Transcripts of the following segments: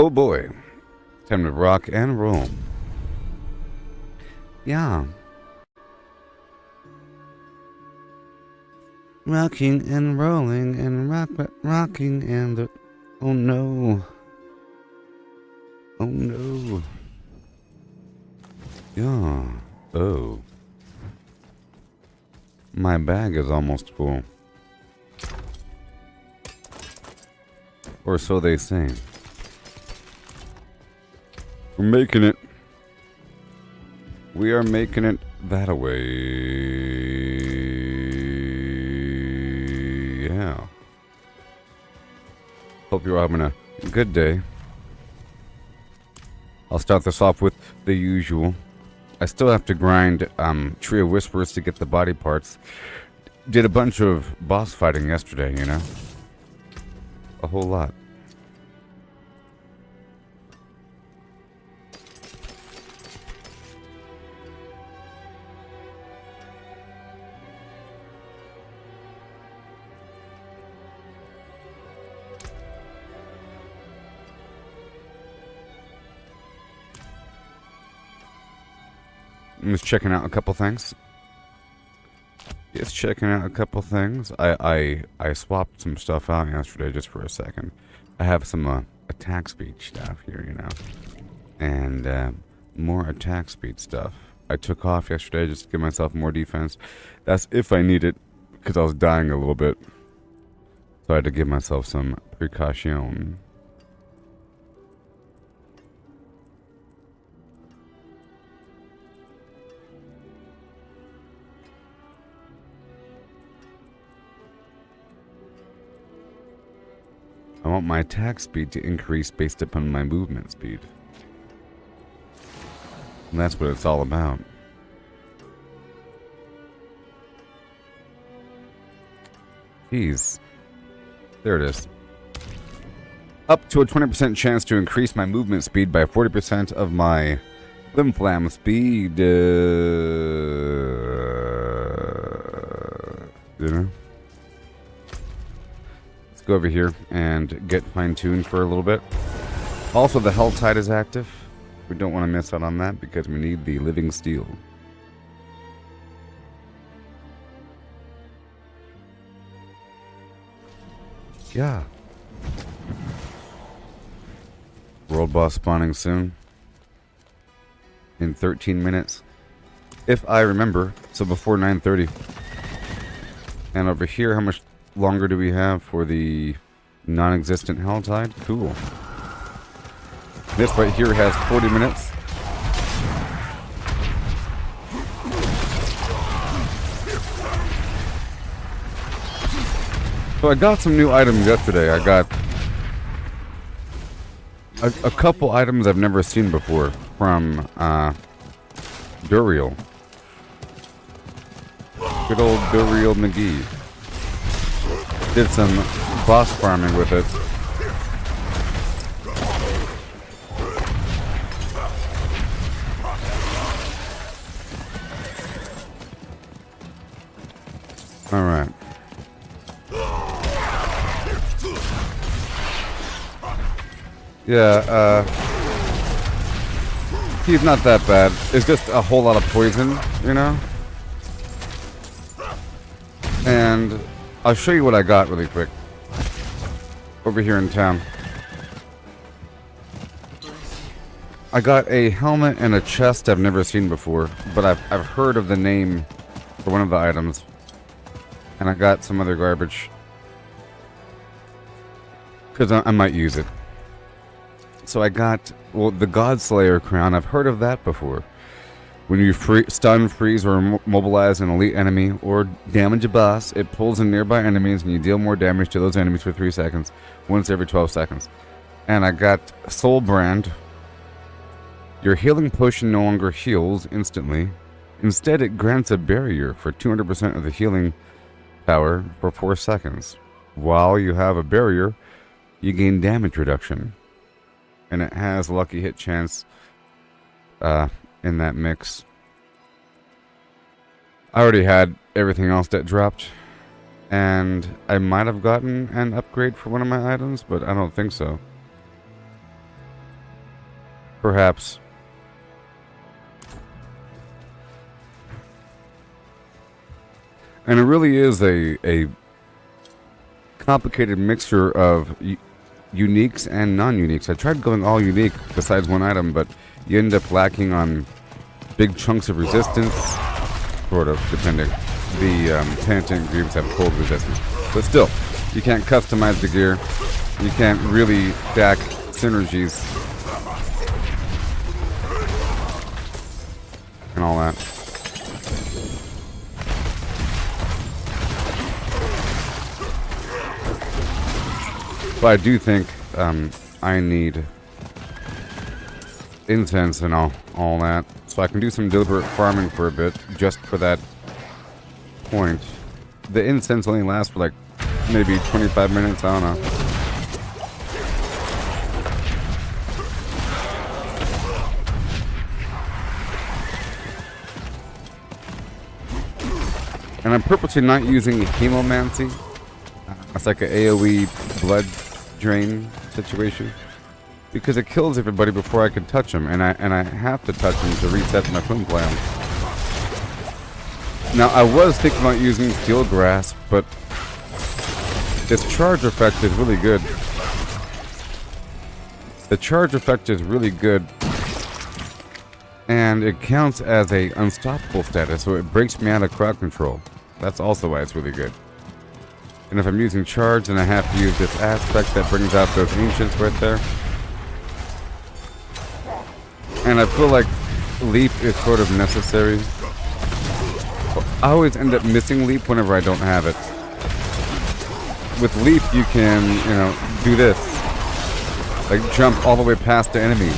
Oh boy. Time to rock and roll. Yeah. Rocking and rolling and rocking and the... Oh no. Oh no. Yeah. Oh. My bag is almost full. Or so they say. We're making it. We are making it that way. Yeah. Hope you're having a good day. I'll start this off with the usual. I still have to grind Tree of Whispers to get the body parts. Did a bunch of boss fighting yesterday, you know? A whole lot. I'm just checking out a couple things. Just checking out a couple things. I swapped some stuff out yesterday just for a second. I have some attack speed stuff here, you know. And more attack speed stuff. I took off yesterday just to give myself more defense. That's if I need it, because I was dying a little bit. So I had to give myself some precaution. I want my attack speed to increase based upon my movement speed. And that's what it's all about. Jeez. There it is. Up to a 20% chance to increase my movement speed by 40% of my limb flam speed. You know? Go over here and get fine-tuned for a little bit. Also, the Hell Tide is active. We don't want to miss out on that because we need the living steel. Yeah. World boss spawning soon. In 13 minutes. If I remember. So before 9:30. And over here, how much longer do we have for the non-existent Helltide? Cool. This right here has 40 minutes. So I got some new items yesterday. I got a couple items I've never seen before from Duriel. Good old Duriel McGee. Did some boss farming with it. Alright. Yeah, he's not that bad. It's just a whole lot of poison, you know? And I'll show you what I got really quick. Over here in town. I got a helmet and a chest I've never seen before, but I've heard of the name for one of the items. And I got some other garbage. Because I might use it. So I got, well, the Godslayer crown. I've heard of that before. When you stun, freeze, or mobilize an elite enemy or damage a boss, it pulls in nearby enemies and you deal more damage to those enemies for 3 seconds, once every 12 seconds. And I got Soul Brand. Your healing potion no longer heals instantly. Instead, it grants a barrier for 200% of the healing power for 4 seconds. While you have a barrier, you gain damage reduction. And it has lucky hit chance in that mix. I already had everything else that dropped. And I might have gotten an upgrade for one of my items, but I don't think so. perhaps. And it really is a complicated mixture of uniques and non-uniques. I tried going all unique besides one item, but you end up lacking on big chunks of resistance, sort of, depending. The penitent greaves have cold resistance. But still, you can't customize the gear. You can't really stack synergies and all that. But I do think I need incense and all that, so I can do some deliberate farming for a bit, just for that point. The incense only lasts for like maybe 25 minutes, I don't know. And I'm purposely not using hemomancy. It's like an AoE blood drain situation, because it kills everybody before I can touch them, and I have to touch them to reset my flim plan. Now I was thinking about using Steel Grasp, but its charge effect is really good. The charge effect is really good, and it counts as a unstoppable status, so it breaks me out of crowd control. That's also why it's really good. And if I'm using charge, then I have to use this aspect that brings out those ancients right there. And I feel like leap is sort of necessary. I always end up missing leap whenever I don't have it. With leap, you can, do this. Like jump all the way past the enemies.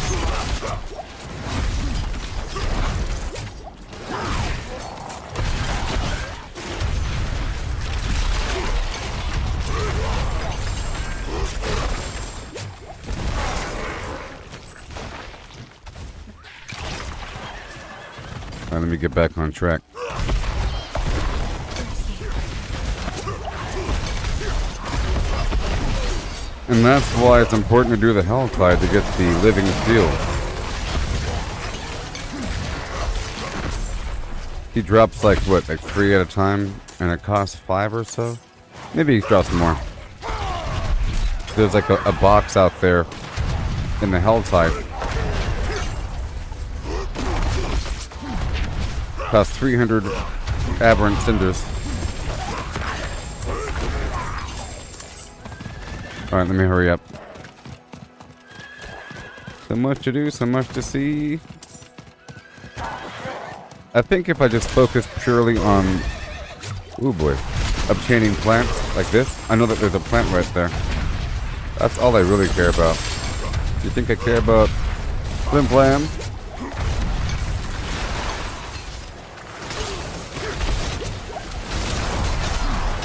Let me get back on track. And that's why it's important to do the Helltide to get the living steel. He drops like 3 at a time, and it costs 5 or so? Maybe he drops more. There's like a box out there in the Helltide. Costs 300 aberrant cinders. Alright, let me hurry up. So much to do, so much to see. I think if I just focus purely on, obtaining plants like this. I know that there's a plant right there. That's all I really care about. You think I care about Flim Flam?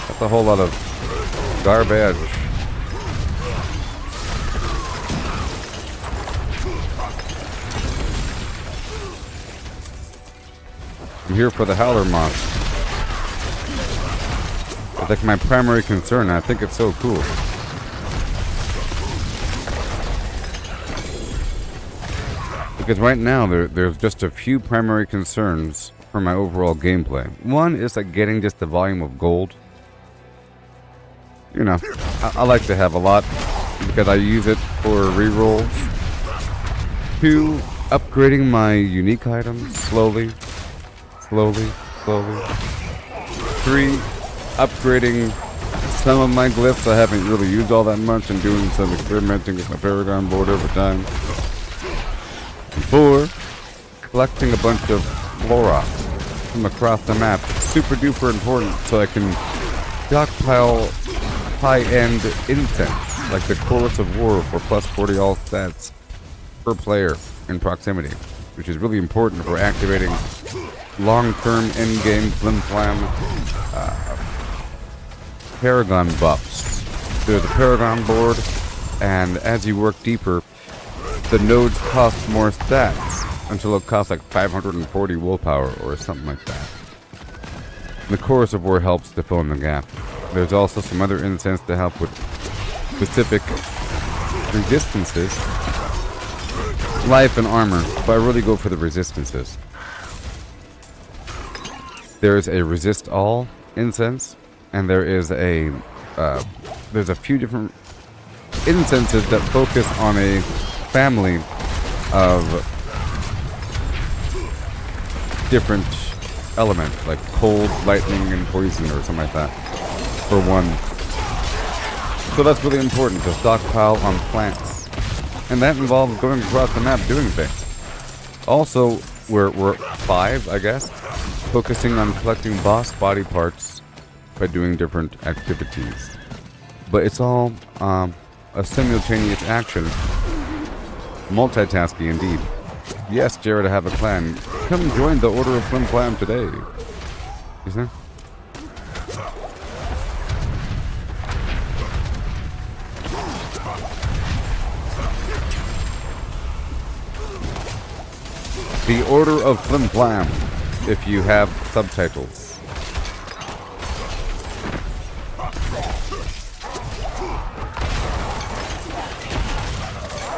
That's a whole lot of garbage. I'm here for the Howler Moth. It's like my primary concern, and I think it's so cool. Because right now, there's just a few primary concerns for my overall gameplay. One is like getting just the volume of gold. I like to have a lot because I use it for rerolls. 2, upgrading my unique items slowly. 3, upgrading some of my glyphs I haven't really used all that much, and doing some experimenting with my Paragon board over time. 4, collecting a bunch of flora from across the map. Super duper important so I can stockpile high-end incense, like the Chorus of War for plus 40 all stats per player in proximity, which is really important for activating long-term endgame Flim Flam Paragon buffs. There's a Paragon board, and as you work deeper, the nodes cost more stats until it costs like 540 willpower or something like that. The Chorus of War helps to fill in the gap. There's also some other incense to help with specific resistances. life and armor, but I really go for the resistances. There's a resist all incense, and there's a few different incenses that focus on a family of different elements, like cold, lightning, and poison, or something like that, for one. So that's really important, to stockpile on plants. And that involves going across the map doing things. Also, we're 5, I guess, focusing on collecting boss body parts by doing different activities. But it's all a simultaneous action. Multitasking indeed. Yes, Jared, I have a clan. Come join the Order of Flim Flam today. Is there? The Order of Flim Flam, if you have subtitles.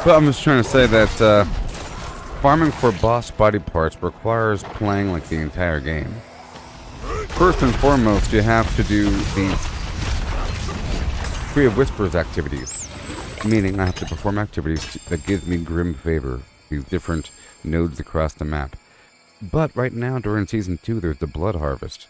But I'm just trying to say that farming for boss body parts requires playing like the entire game. First and foremost, you have to do these Tree of Whispers activities. Meaning I have to perform activities that give me grim favor. These different nodes across the map. But right now, during Season 2, there's the Blood Harvest.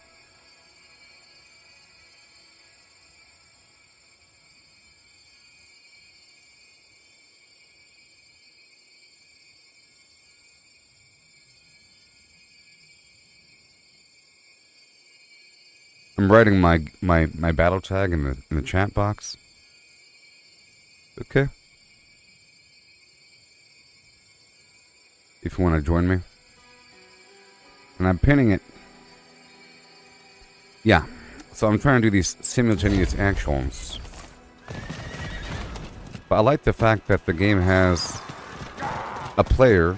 I'm writing my battle tag in the chat box. Okay. If you want to join me. And I'm pinning it. Yeah. So I'm trying to do these simultaneous actions. But I like the fact that the game has a player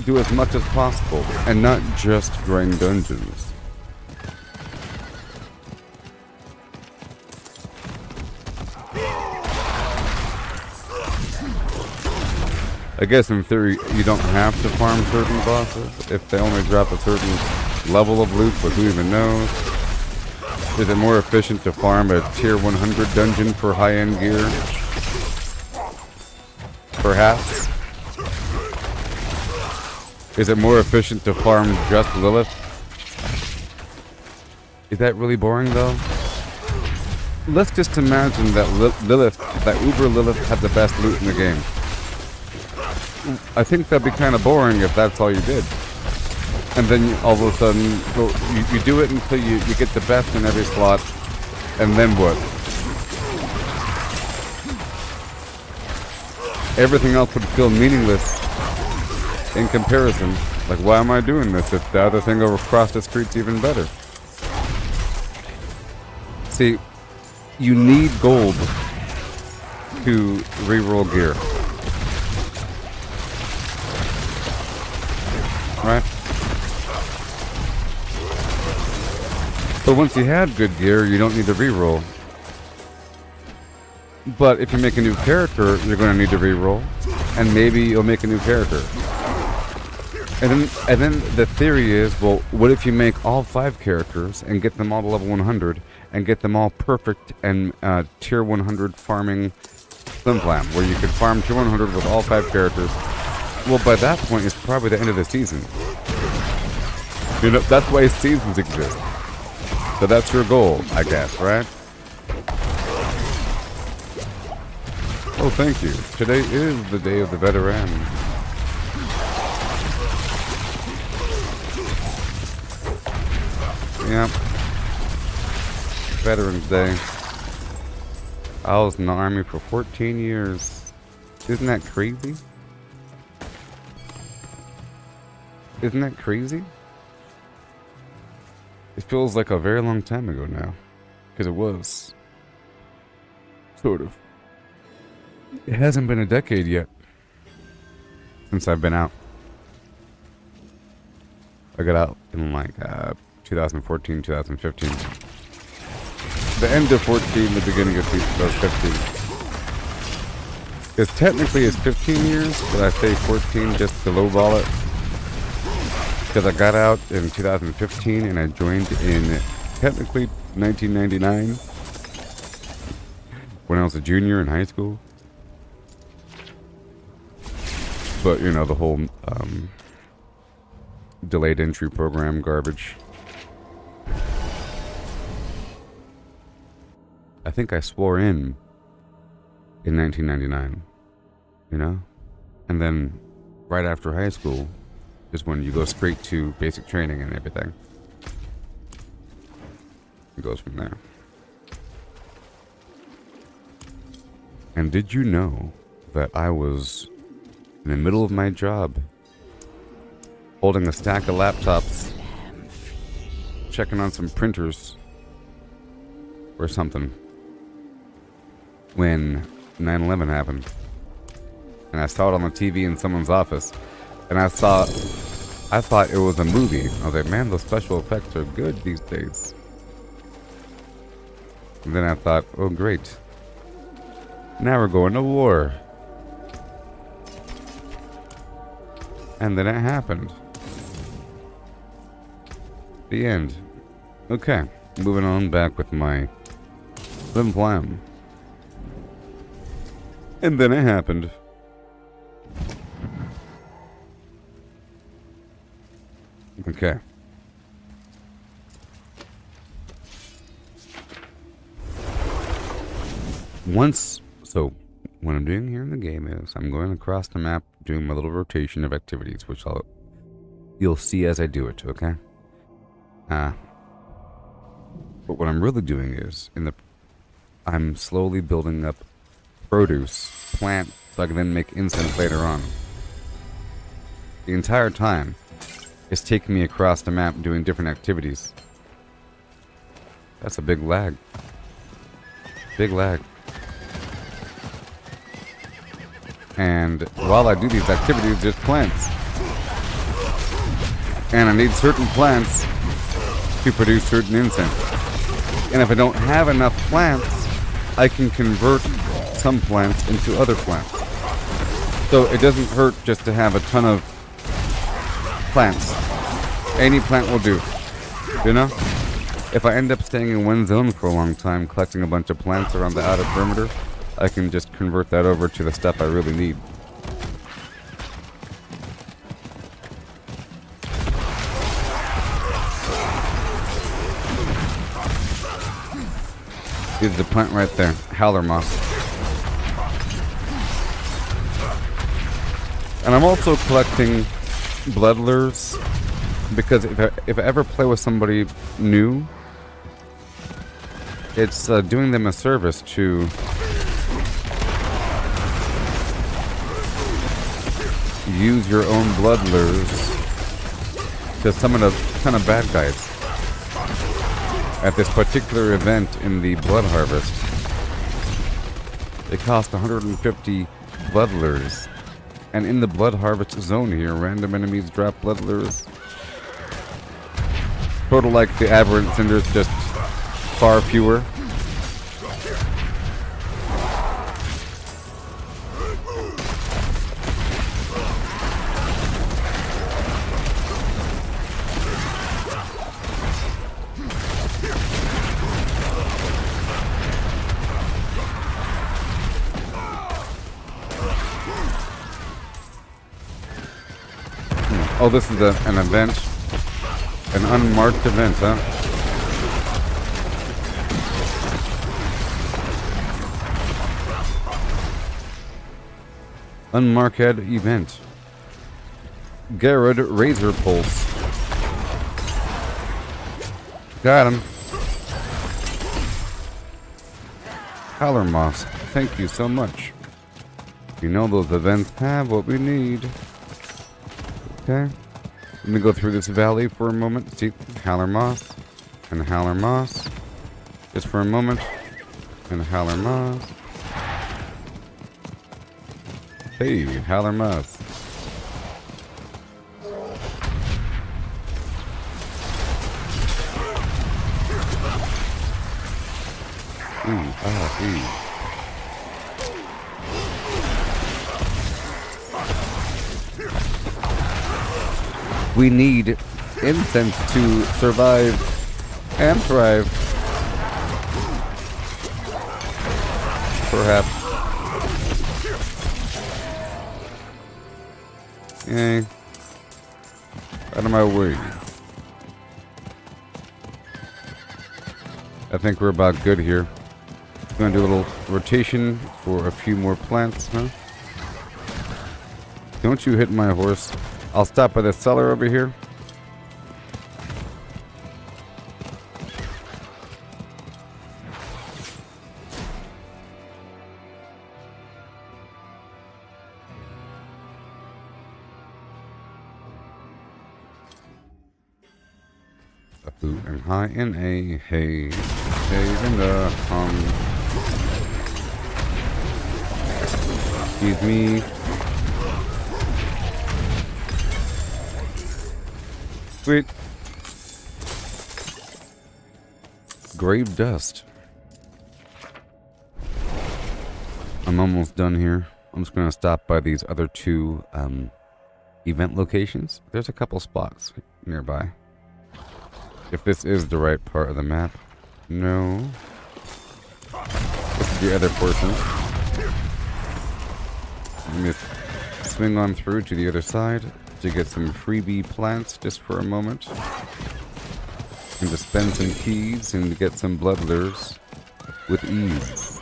do as much as possible and not just grind dungeons. I guess in theory, you don't have to farm certain bosses if they only drop a certain level of loot, but who even knows? Is it more efficient to farm a tier 100 dungeon for high-end gear? Perhaps. Is it more efficient to farm just Lilith? Is that really boring though? Let's just imagine that Lilith, that Uber Lilith had the best loot in the game. I think that'd be kind of boring if that's all you did. And then all of a sudden, you do it until you get the best in every slot, and then what? Everything else would feel meaningless in comparison. Like, why am I doing this if the other thing over across the street's even better? See, you need gold to reroll gear. Right? But once you have good gear, you don't need to reroll. But if you make a new character, you're going to need to reroll, and maybe you'll make a new character. And then the theory is, well, what if you make all 5 characters and get them all to level 100 and get them all perfect and tier 100 farming Flim Flam, where you could farm tier 100 with all 5 characters. Well, by that point, it's probably the end of the season. You know, that's why seasons exist. So that's your goal, I guess, right? Oh, thank you. Today is the day of the veteran. Yep. Veterans Day. I was in the army for 14 years. Isn't that crazy? Isn't that crazy? It feels like a very long time ago now. Because it was. Sort of. It hasn't been a decade yet. Since I've been out. I got out in like 2014, 2015. The end of 14, the beginning of 2015. Because technically it's 15 years, but I say 14 just to lowball it. Because I got out in 2015 and I joined in technically 1999 when I was a junior in high school. But, you know, the whole delayed entry program garbage. I think I swore in 1999, you know? And then right after high school is when you go straight to basic training and everything. It goes from there. And did you know that I was in the middle of my job holding a stack of laptops, checking on some printers or something when 9/11 happened, and I saw it on the TV in someone's office, and I thought it was a movie. I was like, man, those special effects are good these days. And then I thought, oh great, now we're going to war. And then it happened. The end. Okay, moving on back with my living plan. And then it happened. Okay. So what I'm doing here in the game is I'm going across the map doing my little rotation of activities, which you'll see as I do it, okay? But what I'm really doing is I'm slowly building up produce, plant, so I can then make incense later on. The entire time it's taking me across the map doing different activities. That's a big lag. Big lag. And while I do these activities, there's plants. And I need certain plants to produce certain incense. And if I don't have enough plants, I can convert some plants into other plants. So it doesn't hurt just to have a ton of plants. Any plant will do. You know? If I end up staying in one zone for a long time, collecting a bunch of plants around the outer perimeter, I can just convert that over to the stuff I really need. Here's the plant right there, howler moss. And I'm also collecting blood lures, because if I ever play with somebody new, it's doing them a service to use your own blood lures to summon a ton of bad guys at this particular event in the blood harvest. It cost 150 blood lures. And in the blood harvest zone here, random enemies drop blood lures. Total like the aberrant cinders, just far fewer. Oh, this is an event. An unmarked event, huh? Unmarked event. Garrod Razor Pulse. Got him. Howler Moss, thank you so much. You know those events have what we need. Okay. Let me go through this valley for a moment. See, Howler Moss. And Howler Moss. Just for a moment. And Howler Moss. Hey, Howler Moss. Ooh, ah, ooh. We need incense to survive and thrive. Perhaps. Yay. Out of my way. I think we're about good here. Gonna do a little rotation for a few more plants, huh? Don't you hit my horse. I'll stop by the cellar over here. A boot and high in a hay. Hay in the Excuse me. Sweet. Grave dust. I'm almost done here. I'm just gonna stop by these other two event locations. There's a couple spots nearby. If this is the right part of the map. No. This is the other portion. Let me swing on through to the other side to get some freebie plants just for a moment. And to spend some keys and to get some blood lures with ease.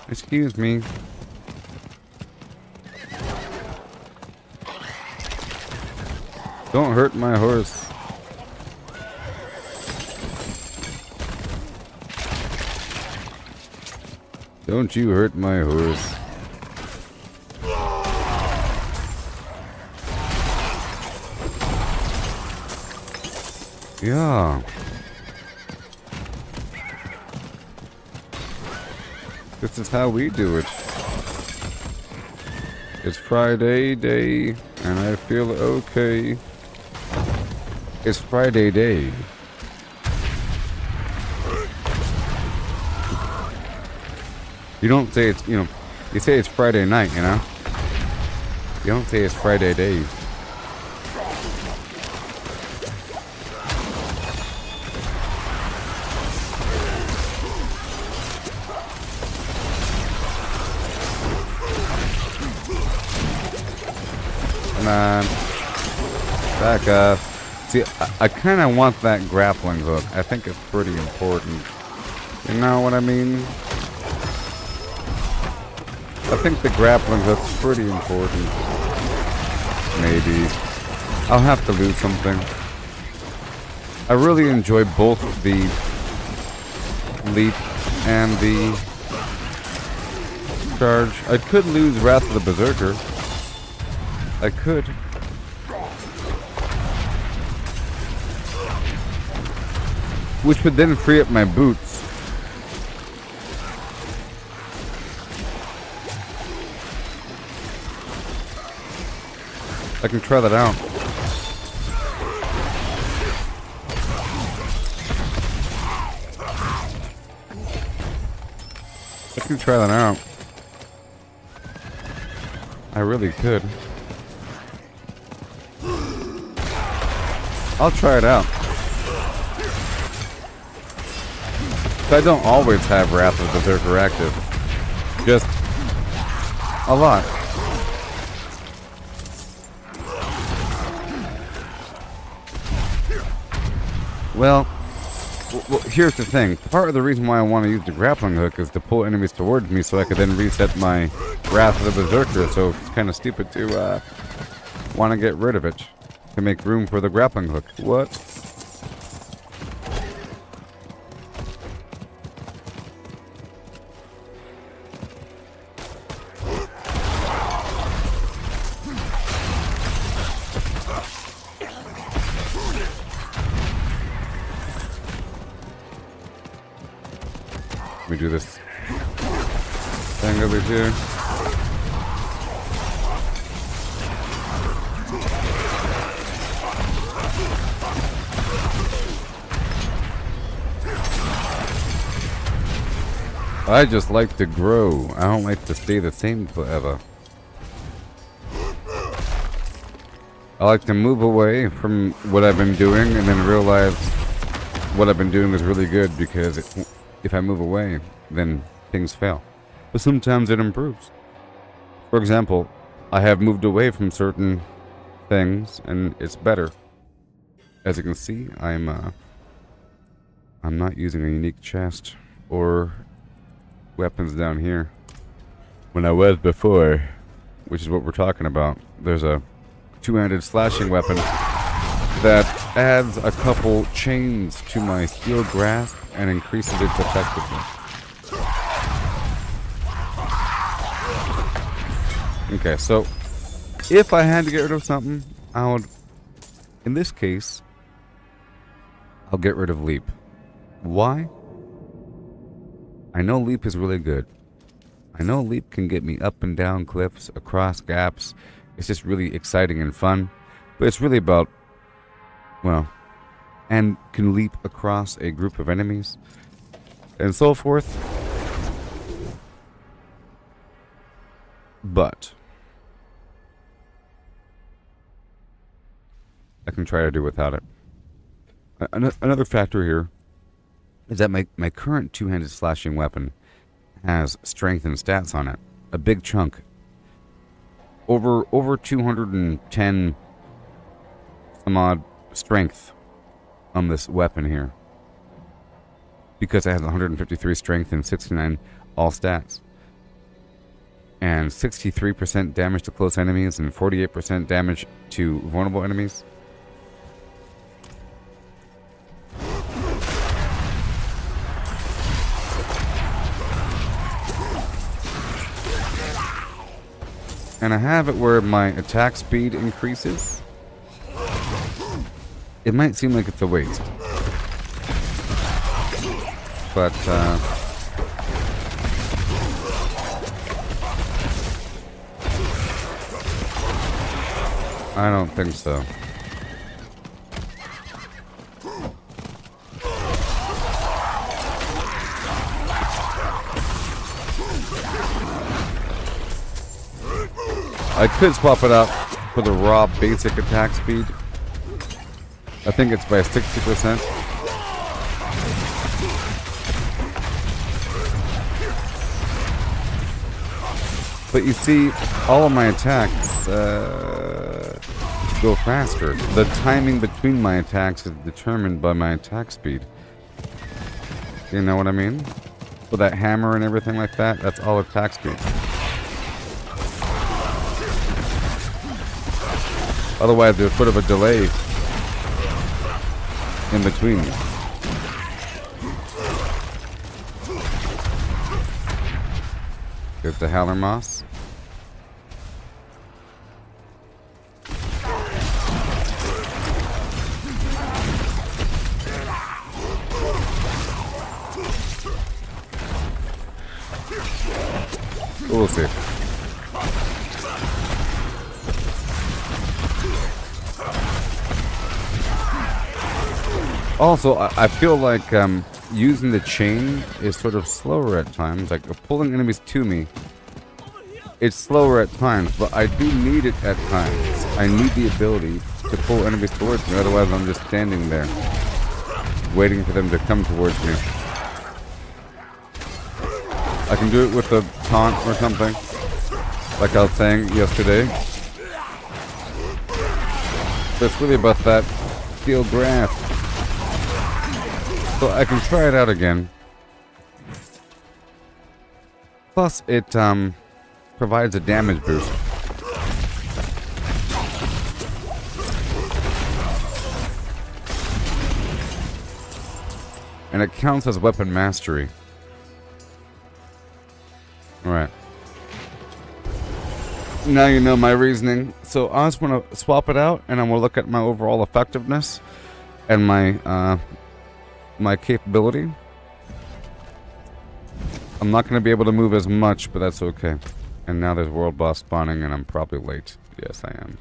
Excuse me. Don't hurt my horse. Don't you hurt my horse. Yeah. This is how we do it. It's Friday day, and I feel okay. It's Friday day. You don't say it's, you say it's Friday night, you know? You don't say it's Friday day. Come on. Back up. See, I kind of want that grappling hook. I think it's pretty important. You know what I mean? I think the grappling hook's pretty important. Maybe. I'll have to lose something. I really enjoy both the leap and the charge. I could lose Wrath of the Berserker. I could. Which would then free up my boots. I can try that out. I can try that out. I really could. I'll try it out. I don't always have Wrath of the Berserker active. Just a lot. Well, here's the thing. Part of the reason why I want to use the grappling hook is to pull enemies towards me so I could then reset my Wrath of the Berserker, so it's kind of stupid to want to get rid of it to make room for the grappling hook. What? Let me do this thing over here. I just like to grow. I don't like to stay the same forever. I like to move away from what I've been doing and then realize what I've been doing is really good, because if I move away, then things fail. But sometimes it improves. For example, I have moved away from certain things and it's better. As you can see, I'm not using a unique chest or weapons down here when I was before, which is what we're talking about. There's a two-handed slashing weapon that adds a couple chains to my steel grasp and increases its effectiveness. Okay, so if I had to get rid of something, I would, in this case, I'll get rid of leap. Why? I know leap is really good. I know leap can get me up and down cliffs, across gaps. It's just really exciting and fun. But it's really about, well, and can leap across a group of enemies and so forth. But I can try to do without it. Another factor here is that my current two-handed slashing weapon has strength and stats on it. A big chunk. Over 210 some odd strength on this weapon here. Because it has 153 strength and 69 all stats. And 63% damage to close enemies and 48% damage to vulnerable enemies. And I have it where my attack speed increases. It might seem like it's a waste. But, I don't think so. I could swap it out for the raw basic attack speed. I think it's by 60%. But you see, all of my attacks go faster. The timing between my attacks is determined by my attack speed. You know what I mean? So that hammer and everything like that, that's all attack speed. Otherwise, there's sort of a delay in between. There's the Howler Moss. We'll see. Also, I feel like using the chain is sort of slower at times. Like pulling enemies to me, it's slower at times, but I do need it at times. I need the ability to pull enemies towards me, otherwise I'm just standing there, waiting for them to come towards me. I can do it with a taunt or something, like I was saying yesterday. But it's really about that steel grasp. So I can try it out again. Plus, it provides a damage boost. And it counts as weapon mastery. Alright. Now you know my reasoning. So I just want to swap it out, and I'm going to look at my overall effectiveness and my my capability. I'm not going to be able to move as much, but that's okay. And now there's world boss spawning, and I'm probably late. Yes, I am.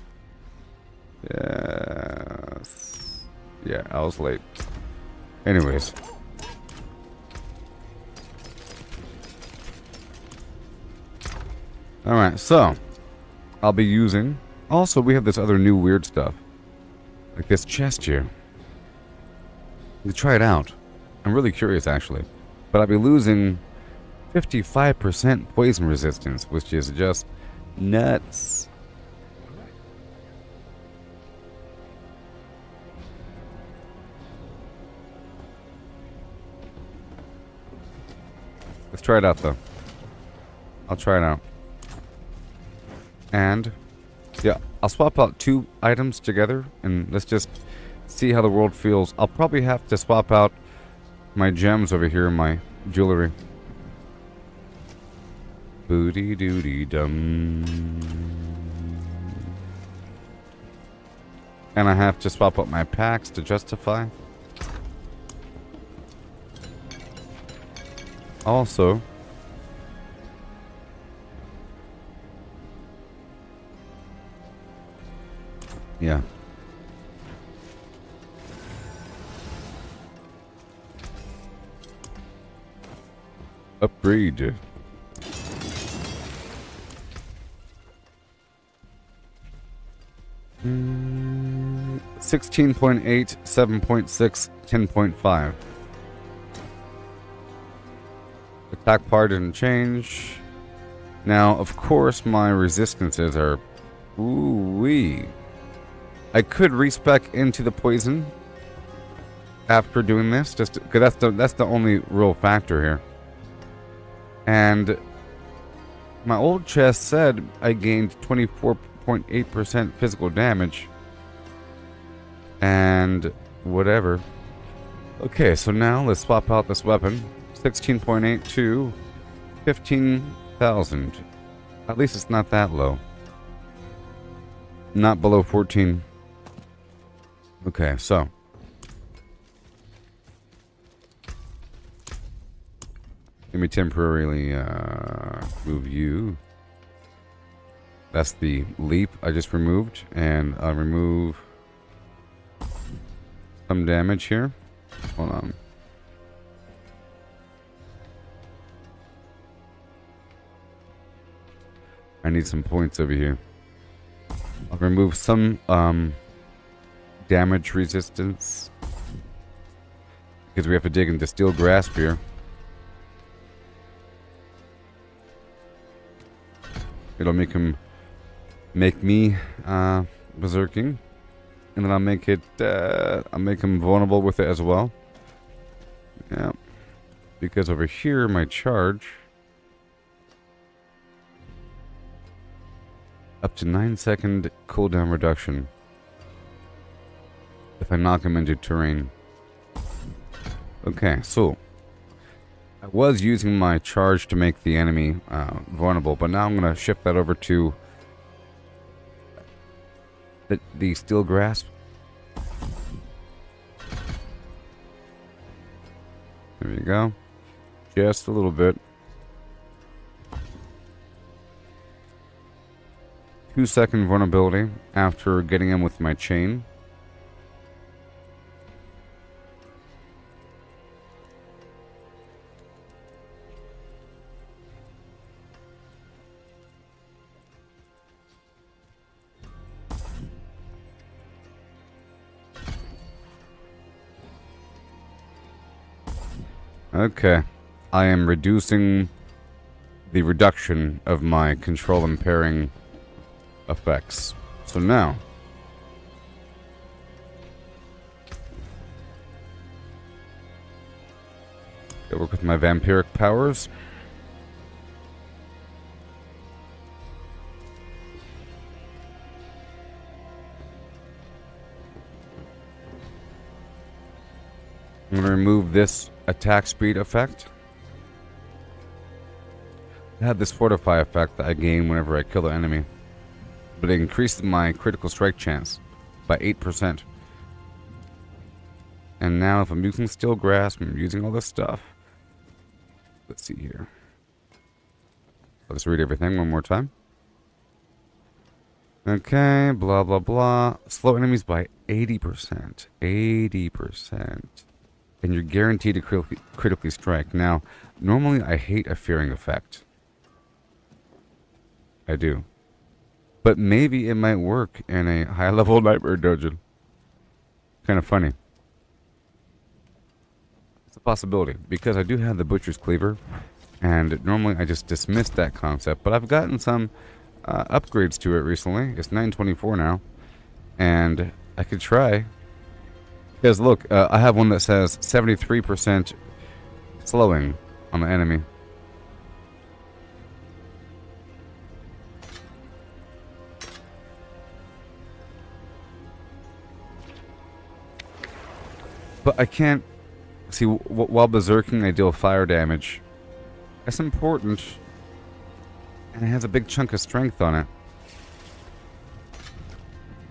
Yes. Yeah, I was late. Anyways. Alright, so I'll be using... Also, we have this other new weird stuff. Like this chest here. You try it out. I'm really curious, actually. But I'll be losing 55% poison resistance, which is just nuts. Let's try it out, though. I'll try it out. And, yeah, I'll swap out 2 items together, and let's just see how the world feels. I'll probably have to swap out my gems over here, my jewelry. Booty doody dum. And I have to swap out my packs to justify. Also, yeah. Upgrade. Mm, 16.8, 7.6, 10.5. Attack par didn't change. Now, of course, my resistances are... Ooh-wee. I could respec into the poison after doing this, just because that's the only real factor here. And my old chest said I gained 24.8% physical damage. And whatever. Okay, so now let's swap out this weapon. 16.8 to 15,000. At least it's not that low. Not below 14. Okay, so. Let me temporarily move you. That's the leap I just removed. And I'll remove some damage here. Hold on. I need some points over here. I'll remove some damage resistance. Because we have to dig into steel grasp here. It'll make me berserking. And then I'll make him vulnerable with it as well. Yeah. Because over here, my charge... Up to 9-second cooldown reduction. If I knock him into terrain. Okay, so... I was using my charge to make the enemy vulnerable, but now I'm going to shift that over to... The steel grasp. There you go. Just a little bit. 2-second vulnerability after getting him with my chain. Okay. I am reducing the reduction of my control impairing effects. So now I work with my vampiric powers. I'm going to remove this attack speed effect. I have this fortify effect that I gain whenever I kill the enemy. But it increases my critical strike chance by 8%. And now if I'm using steel grasp, I'm using all this stuff. Let's see here. Let's read everything one more time. Okay, blah, blah, blah. Slow enemies by 80%. 80%. And you're guaranteed to critically strike. Now, normally I hate a fearing effect. I do. But maybe it might work in a high-level nightmare dungeon. Kind of funny. It's a possibility, because I do have the Butcher's Cleaver, and normally I just dismiss that concept, but I've gotten some upgrades to it recently. It's 924 now, and I could try. Because look, I have one that says 73% slowing on the enemy. But I can't... See, while berserking, I deal fire damage. That's important. And it has a big chunk of strength on it.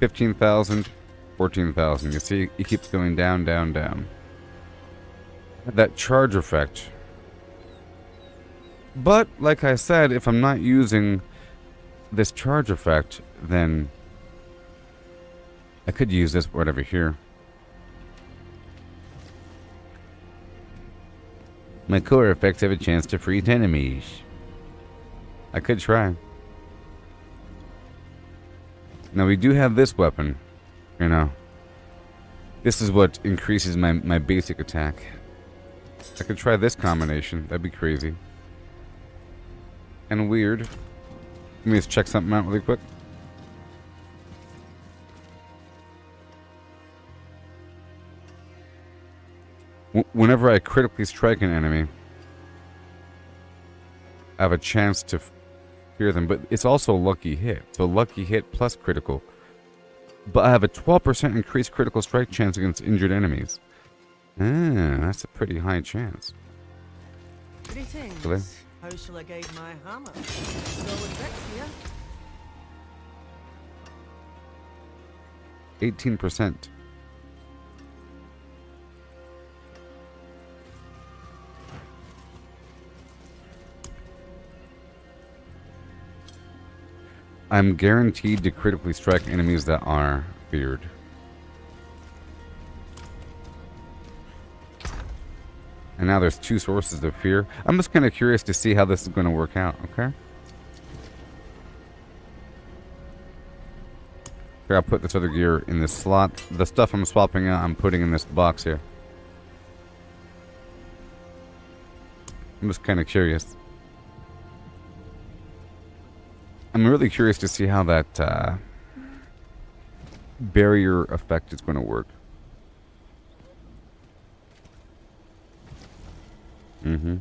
15,000, 14,000. You see, it keeps going down, down, down. That charge effect. But, like I said, if I'm not using this charge effect, then I could use this right over here. My core effects have a chance to freeze enemies. I could try. Now we do have this weapon. You know. This is what increases my basic attack. I could try this combination. That'd be crazy. And weird. Let me just check something out really quick. Whenever I critically strike an enemy, I have a chance to fear them, but it's also a lucky hit. So lucky hit plus critical. But I have a 12% increased critical strike chance against injured enemies. Ah, that's a pretty high chance. Greetings. Really? How shall I guide my hammer? Solid bits here. 18%. I'm guaranteed to critically strike enemies that are feared. And now there's two sources of fear. I'm just kind of curious to see how this is going to work out, okay? Here, I'll put this other gear in this slot. The stuff I'm swapping out, I'm putting in this box here. I'm just kind of curious. I'm really curious to see how that barrier effect is going to work. Mm-hmm.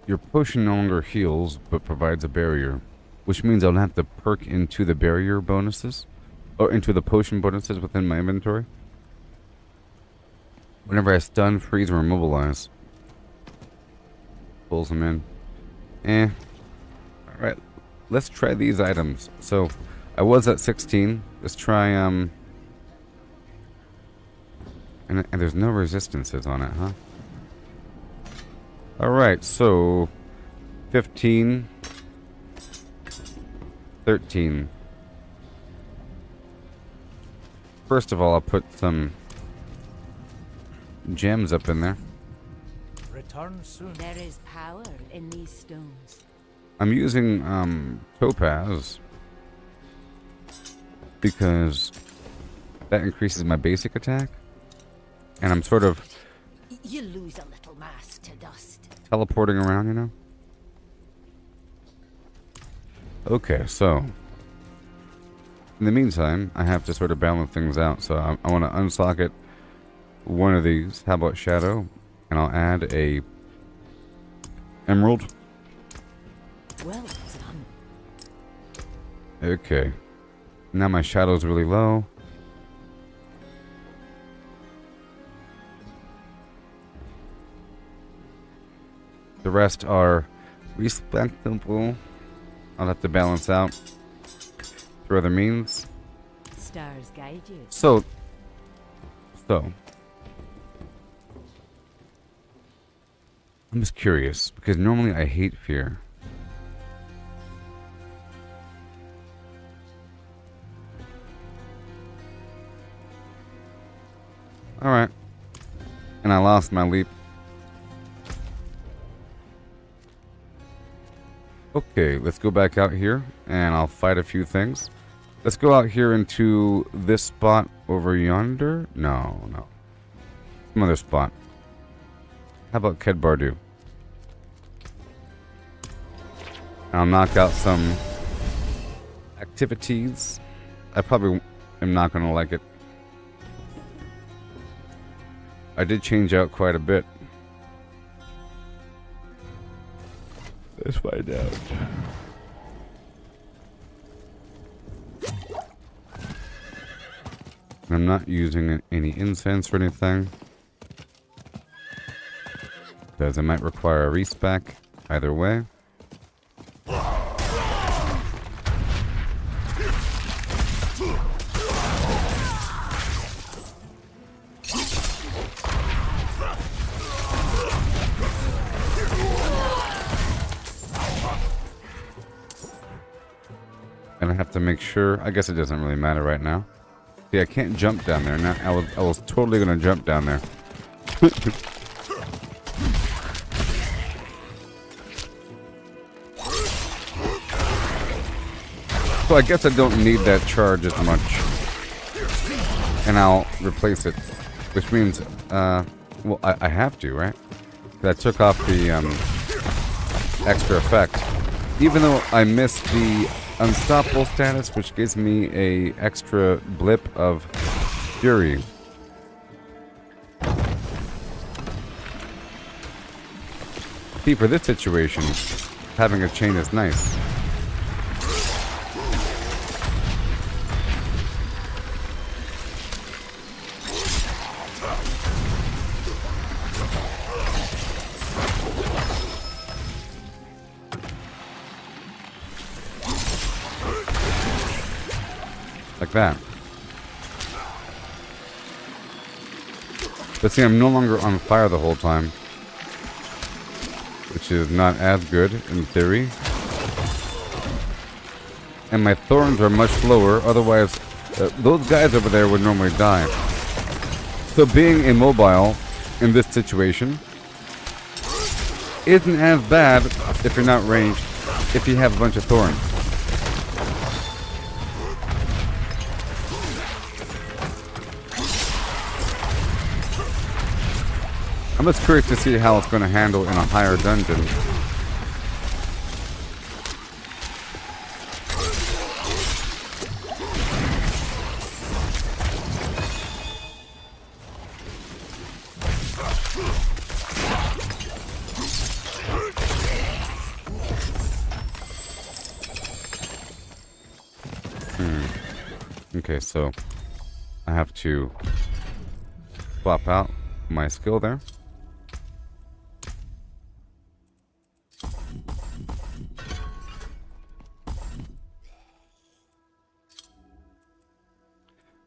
Your potion no longer heals, but provides a barrier. Which means I'll have to perk into the barrier bonuses. Or into the potion bonuses within my inventory. Whenever I stun, freeze, or immobilize. Pulls them in. Alright. Let's try these items. So, I was at 16. Let's try, And there's no resistances on it, huh? Alright, so... 15... 13. First of all, I'll put some gems up in there. Return soon. There is power in these stones. I'm using topaz because that increases my basic attack, and I'm sort of You lose a little mass to dust. teleporting around, you know? Okay, so in the meantime, I have to sort of balance things out. So I want to unsocket one of these. How about shadow? And I'll add a emerald. Well done. Okay. Now my shadow's really low. The rest are respectable. I'll have to balance out through other means. Stars guide you. So. I'm just curious, because normally I hate fear. And I lost my leap. Okay, let's go back out here and I'll fight a few things. Let's go out here into this spot over yonder. No. Some other spot. How about Kedbardu? I'll knock out some activities. I probably am not going to like it. I did change out quite a bit. Let's find out. I'm not using any incense or anything, because I might require a respec either way. And I have to make sure. I guess it doesn't really matter right now. See, I can't jump down there. Now I was totally gonna jump down there. So I guess I don't need that charge as much, and I'll replace it, which means, well, I have to, right? That took off the extra effect, even though I missed the unstoppable status, which gives me a extra blip of fury. See, for this situation, having a chain is nice. Like that. But see, I'm no longer on fire the whole time, which is not as good in theory. And my thorns are much lower, otherwise those guys over there would normally die. So being immobile in this situation isn't as bad if you're not ranged, if you have a bunch of thorns. I'm just curious to see how it's going to handle in a higher dungeon. Okay, so I have to swap out my skill there.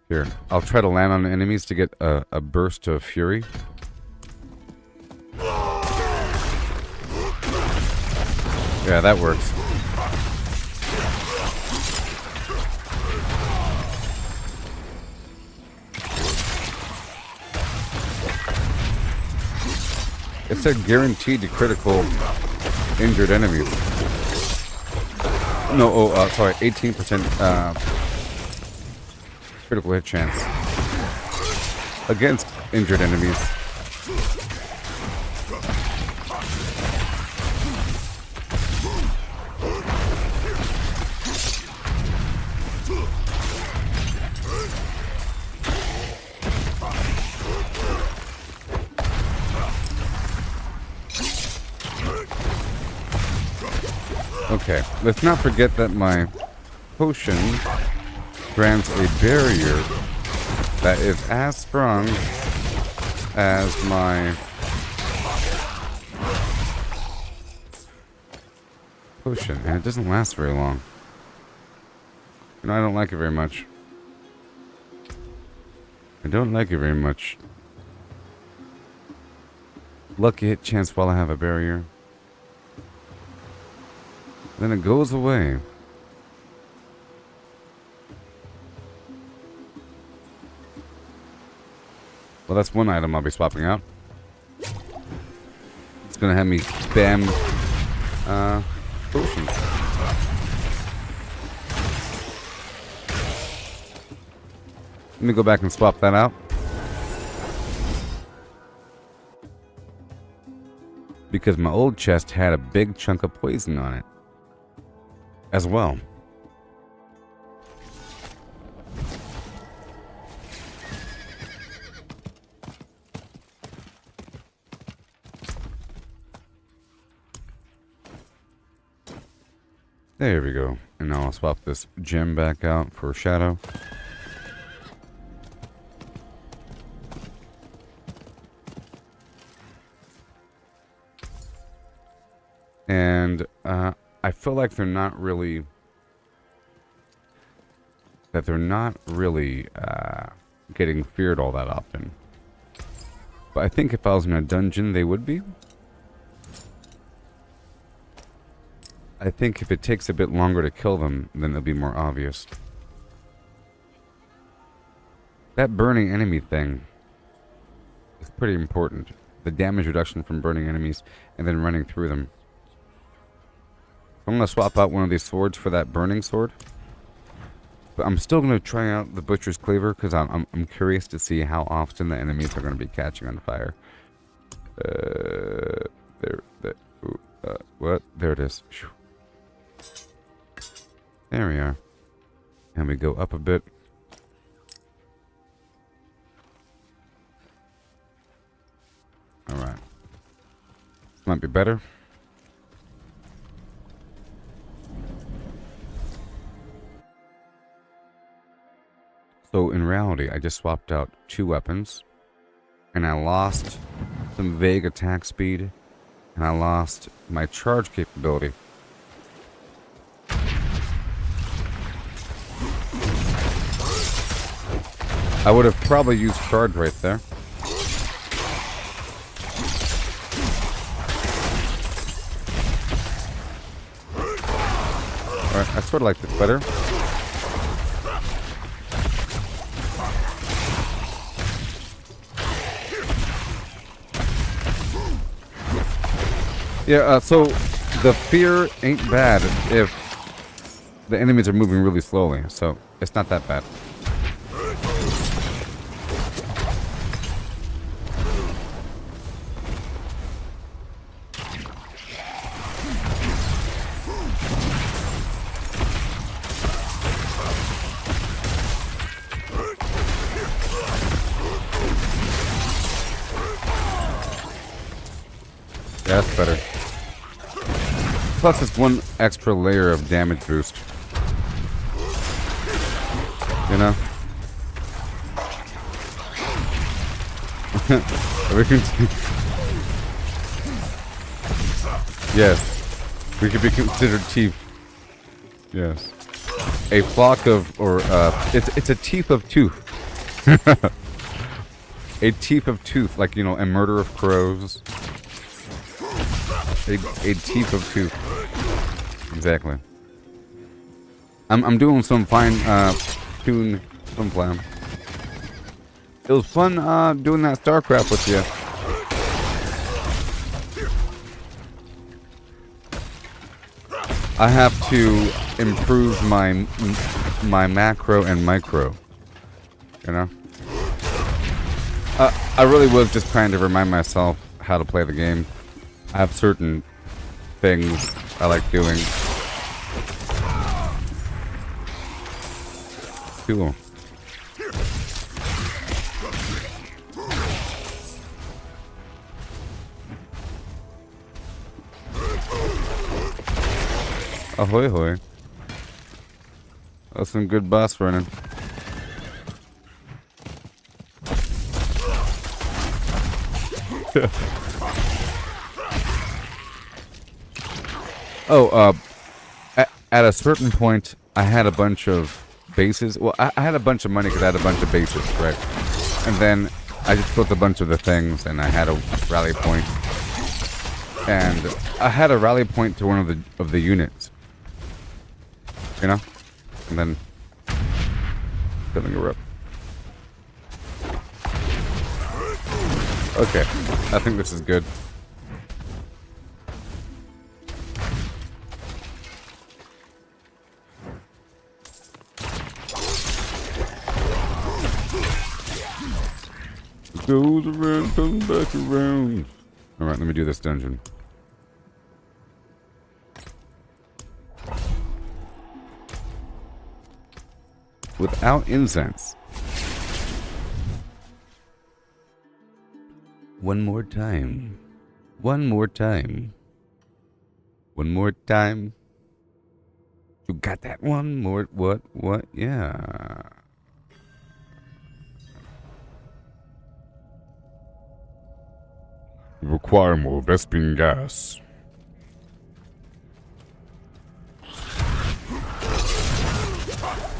Here, I'll try to land on the enemies to get a burst of fury. Yeah, that works. It said guaranteed to critical injured enemies. No, sorry, 18% critical hit chance against injured enemies. Okay, let's not forget that my potion grants a barrier that is as strong as my potion, and it doesn't last very long. You know, I don't like it very much. I don't like it very much. Lucky hit chance while I have a barrier. Then it goes away. Well, that's one item I'll be swapping out. It's gonna have me spam potions. Let me go back and swap that out. Because my old chest had a big chunk of poison on it. As well. There we go. And now I'll swap this gem back out for shadow. And I feel like they're not really getting feared all that often. But I think if I was in a dungeon, they would be. I think if it takes a bit longer to kill them, then they'll be more obvious. That burning enemy thing is pretty important. The damage reduction from burning enemies and then running through them. I'm going to swap out one of these swords for that burning sword. But I'm still going to try out the Butcher's Cleaver because I'm curious to see how often the enemies are going to be catching on fire. What? There it is. There we are. And we go up a bit. Alright. This might be better. So in reality, I just swapped out 2 weapons. And I lost some vague attack speed. And I lost my charge capability. I would have probably used charge right there. Alright, I sort of like this better. Yeah, so the fear ain't bad if the enemies are moving really slowly, so it's not that bad. Yeah, that's better. Plus it's one extra layer of damage boost. You know? We can yes. We could be considered teeth. Yes. A flock of, or, it's a teeth of tooth. A teeth of tooth, like, you know, a murder of crows. A teeth of tooth. Exactly. I'm doing some fine tune some plan. It was fun doing that StarCraft with you. I have to improve my macro and micro. You know? I really was just trying to remind myself how to play the game. I have certain things I like doing. Cool. Ahoy hoy. That's some good boss running. Oh, at a certain point, I had a bunch of bases. Well, I had a bunch of money because I had a bunch of bases, right? And then I just built a bunch of the things, and I had a rally point. And I had a rally point to one of the units. You know? And then filling her up. Okay, I think this is good. Goes around, comes back around. Alright, let me do this dungeon. Without incense. One more time. One more time. One more time. You got that one more. What? Yeah. You require more Vespine gas.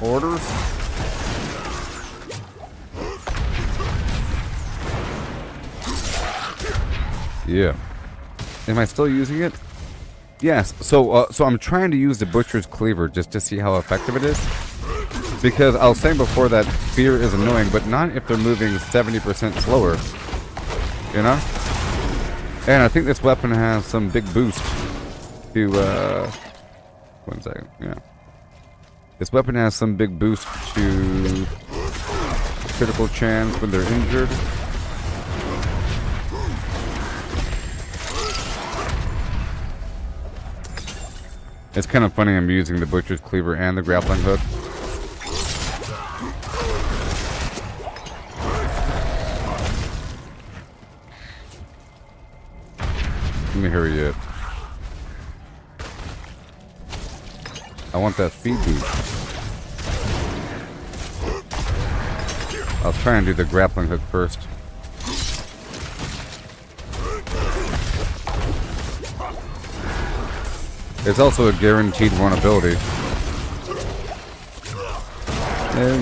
Orders? Yeah. Am I still using it? Yes. So I'm trying to use the Butcher's Cleaver just to see how effective it is. Because I was saying before that spear is annoying, but not if they're moving 70% slower. You know? And I think this weapon has some big boost to, 1 second, yeah. This weapon has some big boost to critical chance when they're injured. It's kind of funny I'm using the Butcher's Cleaver and the grappling hook. Let me hurry up. I want that speed boost. I'll try and do the grappling hook first. It's also a guaranteed vulnerability. No.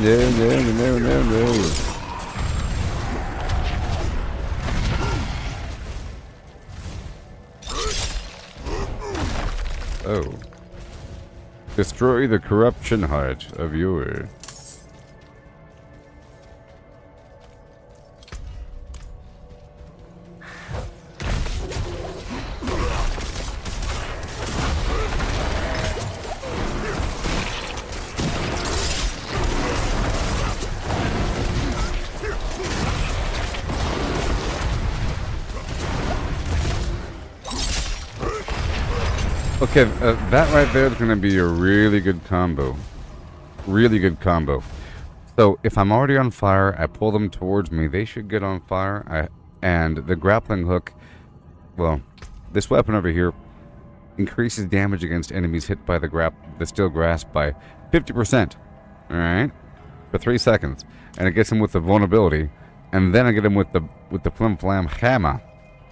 Oh. Destroy the corruption heart of your... Okay, that right there is going to be a really good combo. Really good combo. So, if I'm already on fire, I pull them towards me, they should get on fire. And the grappling hook, well, this weapon over here increases damage against enemies hit by the steel grasp by 50%. Alright? For 3 seconds. And it gets them with the vulnerability. And then I get them with the flim flam hammer.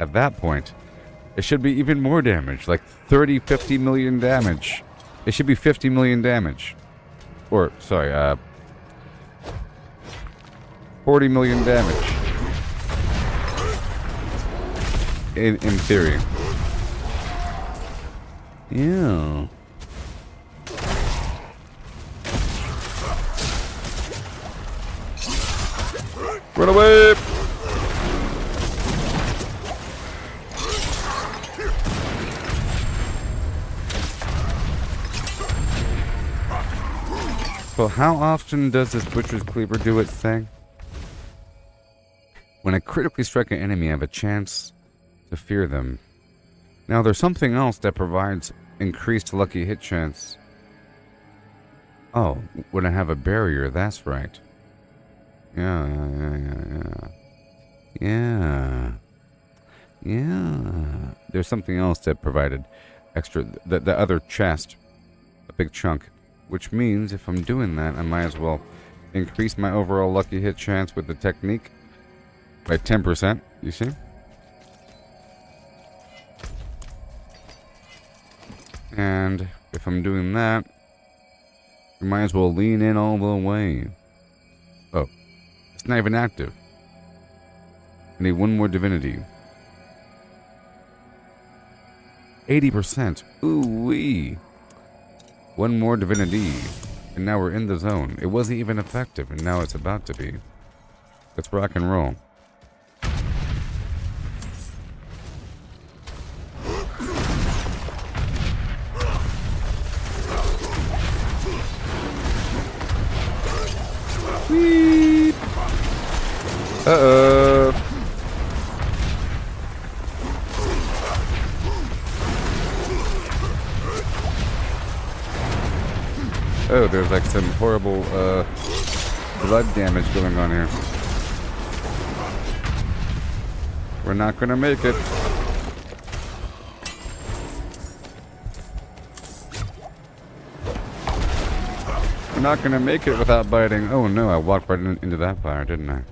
At that point, it should be even more damage, like 50 million damage. It should be 50 million damage. Or, sorry, 40 million damage. In theory. Yeah. Run away! So how often does this Butcher's Cleaver do its thing? When I critically strike an enemy, I have a chance to fear them. Now there's something else that provides increased lucky hit chance. Oh, when I have a barrier, that's right. Yeah. There's something else that provided extra, the other chest, a big chunk. Which means if I'm doing that, I might as well increase my overall lucky hit chance with the technique by 10%, you see? And if I'm doing that, I might as well lean in all the way. Oh, it's not even active. I need one more divinity. 80%. Ooh-wee. One more divinity, and now we're in the zone. It wasn't even effective, and now it's about to be. Let's rock and roll. Weep. Uh-oh. Oh, there's like some horrible blood damage going on here. We're not gonna make it. We're not gonna make it without biting. Oh no, I walked right into that fire, didn't I?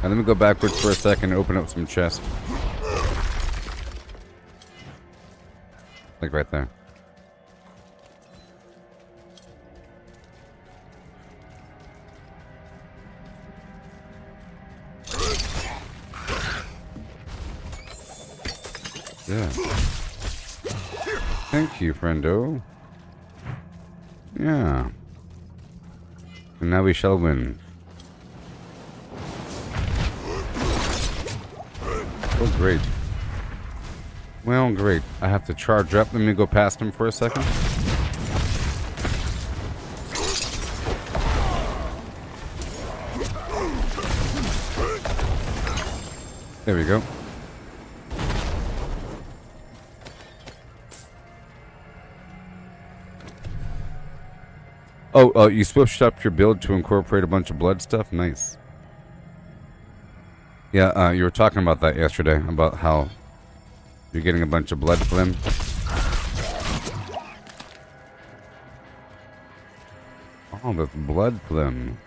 And let me go backwards for a second and open up some chests. Like right there. Yeah. Thank you, friendo. Yeah. And now we shall win. Oh, great. Well, great. I have to charge up. Let me go past him for a second. There we go. Oh, you switched up your build to incorporate a bunch of blood stuff? Nice. Yeah, you were talking about that yesterday, about how you're getting a bunch of blood phlegm. Oh, that's blood phlegm.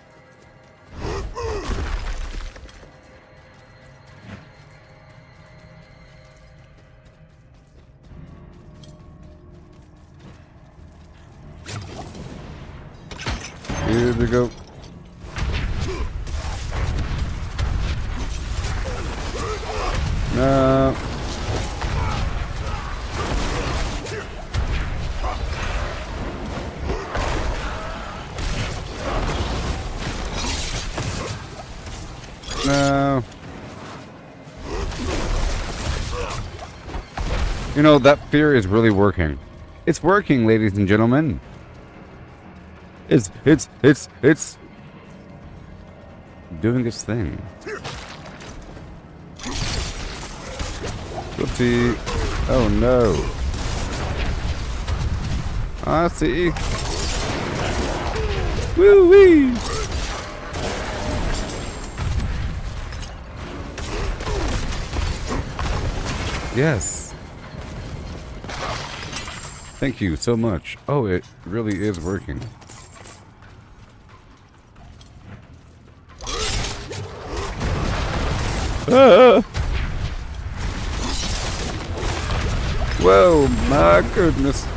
Here we go. No. No. You know, that fear is really working. It's working, ladies and gentlemen. It's doing its thing. Whoopsie. Oh no. I see. Woo wee. Yes. Thank you so much. Oh, it really is working. Ah. Whoa, my goodness.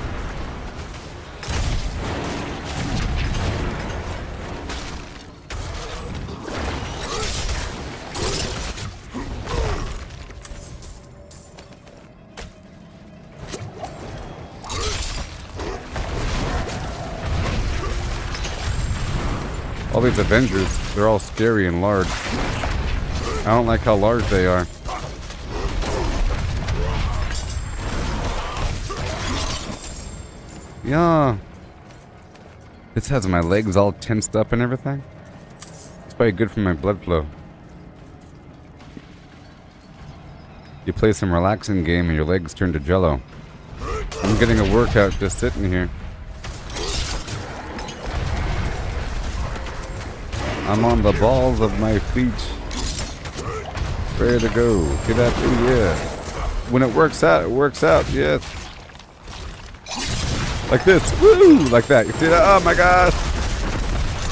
All these Avengers, they're all scary and large. I don't like how large they are. Yeah. This has my legs all tensed up and everything. It's probably good for my blood flow. You play some relaxing game and your legs turn to jello. I'm getting a workout just sitting here. I'm on the balls of my feet. Ready to go. Get up in here. When it works out, yes. Like this. Woo! Like that. You see that? Oh my gosh.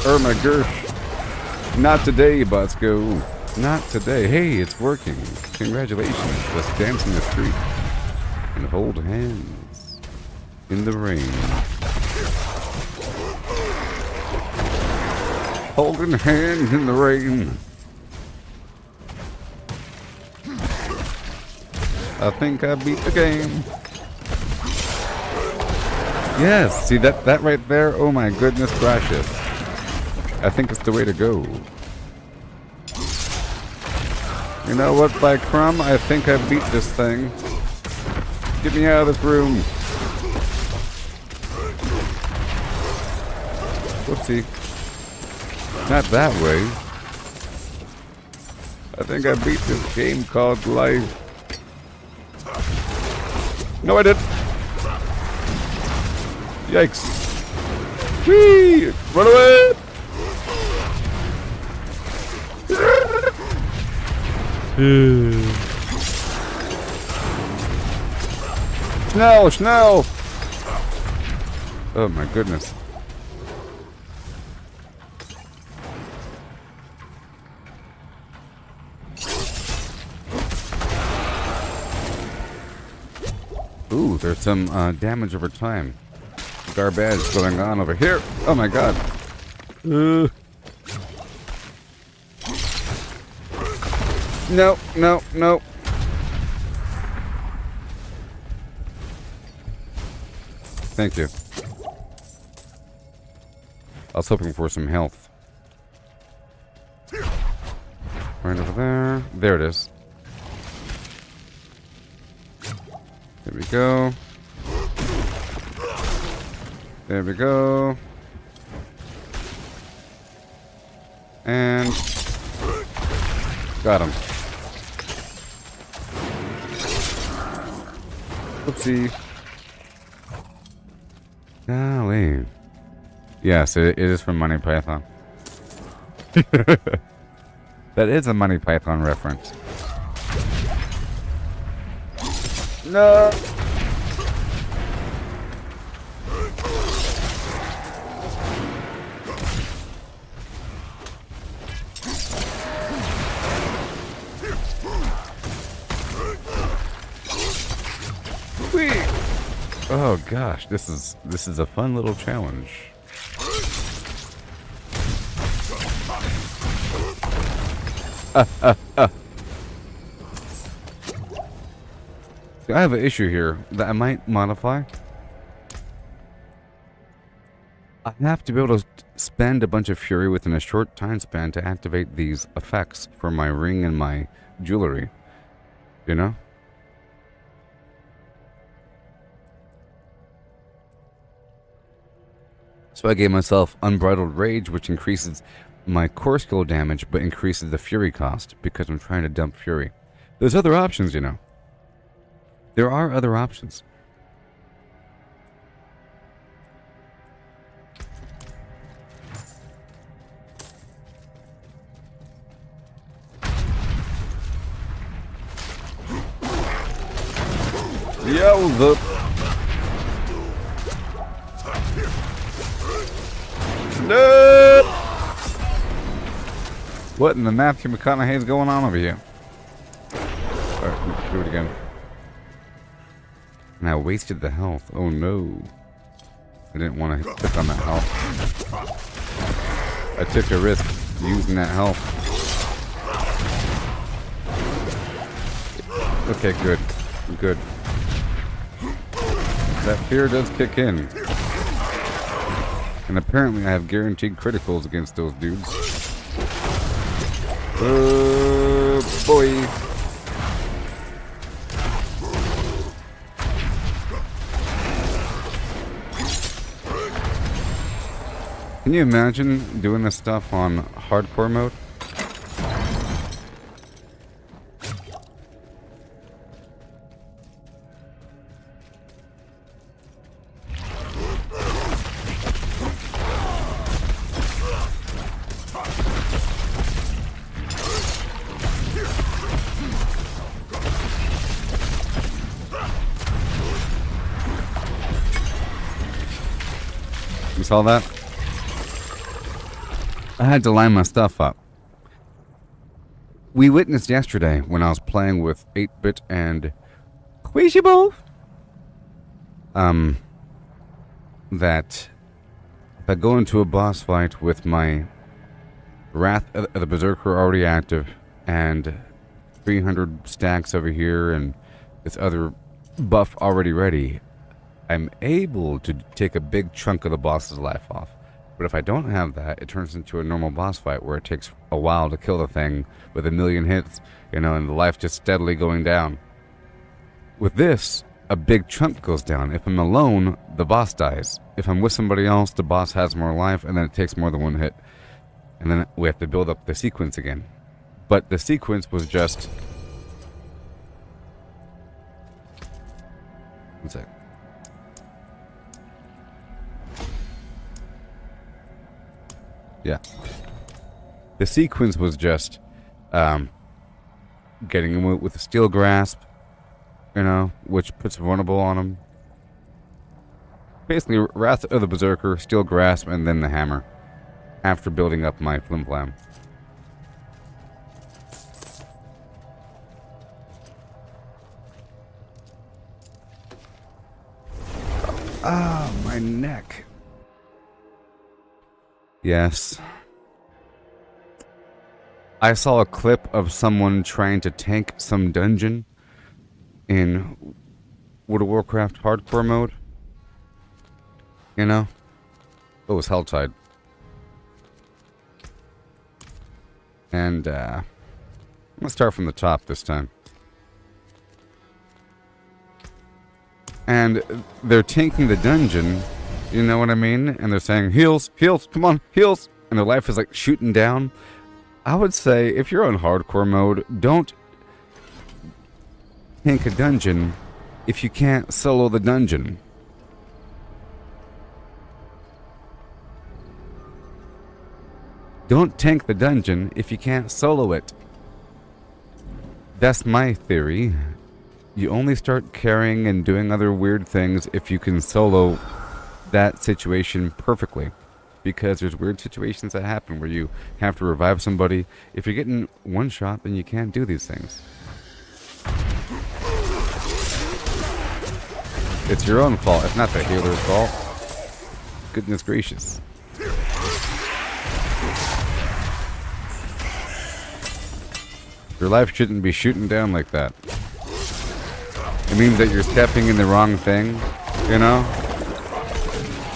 Oh my gosh. Not today, Bosco. Not today. Hey, it's working. Congratulations. Let's dance in the street. And hold hands. In the rain. Holding hands in the rain. I think I beat the game. Yes, see that right there? Oh my goodness gracious. I think it's the way to go. You know what, by crumb, I think I beat this thing. Get me out of this room. Whoopsie. Not that way. I think I beat this game called life. No, I didn't. Yikes. Whee! Run away! Schnell, schnell! Oh my goodness. Ooh, there's some damage over time. Garbage going on over here. Oh my god. No, no, no. Thank you. I was hoping for some health. Right over there. There it is. There we go. There we go. And got him. Oopsie. Golly. Yes, it is from Monty Python. That is a Monty Python reference. No. Whee! Oh gosh, this is a fun little challenge. See, I have an issue here that I might modify. I have to be able to spend a bunch of fury within a short time span to activate these effects for my ring and my jewelry. You know? So I gave myself Unbridled Rage, which increases my core skill damage, but increases the fury cost, because I'm trying to dump fury. There's other options, you know. There are other options. Yo, the... No! What in the Matthew McConaughey is going on over here? Alright, do it again. And I wasted the health. Oh no. I didn't want to click on that health. I took a risk using that health. Okay, good. Good. That fear does kick in. And apparently I have guaranteed criticals against those dudes. Oh boy. Can you imagine doing this stuff on hardcore mode? You saw that? I had to line my stuff up. We witnessed yesterday when I was playing with 8-Bit and Quisible that if I go into a boss fight with my Wrath of the Berserker already active and 300 stacks over here and this other buff already ready, I'm able to take a big chunk of the boss's life off. But if I don't have that, it turns into a normal boss fight where it takes a while to kill the thing with 1,000,000 hits, you know, and the life just steadily going down. With this, a big chunk goes down. If I'm alone, the boss dies. If I'm with somebody else, the boss has more life, and then it takes more than one hit. And then we have to build up the sequence again. But the sequence was just... One sec. Yeah. The sequence was just getting him with a steel grasp, which puts vulnerable on him. Basically, Wrath of the Berserker, steel grasp, and then the hammer. After building up my flim flam. Ah, my neck. Yes. I saw a clip of someone trying to tank some dungeon in World of Warcraft hardcore mode. It was Helltide. And, I'm gonna start from the top this time. And they're tanking the dungeon, you know what I mean? And they're saying, heals, heals, come on, heals! And their life is like shooting down. I would say, if you're on hardcore mode, don't tank a dungeon if you can't solo the dungeon. Don't tank the dungeon if you can't solo it. That's my theory. You only start carrying and doing other weird things if you can solo that situation perfectly. Because there's weird situations that happen where you have to revive somebody. If you're getting one shot, then you can't do these things. It's your own fault. It's not the healer's fault. Goodness gracious. Your life shouldn't be shooting down like that. It means that you're stepping in the wrong thing,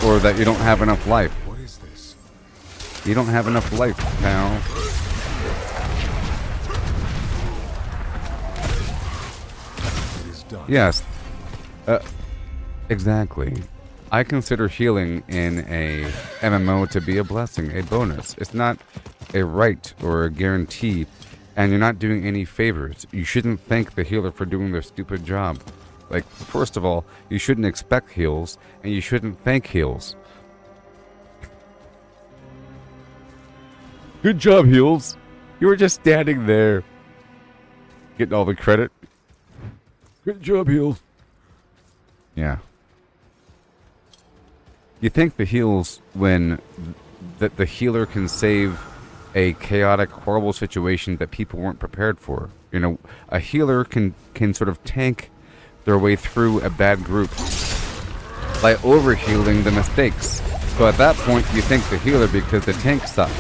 or that you don't have enough life. What is this? You don't have enough life, pal. It is done. Yes. Exactly. I consider healing in a MMO to be a blessing, a bonus. It's not a right or a guarantee. And you're not doing any favors. You shouldn't thank the healer for doing their stupid job. Like, first of all, you shouldn't expect heals, and you shouldn't thank heals. Good job, heals. You were just standing there. Getting all the credit. Good job, heals. Yeah. You thank the heals when the healer can save a chaotic, horrible situation that people weren't prepared for. A healer can sort of tank their way through a bad group by overhealing the mistakes. So at that point, you thank the healer because the tank sucked.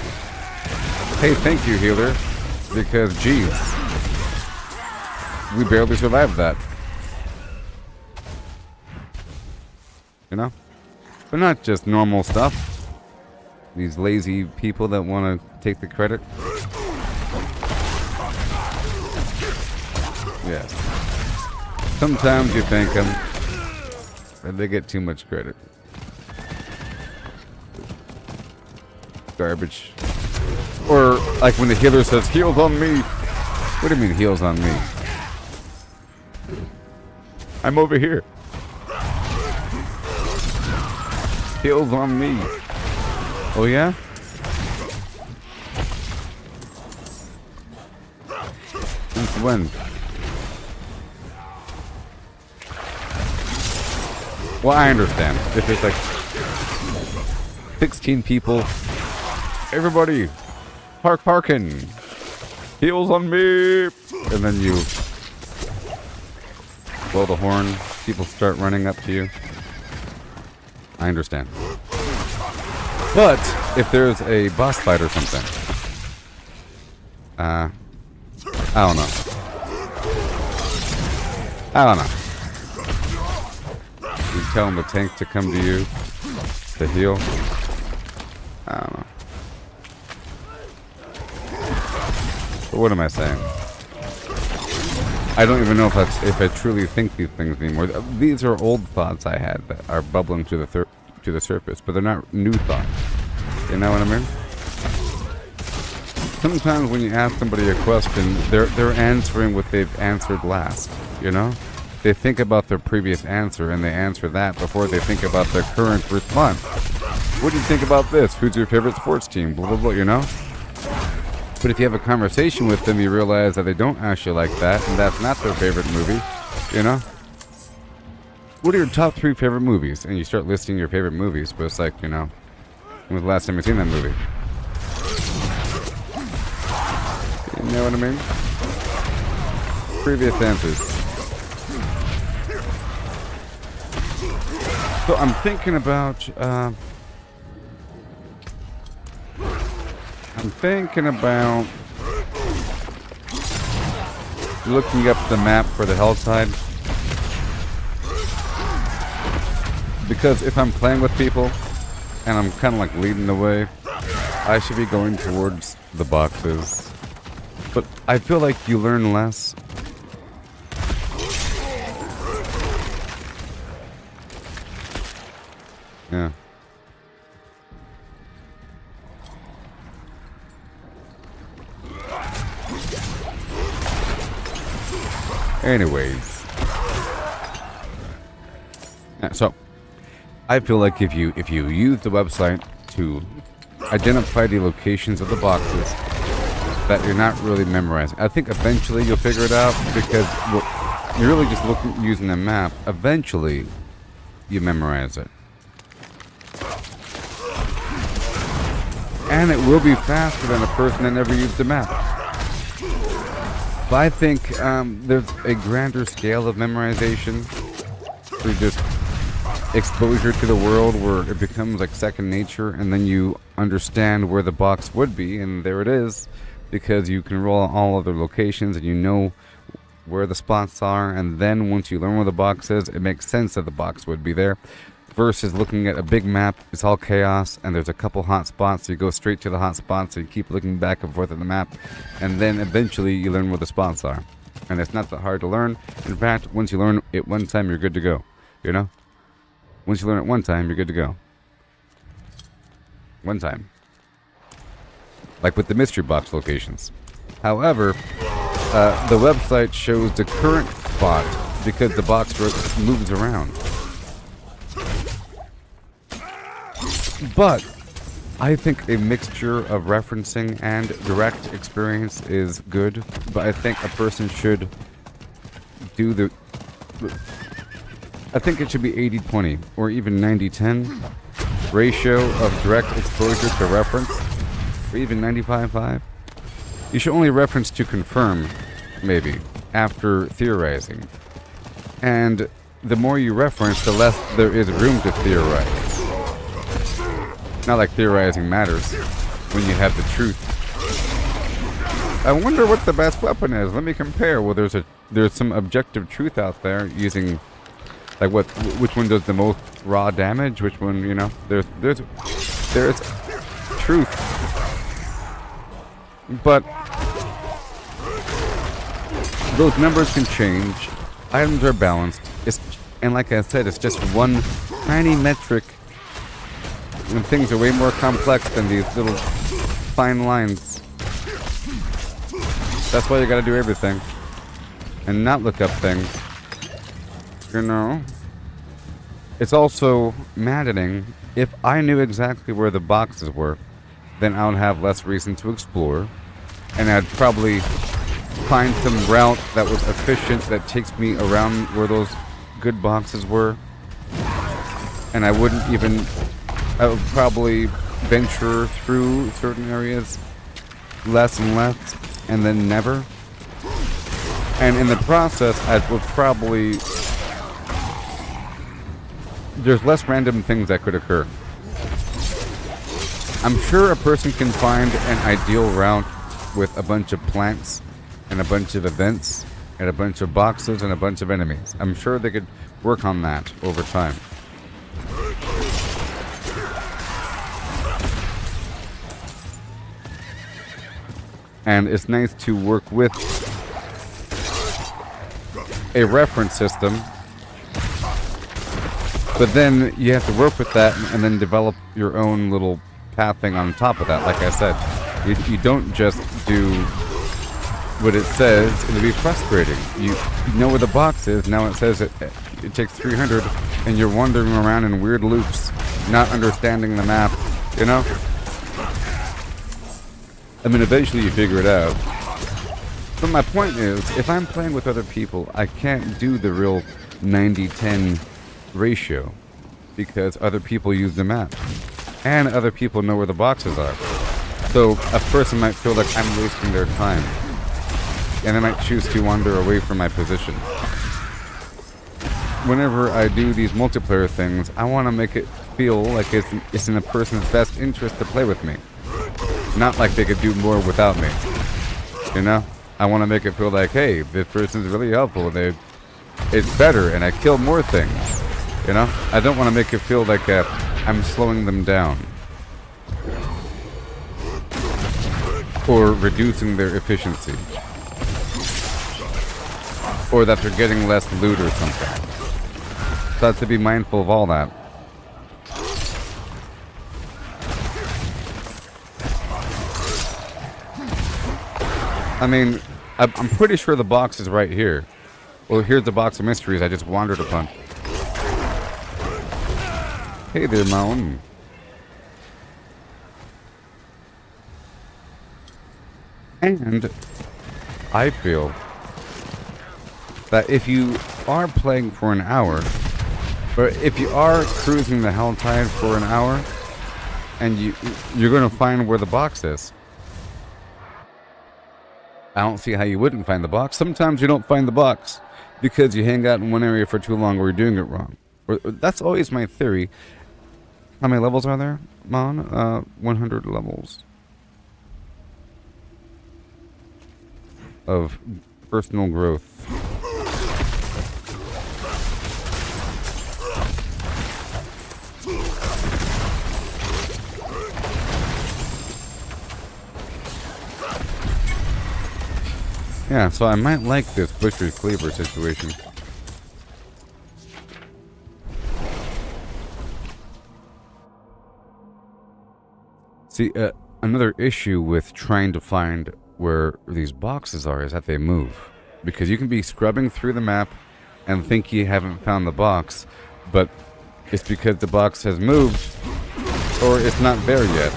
Hey, thank you, healer, because, geez, we barely survived that. But not just normal stuff. These lazy people that want to take the credit. Yes. Sometimes you thank them, but they get too much credit. Garbage. Or, like when the healer says, heals on me. What do you mean, heals on me? I'm over here. Heals on me. Oh yeah? Since when? Well, I understand. If it's like 16 people, everybody, hearken, heals on me, and then you blow the horn, people start running up to you. I understand. But if there's a boss fight or something, I don't know. You tell the tank to come to you to heal. I don't know. But what am I saying? I don't even know if I truly think these things anymore. These are old thoughts I had that are bubbling to the surface, but they're not new thoughts. You know what I mean? Sometimes when you ask somebody a question, they're answering what they've answered last. they think about their previous answer and they answer that before they think about their current response. What do you think about this? Who's your favorite sports team? Blah, blah, blah, you know? But if you have a conversation with them, you realize that they don't actually like that, and that's not their favorite movie, you know? What are your top 3 favorite movies? And you start listing your favorite movies, but it's like, you know, when was the last time you seen that movie? You know what I mean? Previous answers. So I'm thinking about, looking up the map for the Helltide. Because if I'm playing with people and I'm kind of like leading the way, I should be going towards the boxes. But I feel like you learn less. Yeah. Anyways. Yeah, so I feel like if you use the website to identify the locations of the boxes that you're not really memorizing. I think eventually you'll figure it out because you're really just using the map. Eventually you memorize it. And it will be faster than a person that never used the map. But I think there's a grander scale of memorization through just exposure to the world where it becomes like second nature, and then you understand where the box would be, and there it is, because you can roll all other locations and you know where the spots are, and then once you learn where the box is, it makes sense that the box would be there. Versus looking at a big map, it's all chaos, and there's a couple hot spots, so you go straight to the hot spots, so you keep looking back and forth at the map, and then eventually you learn where the spots are. And it's not that hard to learn. In fact, once you learn it one time, you're good to go. You know? Once you learn it one time, you're good to go. One time. Like with the mystery box locations. However, the website shows the current spot because the box moves around. But I think a mixture of referencing and direct experience is good. But I think a person should do the... I think it should be 80-20 or even 90-10 ratio of direct exposure to reference, or even 95-5. You should only reference to confirm, maybe, after theorizing. And the more you reference, the less there is room to theorize. Not like theorizing matters when you have the truth. I wonder what the best weapon is. Let me compare. Well, there's some objective truth out there using, like, which one does the most raw damage? Which one, you know? There's truth. But those numbers can change. Items are balanced. And like I said, it's just one tiny metric. And things are way more complex than these little fine lines. That's why you gotta do everything. And not look up things. You know? It's also maddening. If I knew exactly where the boxes were, then I would have less reason to explore. And I'd probably find some route that was efficient that takes me around where those good boxes were. And I would probably venture through certain areas less and less, and then never. And in the process, I would probably... There's less random things that could occur. I'm sure a person can find an ideal route with a bunch of plants and a bunch of events and a bunch of boxes and a bunch of enemies. I'm sure they could work on that over time. And it's nice to work with a reference system, but then you have to work with that and then develop your own little pathing on top of that. Like I said, you don't just do what it says, it'll be frustrating. You know where the box is, now it says it takes 300, and you're wandering around in weird loops, not understanding the map, you know? I mean, eventually you figure it out. But my point is, if I'm playing with other people, I can't do the real 90-10 ratio, because other people use the map, and other people know where the boxes are. So a person might feel like I'm wasting their time, and I might choose to wander away from my position. Whenever I do these multiplayer things, I want to make it feel like it's in a person's best interest to play with me. Not like they could do more without me. You know? I want to make it feel like, hey, this person's really helpful. It's better, and I kill more things. You know? I don't want to make it feel like I'm slowing them down. Or reducing their efficiency. Or that they're getting less loot or something. So I have to be mindful of all that. I mean, I'm pretty sure the box is right here. Well, here's the box of mysteries I just wandered upon. Hey there, Mountain. And I feel that if you are playing for an hour, or if you are cruising the Helltide for an hour, and you're going to find where the box is. I don't see how you wouldn't find the box. Sometimes you don't find the box because you hang out in one area for too long or you're doing it wrong. That's always my theory. How many levels are there, Mon? 100 levels of personal growth. Yeah, so I might like this Butcher's Cleaver situation. See, another issue with trying to find where these boxes are is that they move. Because you can be scrubbing through the map and think you haven't found the box, but it's because the box has moved or it's not there yet.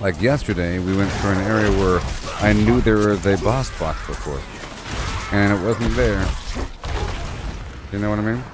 Like yesterday, we went through an area where I knew there was a boss box before, and it wasn't there. You know what I mean?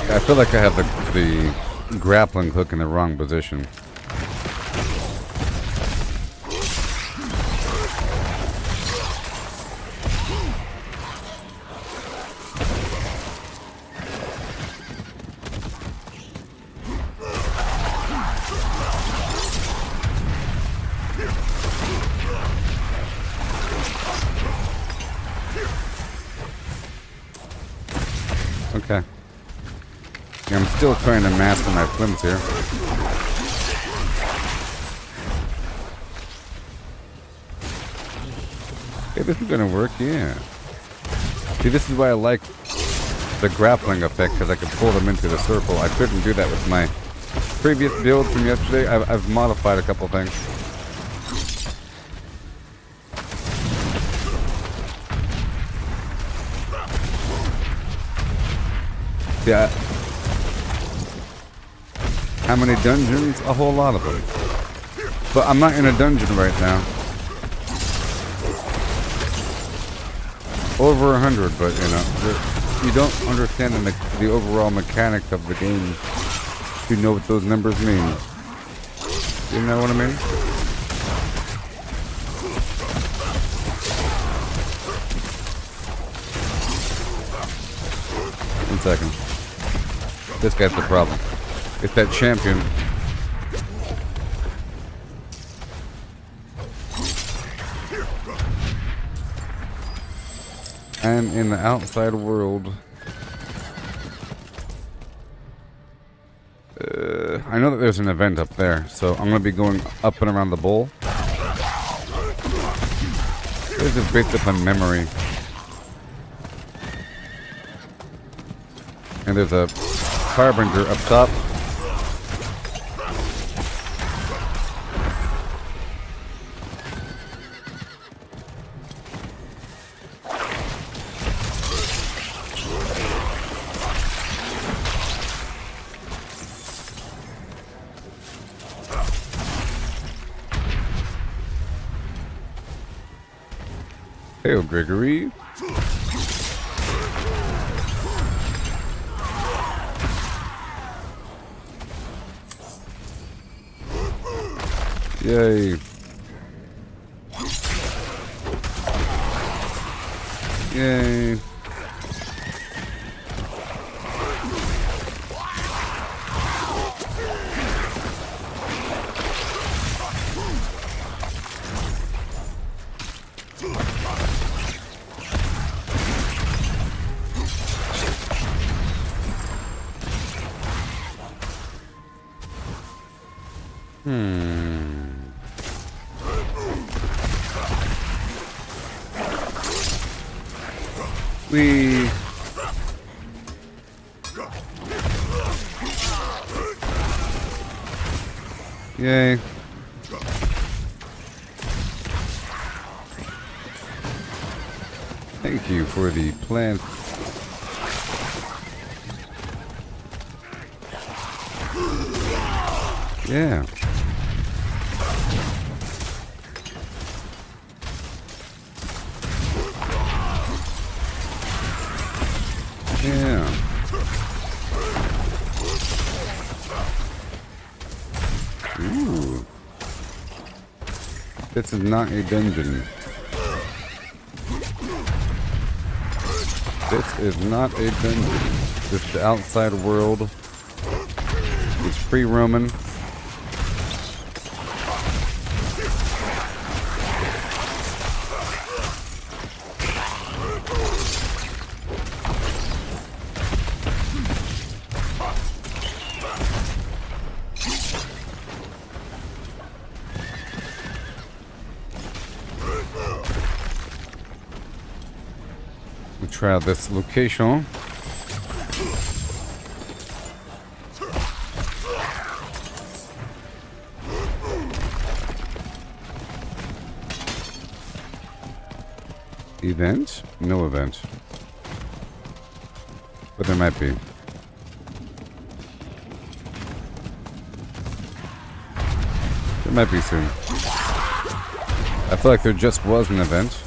I feel like I have the grappling hook in the wrong position. Okay. Yeah, I'm still trying to master my flims here. Hey, this is gonna work, yeah. See, this is why I like the grappling effect, because I can pull them into the circle. I couldn't do that with my previous build from yesterday. I've modified a couple things. Yeah. How many dungeons? A whole lot of them. But I'm not in a dungeon right now. Over 100, but you know, you don't understand the overall mechanics of the game to know what those numbers mean. You know what I mean? One second. This guy's the problem. It's that champion. And in the outside world, I know that there's an event up there, so I'm going to be going up and around the bowl. This is based upon memory. And there's a harbinger up top. Hey, Gregory. Yay. Yay. We yay. Thank you for the plant. Yeah. Yeah. Ooh. This is not a dungeon. This is not a dungeon. This is the outside world. It's free roaming. Try out this location. Event? No event. But there might be. There might be soon. I feel like there just was an event.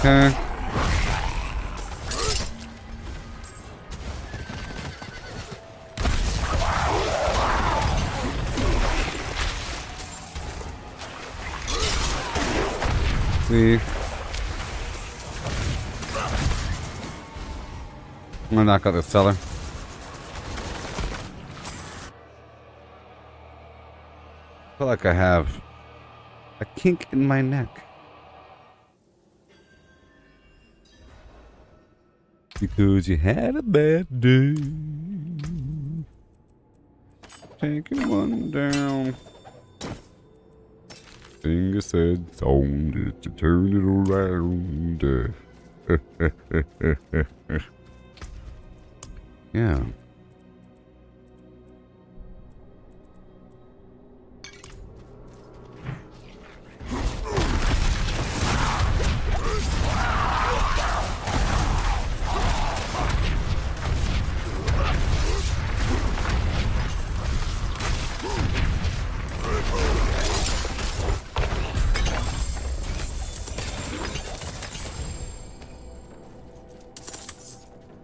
Okay. See. I'm gonna knock out this cellar. I feel like I have a kink in my neck. Because you had a bad day. Taking one down. Sing a sad song just to turn it around. Yeah.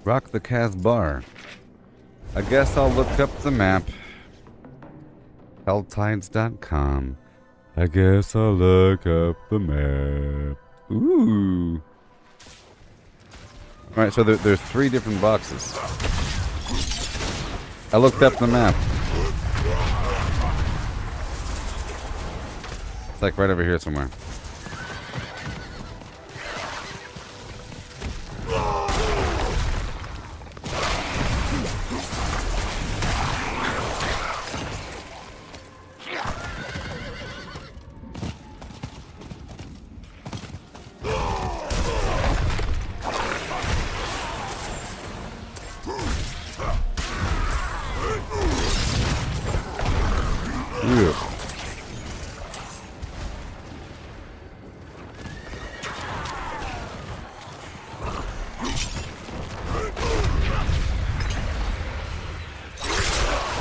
Rock the Kaz bar. I guess I'll look up the map Helltides.com. I guess I'll look up the map. Ooh. Alright, so there's 3 different boxes. I looked up the map. It's like right over here somewhere.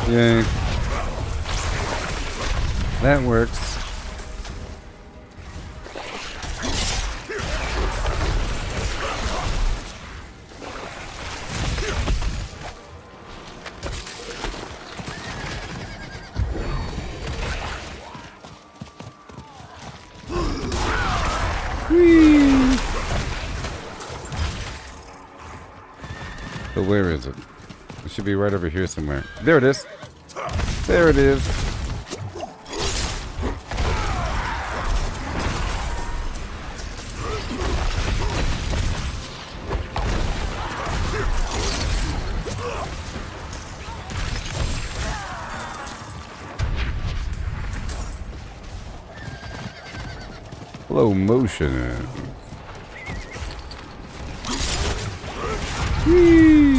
Yay. That works. Whee! So where is it? It should be right over here somewhere. There it is. There it is. Slow motion. Whee!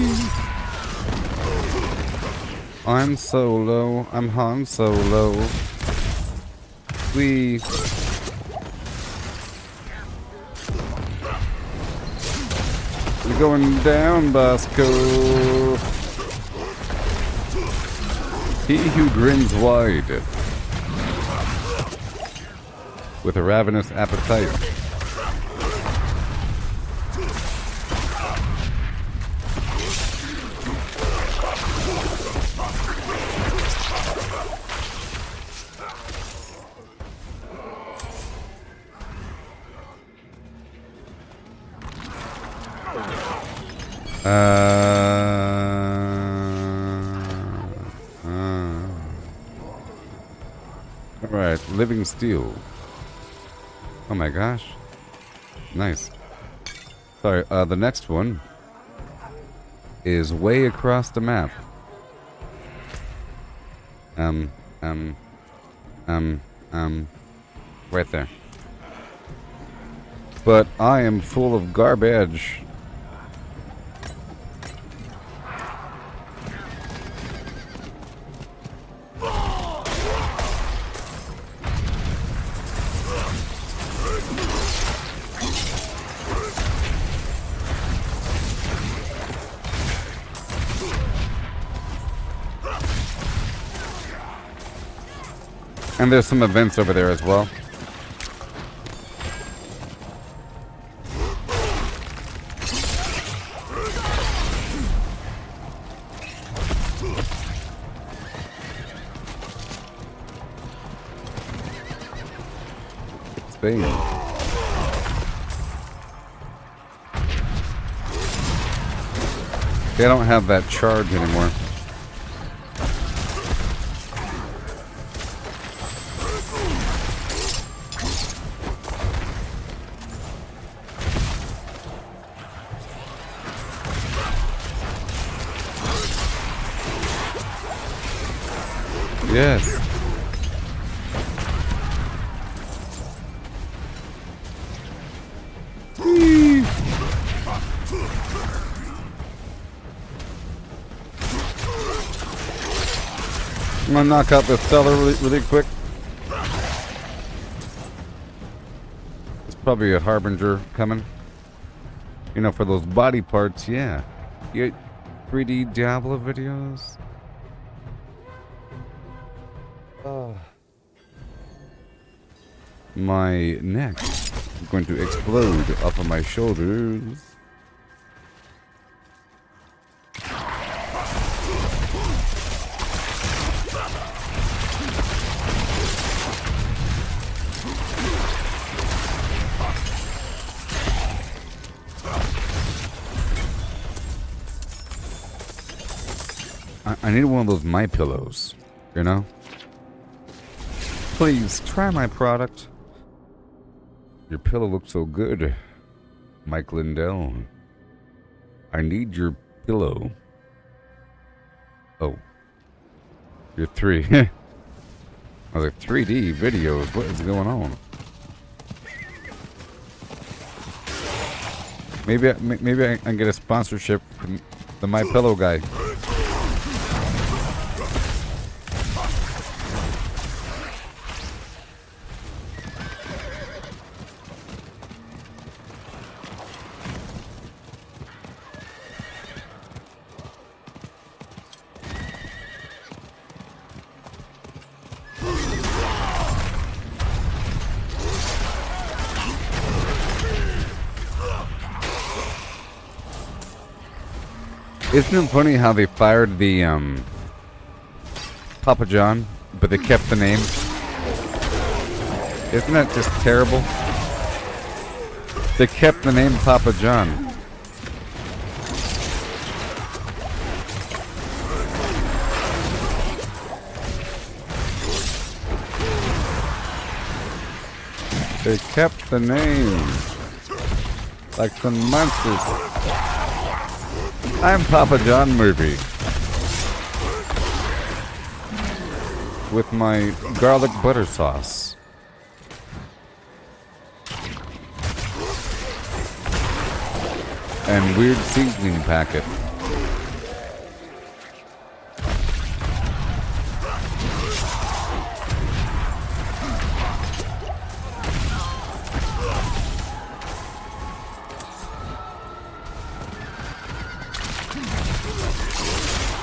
I'm Solo. I'm Han Solo. We. We're going down, Bosco. He who grins wide, with a ravenous appetite. Alright, living steel. Oh my gosh. Nice. Sorry, the next one is way across the map. Right there. But I am full of garbage. And there's some events over there as well. Spain. They don't have that charge anymore. Yes. I'm gonna knock out this cellar really quick. It's probably a harbinger coming. You know, for those body parts, yeah. You get 3D Diablo videos. My neck is going to explode off of my shoulders. I need one of those My Pillows, you know? Please, try my product. Your pillow looks so good, Mike Lindell. I need your pillow. Oh. You're 3. I was like, 3D videos, what is going on? Maybe I can get a sponsorship from the My Pillow guy. Isn't it funny how they fired the Papa John, but they kept the name? Isn't that just terrible? They kept the name Papa John. They kept the name. Like the monsters. I'm Papa John movie. With my garlic butter sauce. And weird seasoning packet.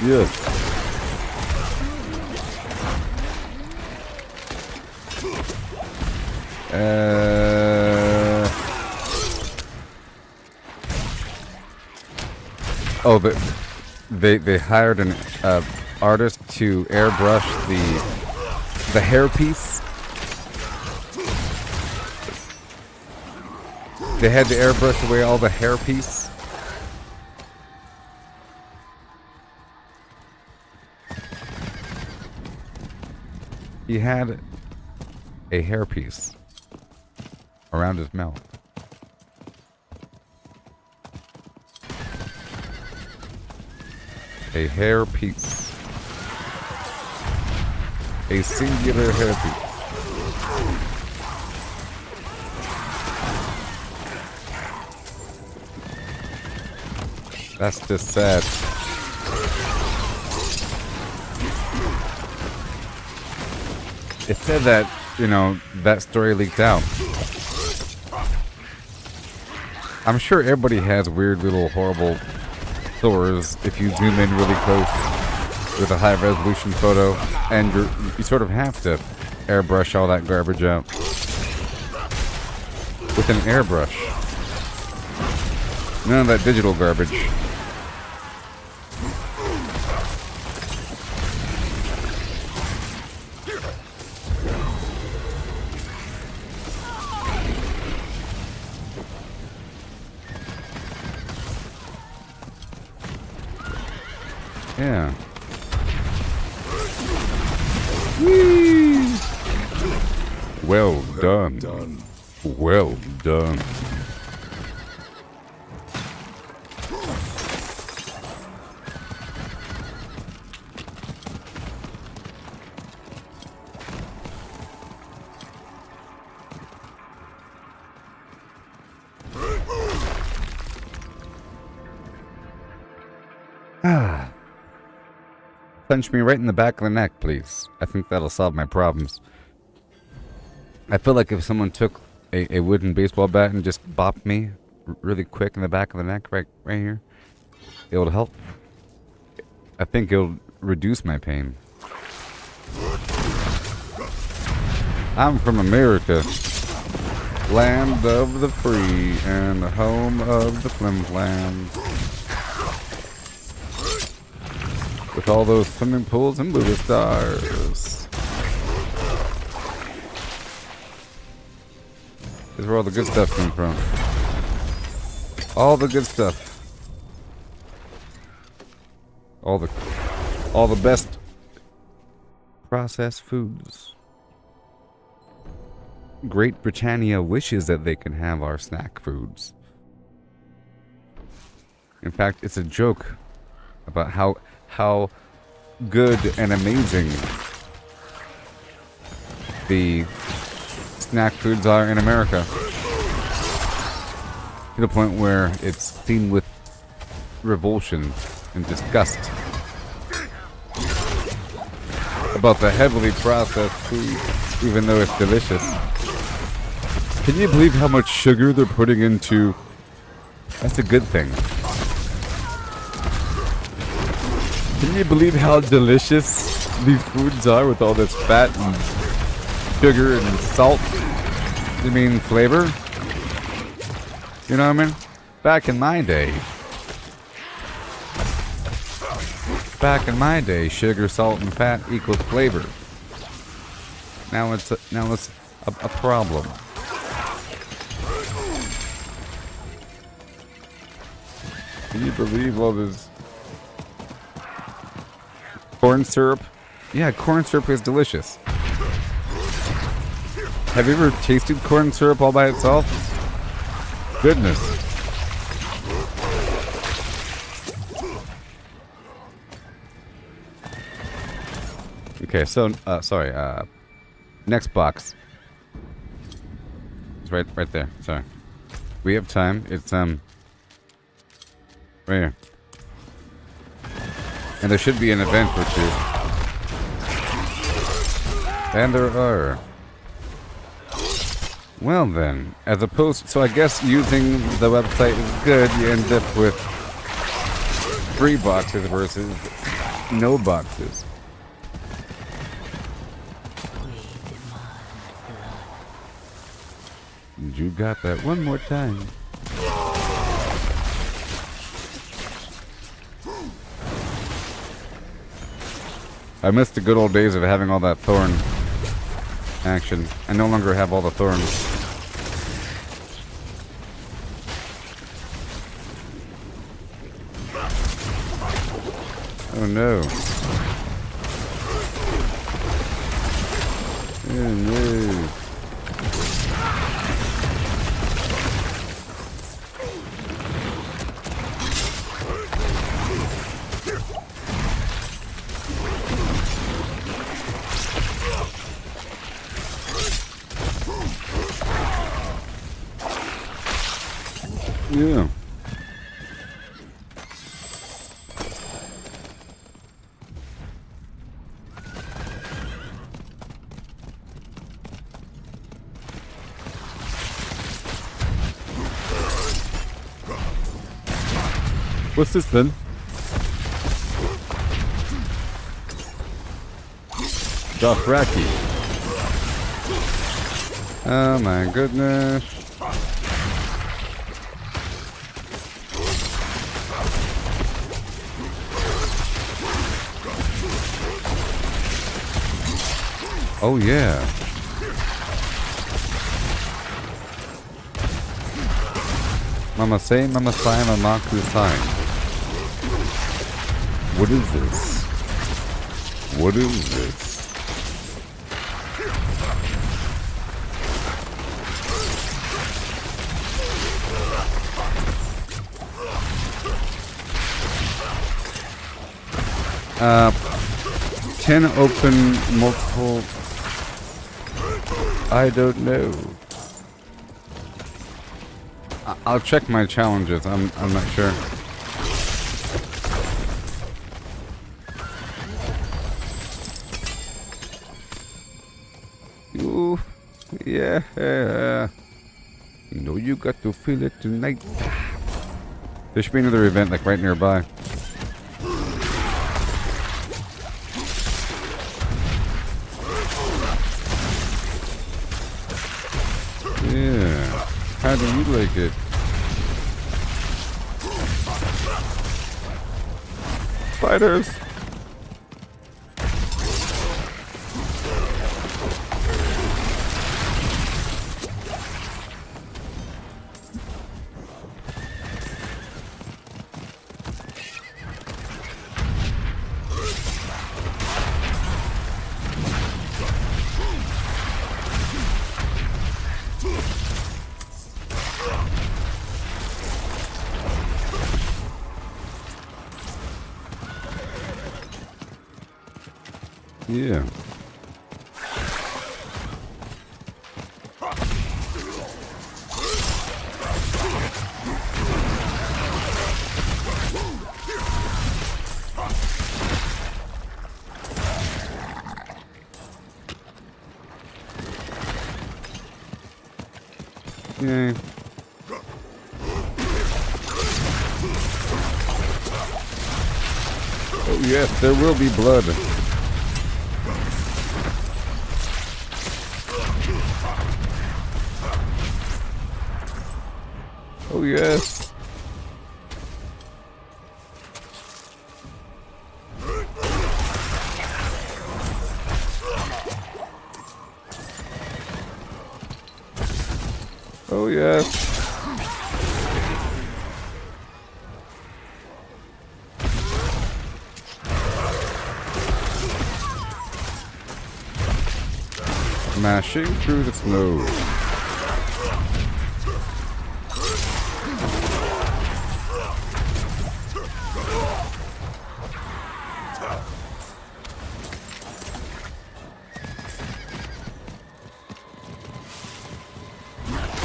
Yes. Oh, but they hired an artist to airbrush the hairpiece. They had to airbrush away all the hairpiece. He had a hairpiece around his mouth. A hairpiece. A singular hairpiece. That's just sad. It said that, you know, that story leaked out. I'm sure everybody has weird little horrible stores if you zoom in really close with a high resolution photo, and you sort of have to airbrush all that garbage out with an airbrush. None of that digital garbage. Yeah. Whee! Well done. Well done. Punch me right in the back of the neck, please. I think that'll solve my problems. I feel like if someone took a wooden baseball bat and just bopped me really quick in the back of the neck, right here, it would help. I think it'll reduce my pain. I'm from America, land of the free and home of the flim-flam. With all those swimming pools and movie stars. This is where all the good stuff came from. All the good stuff. All the All the best processed foods. Great Britannia wishes that they can have our snack foods. In fact, it's a joke about how good and amazing the snack foods are in America. To the point where it's seen with revulsion and disgust about the heavily processed food, even though it's delicious. Can you believe how much sugar they're putting into? That's a good thing. Can you believe how delicious these foods are with all this fat and sugar and salt? You mean flavor? You know what I mean? Back in my day, sugar, salt, and fat equals flavor. Now it's a problem. Can you believe all this corn syrup? Yeah, corn syrup is delicious. Have you ever tasted corn syrup all by itself? Goodness. Okay, so sorry. Next box. It's right there. Sorry. We have time. It's right here. And there should be an event or two. And there are. Well then, as opposed, so I guess using the website is good. You end up with 3 boxes versus no boxes. You got that one more time. I missed the good old days of having all that thorn action. I no longer have all the thorns. Oh no. Oh no. Yeah. What's this then? Dothraki. Oh my goodness. Oh yeah. Mama say, Mama sign, Mama sign. What is this? What is this? Can open multiple. I don't know. I'll check my challenges. I'm not sure. Ooh, yeah. You know you got to feel it tonight. There should be another event like right nearby. Yeah. How do you like it? Spiders! Yeah. Yay. Oh yes, there will be blood. Oh yes. Oh yes. Smashing through the snow.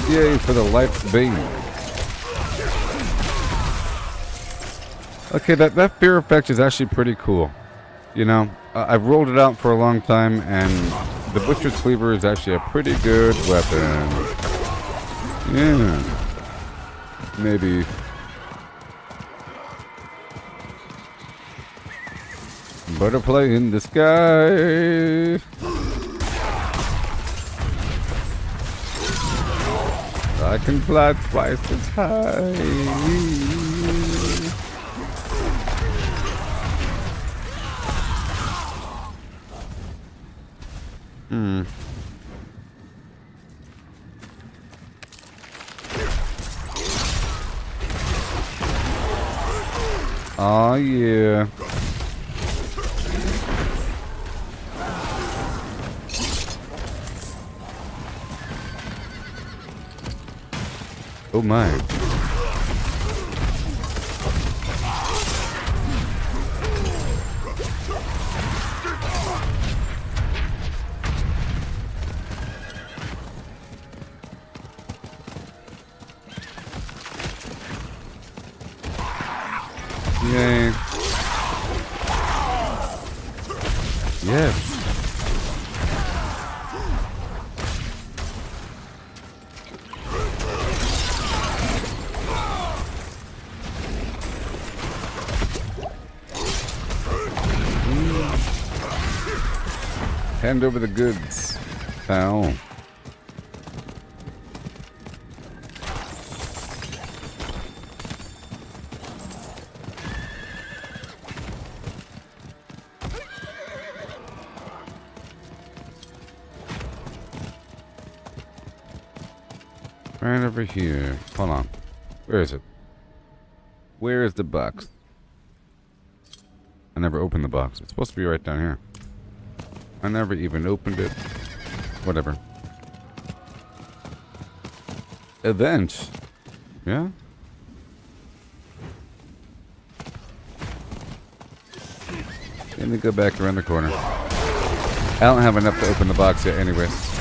Yay for the life's bane. Okay, that fear effect is actually pretty cool. You know, I've rolled it out for a long time, and the Butcher's Cleaver is actually a pretty good weapon. Yeah. Maybe. Butterfly in the sky. I can fly twice as high. Oh yeah. Oh my. Yay. Yes. Hand over the goods, pal. Right over here. Hold on. Where is it? Where is the box? I never opened the box. It's supposed to be right down here. I never even opened it. Whatever. Event. Yeah? Let me go back around the corner. I don't have enough to open the box yet anyways.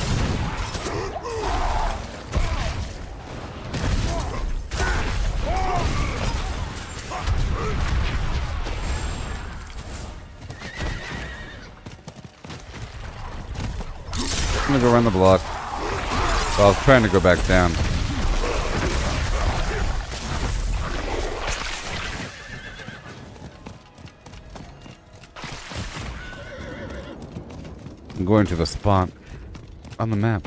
I'm gonna go around the block. Well, I was trying to go back down. I'm going to the spot on the map.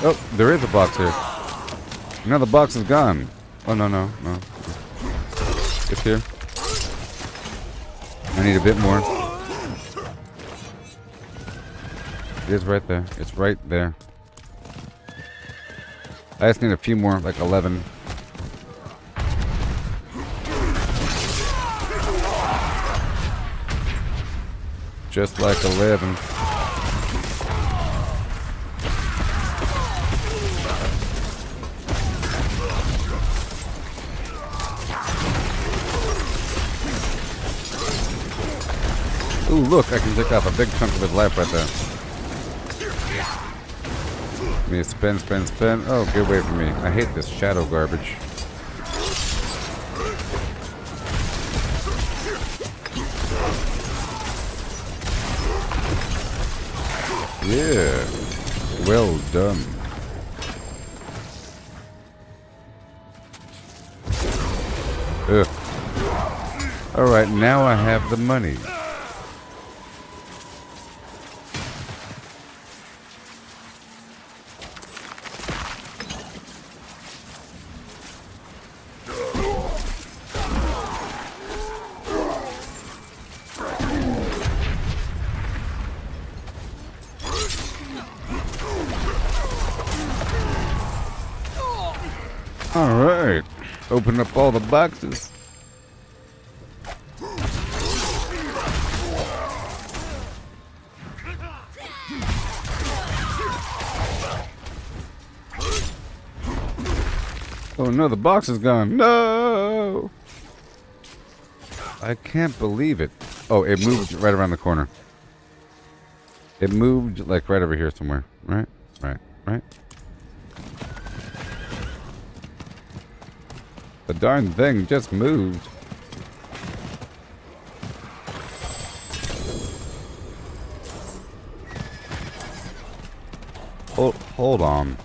Oh, there is a box here. No, the box is gone. Oh, no. It's here. I need a bit more. It is right there. It's right there. I just need a few more, like 11. Just like 11. Ooh, look, I can take off a big chunk of his life right there. Me spin, spin, spin. Oh, get away from me. I hate this shadow garbage. Yeah. Well done. Ugh. Alright, now I have the money. Alright. Open up all the boxes. Oh no, the box is gone. No! I can't believe it. Oh, it moved right around the corner. It moved like right over here somewhere. Right? Right. Right? The darn thing just moved. Hold on.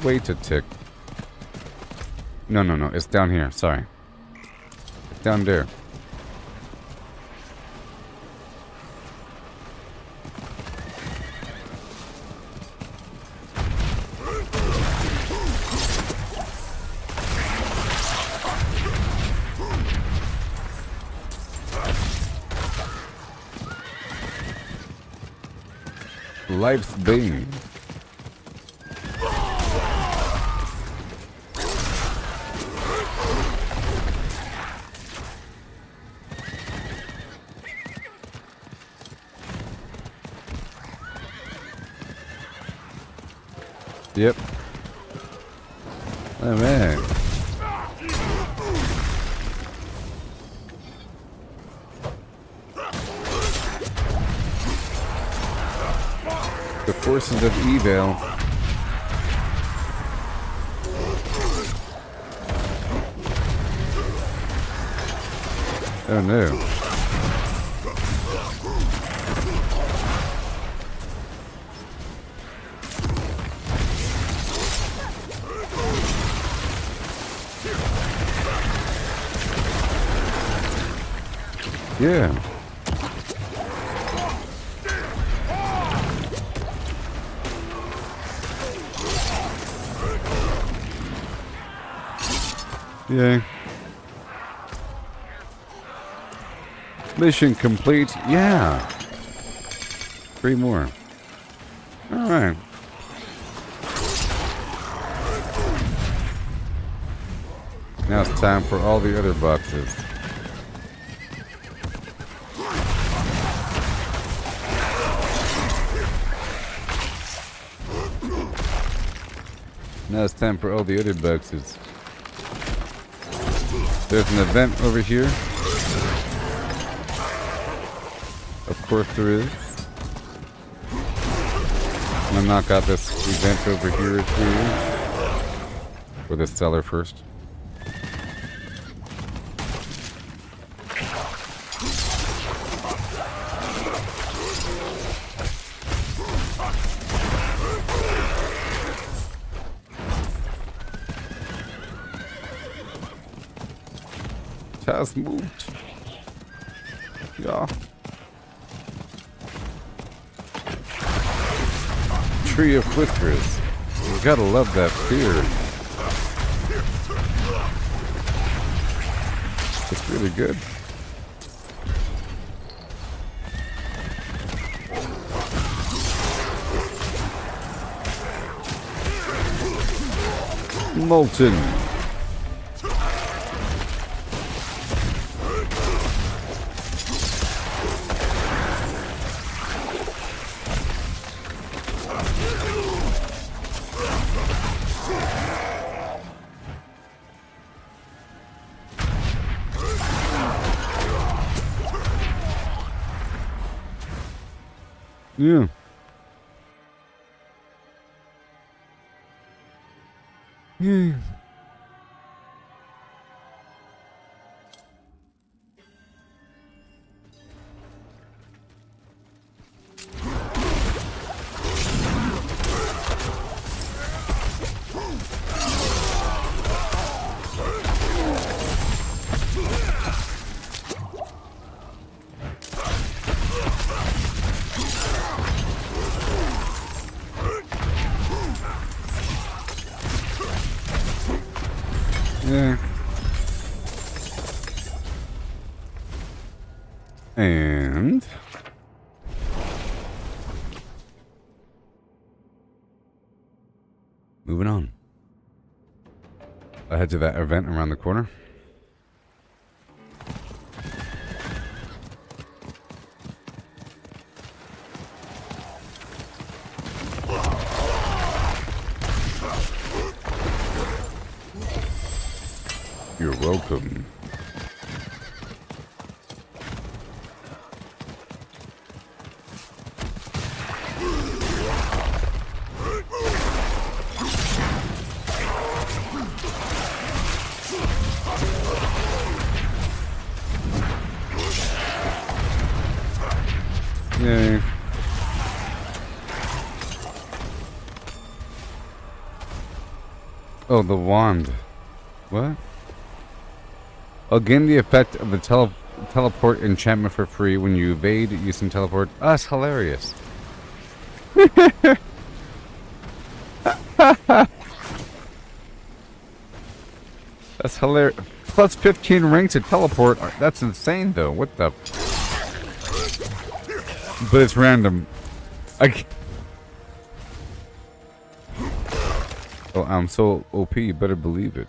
Wait a tick. No, no, no. It's down here. Sorry. It's down there. Life's Bane. Yep. Oh man. The forces of evil. Oh no. Yeah. Yay. Mission complete. Yeah. 3 more. Alright. Now it's time for all the other boxes. Now it's time for all the other boxes. There's an event over here. Of course there is. I'm gonna knock out this event over here too. For this seller first. Has moved. Yeah. Tree of Whispers. You gotta love that fear. It's really good. Molten. Yeah. Yeah. Yeah. And moving on. I head to that event around the corner. You're welcome. Yay. Oh, the wand. What? I'll gain the effect of the teleport enchantment for free when you evade using teleport. Ah, that's hilarious. That's hilarious. Plus 15 ranks to teleport. That's insane, though. What the? But it's random. Oh, I'm so OP. You better believe it.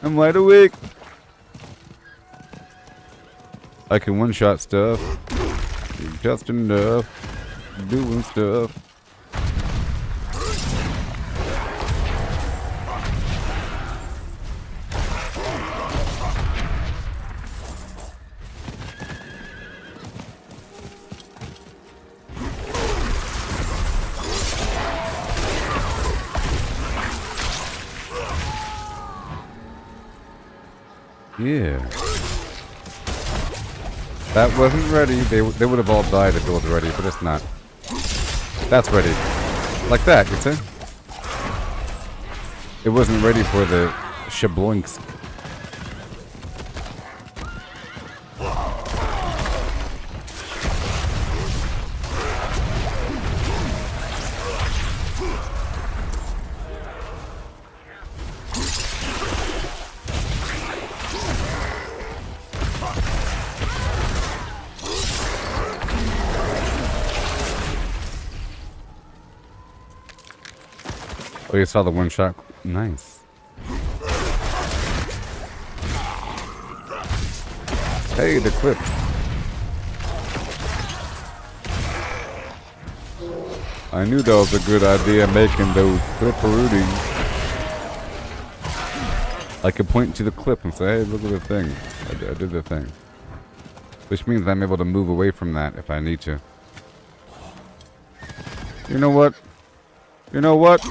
I'm wide awake. I can one-shot stuff. Just enough. Doing stuff. Yeah. That wasn't ready. They would have all died if it was ready, but it's not. That's ready. Like that, you see? It wasn't ready for the shabloinks. Oh, you saw the one shot? Nice. Hey, the clip. I knew that was a good idea, making those clipperoonies. I could point to the clip and say, hey, look at the thing. I did the thing. Which means I'm able to move away from that if I need to. You know what? You know what?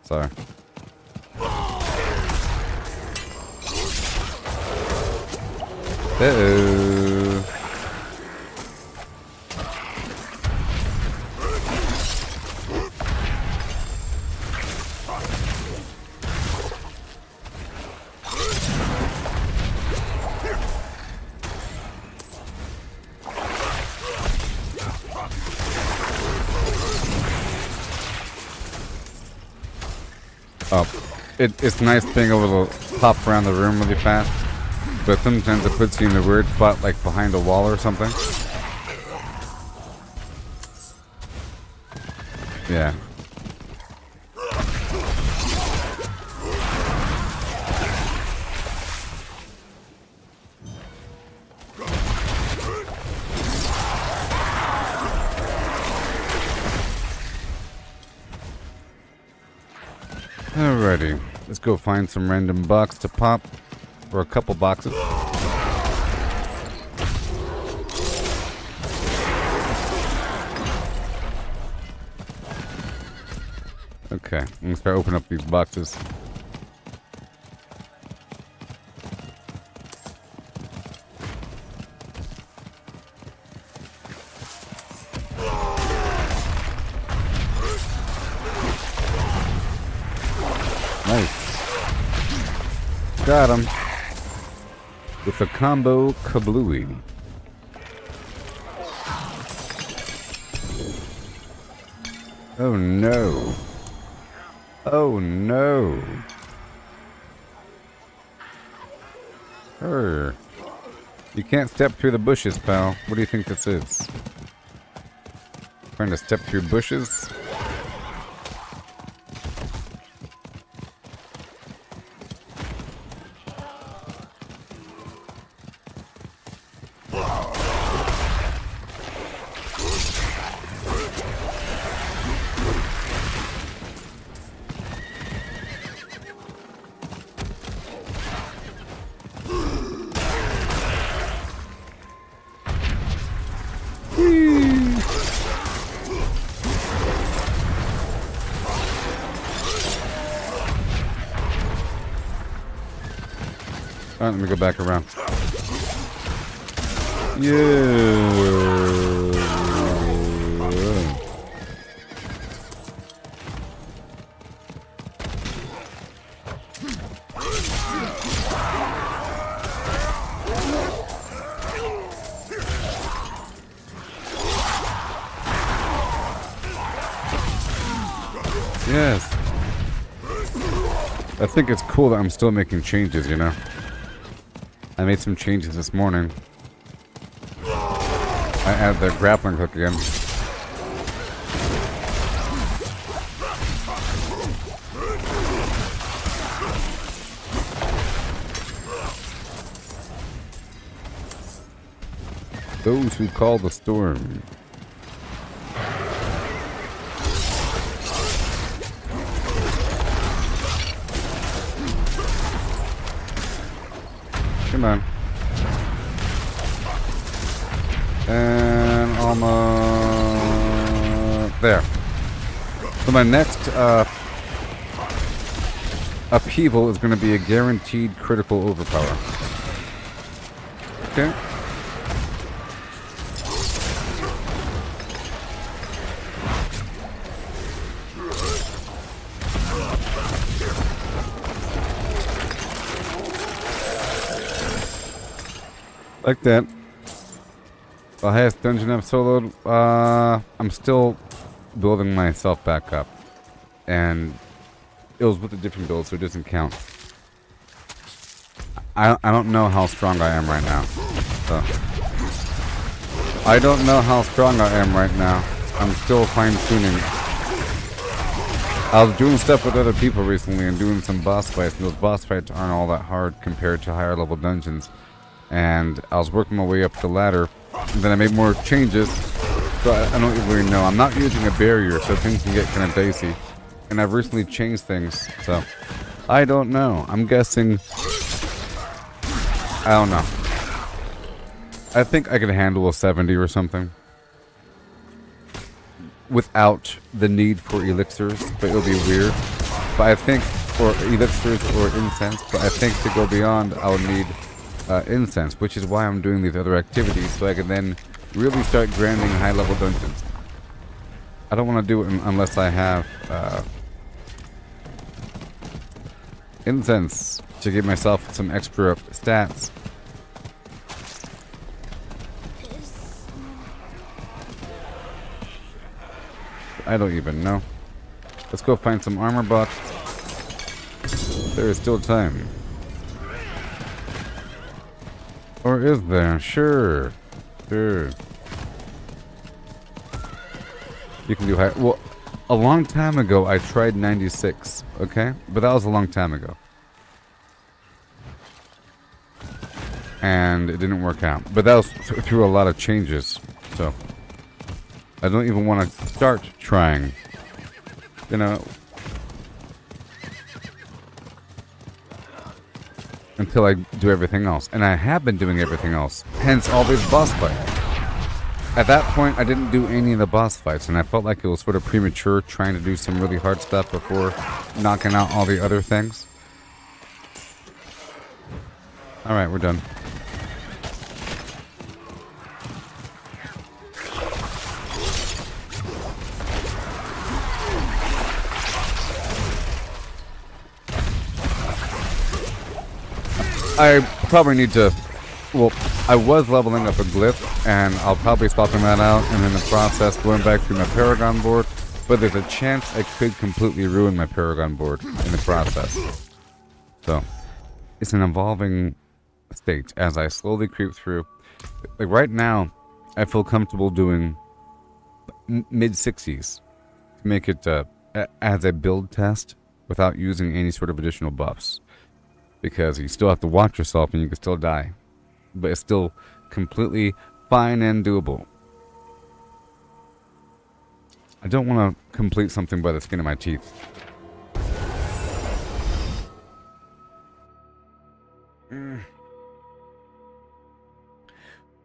Sorry. Uh-oh. Oh, it's nice being able to pop around the room really fast, but sometimes it puts you in a weird spot, like behind a wall or something. Yeah. Alrighty. Let's go find some random box to pop. Or a couple boxes. Okay, I'm gonna start opening up these boxes. Nice. Got him. With a combo kablooey. Oh no. Oh no. Her. You can't step through the bushes, pal. What do you think this is? Trying to step through bushes? Alright, let me go back around. Yeah. Yes. I think it's cool that I'm still making changes, you know? I made some changes this morning. I added the grappling hook again. Those who call the storm. Come on. And almost there. So my next upheaval is going to be a guaranteed critical overpower. Okay. Like that. The highest dungeon I've soloed, I'm still building myself back up. And it was with a different build, so it doesn't count. I don't know how strong I am right now. So. I don't know how strong I am right now. I'm still fine-tuning. I was doing stuff with other people recently and doing some boss fights, and those boss fights aren't all that hard compared to higher level dungeons. And I was working my way up the ladder, and then I made more changes, so I don't really know. I'm not using a barrier, so things can get kind of dicey. And I've recently changed things, so I don't know. I'm guessing, I don't know. I think I could handle a 70 or something without the need for elixirs, but it'll be weird. But I think, or elixirs or incense, but I think to go beyond, I would need incense, which is why I'm doing these other activities, so I can then really start grinding high-level dungeons. I don't want to do it unless I have incense to give myself some extra stats. I don't even know. Let's go find some armor box. There is still time. Or is there? Sure. Sure. You can do high. Well, a long time ago I tried 96, okay? But that was a long time ago. And it didn't work out. But that was through a lot of changes. So, I don't even want to start trying. You know, until I do everything else. And I have been doing everything else. Hence all these boss fights. At that point, I didn't do any of the boss fights, and I felt like it was sort of premature trying to do some really hard stuff before knocking out all the other things. Alright, we're done. I probably need to... Well, I was leveling up a glyph, and I'll probably swapping that out, and in the process going back through my Paragon board, but there's a chance I could completely ruin my Paragon board in the process. So, it's an evolving state as I slowly creep through. Like right now, I feel comfortable doing mid-60s to make it as a build test without using any sort of additional buffs. Because you still have to watch yourself and you can still die. But it's still completely fine and doable. I don't want to complete something by the skin of my teeth.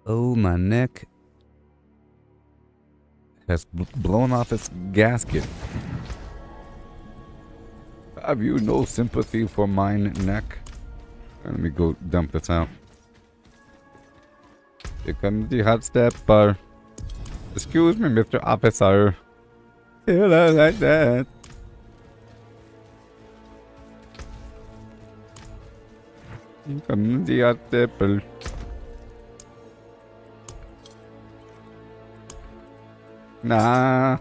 Oh, my neck has blown off its gasket. Have you no sympathy for mine neck? Let me go dump this out. Here comes the hot stepper. Excuse me, Mr. Officer. Feel like that. Here comes the hot stepper. Nah.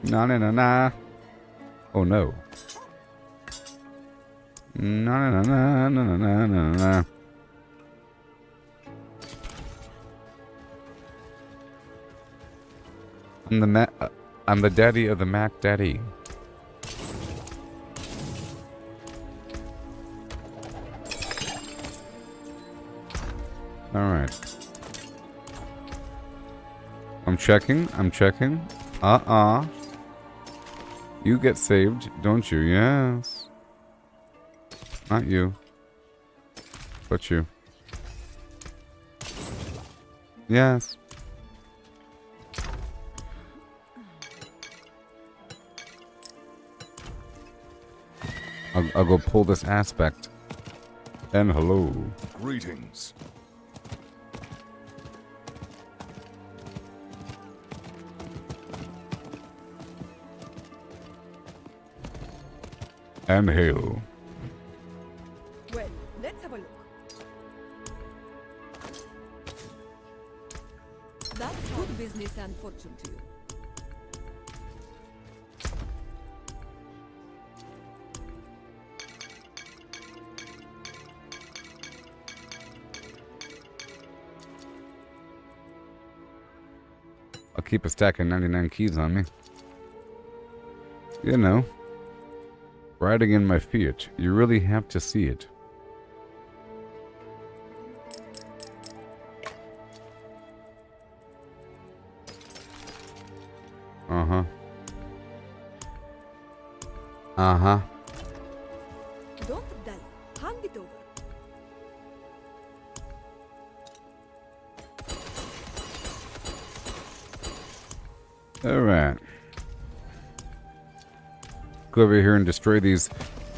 Nah. Oh no. Nah. I'm the daddy of the Mac Daddy. Alright. I'm checking. You get saved, don't you? Yes. Not you. But you. Yes. I'll go pull this aspect. And hello. Greetings. And hail. Well, let's have a look. That's good business and fortune to you. I'll keep a stack of 99 keys on me. You know. Riding in my Fiat. You really have to see it. Uh-huh. Uh-huh. Don't die. Hand it over. Alright. Go over here and destroy these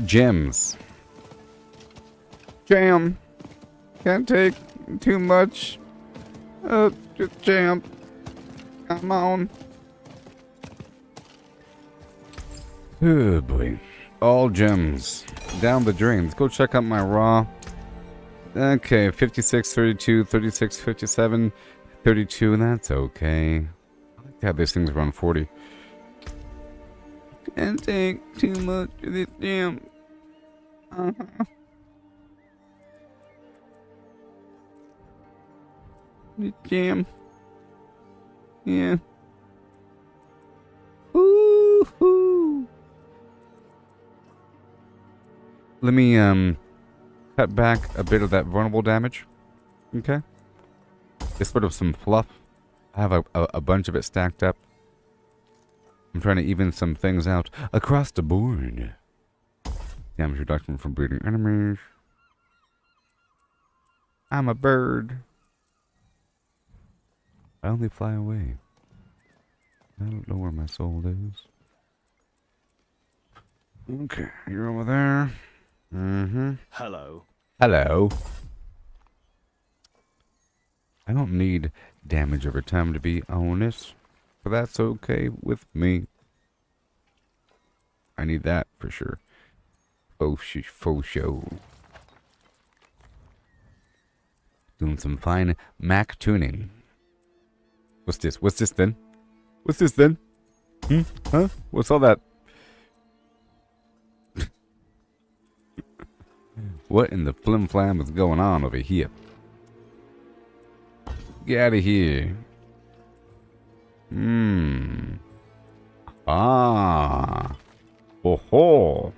gems. Jam. Can't take too much. Just jam. Come on. Oh boy. All gems. Down the drain. Let's go check out my raw. Okay, 56, 32, 36, 57, 32. That's okay. I like to have these things around 40. Can't take too much of this jam. This jam. Yeah. Woo-hoo. Let me cut back a bit of that vulnerable damage. Okay. Just sort of some fluff. I have a bunch of it stacked up. I'm trying to even some things out across the board. Damage reduction from breeding enemies. I'm a bird. I only fly away. I don't know where my soul is. Okay, you're over there. Mm-hmm. Hello. Hello. I don't need damage over time, to be honest, but that's okay with me. I need that for sure. Faux show. Doing some fine Mac tuning. What's this? What's this then? What's this then? Huh? What's all that? What in the flim flam is going on over here? Get out of here. Ah. Oh ho.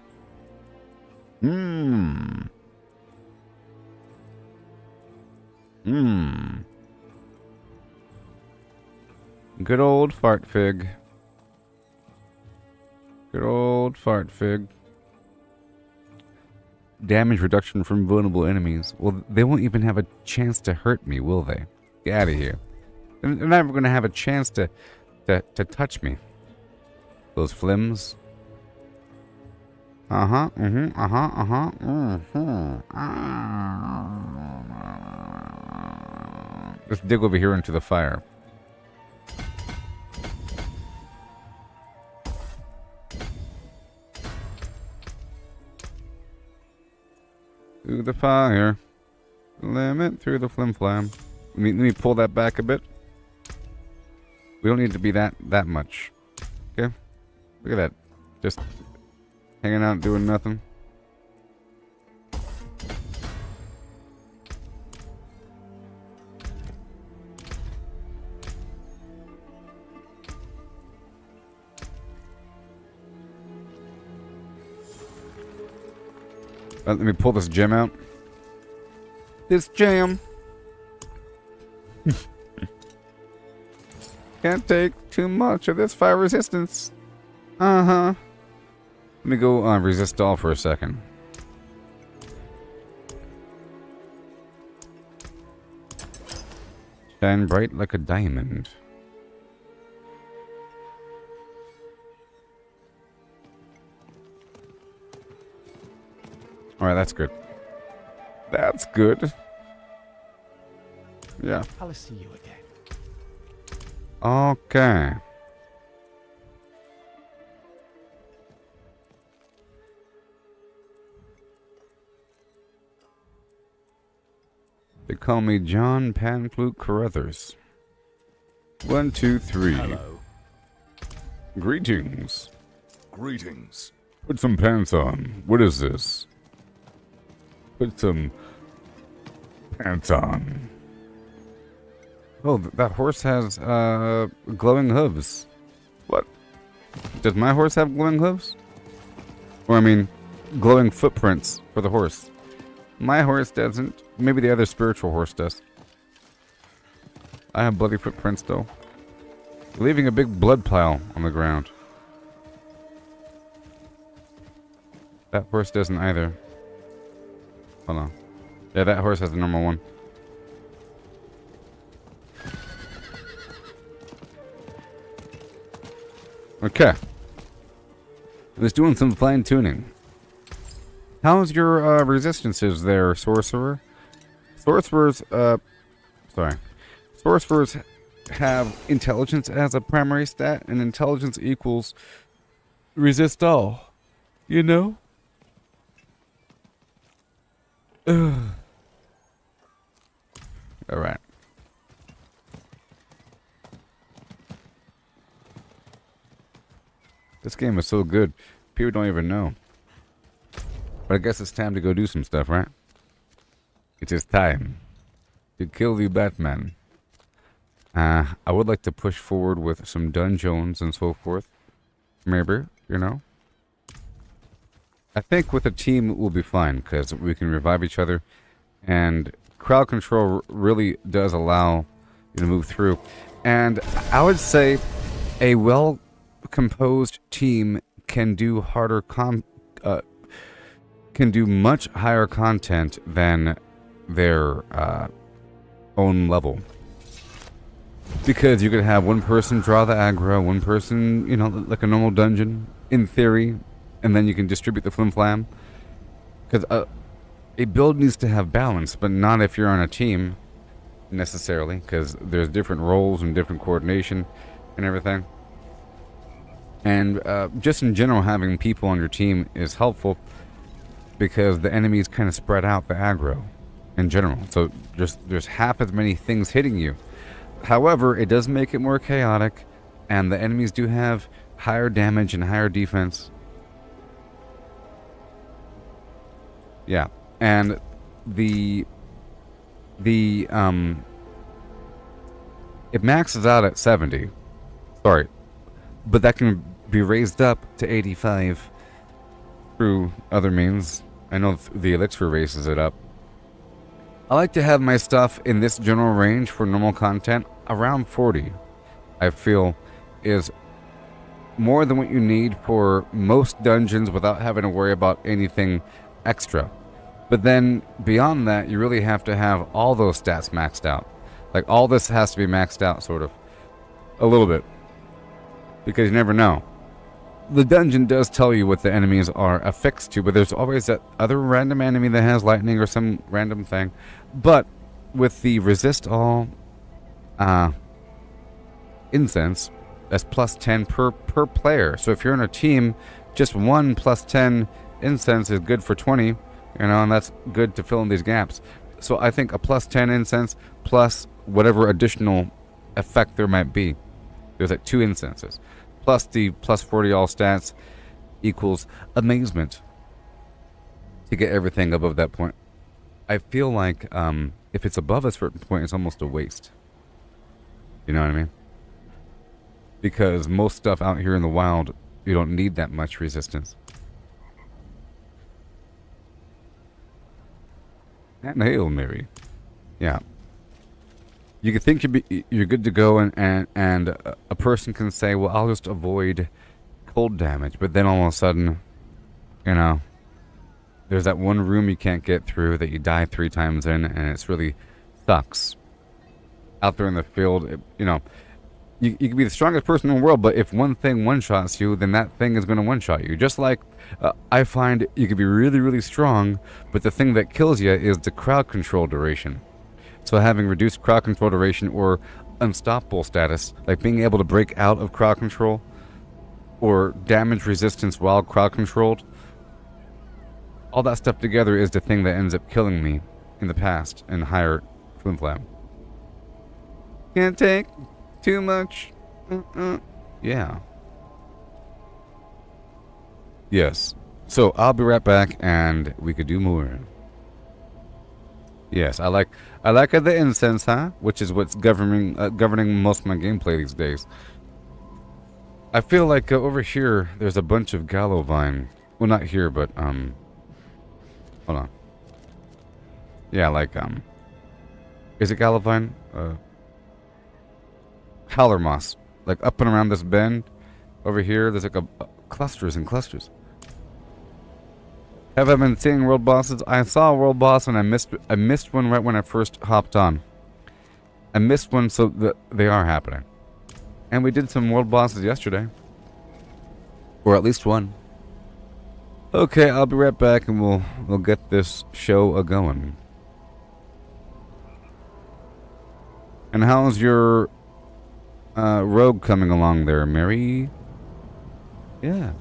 Good old fart fig. Good old fart fig. Damage reduction from vulnerable enemies. Well, they won't even have a chance to hurt me, will they? Get out of here. They're never going to have a chance to touch me. Those flims. Let's dig over here into the fire. Through the fire. Limit through the flim flam. Let me pull that back a bit. We don't need to be that much. Okay? Look at that. Just hanging out doing nothing. Let me pull this gem out. This gem. Can't take too much of this fire resistance. Let me go resist all for a second. Shine bright like a diamond. Alright, that's good. That's good. Yeah. I'll see you again. Okay. They call me John Panflute Carruthers. 1, 2, 3. Hello. Greetings. Greetings. Put some pants on. What is this? Put some pants on. Oh, that horse has glowing hooves. What? Does my horse have glowing hooves? Or I mean, glowing footprints for the horse. My horse doesn't. Maybe the other spiritual horse does. I have bloody footprints though. Leaving a big blood pile on the ground. That horse doesn't either. Hold on. Yeah, that horse has a normal one. Okay. I was doing some fine tuning. How's your resistances there, sorcerer? Sorcerers have intelligence as a primary stat, and intelligence equals resist all. You know? Alright. This game is so good, people don't even know. But I guess it's time to go do some stuff, right? It is time to kill the Batman. I would like to push forward with some dungeons and so forth. Maybe, you know? I think with a team it will be fine, because we can revive each other. And crowd control really does allow you to move through. And I would say a well-composed team can do harder can do much higher content than their own level. Because you could have one person draw the aggro, one person, you know, like a normal dungeon, in theory, and then you can distribute the flim flam. Because a build needs to have balance, but not if you're on a team, necessarily, because there's different roles and different coordination and everything. And just in general, having people on your team is helpful because the enemies kind of spread out the aggro in general. So there's half as many things hitting you. However, it does make it more chaotic, and the enemies do have higher damage and higher defense. Yeah, and it maxes out at 70. Sorry, but that can be raised up to 85 through other means. I know the elixir raises it up. I like to have my stuff in this general range for normal content around 40. I feel is more than what you need for most dungeons without having to worry about anything extra. But then beyond that, you really have to have all those stats maxed out. Like all this has to be maxed out, sort of. A little bit. Because you never know. The dungeon does tell you what the enemies are affixed to, but there's always that other random enemy that has lightning or some random thing. But with the resist all incense, that's plus 10 per player. So if you're in a team, just one plus 10 incense is good for 20, you know, and that's good to fill in these gaps. So I think a plus 10 incense plus whatever additional effect there might be. There's like 2 incenses. Plus the plus 40 all stats equals amazement to get everything above that point. I feel like if it's above a certain point, it's almost a waste. You know what I mean? Because most stuff out here in the wild, you don't need that much resistance. And Hail Mary. Yeah. You could think you're good to go, and a person can say, well, I'll just avoid cold damage. But then all of a sudden, you know, there's that one room you can't get through that you die 3 times in, and it's really sucks. Out there in the field, you know, you can be the strongest person in the world, but if one thing one-shots you, then that thing is going to one-shot you. Just like I find you can be really, really strong, but the thing that kills you is the crowd control duration. So having reduced crowd control duration or unstoppable status, like being able to break out of crowd control or damage resistance while crowd controlled, all that stuff together is the thing that ends up killing me in the past in higher flim flam. Can't take too much. Yeah. Yes. So I'll be right back and we could do more. Yes, I like the incense, huh? Which is what's governing most of my gameplay these days. I feel like over here there's a bunch of gallow vine. Well, not here, but hold on. Yeah, like is it gallow vine? Howler moss. Like up and around this bend over here, there's like a clusters and clusters. Have I been seeing world bosses? I saw a world boss and I missed one right when I first hopped on. I missed one, so they are happening. And we did some world bosses yesterday. Or at least one. Okay, I'll be right back and we'll get this show a-going. And how's your rogue coming along there, Mary? Yeah.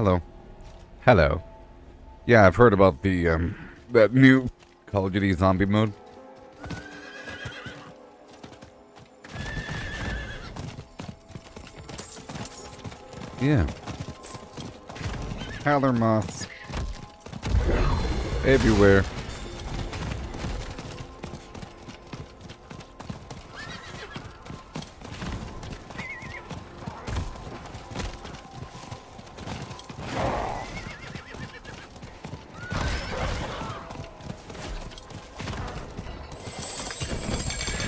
Hello. Hello. Yeah, I've heard about the, that new Call of Duty zombie mode. Yeah. Howler moths. Everywhere.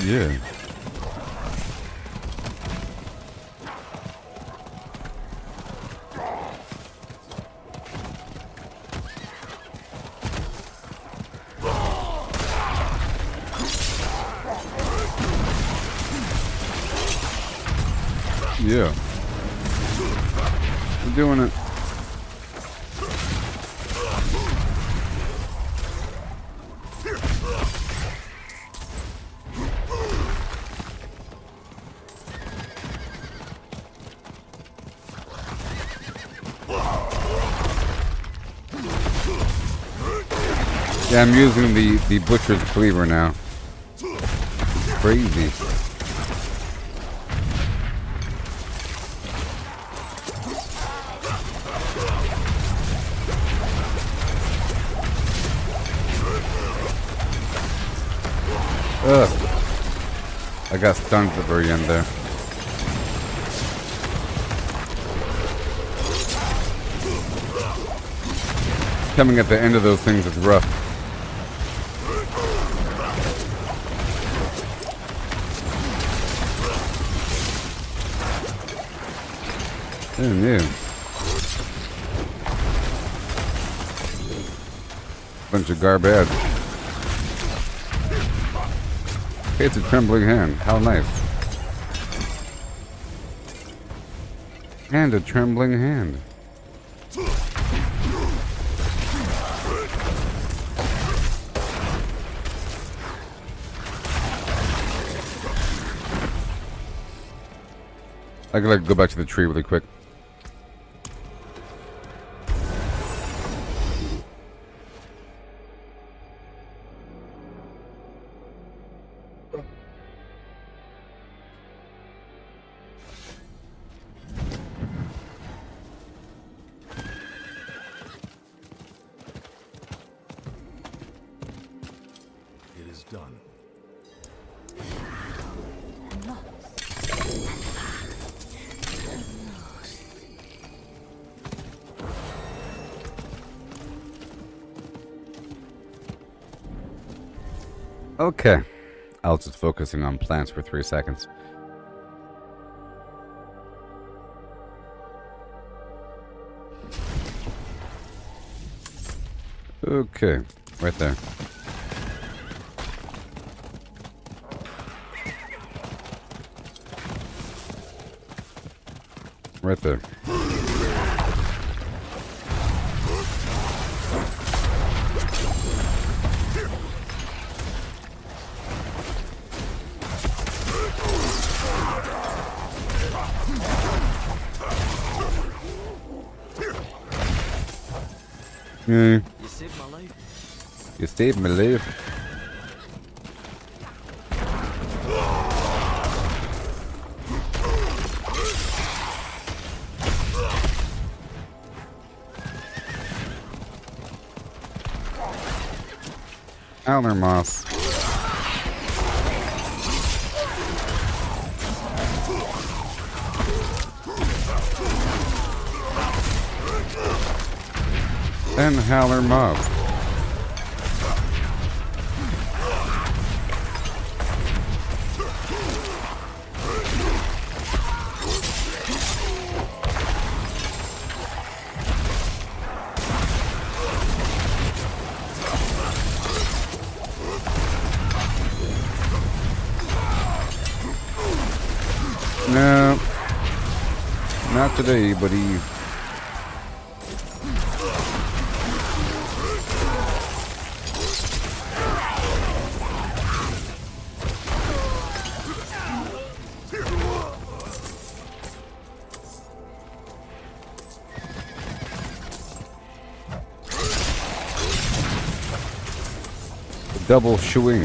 Yeah. Yeah. We're doing it. Yeah, I'm using the butcher's cleaver now. Crazy. Ugh. I got stunned at the very end there. Coming at the end of those things is rough. Oh, yeah. Bunch of garbage. It's a trembling hand. How nice. And a trembling hand. I gotta go back to the tree really quick. It is done. Okay. I was just focusing on plants for 3 seconds. Okay. Right there. Right there. Yeah. You saved my life. You saved my life. Howler moss. And howler mob. No, not today, buddy. Double swing.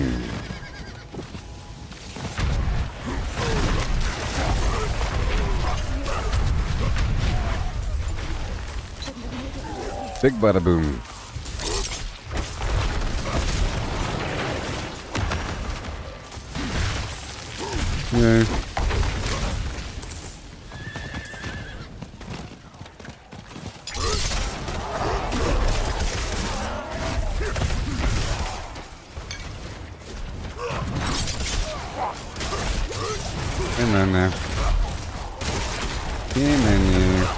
Big bada boom. Yeah. Come on now. Come on now.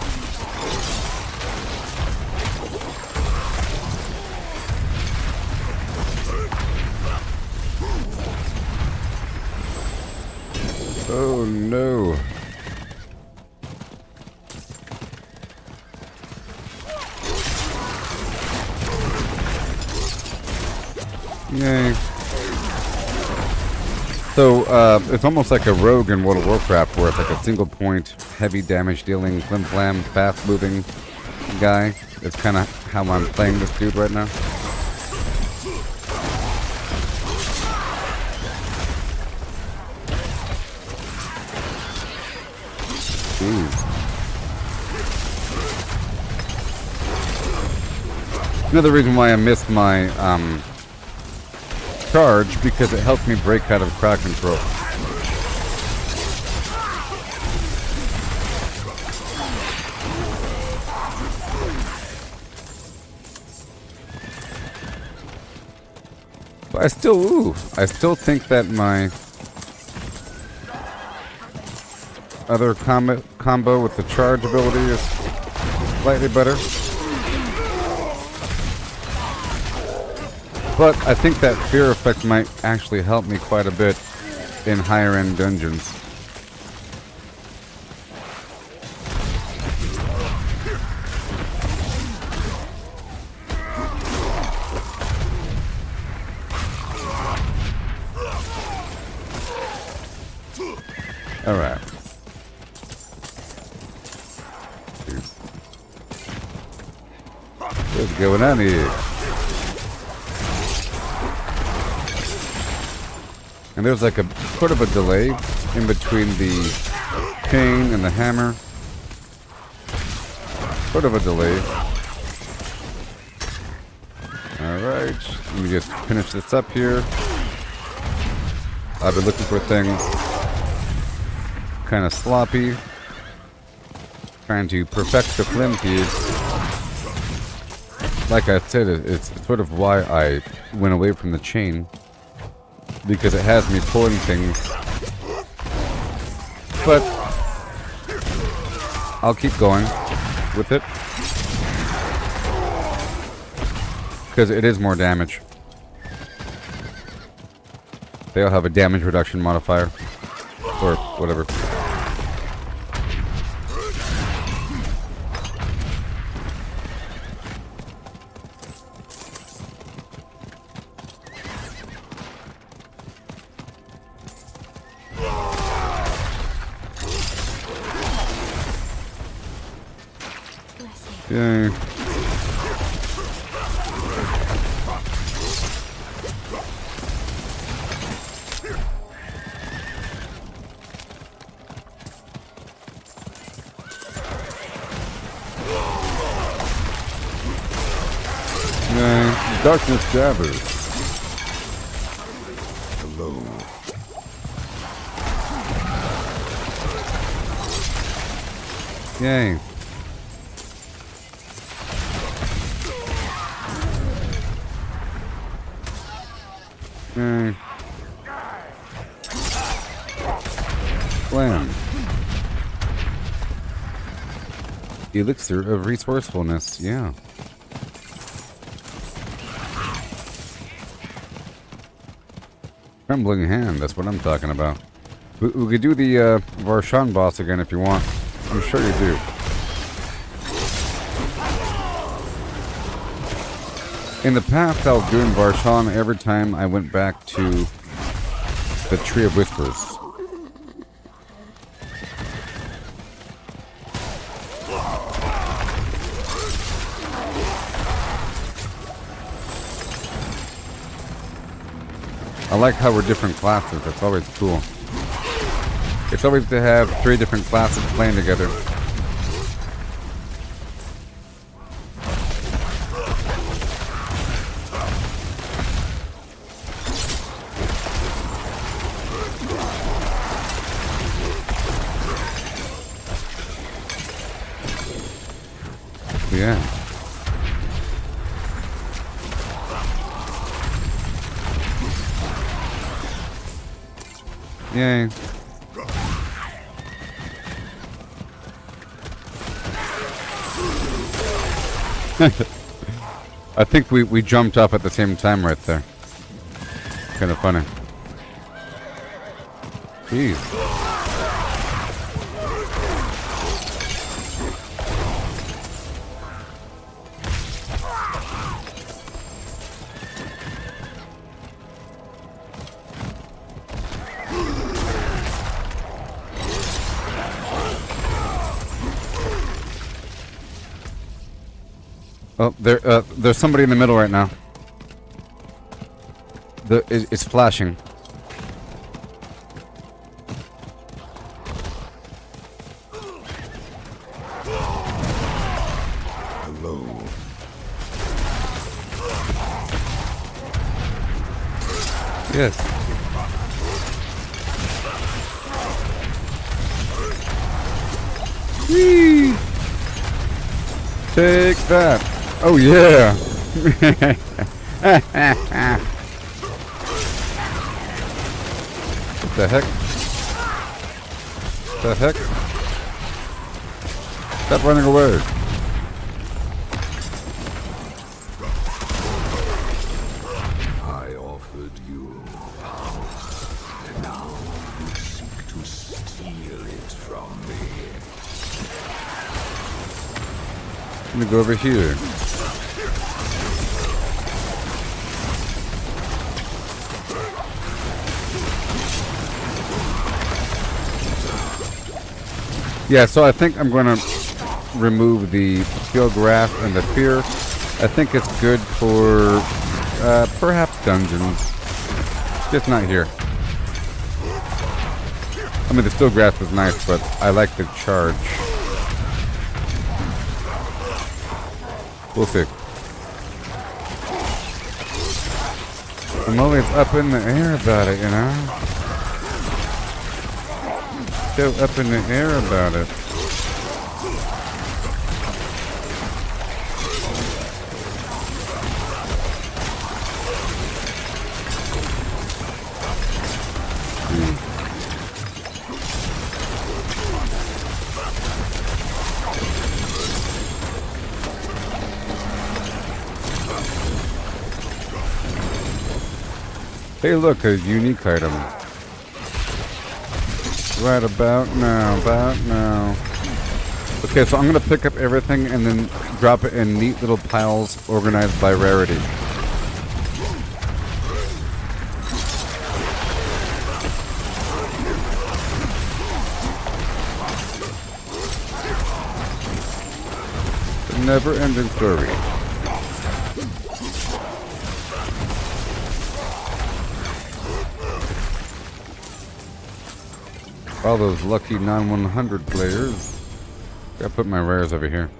Oh no. Yay. So, it's almost like a rogue in World of Warcraft where it's like a single point, heavy damage dealing, flim flam, fast moving guy. It's kind of how I'm playing this dude right now. Another reason why I missed my charge, because it helps me break out of crowd control. But I still think that my other combo with the charge ability is slightly better. But I think that fear effect might actually help me quite a bit in higher end dungeons. Alright. What's going on here? And there's like a sort of a delay in between the chain and the hammer. Sort of a delay. Alright, let me just finish this up here. I've been looking for things kind of sloppy. Trying to perfect the flim feed. Like I said, it's sort of why I went away from the chain. Because it has me pulling things. But I'll keep going with it. Because it is more damage. They all have a damage reduction modifier. Or whatever. Yay. Yay. Darkness Jabbers. Hello. Yay. Slam. Elixir of resourcefulness, yeah. Trembling hand, that's what I'm talking about. We could do the Varshan boss again if you want. I'm sure you do. In the past, I was doing Varshan every time I went back to the Tree of Whispers. I like how we're different classes. That's always cool. It's always to have 3 different classes playing together. Yeah. Yay. I think we jumped up at the same time right there. Kind of funny. Jeez. Oh, there's somebody in the middle right now. It's flashing. Hello. Yes. Whee! Take that. Oh yeah. What the heck? The heck? Stop running away. I offered you power. Now you seek to steal it from me. Let me go over here. Yeah, so I think I'm going to remove the skill grasp and the fear. I think it's good for perhaps dungeons. Just not here. I mean, the skill grasp is nice, but I like the charge. We'll see. I'm always up in the air about it, you know? So up in the air about it. Hey, look, a unique item. Right about now, Okay, so I'm gonna pick up everything and then drop it in neat little piles organized by rarity. The never-ending story. All those lucky non-100 players. Gotta put my rares over here.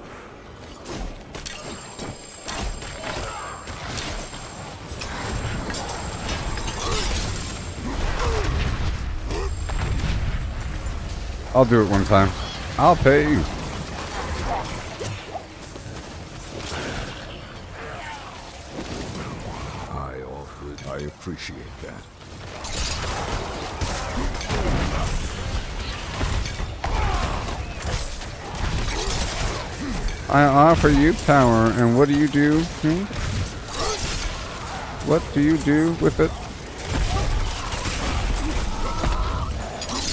I'll do it one time. I'll pay you. I appreciate that. I offer you power, and what do you do? What do you do with it?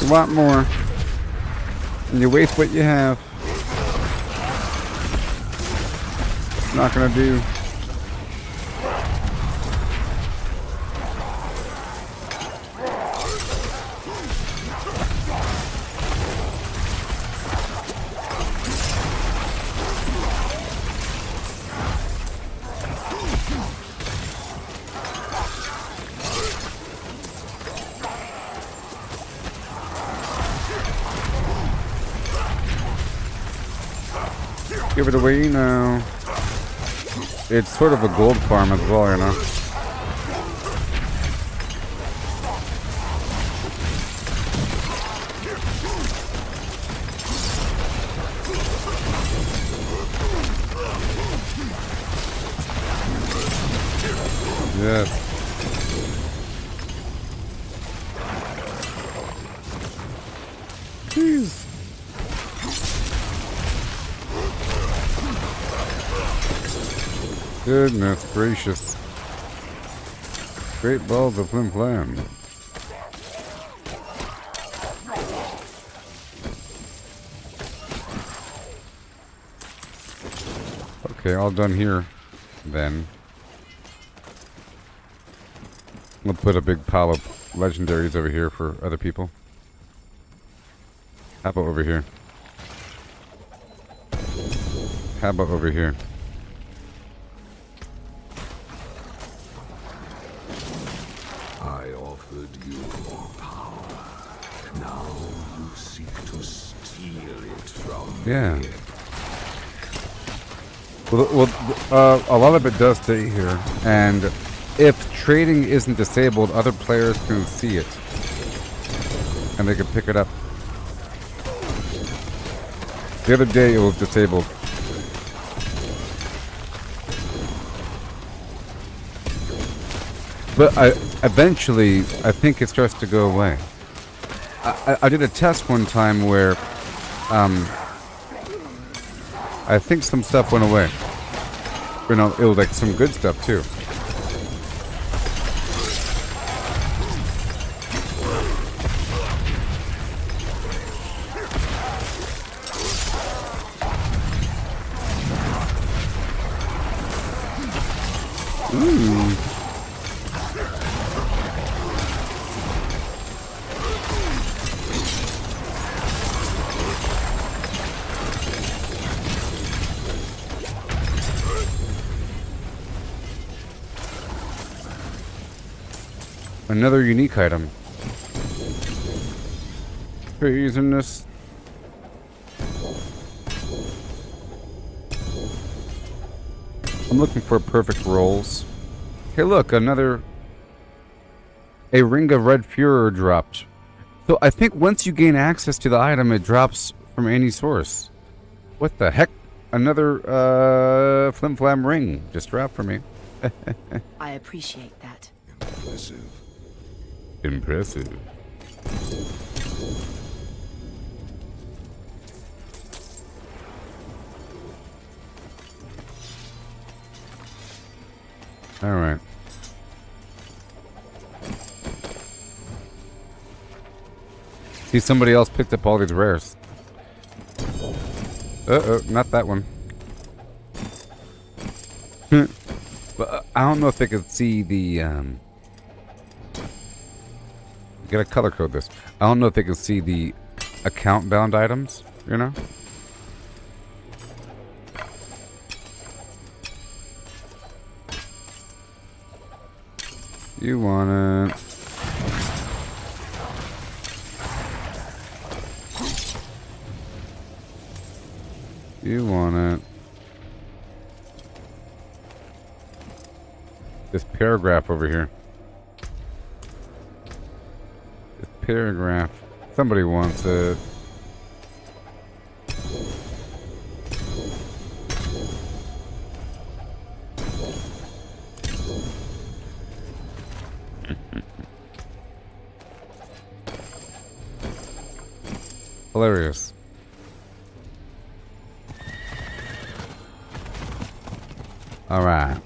You want more, and you waste what you have. Not gonna do. Give it away now. It's sort of a gold farm as well, you know. Yes. Jeez. Goodness gracious. Great balls of flim flam. Okay, all done here then. We'll put a big pile of legendaries over here for other people. How about over here? How about over here? I offered you power. Now you seek to steal it from Yeah. me. Well, a lot of it does stay here, and if trading isn't disabled, other players can see it, and they can pick it up. The other day it was disabled. But eventually, I think it starts to go away. I did a test one time where, I think some stuff went away. You know, it was like some good stuff too. Ooh. Another unique item. Poisonous. I'm looking for perfect rolls. Hey look, another... A ring of red furor dropped. So I think once you gain access to the item, it drops from any source. What the heck? Another flim flam ring just dropped for me. I appreciate that. Impressive. Impressive. All right. See, somebody else picked up all these rares. Uh-oh, not that one. But I don't know if they could see the, gotta color code this. I don't know if they can see the account bound items, you know? You want it. You want it. This paragraph over here. This paragraph. Somebody wants it. Hilarious. All right.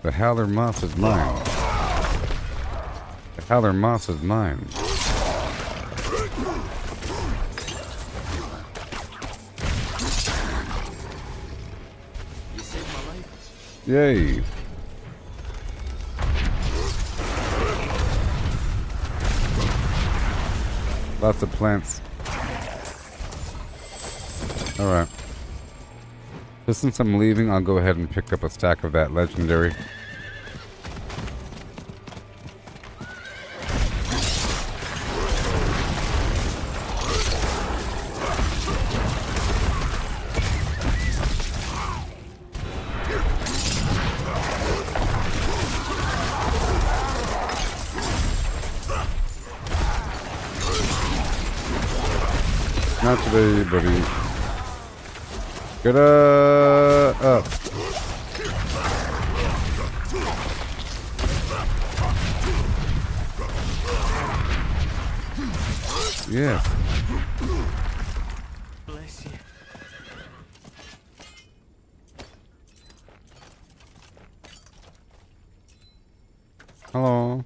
The Howler Moss is mine. The Howler Moss is mine. You saved my life. Yay. Lots of plants. Alright. So since I'm leaving, I'll go ahead and pick up a stack of that legendary. Not today, buddy. Get up. Yes. Bless you. Hello.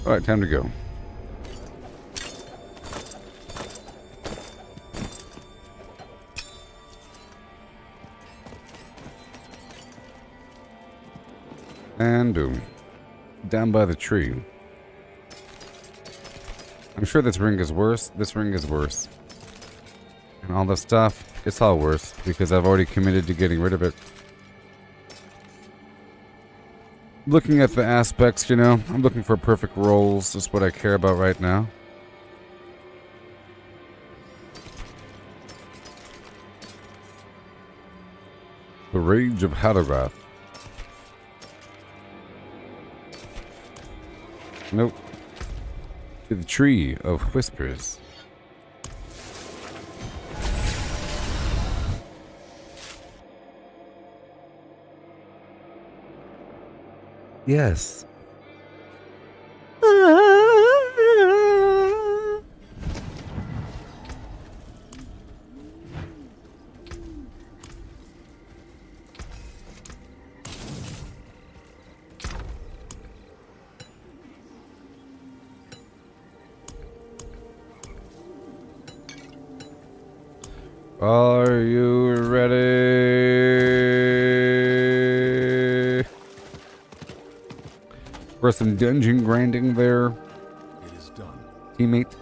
All right, time to go. And boom. Down by the tree. I'm sure this ring is worse. This ring is worse. And all the stuff, it's all worse because I've already committed to getting rid of it. Looking at the aspects, you know, I'm looking for perfect rolls. That's what I care about right now. The Rage of Hadorath. Nope. To the Tree of Whispers. Yes. Are you ready for some dungeon grinding there? It is done. Teammate,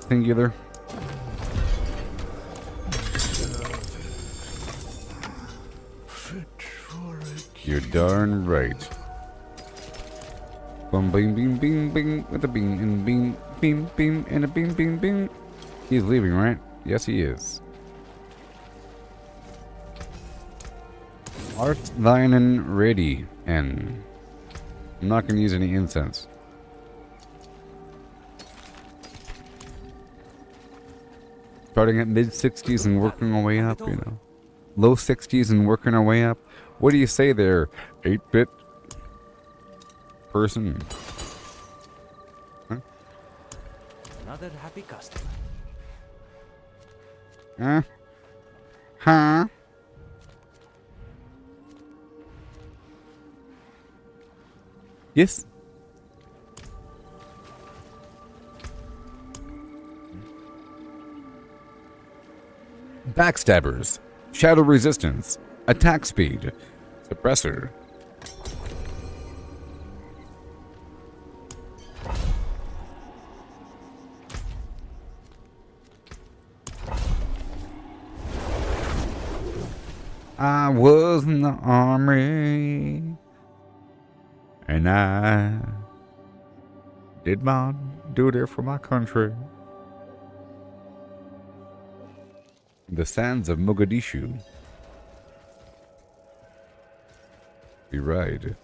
singular. Fit for it. You're darn right. Boom, bing, bing, bing, bing, with a bing, and bing, bing, bing, and a bing, bing, bing. He's leaving, right? Yes, he is. Art thinen ready, and I'm not going to use any incense. Starting at mid-60s and working our way up, you know. Low 60s and working our way up. What do you say there, 8-bit person? Huh? Another happy customer. Huh? Huh? Yes? Backstabbers. Shadow resistance. Attack speed. Suppressor. I was in the army. And I did my duty for my country. The sands of Mogadishu. Be right.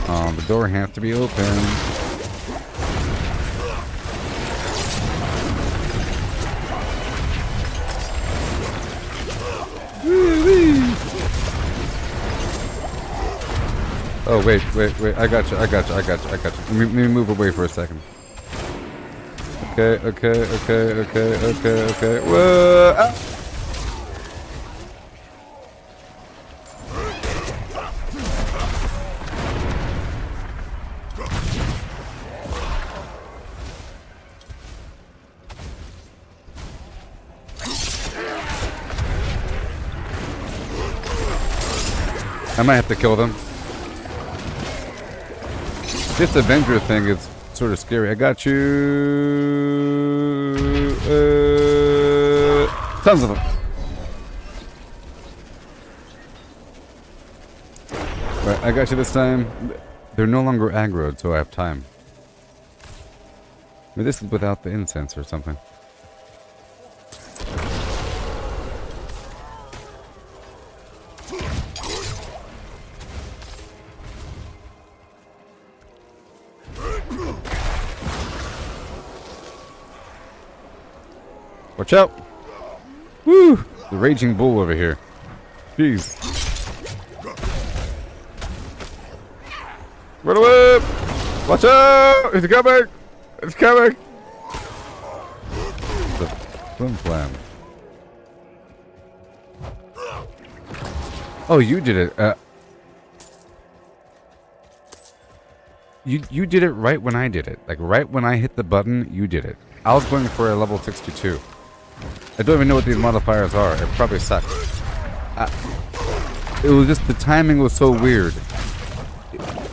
Oh, the door has to be open. Oh, wait. I got you. Let me move away for a second. Okay. Whoa! Ah! I might have to kill them. This Avenger thing is sort of scary. I got you. Tons of them. Right, I got you this time. They're no longer aggroed, so I have time. Maybe this is without the incense or something. Watch out! Woo! The raging bull over here. Jeez. Run away! Watch out! It's coming! It's coming! The flim flam. Oh, you did it. You did it right when I did it. Like, right when I hit the button, you did it. I was going for a level 62. I don't even know what these modifiers are. It probably sucks. It was just, the timing was so weird.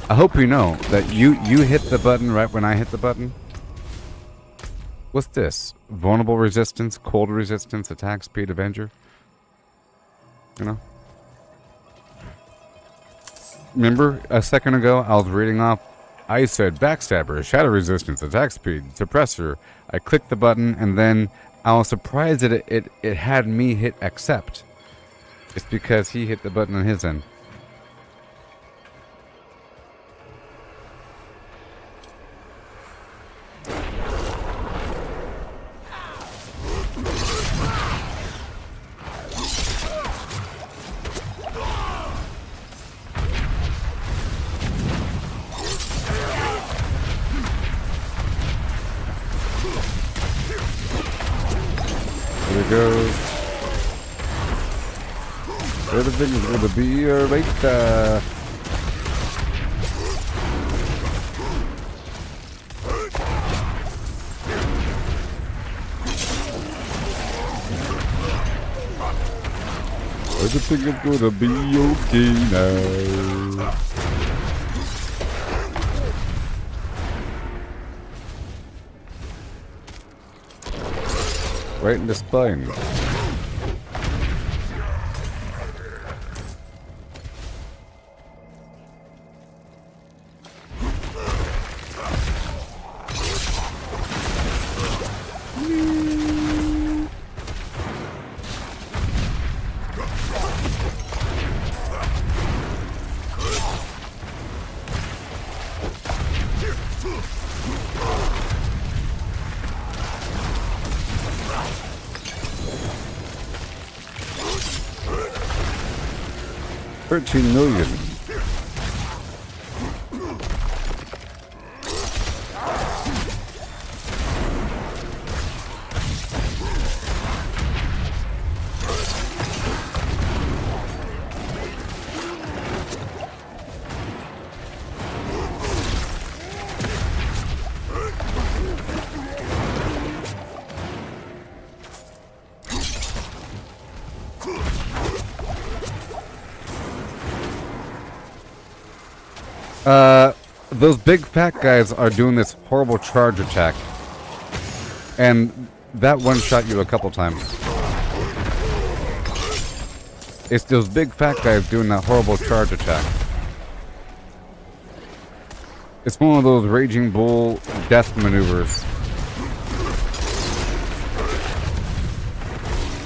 I hope you know that you hit the button right when I hit the button. What's this? Vulnerable resistance, cold resistance, attack speed, Avenger. You know? Remember a second ago I was reading off, I said backstabber, shadow resistance, attack speed, suppressor. I clicked the button and then I was surprised that it had me hit accept. It's because he hit the button on his end. Here it goes. Everything is going to be alright. Everything is going to be okay now. Right in the spine. $13 million. Those big fat guys are doing this horrible charge attack. And that one-shot you a couple times. It's those big fat guys doing that horrible charge attack. It's one of those Raging Bull death maneuvers.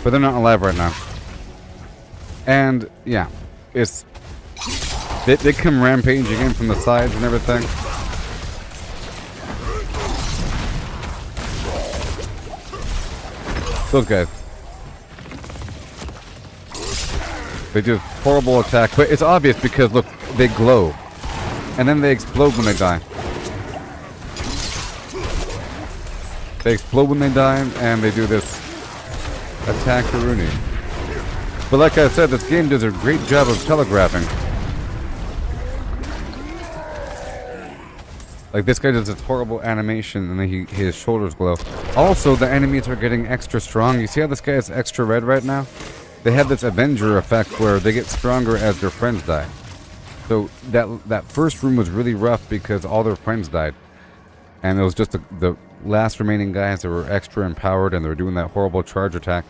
But they're not alive right now. And, yeah, it's... They come rampaging in from the sides and everything. Those guys. They do horrible attack, but it's obvious because, look, they glow. And then they explode when they die. They explode when they die, and they do this attack Rooney. But like I said, this game does a great job of telegraphing. Like, this guy does this horrible animation, and then his shoulders glow. Also, the enemies are getting extra strong. You see how this guy is extra red right now? They have this Avenger effect where they get stronger as their friends die. So, that first room was really rough because all their friends died. And it was just the last remaining guys that were extra empowered, and they were doing that horrible charge attack.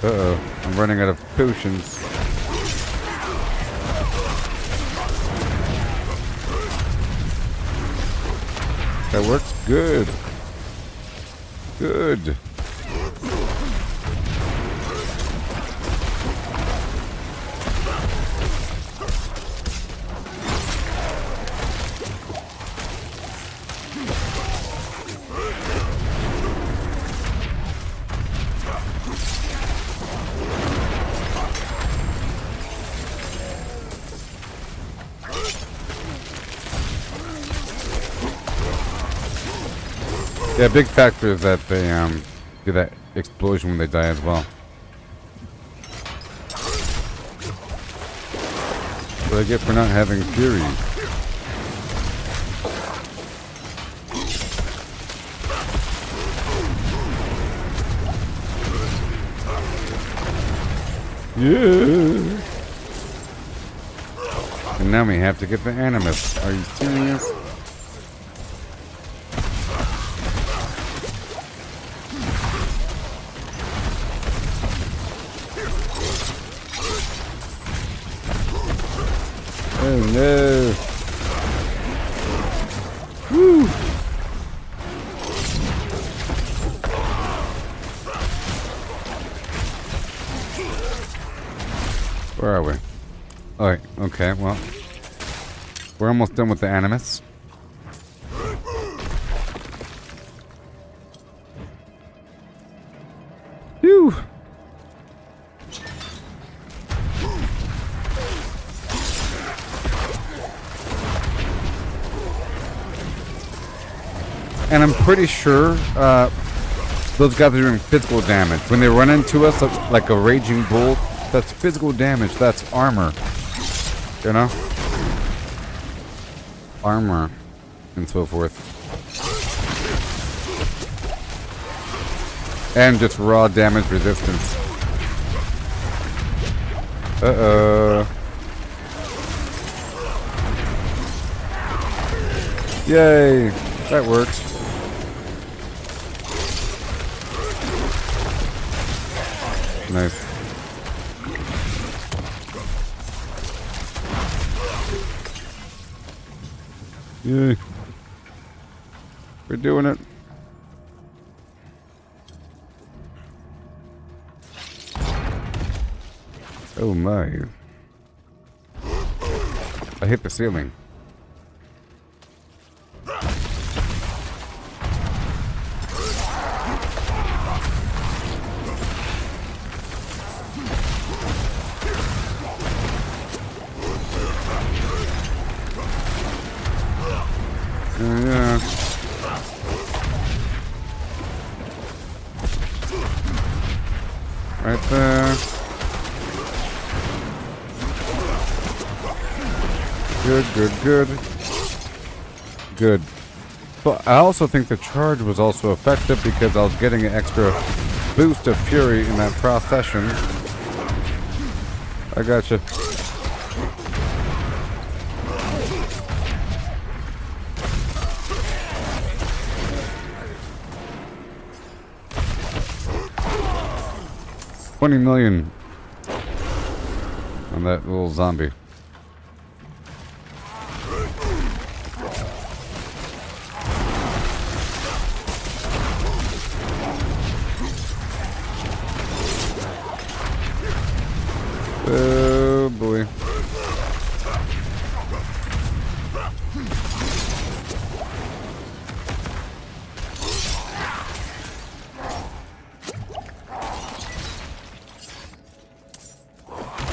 Uh-oh, I'm running out of potions. That works good. Good. Yeah, big factor is that they do that explosion when they die as well. What I get for not having fury. Yeah. And now we have to get the animus. Are you serious? Oh no. Woo. Where are we? Alright, okay, well. We're almost done with the animus. Phew. And I'm pretty sure those guys are doing physical damage. When they run into us like a raging bull, that's physical damage. That's armor. You know? Armor. And so forth. And just raw damage resistance. Uh-oh. Yay. That works. Nice. Yay. We're doing it. Oh my. I hit the ceiling. Yeah. Right there. Good, good, good. Good. But I also think the charge was also effective because I was getting an extra boost of fury in that procession. I gotcha. $20 million on that little zombie. Oh boy.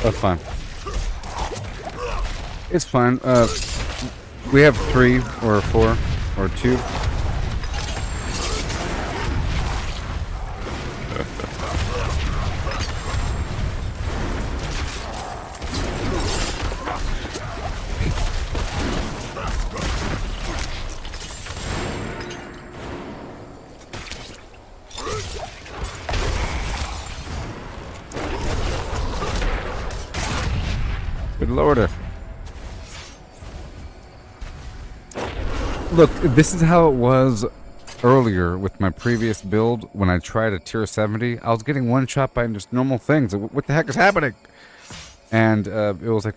That's fine. It's fine. We have 3 or 4 or 2. Good lord. Look, this is how it was earlier with my previous build when I tried a tier 70. I was getting one shot by just normal things. What the heck is happening? And it was like,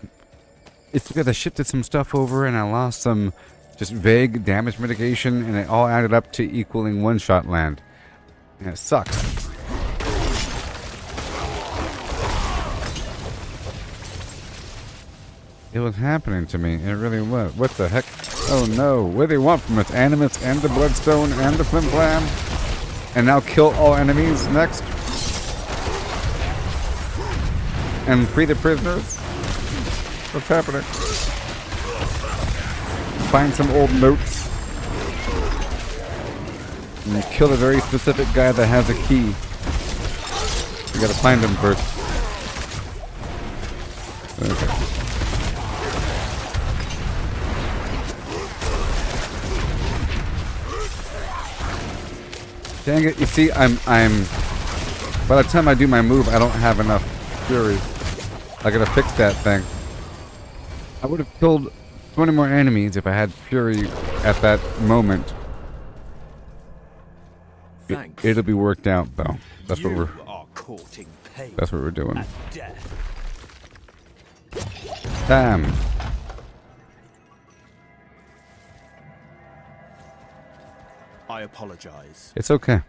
it's because I shifted some stuff over and I lost some just vague damage mitigation and it all added up to equaling one shot land. And it sucks. It was happening to me. It really was. What the heck? Oh no. What do they want from us? Animus and the Bloodstone and the Flim Flam? And now kill all enemies next? And free the prisoners? What's happening? Find some old notes. And kill a very specific guy that has a key. We gotta find him first. Okay. Dang it, you see, I'm by the time I do my move, I don't have enough fury. I gotta fix that thing. I would have killed 20 more enemies if I had fury at that moment. Thanks. It'll be worked out though. That's you what we're are courting pain that's what we're doing. and death. Damn. I apologize. It's okay.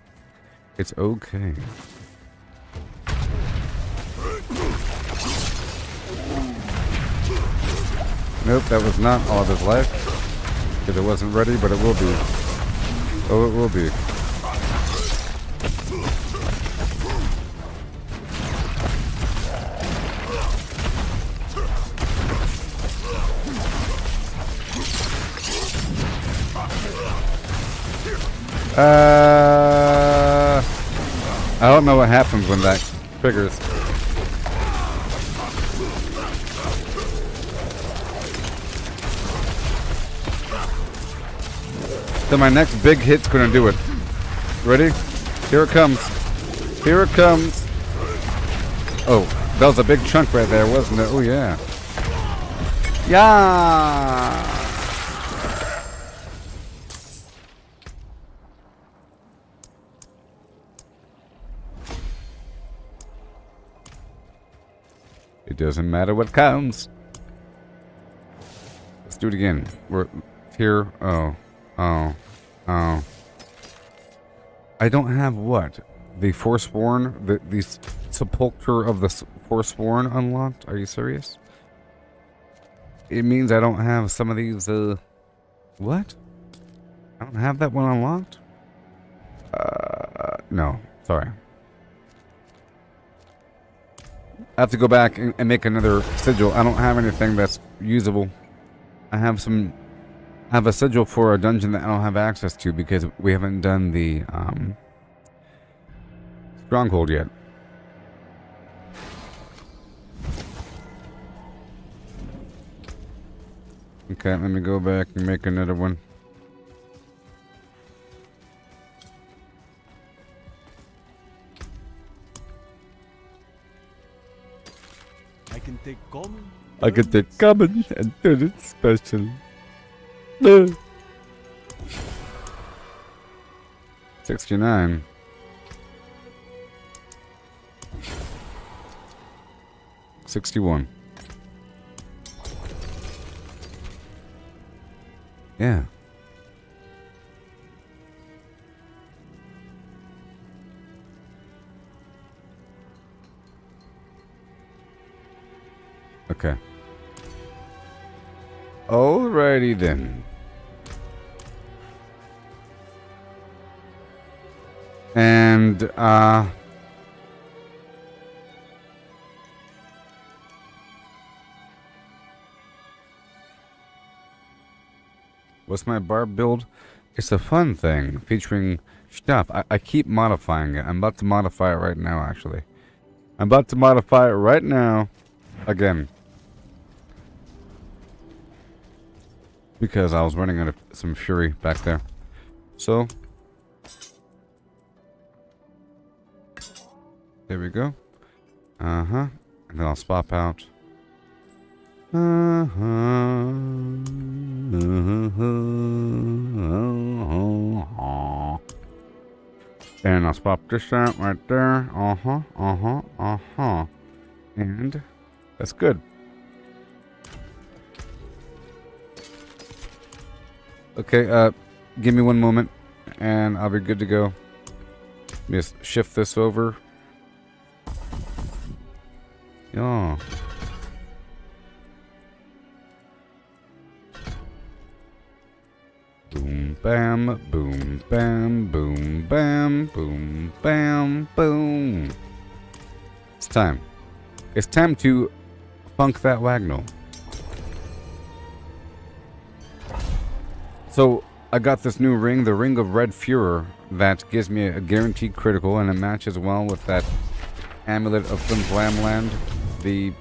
It's okay. Nope, that was not all of his life. Because it wasn't ready, but it will be. Oh, it will be. I don't know what happens when that triggers. So my next big hit's gonna do it. Ready? Here it comes. Here it comes. Oh, that was a big chunk right there, wasn't it? Oh yeah. Yeah. It doesn't matter what counts. Let's do it again. We're here. Oh. I don't have what? The Forsworn? The Sepulchre of the Forsworn unlocked? Are you serious? It means I don't have some of these, what? I don't have that one unlocked? No. Sorry. I have to go back and make another sigil. I don't have anything that's usable. I have a sigil for a dungeon that I don't have access to because we haven't done the stronghold yet. Okay, let me go back and make another one. I can take common. I can take common and turn it special. 69. $61. Yeah. Okay. Alrighty then. And what's my barb build? It's a fun thing featuring stuff. I keep modifying it. I'm about to modify it right now, actually. I'm about to modify it right now again. Because I was running out of some fury back there. So there we go. And then I'll swap out. And I'll swap this out right there. And that's good. Okay, give me one moment and I'll be good to go. Just shift this over. Yeah. Boom, bam, boom, bam, boom, bam, boom, bam, boom. It's time. It's time to funk that wagnall. So, I got this new ring, the Ring of Red Furor, that gives me a guaranteed critical, and it matches well with that Amulet of Flim Flam Land, the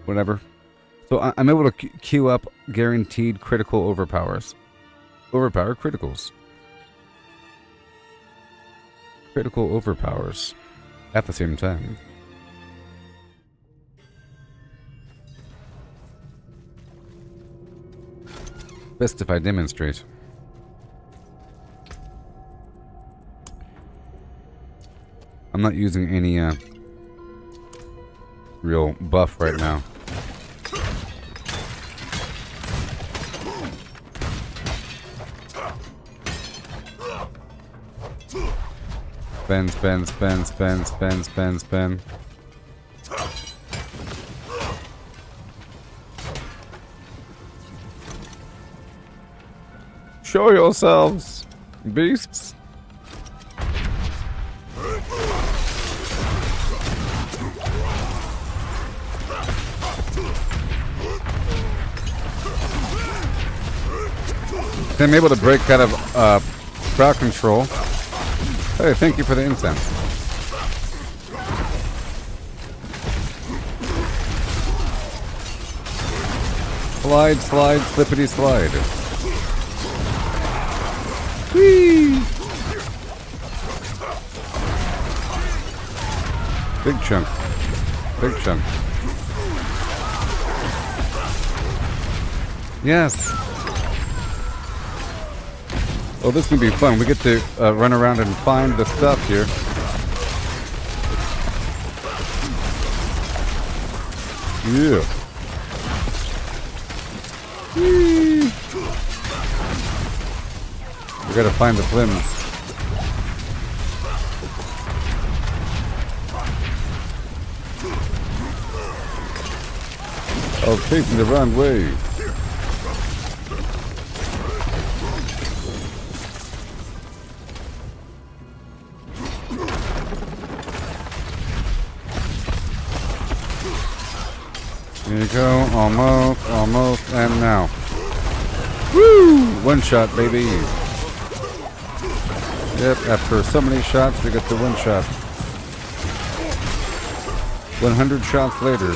whatever. So I'm able to queue up guaranteed critical overpowers. Overpower criticals. Critical overpowers at the same time. Best if I demonstrate. I'm not using any real buff right now. Spin, spin, spin, spin, spin, spin, spin. Show yourselves, beasts. I'm able to break out of crowd control. Hey, thank you for the incense. Slide, slide, slippity slide. Whee! Big chunk. Big chunk. Yes. Oh, this can be fun. We get to run around and find the stuff here. Yeah. Whee! We gotta find the flims. Oh, taking the wrong way. Here you go, almost, almost, and now. Woo! One shot, baby. Yep, after so many shots, we get the one shot. 100 shots later.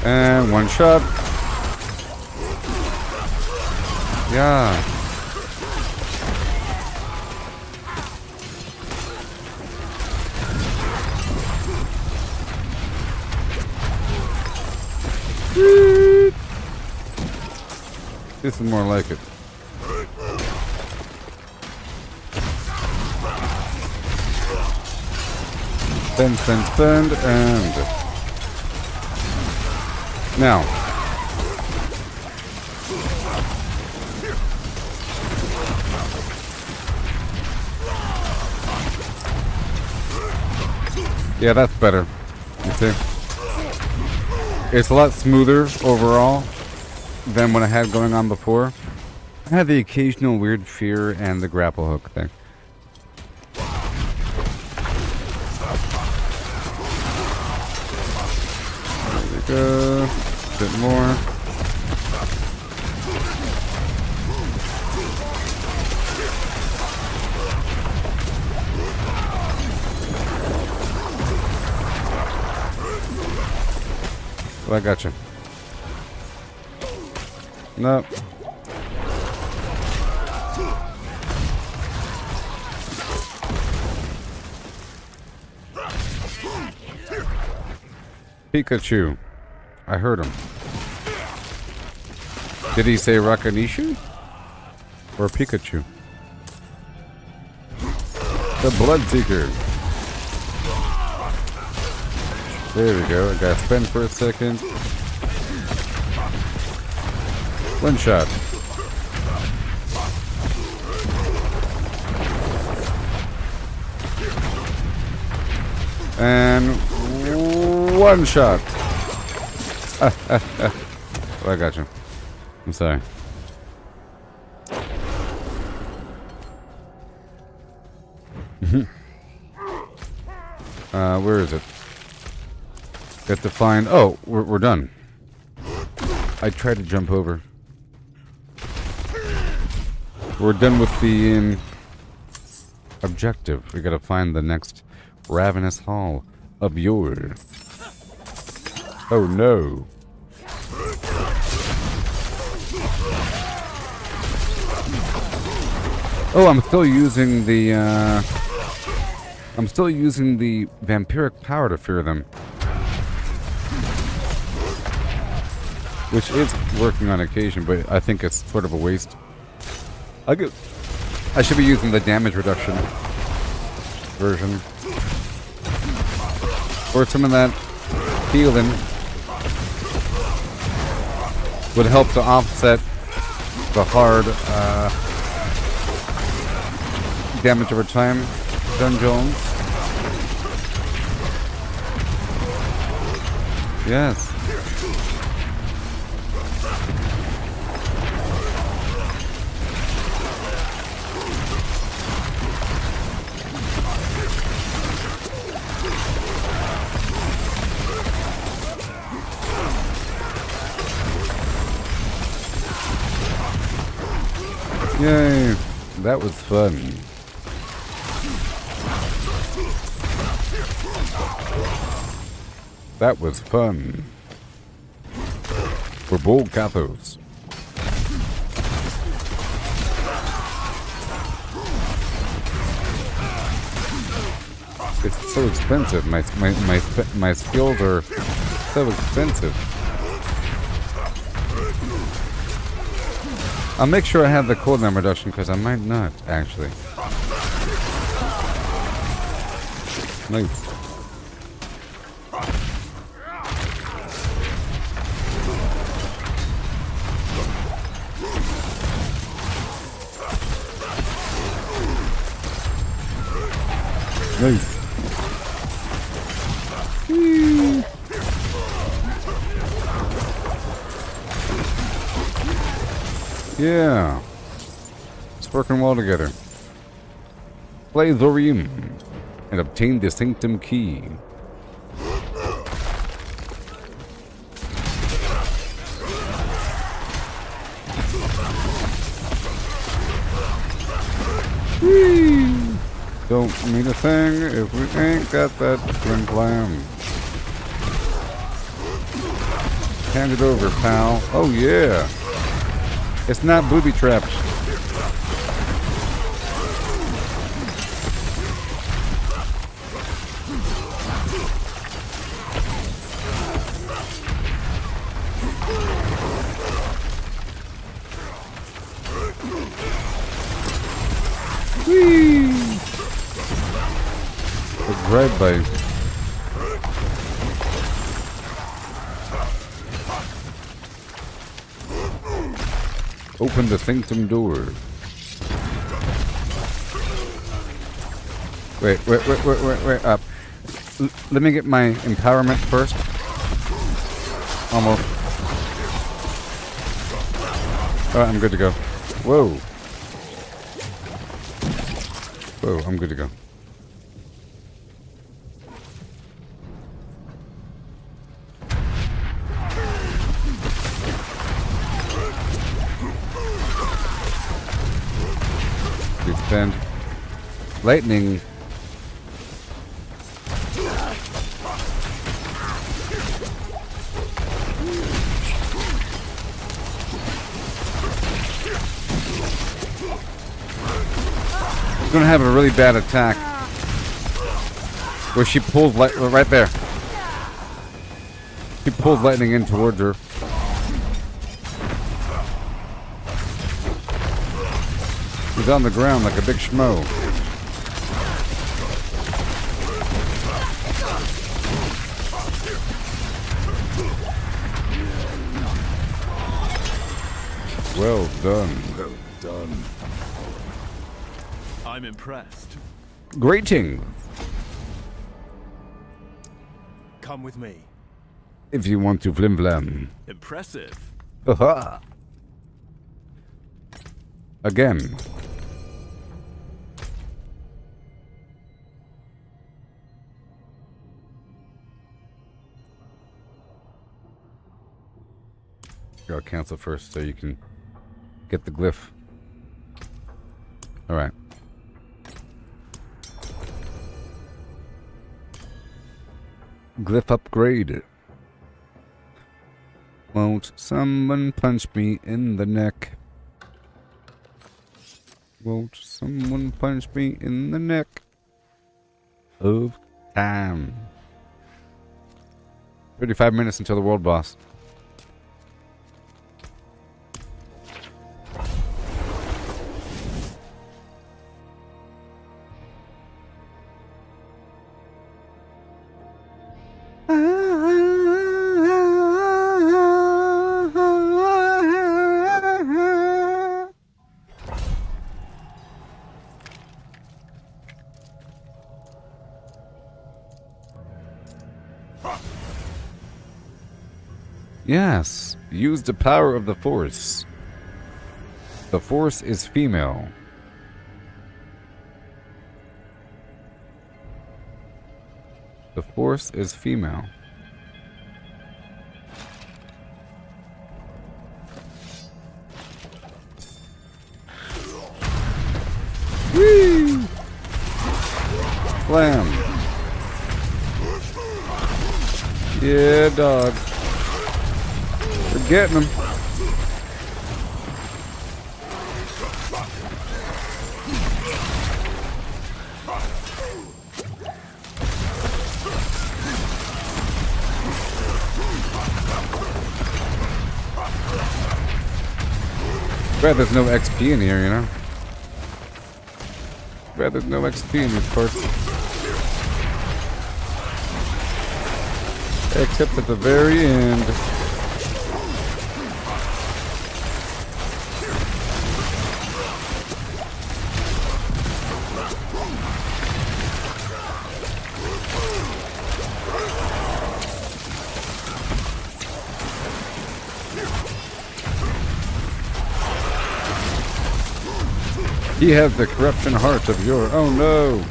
And one shot. Yeah. This is more like it. Spend, spend, spend, and now. Yeah, that's better. You see? It's a lot smoother overall than what I had going on before. I had the occasional weird fear and the grapple hook thing. There we go. A bit more. I got you. Nope. Pikachu. I heard him. Did he say Rakanishu? Or Pikachu? The Bloodseeker. There we go. I gotta spin for a second. One shot. And one shot. Oh, I got you. I'm sorry. Where is it? Got to find... Oh, we're done. I tried to jump over. We're done with the objective. We gotta find the next ravenous hall of yore. Oh no. Oh, I'm still using the vampiric power to fear them. Which is working on occasion, but I think it's sort of a waste. I should be using the damage reduction version. Or some of that healing would help to offset the hard damage over time dungeons. Yes. Yay, that was fun. That was fun. For bold cathos. It's so expensive. My skills are so expensive. I'll make sure I have the cooldown reduction because I might not actually. Nice. Nice. Whee. Yeah. It's working well together. Play Zorium and obtain the Sanctum Key. Whee. Don't mean a thing if we ain't got that twin clam. Hand it over, pal. Oh yeah. It's not booby trapped. Whee! A drive-by. Open the sanctum door. Wait. Up. Let me get my empowerment first. Almost. Alright, I'm good to go. Whoa. Whoa, I'm good to go. Expand. Lightning. Gonna have a really bad attack where she pulls right there. She pulls lightning in towards her. He's on the ground like a big schmo. Well done. Well done. I'm impressed. Greeting. Come with me. If you want to flim flam. Impressive. Haha. Again. Here, I'll cancel first so you can get the glyph. Alright. Glyph upgrade. Won't someone punch me in the neck? Won't someone punch me in the neck? Of time. 35 minutes until the world boss. Yes, use the power of the Force. The Force is female. The Force is female. Whee! Slam. Yeah, dog. We're getting them. Glad there's no XP in here, you know? Glad there's no XP in these parts. Except at the very end. He has the corruption heart of your... Oh no!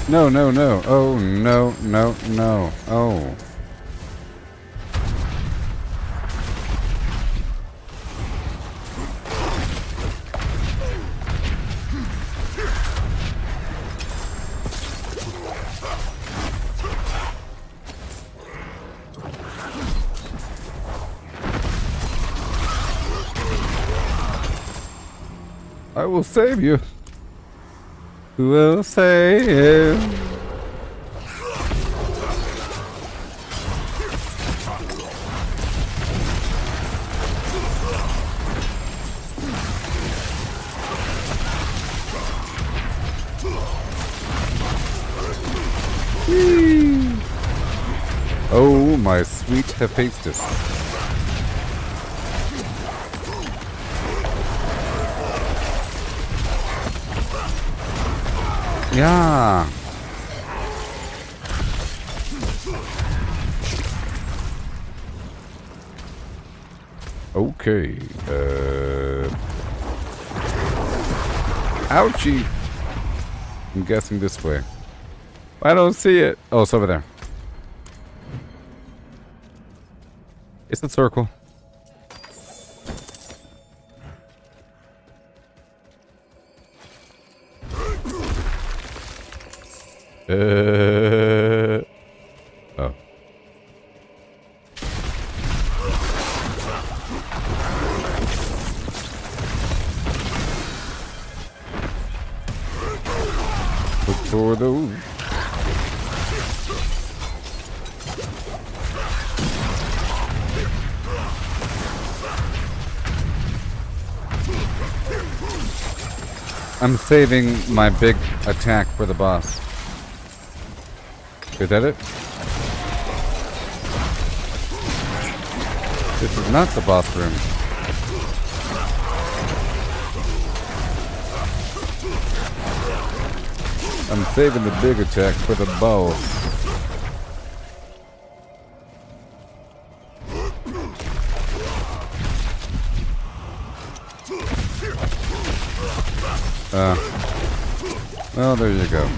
No, no, no. Oh, no, no, no. Oh. I will save you. Who will save? Whee! Oh, my sweet Hephaestus. Yeah. Okay. Ouchie. I'm guessing this way. I don't see it. Oh, it's over there. It's the circle. Oh. Look for those. I'm saving my big attack for the boss. Is that it? This is not the boss room. I'm saving the big attack for the boss. Oh, there you go.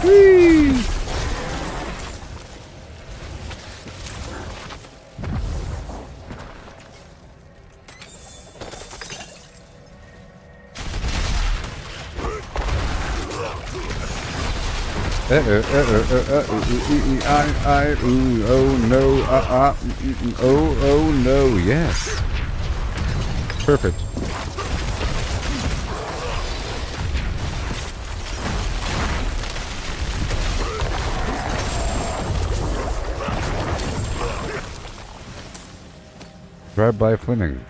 Whee! Oh no, oh no, yes. Perfect. Drive-by Fleming.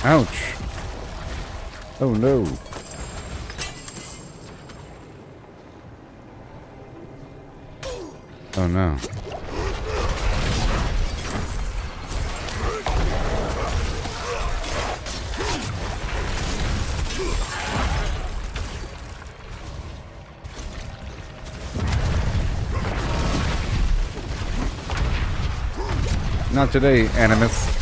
Ouch. Oh no. Oh no. Not today, Animus.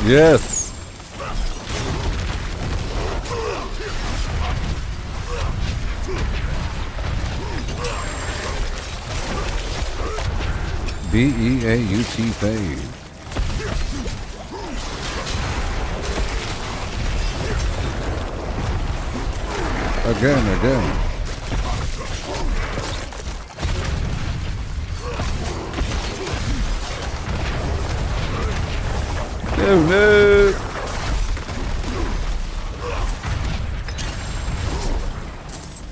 Yes. B-E-A-U-T fade. Again. Oh no!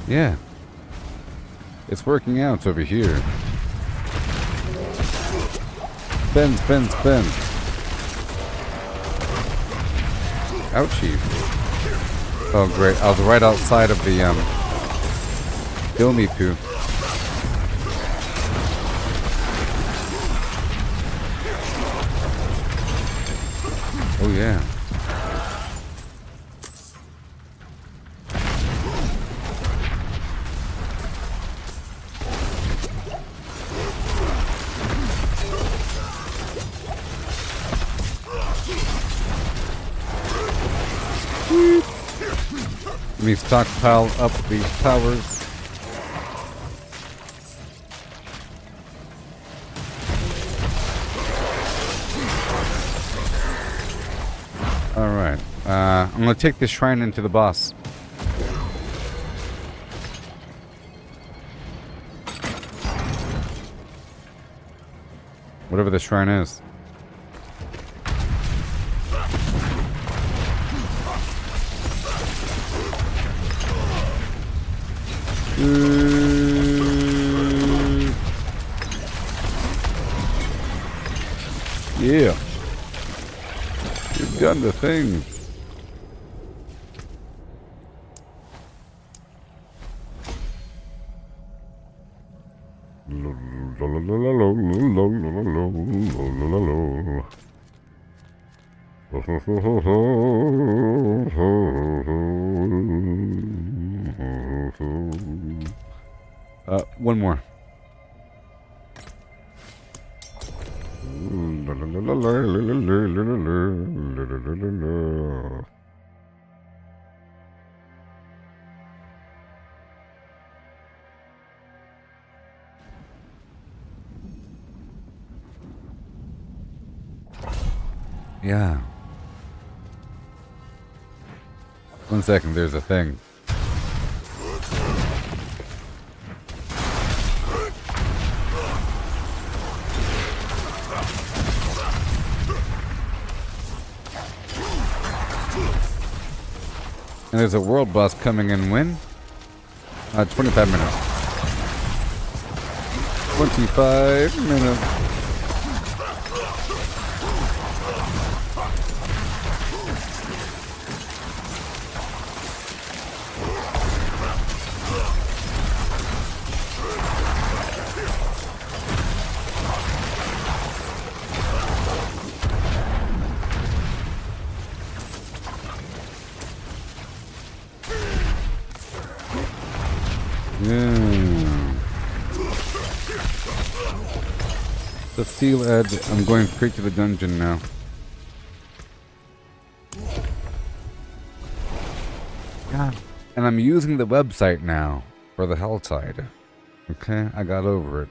Yeah. It's working out over here. Spin. Ouchie. Oh great, I was right outside of the kill me poo. Oh yeah. Let me stockpile up these towers. Alright. I'm gonna take this shrine into the boss. Whatever the shrine is. Yeah. You've done the thing. One more. Yeah. 1 second, there's a thing. And there's a world boss coming in when? 25 minutes. 25 minutes. The steel edge. I'm going straight to the dungeon now. God. And I'm using the website now for the Helltide. Okay, I got over it.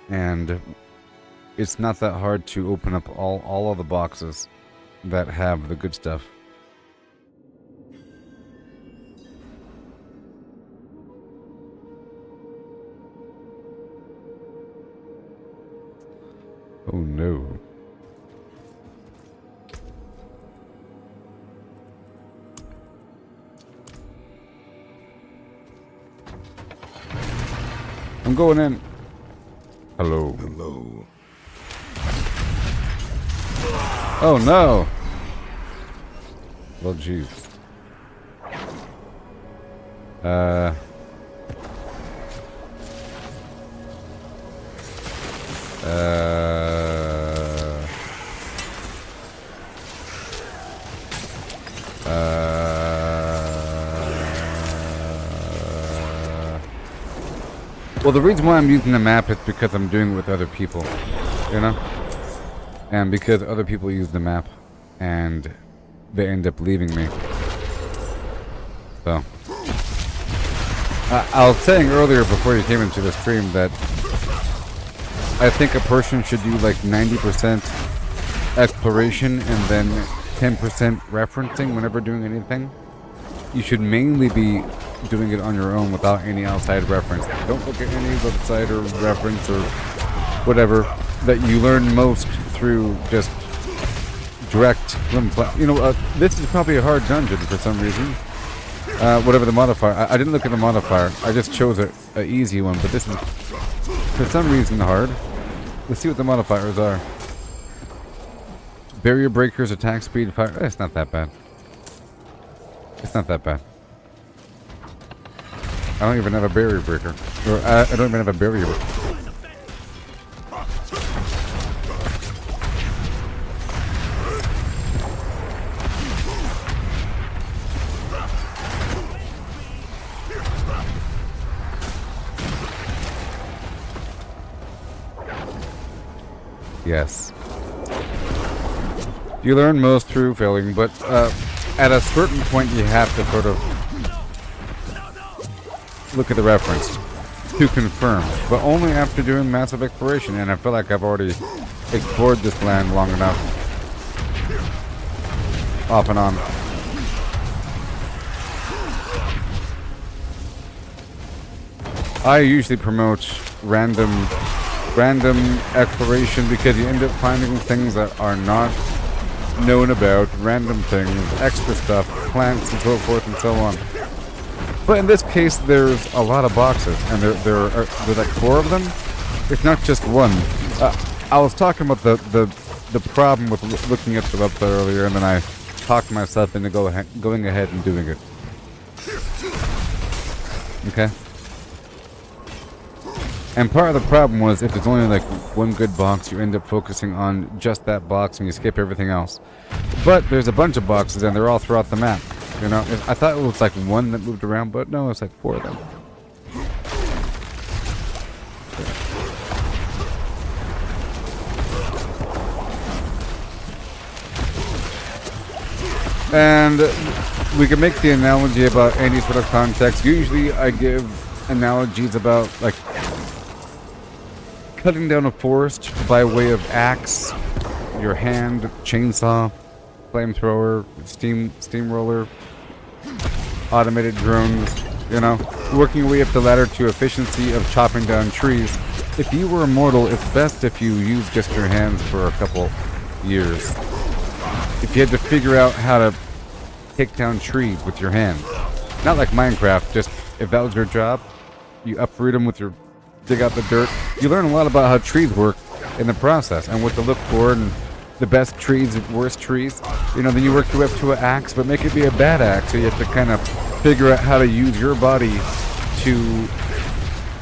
And it's not that hard to open up all of the boxes that have the good stuff. Oh no. I'm going in. Hello. Hello. Oh no. Well, jeez. Well, the reason why I'm using the map is because I'm doing it with other people, you know? And because other people use the map, and they end up leaving me. So. I was saying earlier before you came into the stream that I think a person should do like 90% exploration and then 10% referencing whenever doing anything. You should mainly be doing it on your own without any outside reference. Don't look at any website or reference or whatever. That you learn most through just direct you know, this is probably a hard dungeon for some reason. Whatever the modifier. I didn't look at the modifier. I just chose a easy one, but this is for some reason hard. Let's see what the modifiers are. Barrier breakers, attack speed, fire. It's not that bad. It's not that bad. I don't even have a barrier breaker. Or I don't even have a barrier. Yes. You learn most through failing, but at a certain point you have to sort of look at the reference to confirm, but only after doing massive exploration, and I feel like I've already explored this land long enough. Off and on. I usually promote random exploration because you end up finding things that are not known about, random things, extra stuff, plants and so forth and so on. But in this case, there's a lot of boxes, and there's like 4 of them. It's not just one. I was talking about the problem with looking at the website earlier, and then I talked myself into going ahead and doing it. Okay. And part of the problem was if there's only like one good box, you end up focusing on just that box and you skip everything else. But there's a bunch of boxes and they're all throughout the map. You know, I thought it was like one that moved around, but no, it's like 4 of them. And we can make the analogy about any sort of context. Usually I give analogies about like cutting down a forest by way of axe, your hand, chainsaw, flamethrower, steamroller, automated drones, you know, working your way up the ladder to efficiency of chopping down trees. If you were immortal, it's best if you use just your hands for a couple years. If you had to figure out how to take down trees with your hand. Not like Minecraft, just if that was your job, you uproot them with your, dig out the dirt. You learn a lot about how trees work in the process and what to look for and the best trees and worst trees. You know, then you work your way up to an axe, but make it be a bad axe, so you have to kind of figure out how to use your body to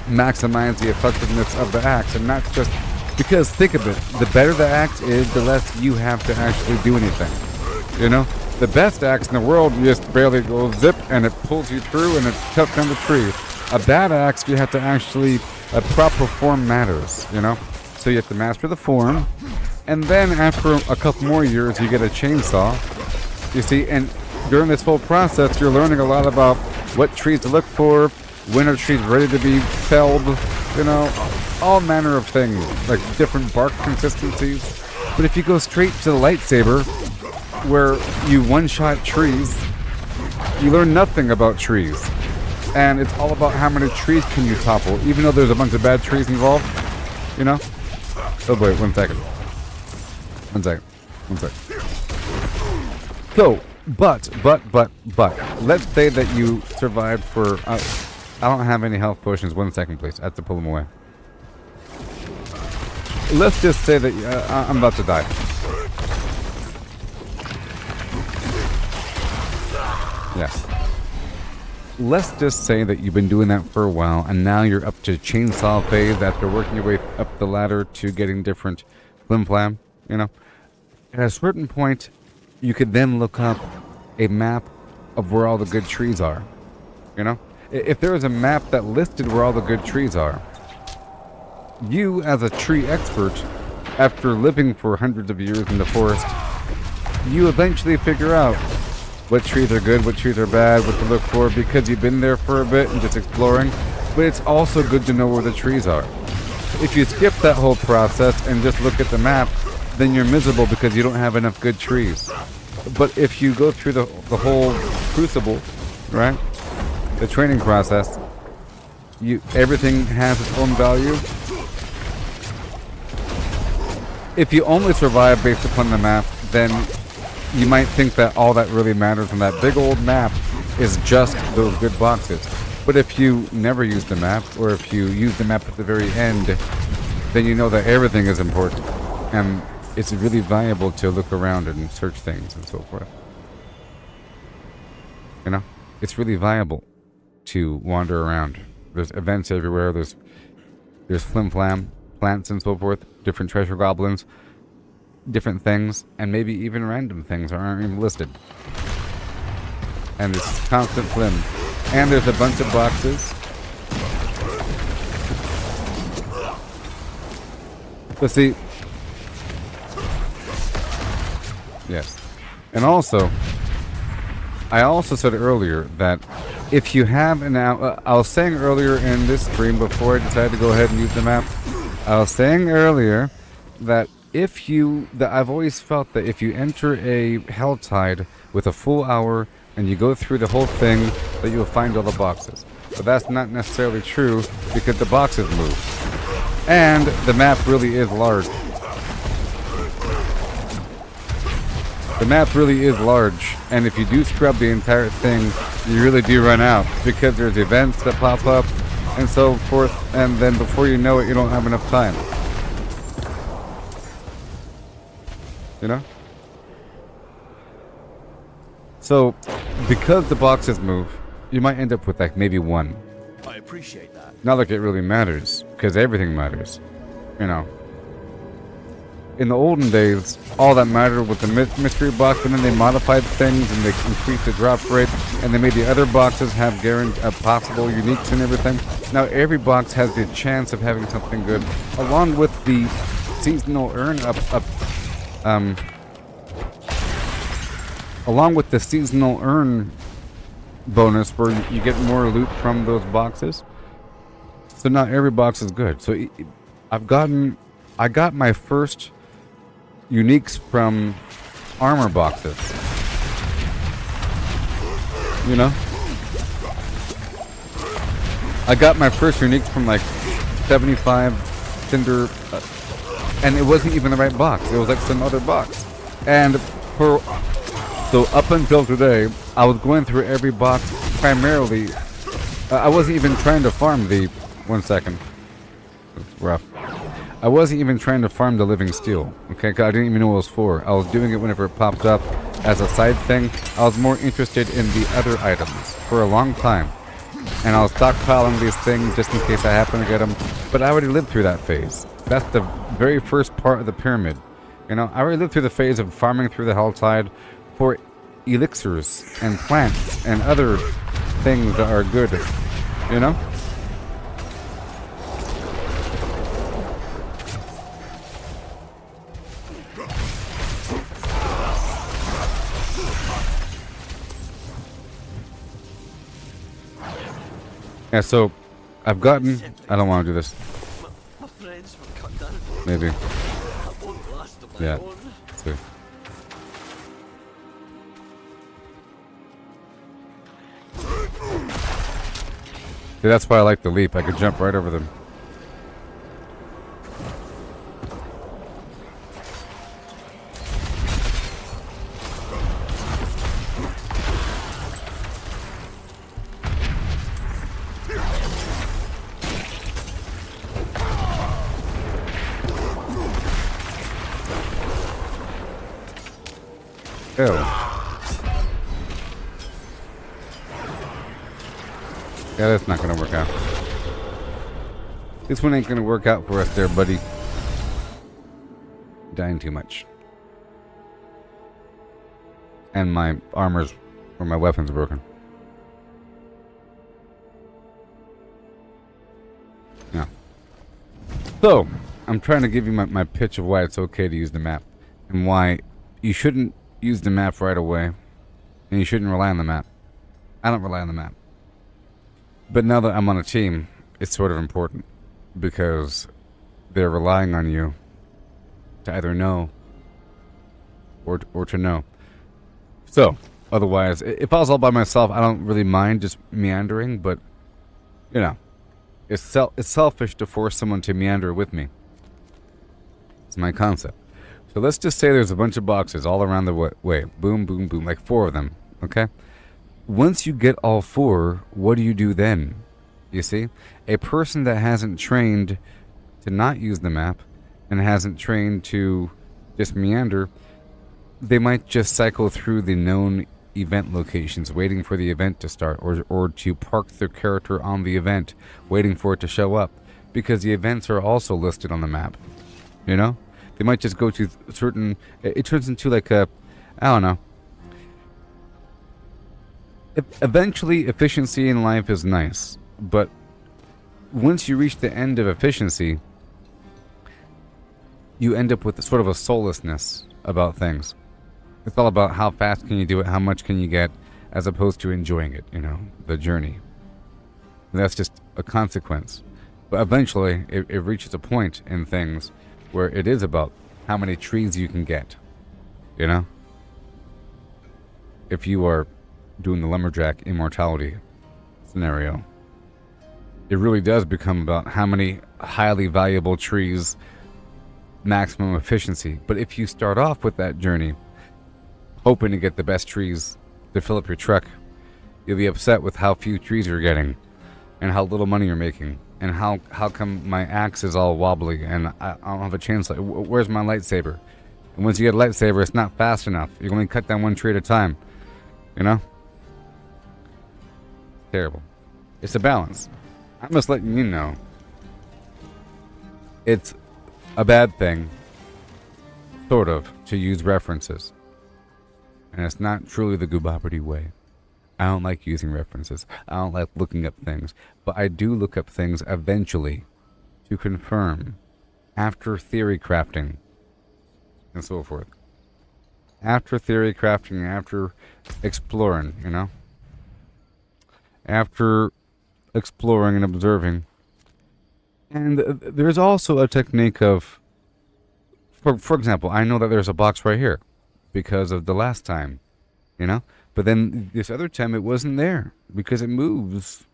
maximize the effectiveness of the axe, and not just because, think of it, the better the axe is, the less you have to actually do anything. You know, the best axe in the world, you just barely go zip and it pulls you through and it cuts down the tree. A bad axe, you have to actually, a proper form matters, you know, so you have to master the form. And then after a couple more years, you get a chainsaw, you see, and during this whole process, you're learning a lot about what trees to look for, when are trees ready to be felled, you know, all manner of things, like different bark consistencies. But if you go straight to the lightsaber, where you one-shot trees, you learn nothing about trees. And it's all about how many trees can you topple, even though there's a bunch of bad trees involved, you know? Oh boy, 1 second. 1 second. 1 second. So, but, let's say that you survived for, I don't have any health potions. 1 second, please. I have to pull them away. Let's just say that I'm about to die. Yes. Let's just say that you've been doing that for a while, and now you're up to chainsaw phase after working your way up the ladder to getting different flim-flam, you know? At a certain point, you could then look up a map of where all the good trees are, you know? If there was a map that listed where all the good trees are, you, as a tree expert, after living for hundreds of years in the forest, you eventually figure out what trees are good, what trees are bad, what to look for, because you've been there for a bit and just exploring. But it's also good to know where the trees are. If you skip that whole process and just look at the map, then you're miserable because you don't have enough good trees. But if you go through the whole crucible, right, the training process, everything has its own value. If you only survive based upon the map, then you might think that all that really matters on that big old map is just those good boxes. But if you never use the map, or if you use the map at the very end, then you know that everything is important. And it's really valuable to look around and search things and so forth. You know? It's really viable to wander around. There's events everywhere. There's flim-flam, plants and so forth, different treasure goblins, different things, and maybe even random things that aren't even listed. And it's constant flim. And there's a bunch of boxes. But see, yes. And also, I also said earlier that if you have an I was saying earlier in this stream before I decided to go ahead and use the map, I was saying earlier that I've always felt that if you enter a Helltide with a full hour and you go through the whole thing, that you'll find all the boxes. But that's not necessarily true because the boxes move. And the map really is large. The map really is large, and if you do scrub the entire thing, you really do run out because there's events that pop up and so forth, and then before you know it, you don't have enough time. You know? So, because the boxes move, you might end up with like maybe one. I appreciate that. Not like it really matters, because everything matters. You know? In the olden days, all that mattered was the mystery box, and then they modified things and they increased the drop rate, and they made the other boxes have possible uniques and everything. Now every box has the chance of having something good, along with the seasonal along with the seasonal earn bonus where you get more loot from those boxes. So not every box is good. So I got my first uniques from armor boxes. You know? I got my first uniques from like 75 Cinder, and it wasn't even the right box. It was like some other box. And so up until today, I was going through every box primarily. I wasn't even trying to farm the... 1 second. It's rough. I wasn't even trying to farm the living steel. Okay, 'cause I didn't even know what it was for. I was doing it whenever it popped up as a side thing. I was more interested in the other items for a long time. And I was stockpiling these things just in case I happen to get them. But I already lived through that phase. That's the very first part of the pyramid. You know, I already lived through the phase of farming through the Helltide for elixirs and plants and other things that are good. You know? Yeah, so I've gotten... I don't want to do this. My friends were cut down. Maybe. I won't last on my Yeah. own. See. See, that's why I like the leap. I could jump right over them. Ew. Yeah, that's not gonna work out. This one ain't gonna work out for us there, buddy. Dying too much. And my armor's, or my weapon's broken. Yeah. So, I'm trying to give you my pitch of why it's okay to use the map. And why you shouldn't use the map right away. And you shouldn't rely on the map. I don't rely on the map. But now that I'm on a team, it's sort of important. Because they're relying on you to either know or to know. So, otherwise, if I was all by myself, I don't really mind just meandering, but, you know, it's selfish to force someone to meander with me. It's my concept. So let's just say there's a bunch of boxes all around the way. Boom, boom, boom, like 4 of them, okay? Once you get all 4, what do you do then? You see? A person that hasn't trained to not use the map and hasn't trained to just meander, they might just cycle through the known event locations waiting for the event to start, or to park their character on the event waiting for it to show up, because the events are also listed on the map. You know? They might just go to certain... It turns into like a... I don't know. Eventually, efficiency in life is nice. But once you reach the end of efficiency, you end up with sort of a soullessness about things. It's all about how fast can you do it, how much can you get, as opposed to enjoying it, you know, the journey. And that's just a consequence. But eventually, it reaches a point in things where it is about how many trees you can get, you know? If you are doing the lumberjack immortality scenario, it really does become about how many highly valuable trees, maximum efficiency. But if you start off with that journey hoping to get the best trees to fill up your truck, you'll be upset with how few trees you're getting and how little money you're making. And how come my axe is all wobbly and I don't have a chance? Where's my lightsaber? And once you get a lightsaber, it's not fast enough. You can only cut down one tree at a time. You know? Terrible. It's a balance. I'm just letting you know. It's a bad thing, sort of, to use references. And it's not truly the Gooboberti way. I don't like using references. I don't like looking up things. But I do look up things eventually to confirm after theory crafting and so forth. After theory crafting, after exploring, you know? After exploring and observing. And there's also a technique of... For example, I know that there's a box right here because of the last time, you know? But then this other time it wasn't there because it moves.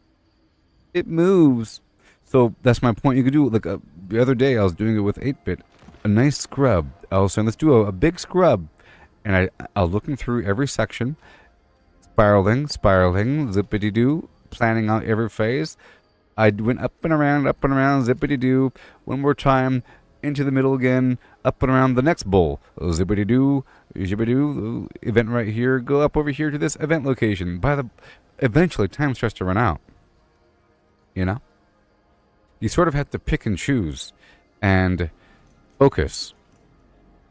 It moves. So that's my point. You could do it like the other day I was doing it with 8-bit. A nice scrub. I was saying let's do a big scrub. And I was looking through every section, spiraling, zippity-doo, planning out every phase. I went up and around, zippity-doo. One more time, into the middle again, up and around the next bowl. Zippity-doo, zippity-doo, event right here. Go up over here to this event location. Eventually, time starts to run out. You know? You sort of have to pick and choose and focus.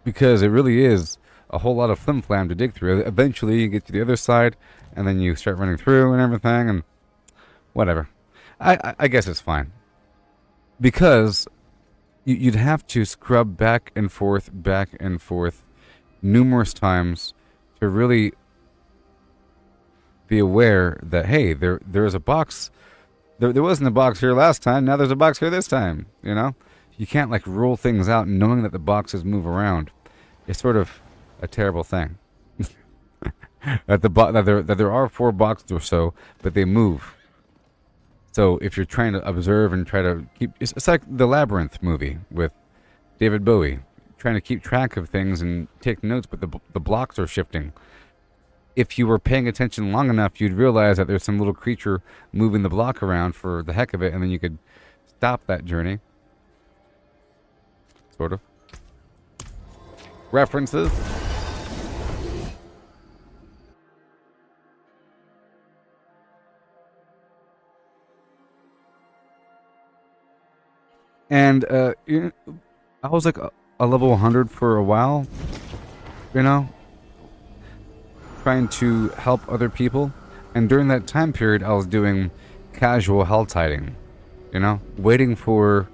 Because it really is a whole lot of flim-flam to dig through. Eventually, you get to the other side, and then you start running through and everything, and whatever. I guess it's fine. Because you'd have to scrub back and forth numerous times to really be aware that, hey, there's a box. There wasn't a box here last time, now there's a box here this time, you know? You can't, like, roll things out knowing that the boxes move around. It's sort of a terrible thing. that there are 4 boxes or so, but they move. So if you're trying to observe and try to keep... It's like the Labyrinth movie with David Bowie. Trying to keep track of things and take notes, but the blocks are shifting. If you were paying attention long enough, you'd realize that there's some little creature moving the block around for the heck of it, and then you could stop that journey. Sort of. References. And I was like a level 100 for a while, you know, trying to help other people. And during that time period, I was doing casual hell tiding, you know, waiting for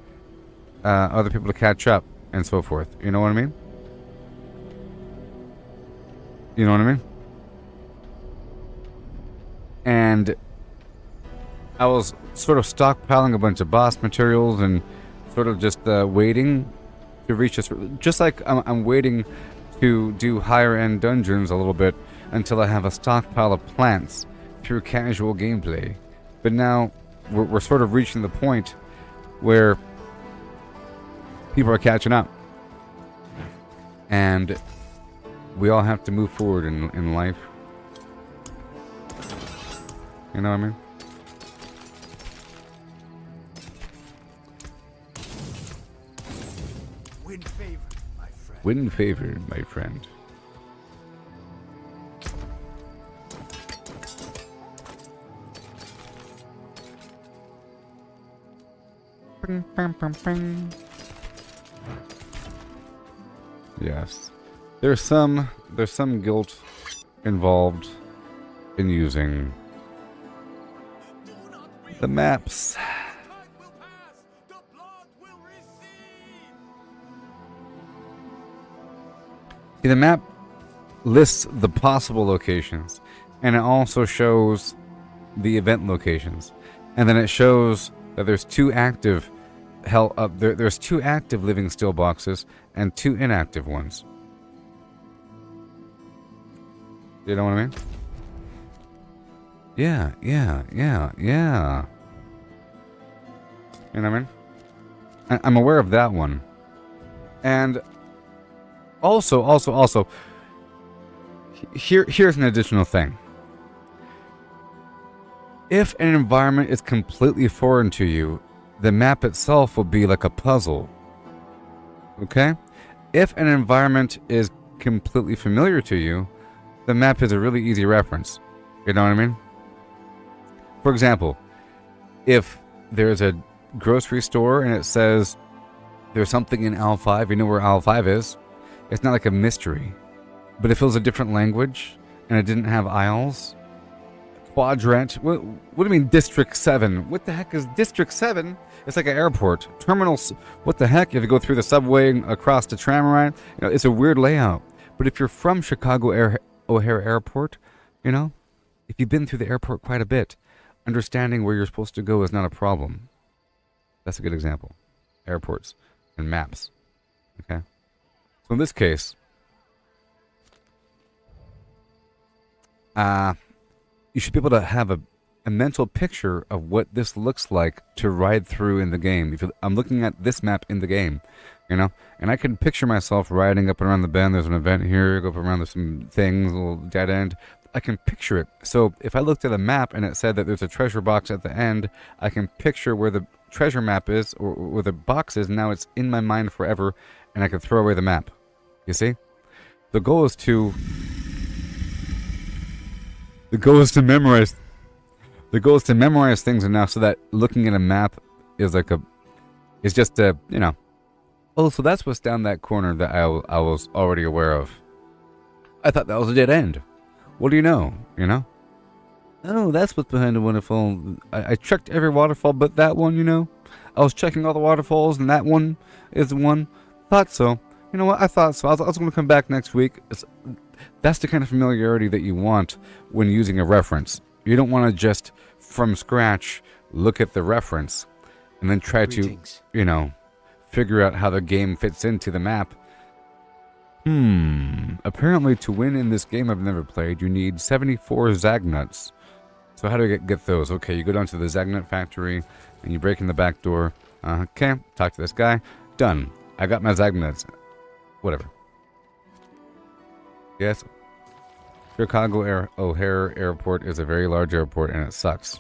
other people to catch up and so forth. You know what I mean? You know what I mean? And I was sort of stockpiling a bunch of boss materials and sort of just waiting to reach this. Just like I'm waiting to do higher end dungeons a little bit until I have a stockpile of plants through casual gameplay. But now we're sort of reaching the point where people are catching up. And we all have to move forward in life. You know what I mean? Win favor, my friend. Win favor, my friend. Bing, bing, bing, bing. Yes. There's some guilt involved in using the maps. See, the map lists the possible locations, and it also shows the event locations, and then it shows that there's 2 active there's 2 active living still boxes and 2 inactive ones. You know what I mean? Yeah. You know what I mean? I'm aware of that one. And also, here's an additional thing. If an environment is completely foreign to you, the map itself will be like a puzzle. Okay? If an environment is completely familiar to you, the map is a really easy reference. You know what I mean? For example, if there's a grocery store and it says there's something in aisle 5, you know where aisle 5 is. It's not like a mystery. But if it was a different language and it didn't have aisles, quadrant, what do you mean District 7? What the heck is District 7? It's like an airport. Terminals, what the heck? You have to go through the subway across the tram line. You know, it's a weird layout. But if you're from Chicago O'Hare Airport, you know, if you've been through the airport quite a bit, understanding where you're supposed to go is not a problem. That's a good example. Airports and maps. Okay? So in this case, you should be able to have a mental picture of what this looks like to ride through in the game. I'm looking at this map in the game, you know, and I can picture myself riding up and around the bend. There's an event here, go up around, there's some things, a little dead end. I can picture it. So if I looked at a map and it said that there's a treasure box at the end, I can picture where the treasure map is or where the box is. And now it's in my mind forever, and I can throw away the map. You see? The goal is to memorize. The goal is to memorize things enough so that looking at a map is like is just a, you know. Oh, so that's what's down that corner that I was already aware of. I thought that was a dead end. What do you know? You know? Oh, that's what's behind the waterfall. I checked every waterfall but that one, you know? I was checking all the waterfalls, and that one is the one. Thought so. You know what? I thought so. I was going to come back next week. That's the kind of familiarity that you want when using a reference. You don't want to just, from scratch, look at the reference and then try to, you know, figure out how the game fits into the map. Apparently to win in this game I've never played, you need 74 Zagnuts. So how do I get those? Okay, you go down to the Zagnut factory, and you break in the back door. Okay, talk to this guy. Done. I got my Zagnuts. Whatever. Yes. Chicago O'Hare Airport is a very large airport, and it sucks.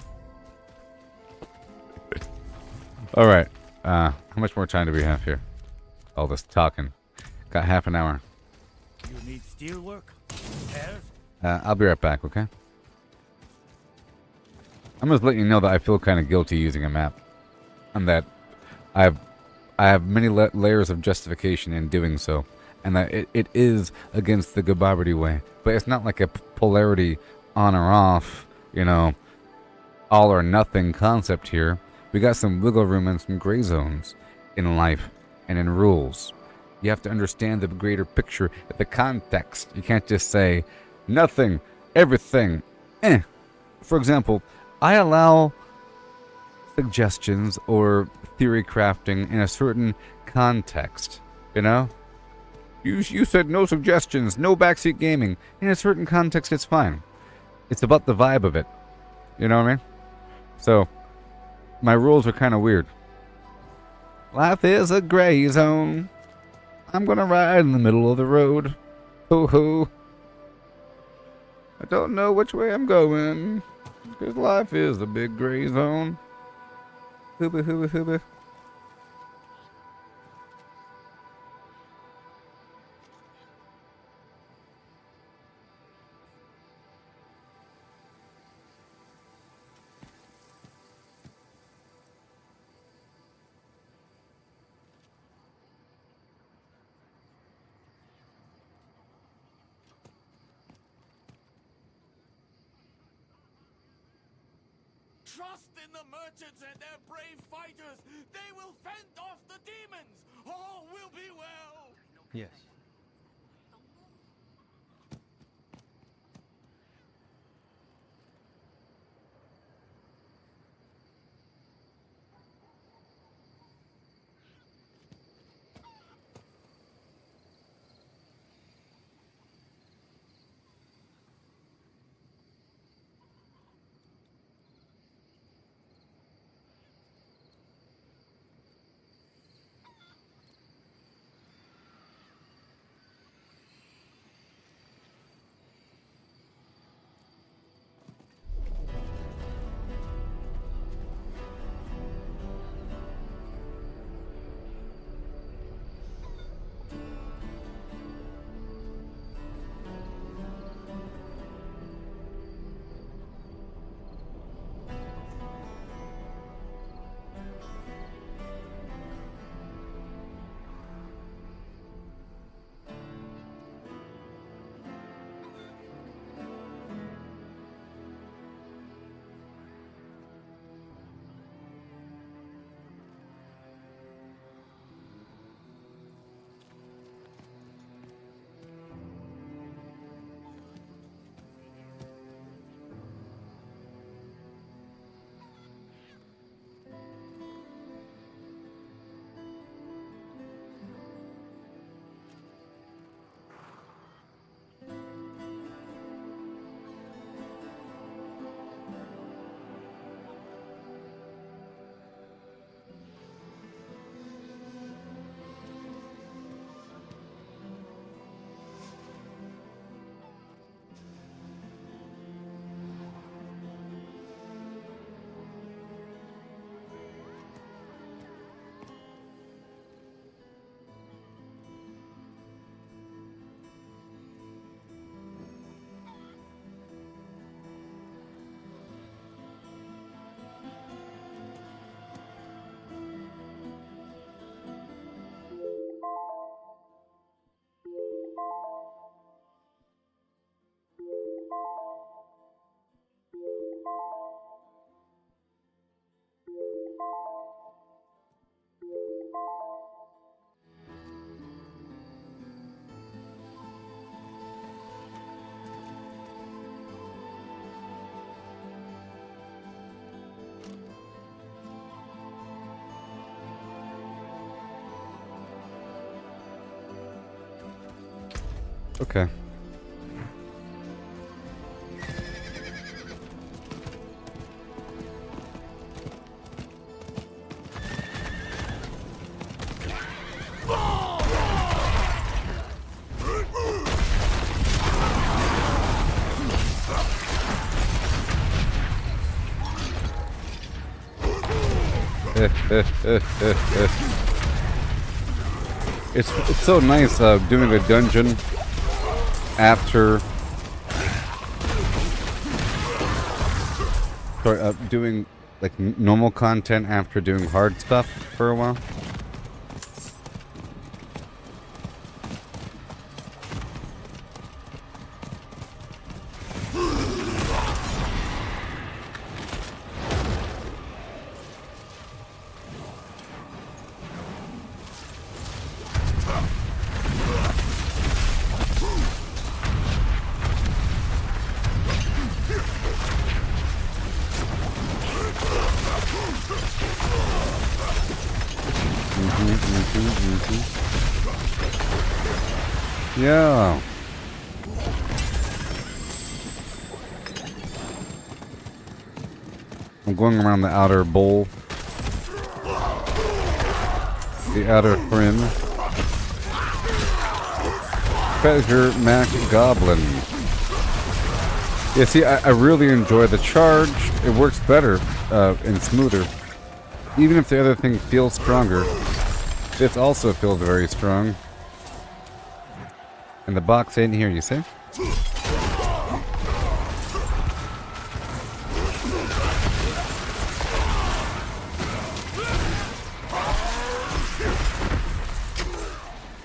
Alright. How much more time do we have here? All this talking. Got half an hour. You need steel work? Repairs? I'll be right back, okay? I'm just letting you know that I feel kind of guilty using a map. And that I have many layers of justification in doing so. And that it is against the Gooboberti way. But it's not like a polarity on or off, you know, all or nothing concept here. We got some wiggle room and some gray zones in life and in rules. You have to understand the greater picture, the context. You can't just say nothing, everything, eh. For example, I allow suggestions or theory crafting in a certain context, you know? You said no suggestions, no backseat gaming. In a certain context, it's fine. It's about the vibe of it. You know what I mean? So, my rules are kind of weird. Life is a gray zone. I'm gonna ride in the middle of the road. Hoo-hoo. I don't know which way I'm going. Because life is a big gray zone. Hooba hooba hooba. Trust in the merchants and their brave fighters. They will fend off the demons. All will be well. Yes. Okay. It's so nice doing a dungeon after doing like normal content after doing hard stuff for a while. Yeah. I'm going around the outer bowl. The outer rim. Treasure Mac Goblin. Yeah, see, I really enjoy the charge. It works better and smoother. Even if the other thing feels stronger, this also feels very strong. And the box in here, you see?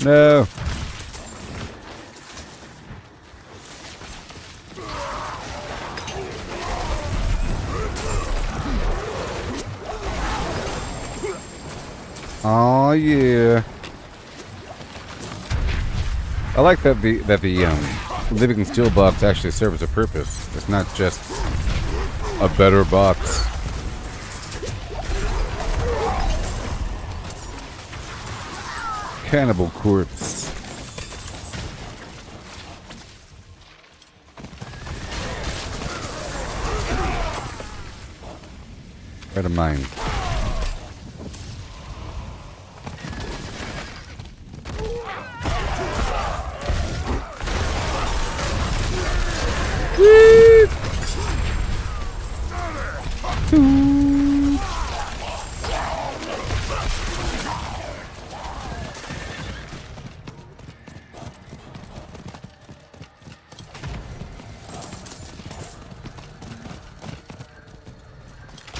No. Oh yeah. I like that the living steel box actually serves a purpose. It's not just a better box. Cannibal corpse. Right of mine.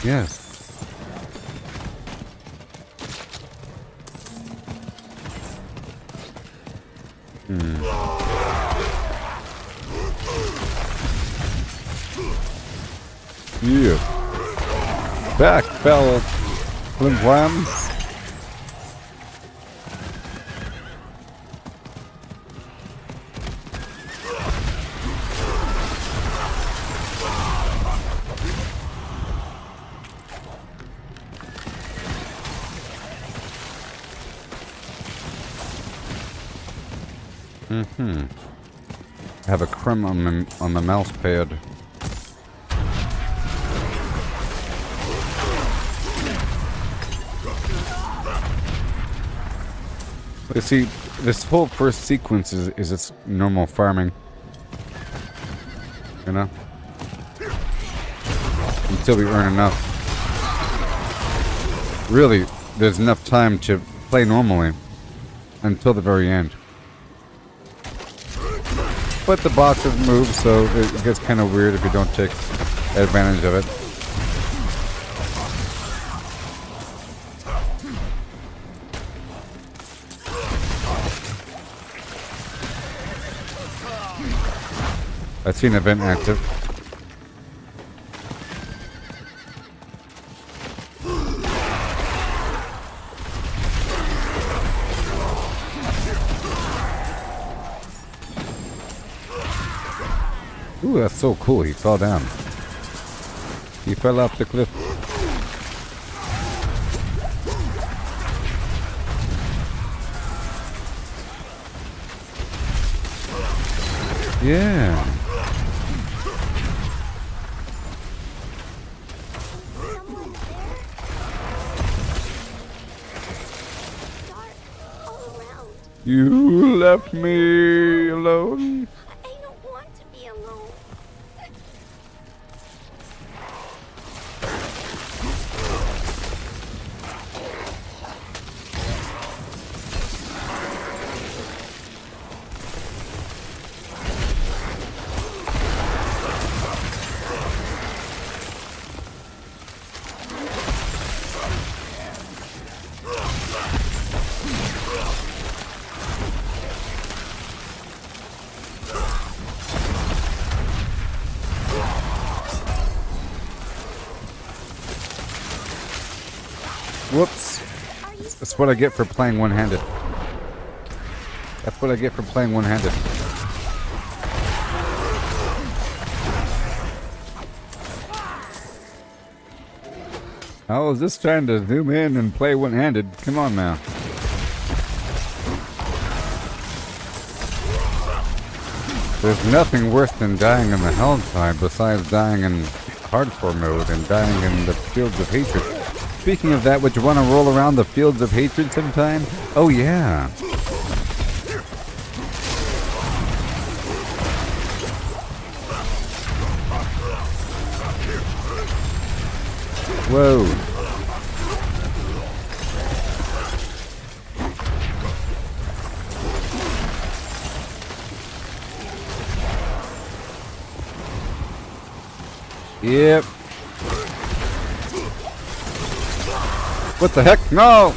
Yes. Yeah. Back, fellow flimflams. I have a crumb on the mouse pad. You see, this whole first sequence is its normal farming. You know? Until we earn enough. Really, there's enough time to play normally until the very end. But the boxes move, so it gets kind of weird if you don't take advantage of it. I've seen event active. Ooh, that's so cool. He fell down. He fell off the cliff. Yeah. Someone there? Dark all around. You left me alone. I don't want to be alone. Whoops. That's what I get for playing one-handed. That's what I get for playing one-handed. I was just trying to zoom in and play one-handed. Come on now. There's nothing worse than dying in the Helltide besides dying in hardcore mode and dying in the Fields of Hatred. Speaking of that, would you want to roll around the Fields of Hatred sometime? Oh yeah. Whoa. Yep. What the heck? No!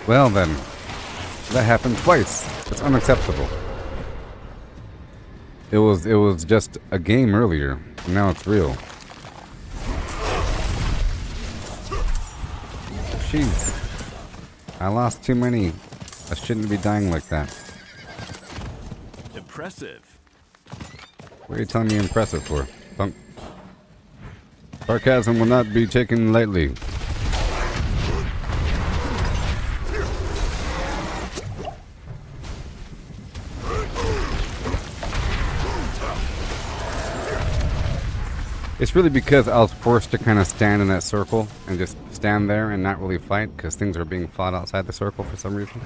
Well then, that happened twice. It's unacceptable. It was just a game earlier. Now it's real. Jeez. I lost too many. I shouldn't be dying like that. Impressive. What are you telling me impressive for, punk? Sarcasm will not be taken lightly. It's really because I was forced to kind of stand in that circle and just stand there and not really fight because things are being fought outside the circle for some reason.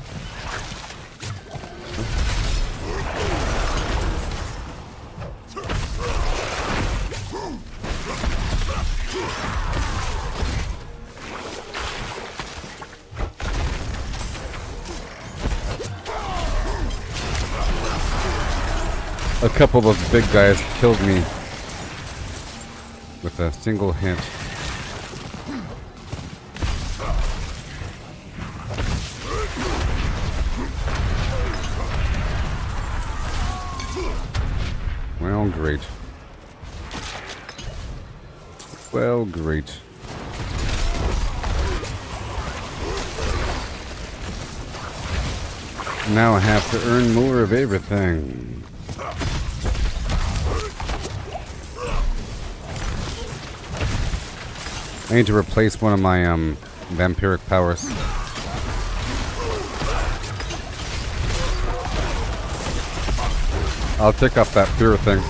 A couple of those big guys killed me with a single hit. Well, great. Well, great. Now I have to earn more of everything. I need to replace one of my vampiric powers. I'll take off that fear thing.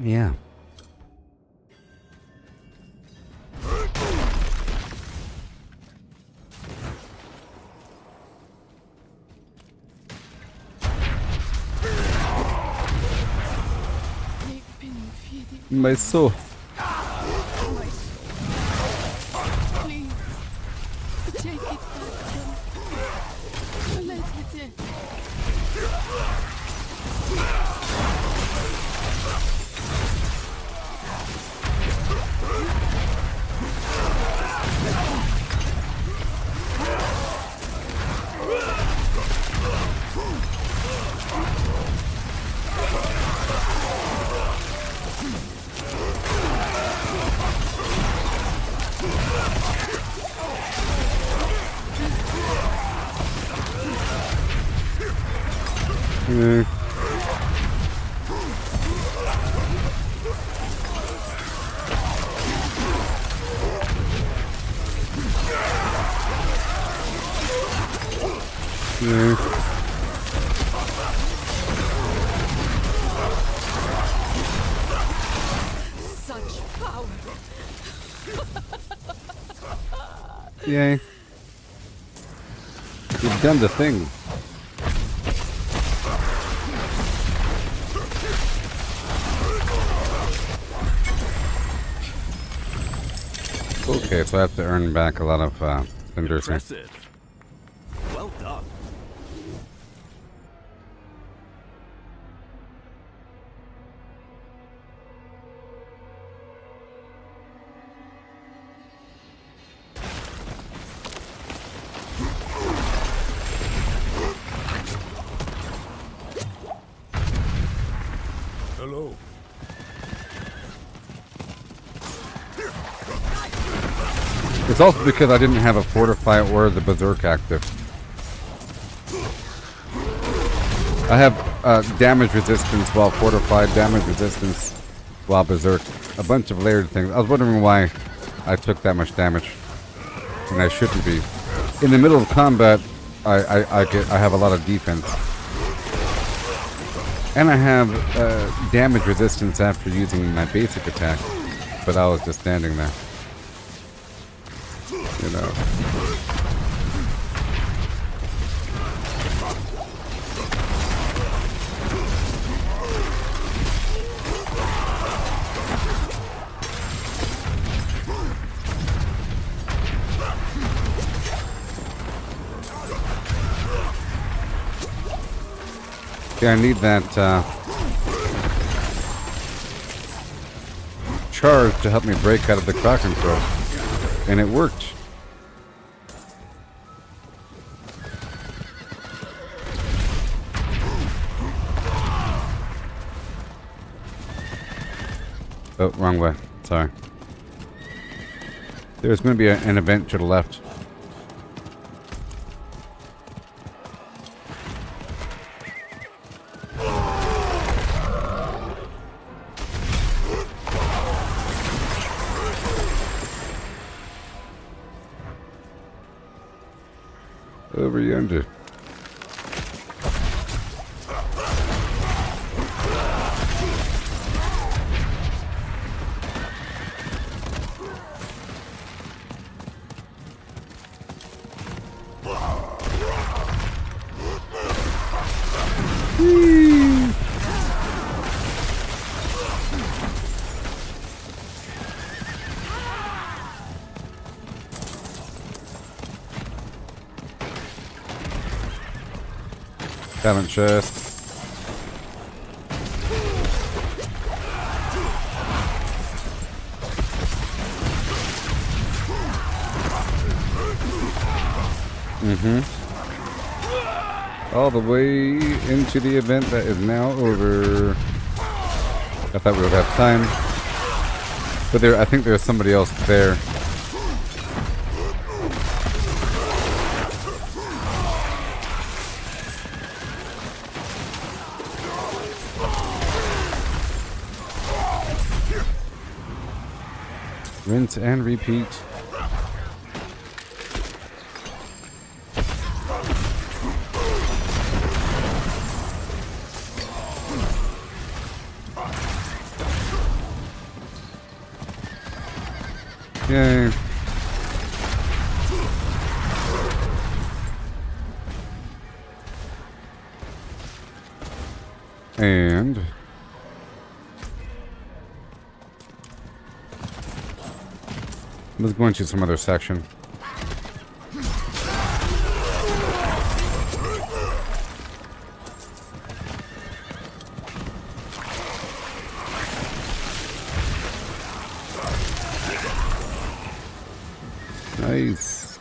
Yeah. My soul. Please, take it back from me. Let it in. Eh. Yeah. Such power. Yay. You've done the thing. Okay, so I have to earn back a lot of cinders here. Impressive. Well done. Hello. It's also because I didn't have a fortify or the berserk active. I have damage resistance while fortified, damage resistance while berserk. A bunch of layered things. I was wondering why I took that much damage when I shouldn't be. In the middle of combat, I have a lot of defense. And I have damage resistance after using my basic attack. But I was just standing there. You know. Yeah, I need that charge to help me break out of the Kraken throw. And it worked. Oh, wrong way. Sorry. There's going to be an event to the left. Over yonder. Talent chest. All the way into the event that is now over. I thought we would have time. But I think there's somebody else there. Rinse and repeat. Yay. And let's go into some other section. Nice.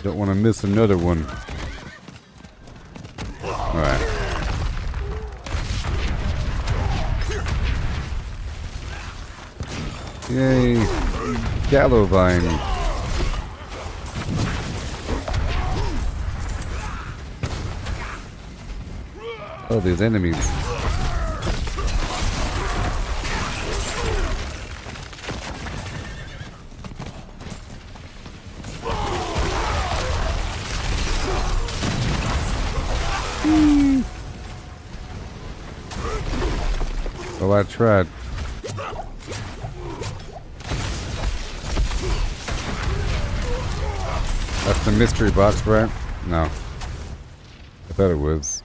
Don't want to miss another one. Alright. Yay. Diablo vine. Oh, these enemies. Well, I tried. That's the mystery box, right? No. I thought it was.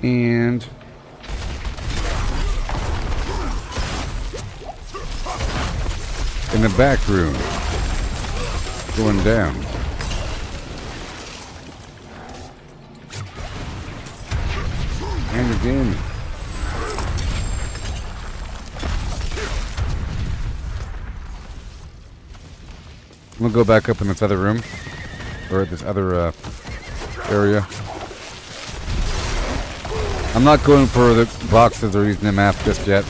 And in the back room, going down. And again. I'm gonna go back up in this other room, or this other area. I'm not going for the boxes or using the map just yet.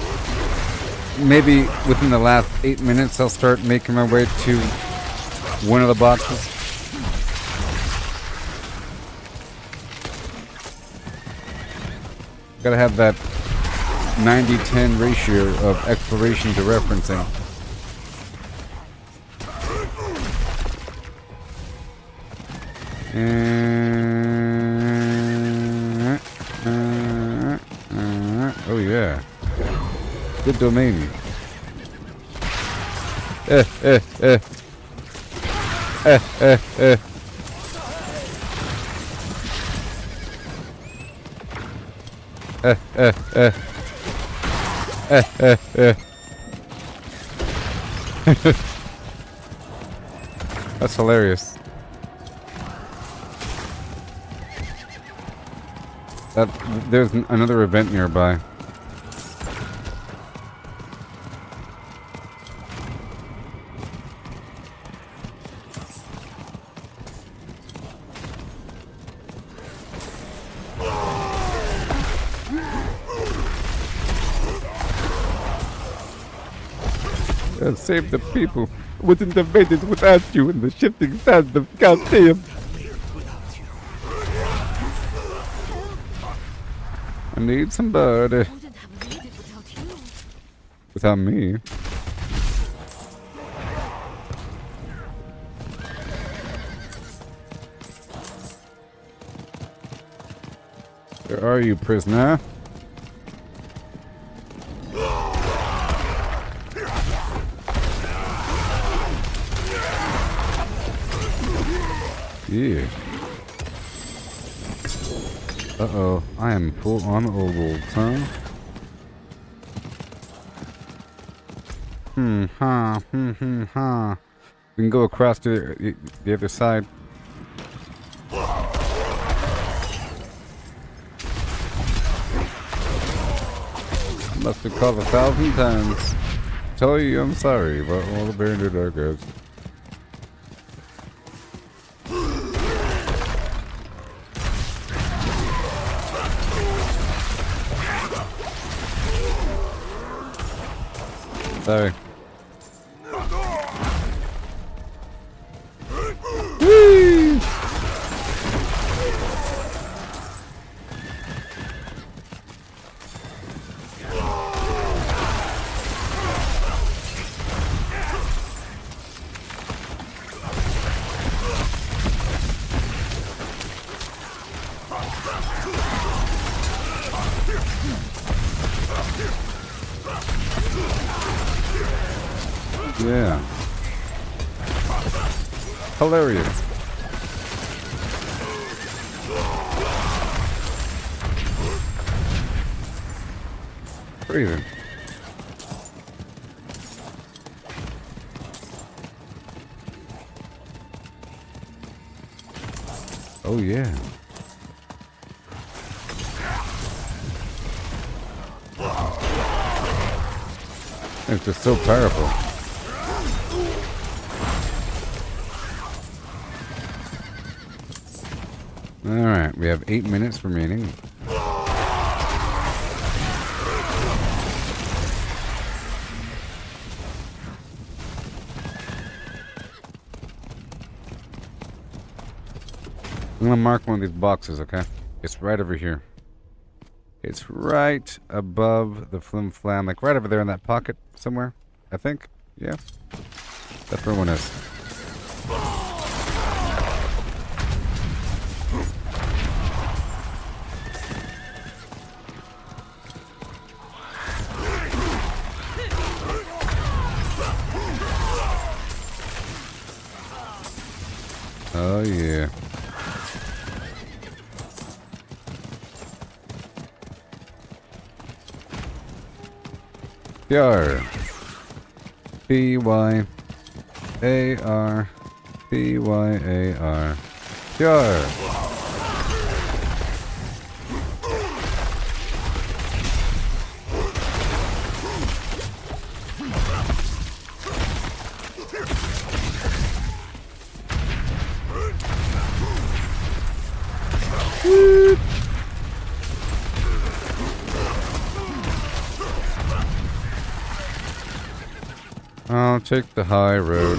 Maybe within the last 8 minutes I'll start making my way to one of the boxes. Gotta have that 90-10 ratio of exploration to referencing. Oh yeah. Good domain. That's hilarious. There's another event nearby. Save the people. Wouldn't have made it without you in the shifting sands of goddamn. I need somebody. Wouldn't have made it without you. Without me. Where are you, prisoner? Yeah. Uh-oh. I am full on old, huh? We can go across to the other side. Must have called 1,000 times. Tell you I'm sorry about all the Buried Darkers. Sorry. Whee! Yeah. Hilarious. Breathing. Oh yeah. It's just so powerful. Alright, we have 8 minutes remaining. I'm gonna mark one of these boxes, okay? It's right over here. It's right above the flim flam, like right over there in that pocket somewhere, I think. Yeah. That's where one is. Oh yeah. Yar. B-Y-A-R. B-Y-A-R. Yar. I'll take the high road.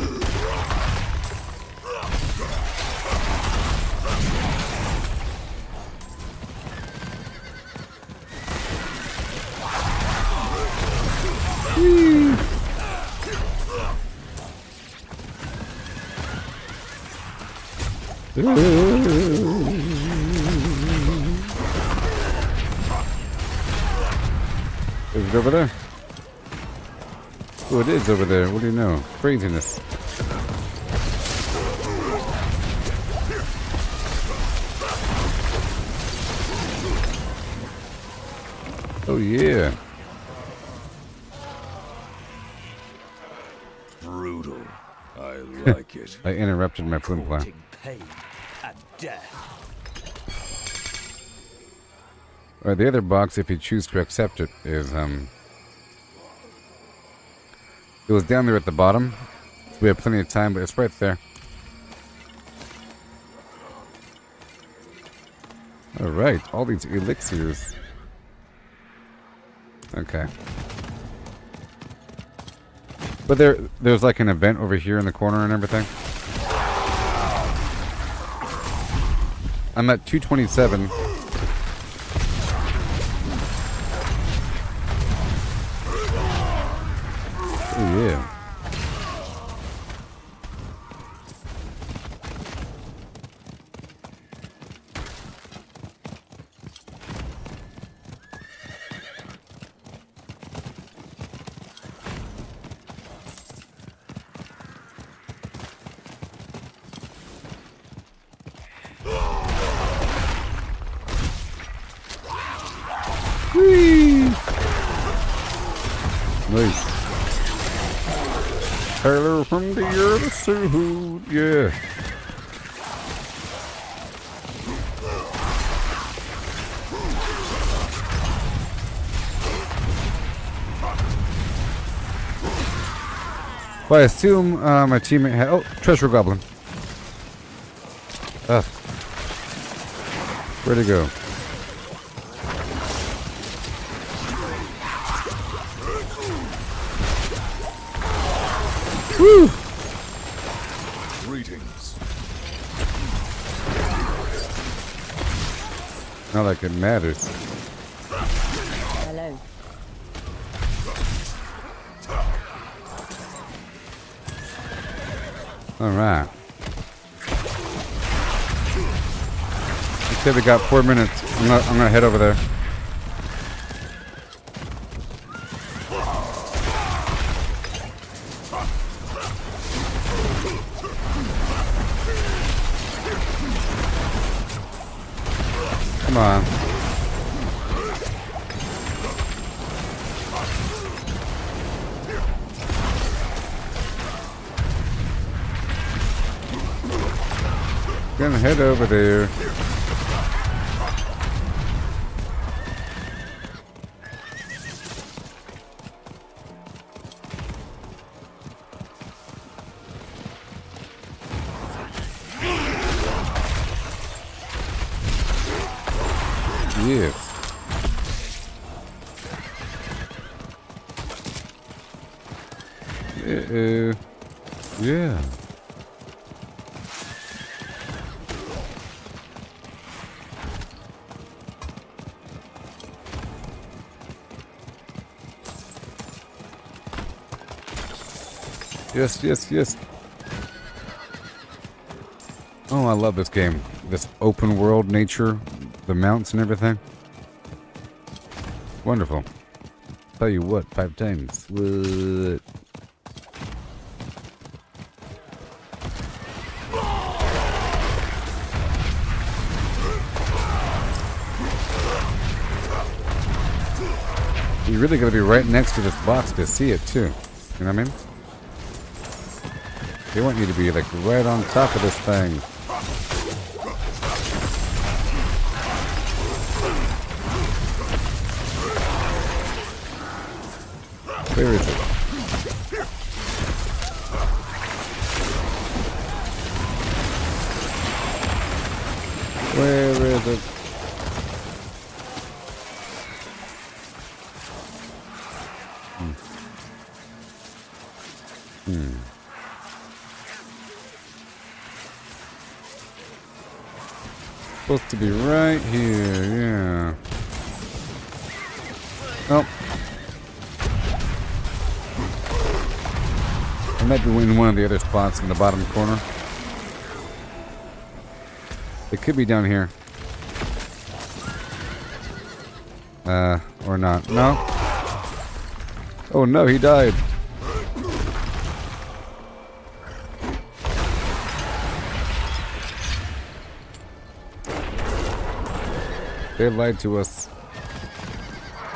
Is it over there? Oh, it is over there. What do you know? Craziness. Oh, yeah. Brutal. I like it. I interrupted my flim flam. Courting pain and death. Alright, the other box, if you choose to accept it, is, it was down there at the bottom. We have plenty of time, but it's right there. Alright, all these elixirs. Okay. But there's like an event over here in the corner and everything. I'm at 227. Oh yeah. Whee! Nice. Hello from the earth, Suhood, yeah. Well, I assume my teammate had... Oh, treasure goblin. Where'd he go? Woo! Greetings. Not like it matters. Hello. Alright. Okay, we got 4 minutes. I'm gonna head over there. Come on. Gonna head over there. Yes. Yeah. Yes, yes, yes. Oh, I love this game. This open world nature, the mounts and everything. Wonderful. Tell you what, 5 times. What? You really gotta be right next to this box to see it too. You know what I mean? They want you to be like right on top of this thing. Where is it? Where is it? Supposed to be right here, yeah. Oh. It might be in one of the other spots in the bottom corner. It could be down here. Or not. No? Oh no, he died. They lied to us.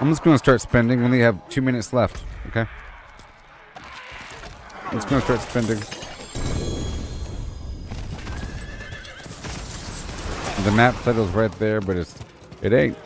I'm just going to start spending. We only have 2 minutes left, okay? I'm just going to start spending. The map title's right there, but it ain't.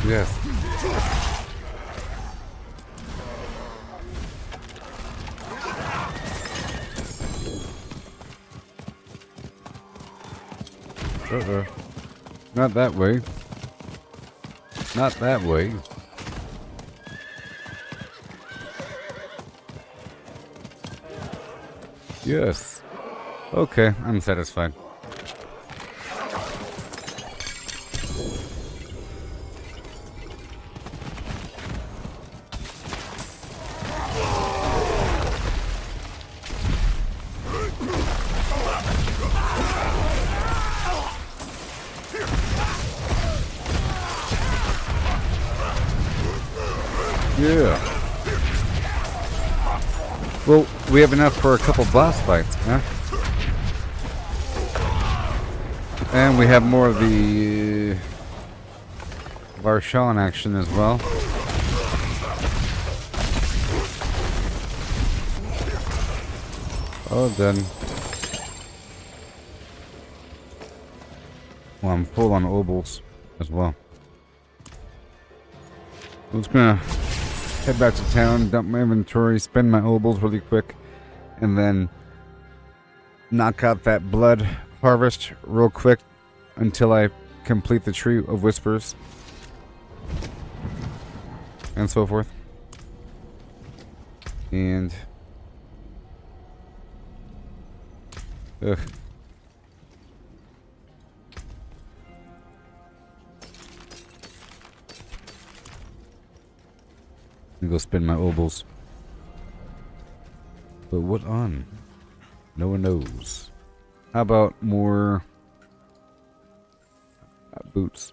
Yes. Uh-oh. Not that way. Not that way. Yes. Okay, I'm satisfied. Yeah. Well, we have enough for a couple boss fights, huh? And we have more of the Varshan action as well. Oh, done. Well, I'm full on obols as well. I'm just gonna head back to town, dump my inventory, spend my obols really quick, and then knock out that blood harvest real quick until I complete the Tree of Whispers and so forth. And ugh. I'm gonna go spend my obols. But what on? No one knows. How about more boots?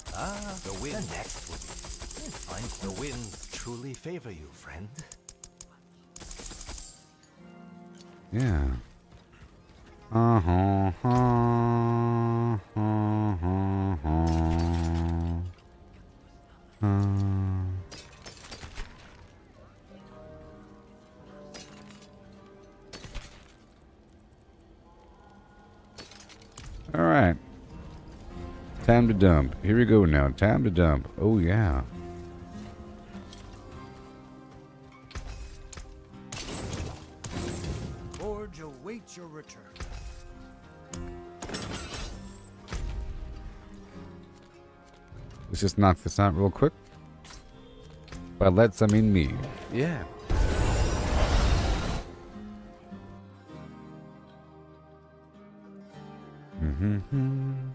The wind next would find the wind truly favor you, friend. Yeah. Time to dump. Here we go now. Time to dump. Oh, yeah. Forge awaits your return. Let's just knock this out real quick. By let's, I mean me. Yeah. Mm-hmm.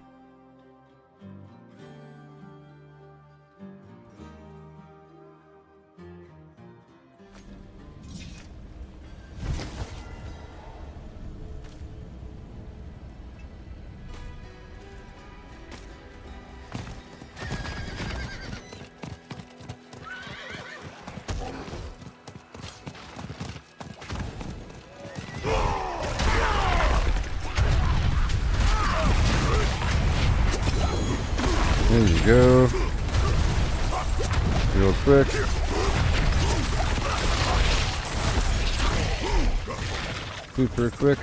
There you go. Real quick. Super quick.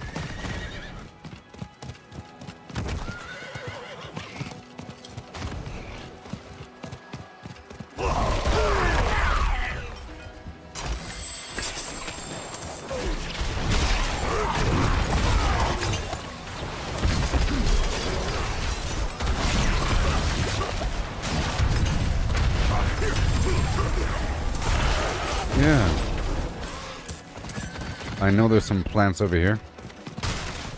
Yeah. I know there's some plants over here.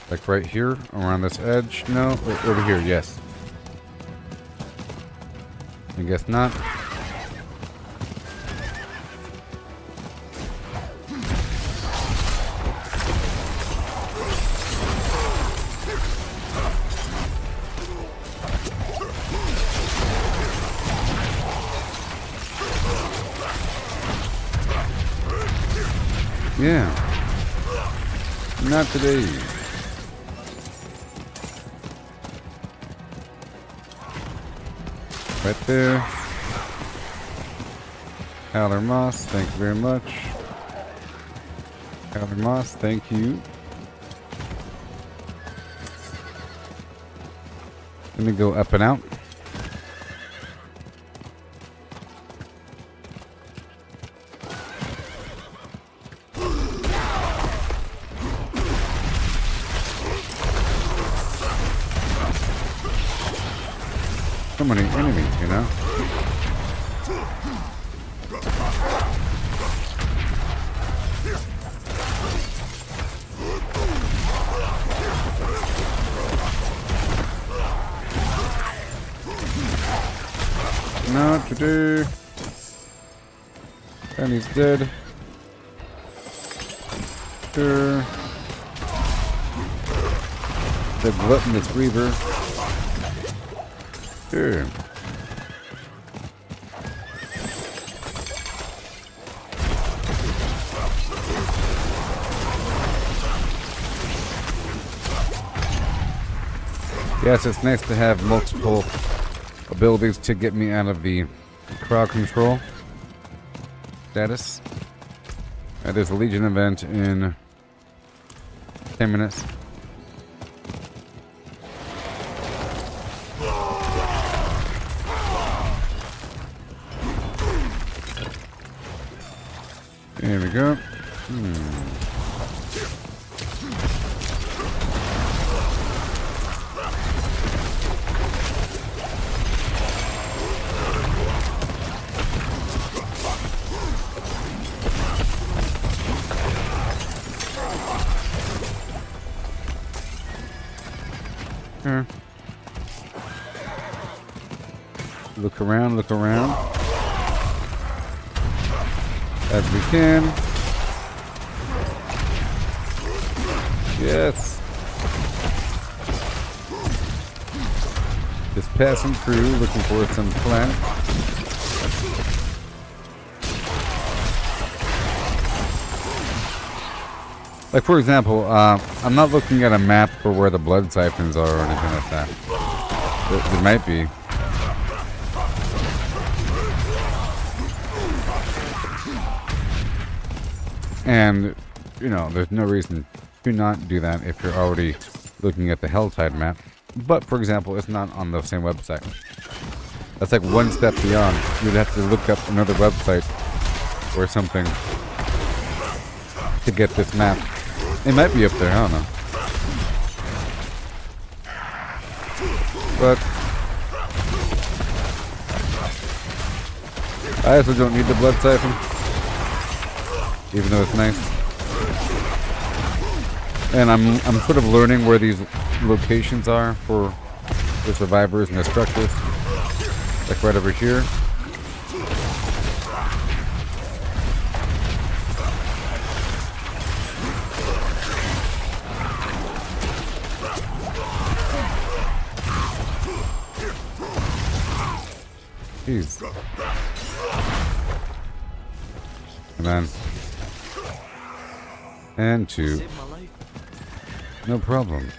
Like right here, around this edge. No, wait, over here, yes. I guess not. Yeah. Not today. Right there. Howler Moss, thank you very much. Howler Moss, thank you. Let me go up and out. So many enemies, you know? Not today. And he's dead. Sure. The gluttonous reaver. Sure. Yes, it's nice to have multiple abilities to get me out of the crowd control status. There's a Legion event in 10 minutes. There we go. Here. Look around, look around. As we can. Yes. Just passing through, looking for some plant. Like, for example, I'm not looking at a map for where the blood siphons are or anything like that. There might be. And, you know, there's no reason to not do that if you're already looking at the Helltide map. But, for example, it's not on the same website. That's like one step beyond. You'd have to look up another website or something to get this map. It might be up there, I don't know. But I also don't need the blood siphon, even though it's nice. And I'm sort of learning where these locations are for the survivors and the structures. Like right over here. Jeez. And then. And two. Saved my life. No problem.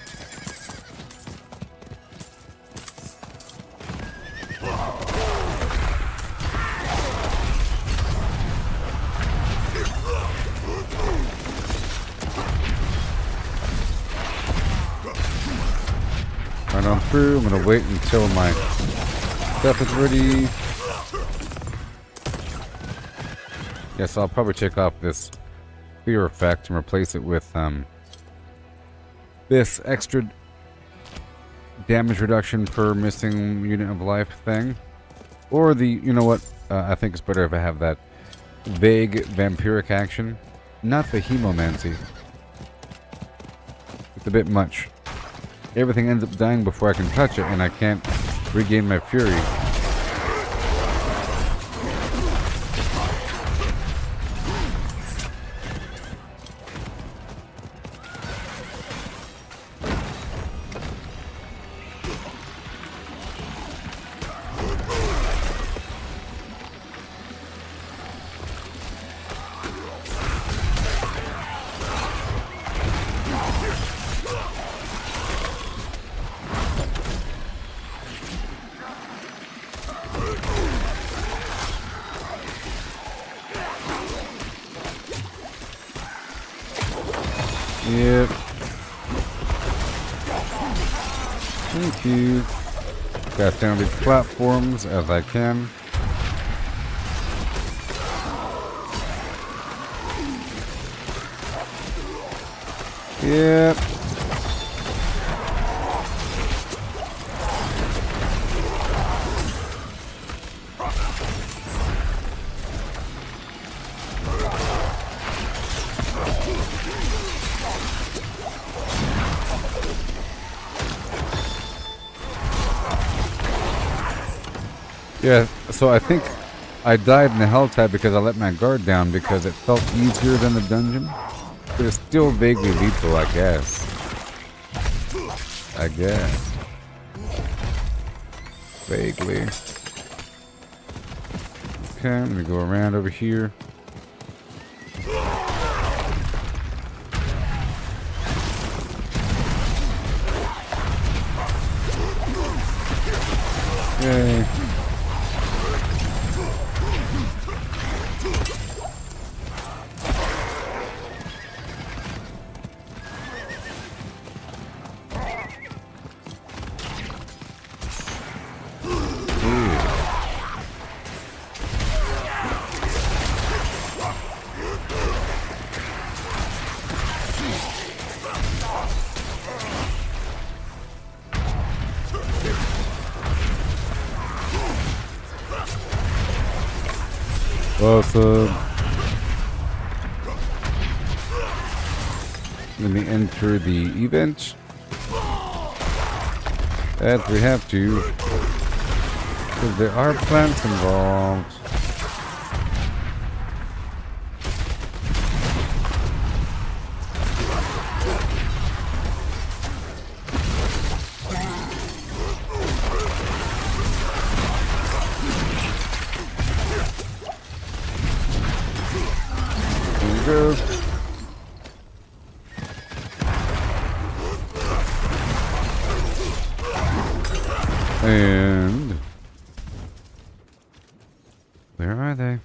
Right on through. I'm gonna wait until my stuff is ready. Yes, I'll probably check off this fear effect and replace it with this extra damage reduction per missing unit of life thing. Or the, you know what, I think it's better if I have that vague vampiric action. Not the hemomancy. It's a bit much. Everything ends up dying before I can touch it, and I can't regain my fury. Yep. Thank you. Got down these platforms as I can. Yep. Yeah, so I think I died in the hell tide because I let my guard down because it felt easier than the dungeon. But it's still vaguely lethal, I guess. Vaguely. Okay, I'm gonna go around over here. Yay. Awesome. Let me enter the event. As we have to. Because there are plants involved. Go. And where are they?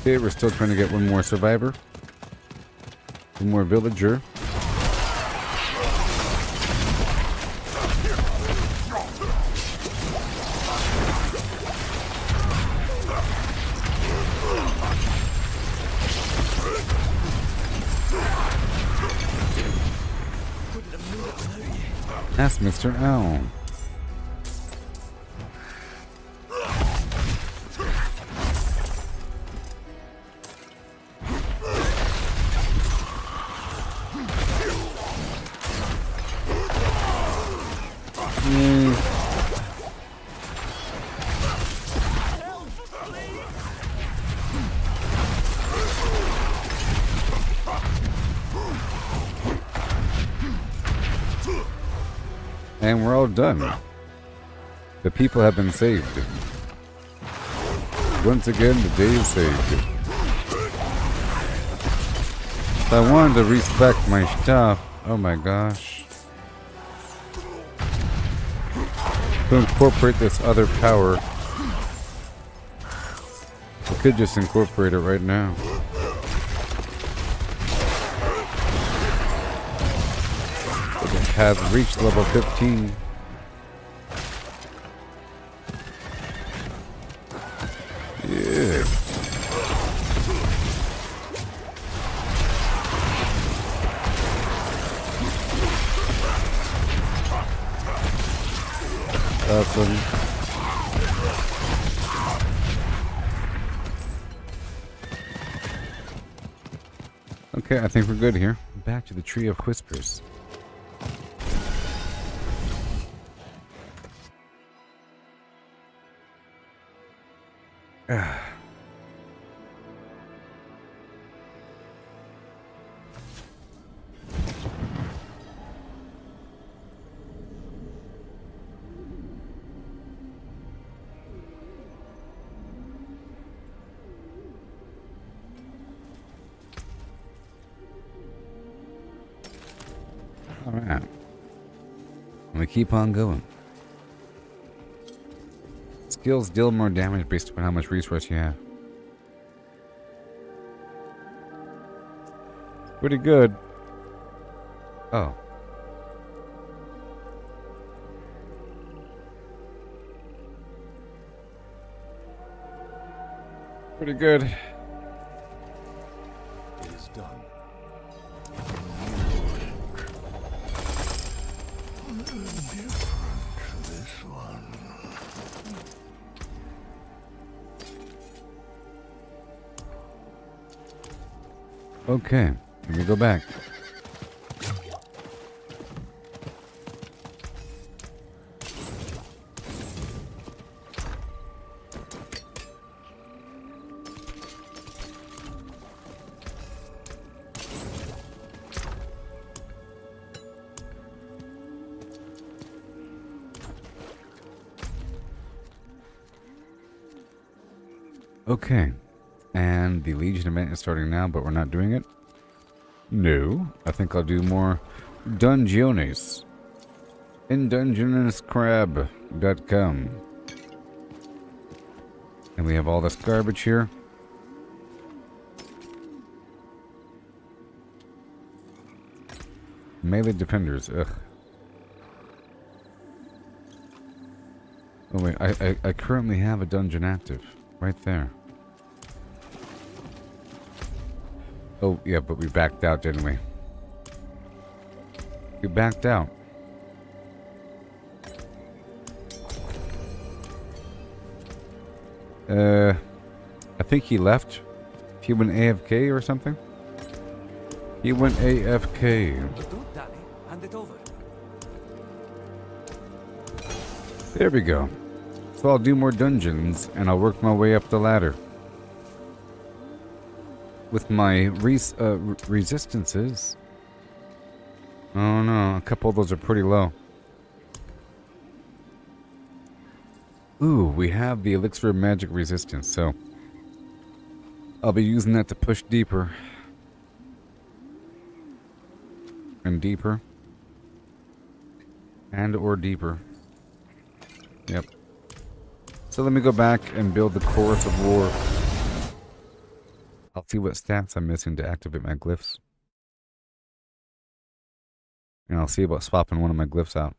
Okay, we're still trying to get one more survivor. One more villager. That's Mr. Owl. And we're all done. The people have been saved. Once again, the day is saved. If I wanted to respec my stuff, oh my gosh. To incorporate this other power, I could just incorporate it right now. Have reached level 15. Yeah. Awesome. Okay, I think we're good here. Back to the Tree of Whispers. Alright. We keep on going. Skills deal more damage based on how much resource you have. Pretty good. Oh. Pretty good. It is done. This one. Okay, let me go back. Okay, and the Legion event is starting now, but we're not doing it. No, I think I'll do more Dungeones. In dungeonescrab.com. And we have all this garbage here. Melee defenders, ugh. Oh wait, I currently have a dungeon active. Right there. Oh, yeah, but we backed out, didn't we? We backed out. I think he left. He went AFK or something? He went AFK. Hand it over. There we go. So I'll do more dungeons, and I'll work my way up the ladder. With my resistances. Oh no, a couple of those are pretty low. Ooh, we have the Elixir of Magic Resistance, so I'll be using that to push deeper. And deeper. And or deeper. Yep. So let me go back and build the Chorus of War. I'll see what stats I'm missing to activate my glyphs. And I'll see about swapping one of my glyphs out.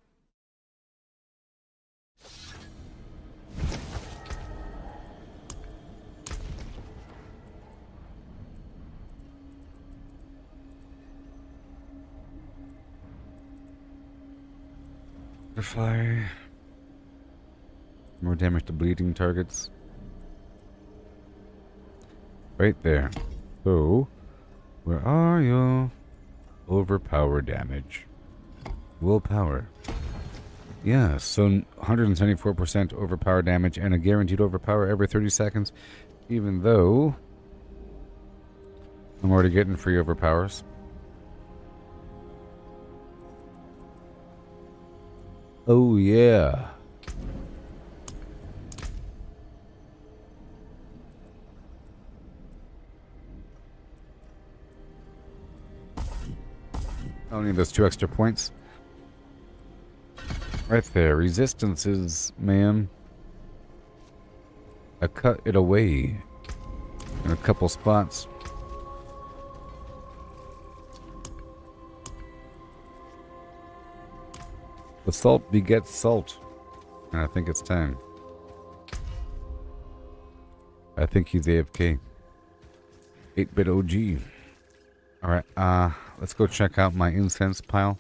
Butterfly. More damage to bleeding targets. Right there. So, where are you? Overpower damage. Willpower. Yeah, so 174% overpower damage and a guaranteed overpower every 30 seconds. Even though I'm already getting free overpowers. Oh yeah. I don't need those 2 extra points. Right there. Resistances, man. I cut it away in a couple spots. The salt begets salt. And I think it's time. I think he's AFK. 8-bit OG. Alright, let's go check out my incense pile.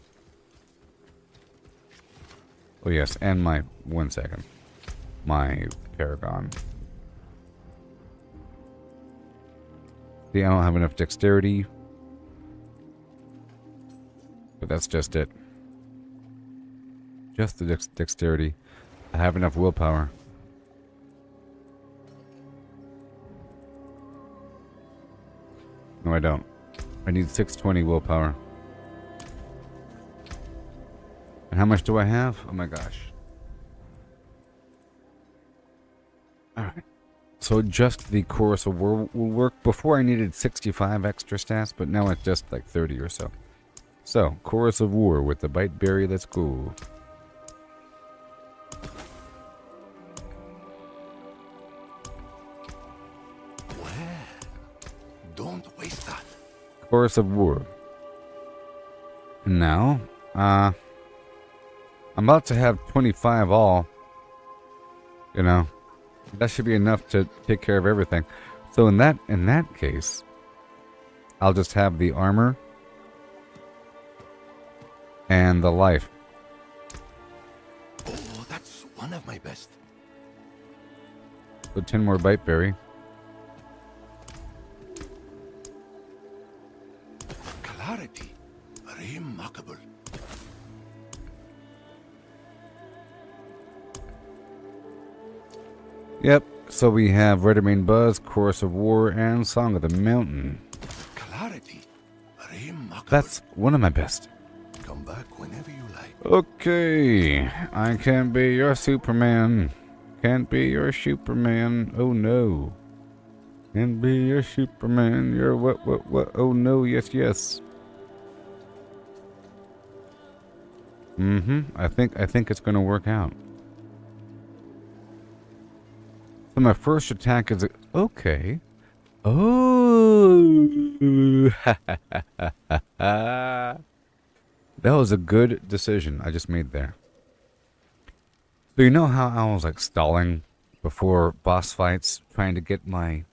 Oh yes, and my, 1 second. My Paragon. See, I don't have enough dexterity. But that's just it. Just the dexterity. I have enough willpower. No, I don't. I need 620 willpower. And how much do I have? Oh my gosh. Alright. So just the Chorus of War will work. Before I needed 65 extra stats, but now it's just like 30 or so. So, Chorus of War with the Bite Berry, let's go. Don't waste that. Chorus of War. And now, I'm about to have 25 all. You know, that should be enough to take care of everything. So in that case, I'll just have the armor and the life. Oh, that's one of my best. So 10 more Bite Berry. Clarity. Remarkable. Yep, so we have Redemain Buzz, Chorus of War, and Song of the Mountain. Clarity. Remarkable. That's one of my best. Come back whenever you like. Okay, I can be your Superman. Can't be your Superman. Oh no. Can't be your Superman. You're what? Oh no, yes. I think it's gonna work out. So my first attack is okay. Oh, that was a good decision I just made there. So you know how I was like stalling before boss fights, trying to get my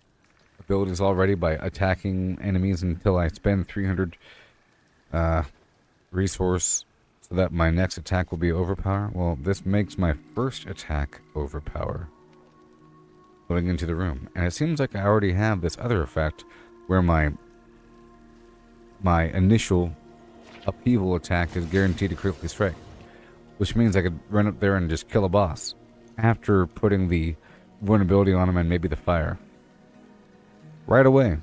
abilities all ready by attacking enemies until I spend 300 resource so that my next attack will be overpower? Well, this makes my first attack overpower going into the room. And it seems like I already have this other effect where my initial upheaval attack is guaranteed to critically strike. Which means I could run up there and just kill a boss after putting the vulnerability on him and maybe the fire. Right away.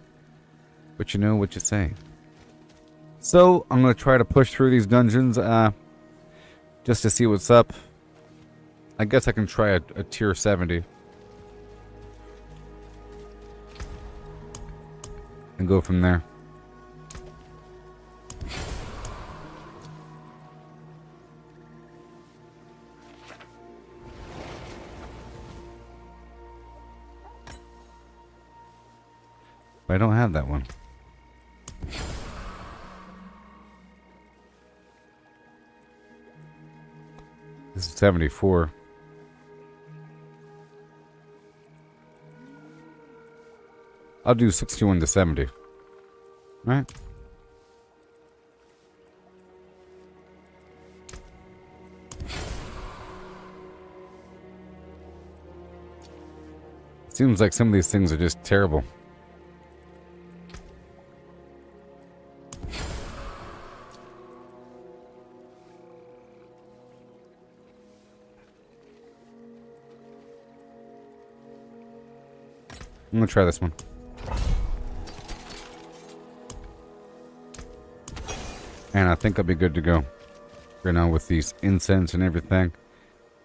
But you know what you say. So, I'm going to try to push through these dungeons just to see what's up. I guess I can try a tier 70. And go from there. But I don't have that one. This is 74. I'll do 61 to 70. Right? Seems like some of these things are just terrible. I'm gonna try this one. And I think I'll be good to go. Right now with these incense and everything.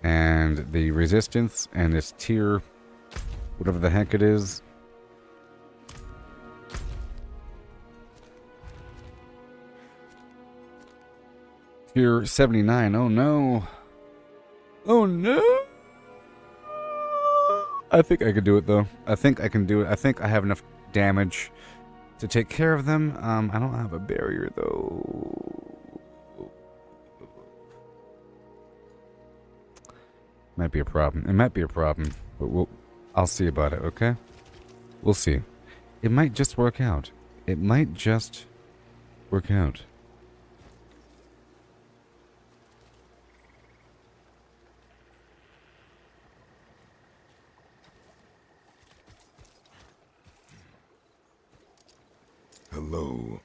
And the resistance and this tier, whatever the heck it is. Tier 79. Oh no. Oh no. I think I could do it though. I think I can do it. I think I have enough damage to take care of them. I don't have a barrier though. Might be a problem. It might be a problem, but I'll see about it, okay? We'll see. It might just work out. It might just work out. Hello.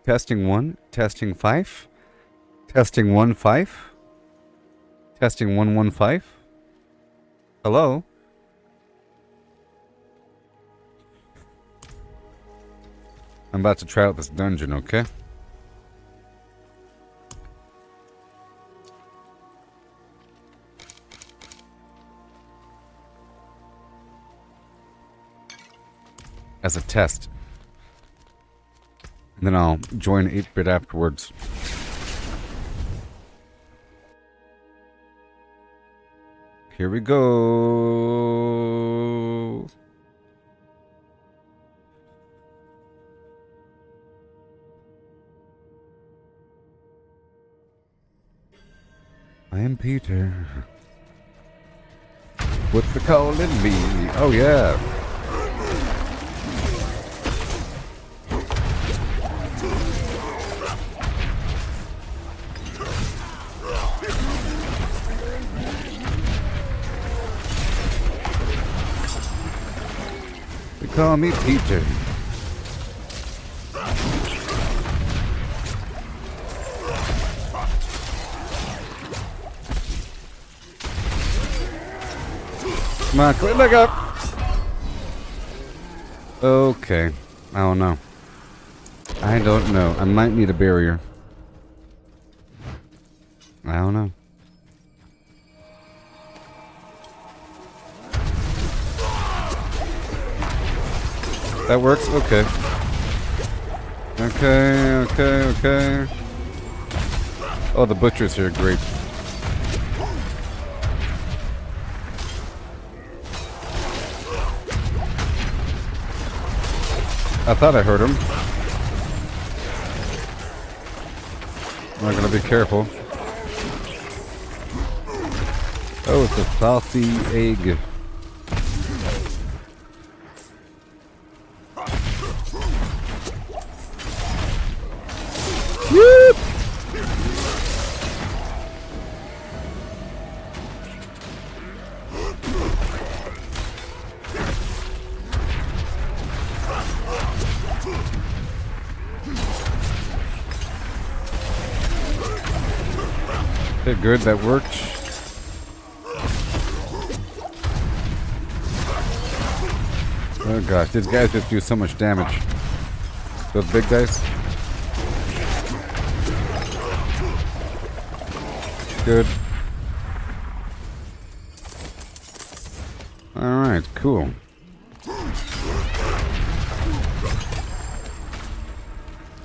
Testing 1, testing 5. Testing 1 5. Testing 1 1 5. Hello? I'm about to try out this dungeon, okay? As a test. And then I'll join 8-bit afterwards. Here we go. I am Peter. What's the calling me? Oh yeah. They call me Peter. Come on, clear back up. Okay. I don't know. I don't know. I might need a barrier. I don't know. That works? Okay. Okay. Oh, the butcher's here. Great. I thought I heard him. I'm gonna be careful. Oh, it's a saucy egg. Whoop! Okay, good, that worked. Oh gosh, these guys just do so much damage. Those big guys. Good. Alright, cool.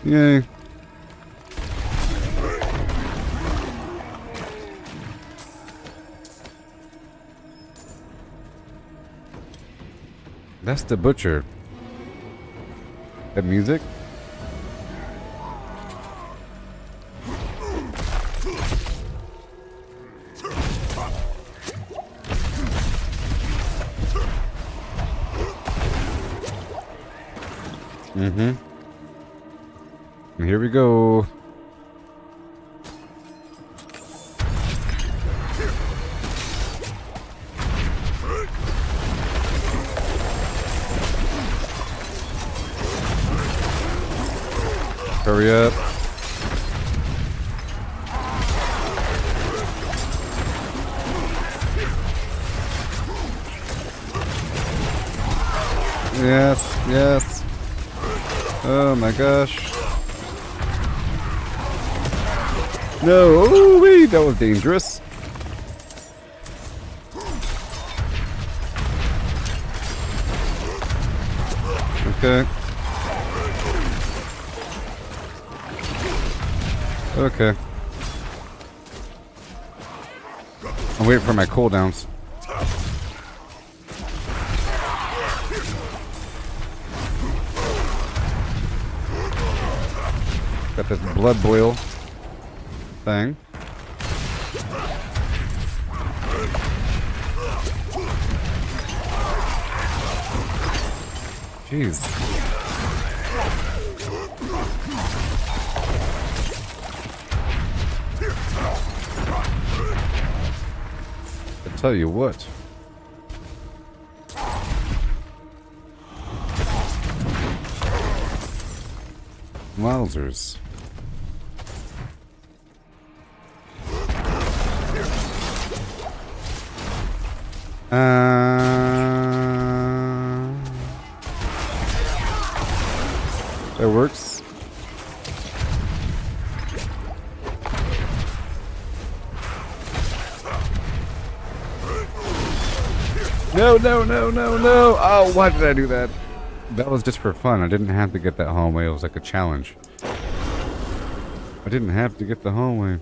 Yay. That's the butcher. That music? Mm-hmm. And here we go. Hurry up. Yes, yes. Oh my gosh. No, oh wait, that was dangerous. Okay. Okay. I'm waiting for my cooldowns. Got this blood boil thing. Jeez. I tell you what. Wowzers. That works. No, no, no, no, no! Oh, why did I do that? That was just for fun. I didn't have to get that hallway. It was like a challenge. I didn't have to get the hallway.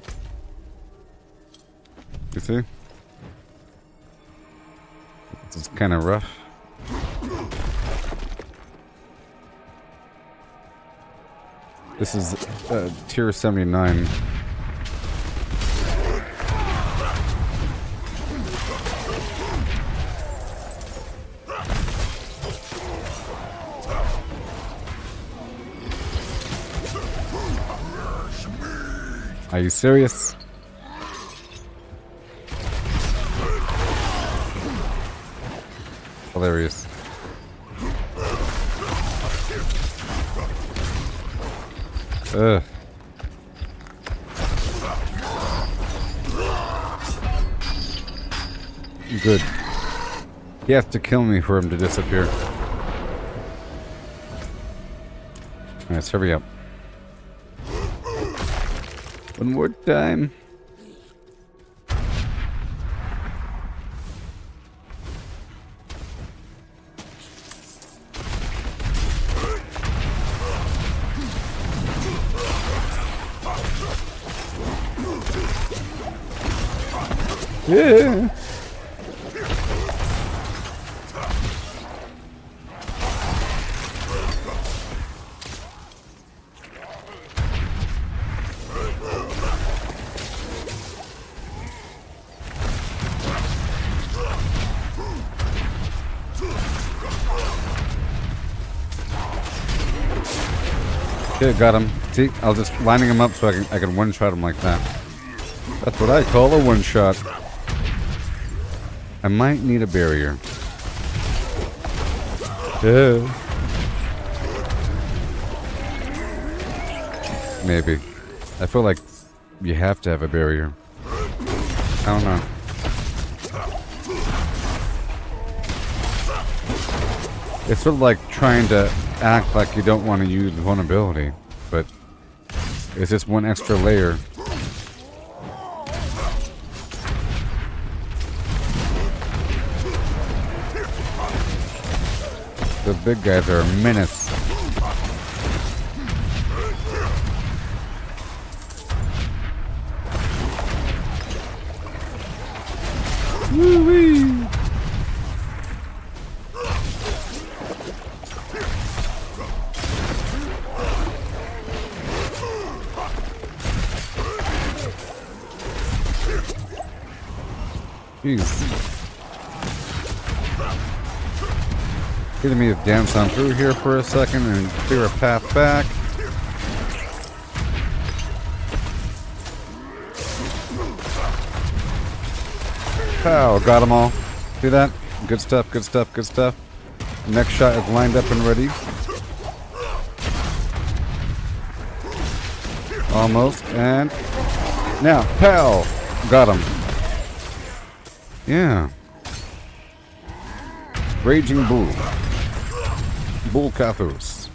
You see? This is kind of rough. This is tier 79. Are you serious? Hilarious. Ugh. Good. He has to kill me for him to disappear. Alright, let's hurry up. One more time. Yeah. Okay, got him. See, I was just lining him up so I can one-shot him like that. That's what I call a one-shot. I might need a barrier. Yeah. Maybe. I feel like you have to have a barrier. I don't know. It's sort of like trying to act like you don't want to use vulnerability, but it's just one extra layer. The big guys are a menace. Woo-wee! Jeez. Getting me to dance on through here for a second and clear a path back. Pow, got them all. See that? Good stuff, good stuff, good stuff. Next shot is lined up and ready. Almost, and now, pow! Got him. Yeah. Raging Bull. Bull Cathos.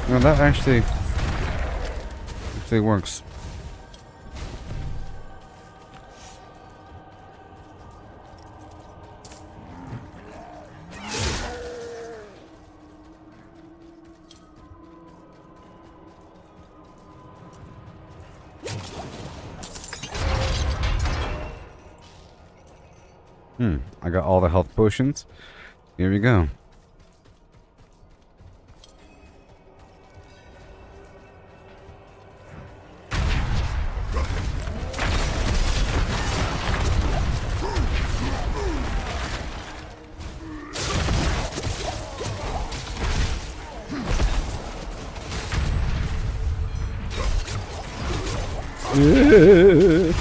Well, that actually works. I got all the health potions. Here we go. Yeah.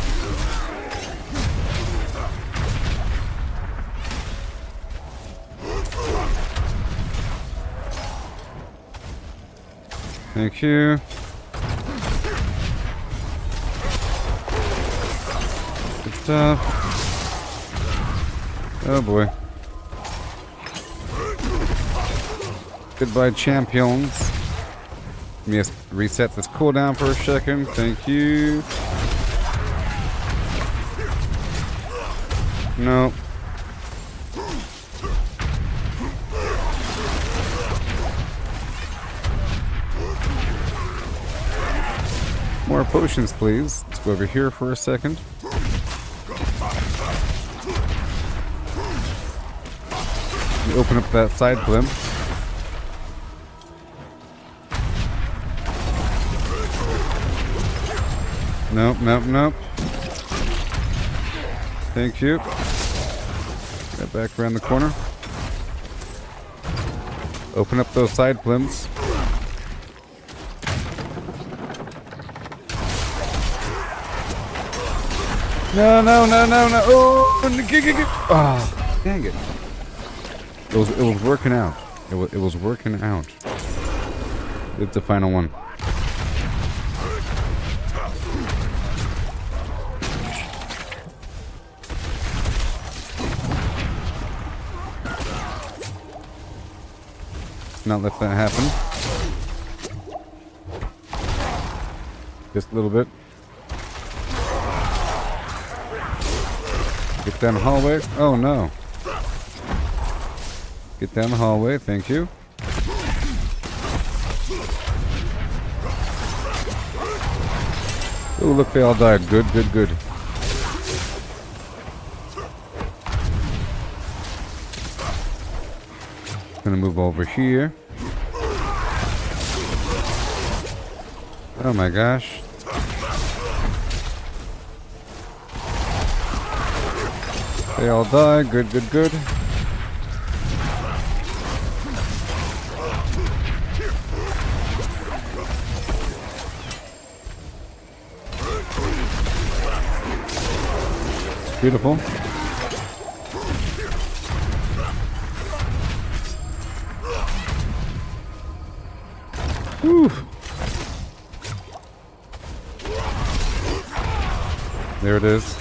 Thank you. Good stuff. Oh boy. Goodbye, champions. Let me just reset this cooldown for a second. Thank you. No. More potions, please. Let's go over here for a second. You open up that side blimp. Nope, nope, nope. Thank you. Get back around the corner. Open up those side blimps. No, no, no, no, no. Oh, dang it. It was working out. It was working out. It's the final one. Not let that happen. Just a little bit. Get down the hallway. Oh no. Get down the hallway. Thank you. Oh, look, they all died. Good, good, good. Gonna move over here. Oh my gosh. They all die. Good, good, good. Beautiful. Whew. There it is.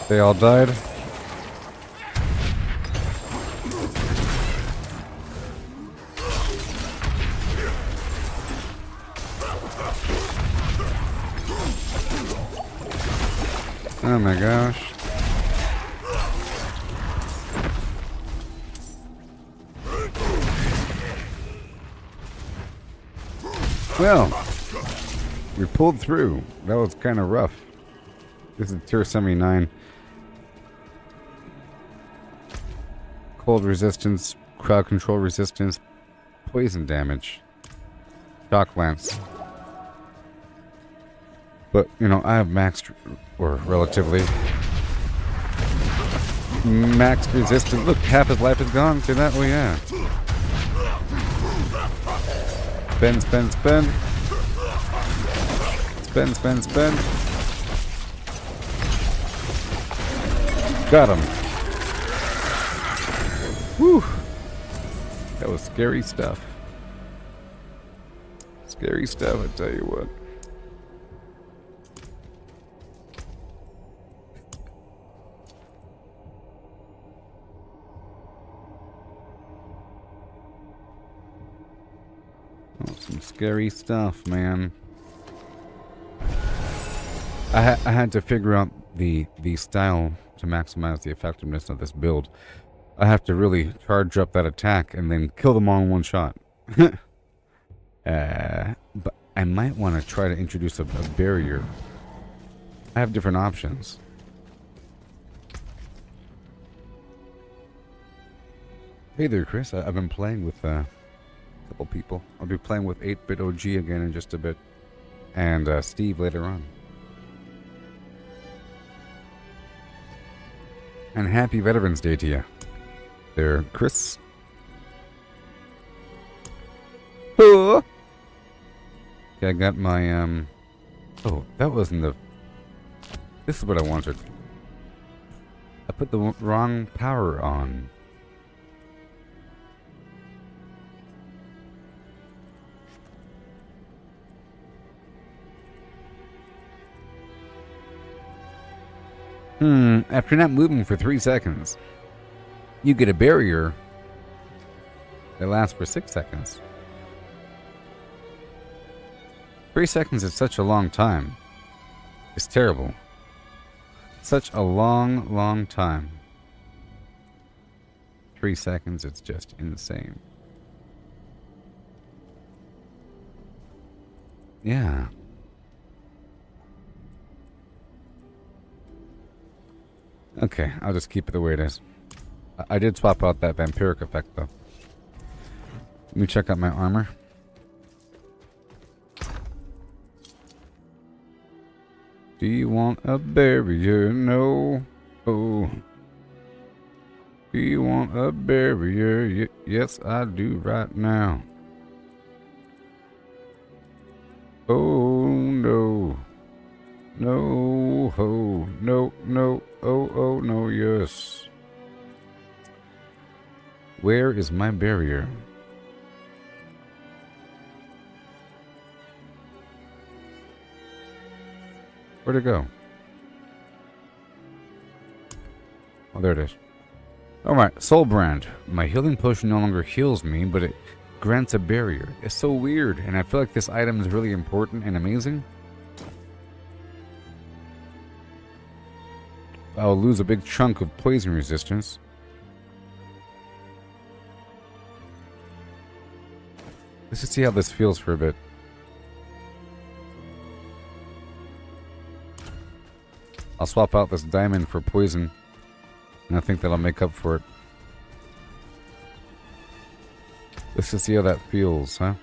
They all died. Oh my gosh. Well, we pulled through. That was kind of rough. This is tier 79. Cold resistance, crowd control resistance, poison damage, shock lance. But, you know, I have maxed, or relatively, maxed resistance. Look, half his life is gone. See that? Oh, yeah. Spend, spend, spend. Spend, spend, spend. Got him. Whew. That was scary stuff. Scary stuff, I tell you what. Oh, some scary stuff, man. I had to figure out the style to maximize the effectiveness of this build. I have to really charge up that attack and then kill them all in one shot. But I might want to try to introduce a barrier. I have different options. Hey there, Chris. I've been playing with a couple people. I'll be playing with 8-Bit OG again in just a bit. And Steve later on. And happy Veterans Day to you. There, Chris. Oh. Okay, I got my Oh, that wasn't the... This is what I wanted. I put the wrong power on. After not moving for 3 seconds, you get a barrier that lasts for 6 seconds. 3 seconds is such a long time. It's terrible. Such a long, long time. 3 seconds, it's just insane. Yeah. Okay, I'll just keep it the way it is. I did swap out that vampiric effect, though. Let me check out my armor. Do you want a barrier? No. Oh. Do you want a barrier? Yes, I do right now. Oh, no. No, ho, no, no, oh, no, yes. Where is my barrier? Where'd it go? Oh, there it is. Alright, Soul Brand. My healing potion no longer heals me, but it grants a barrier. It's so weird, and I feel like this item is really important and amazing. I'll lose a big chunk of poison resistance. Let's just see how this feels for a bit. I'll swap out this diamond for poison, and I think that'll make up for it. Let's just see how that feels, huh?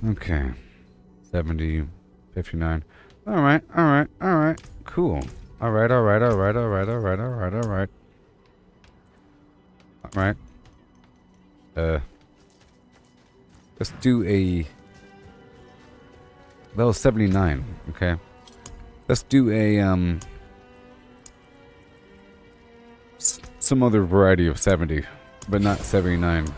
Okay. 70, 59. Alright, alright, alright. Cool. Alright, alright, alright, alright, alright, alright, alright. Alright. Let's do a... That was 79, okay. Let's do a, some other variety of 70, but not 79.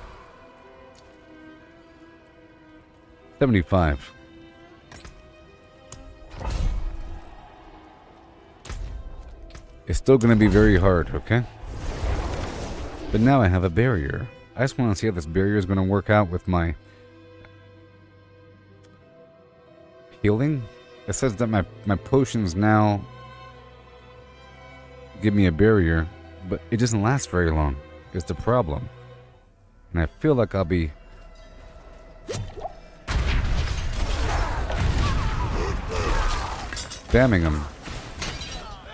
75. It's still going to be very hard, okay? But now I have a barrier. I just want to see how this barrier is going to work out with my healing. It says that my potions now give me a barrier, but it doesn't last very long. It's the problem. And I feel like I'll be... spamming them.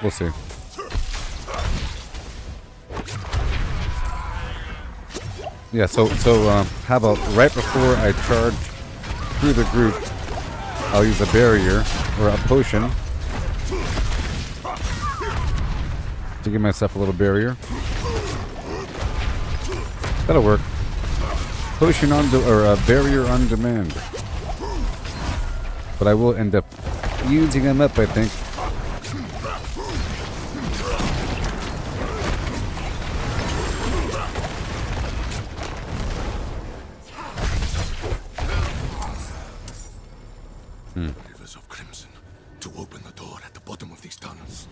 We'll see. Yeah, so how about right before I charge through the group, I'll use a barrier or a potion to give myself a little barrier. That'll work. Potion on or a barrier on demand. But I will end up using them up, I think. Rivers of crimson to open the door at the bottom of these tunnels.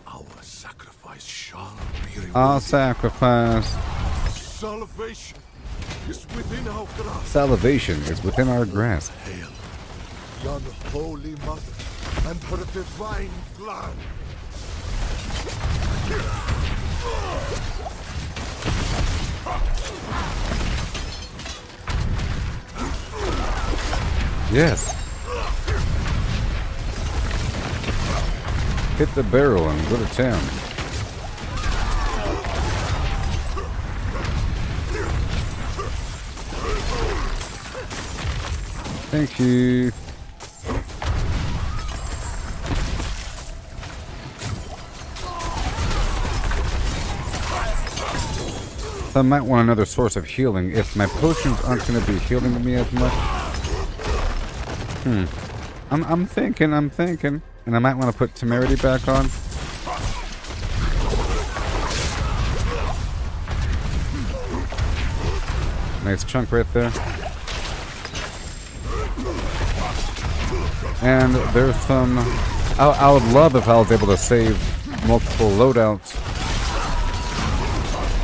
Our sacrifice shall be rewarded. Our sacrifice. Salvation is within our grasp. Salvation is within our grasp. Hail, yon holy mother and her divine blood. Yes. Hit the barrel and go to town. Thank you. So I might want another source of healing if my potions aren't going to be healing me as much. I'm thinking. And I might want to put Temerity back on. Nice chunk right there. And there's some... I would love if I was able to save multiple loadouts.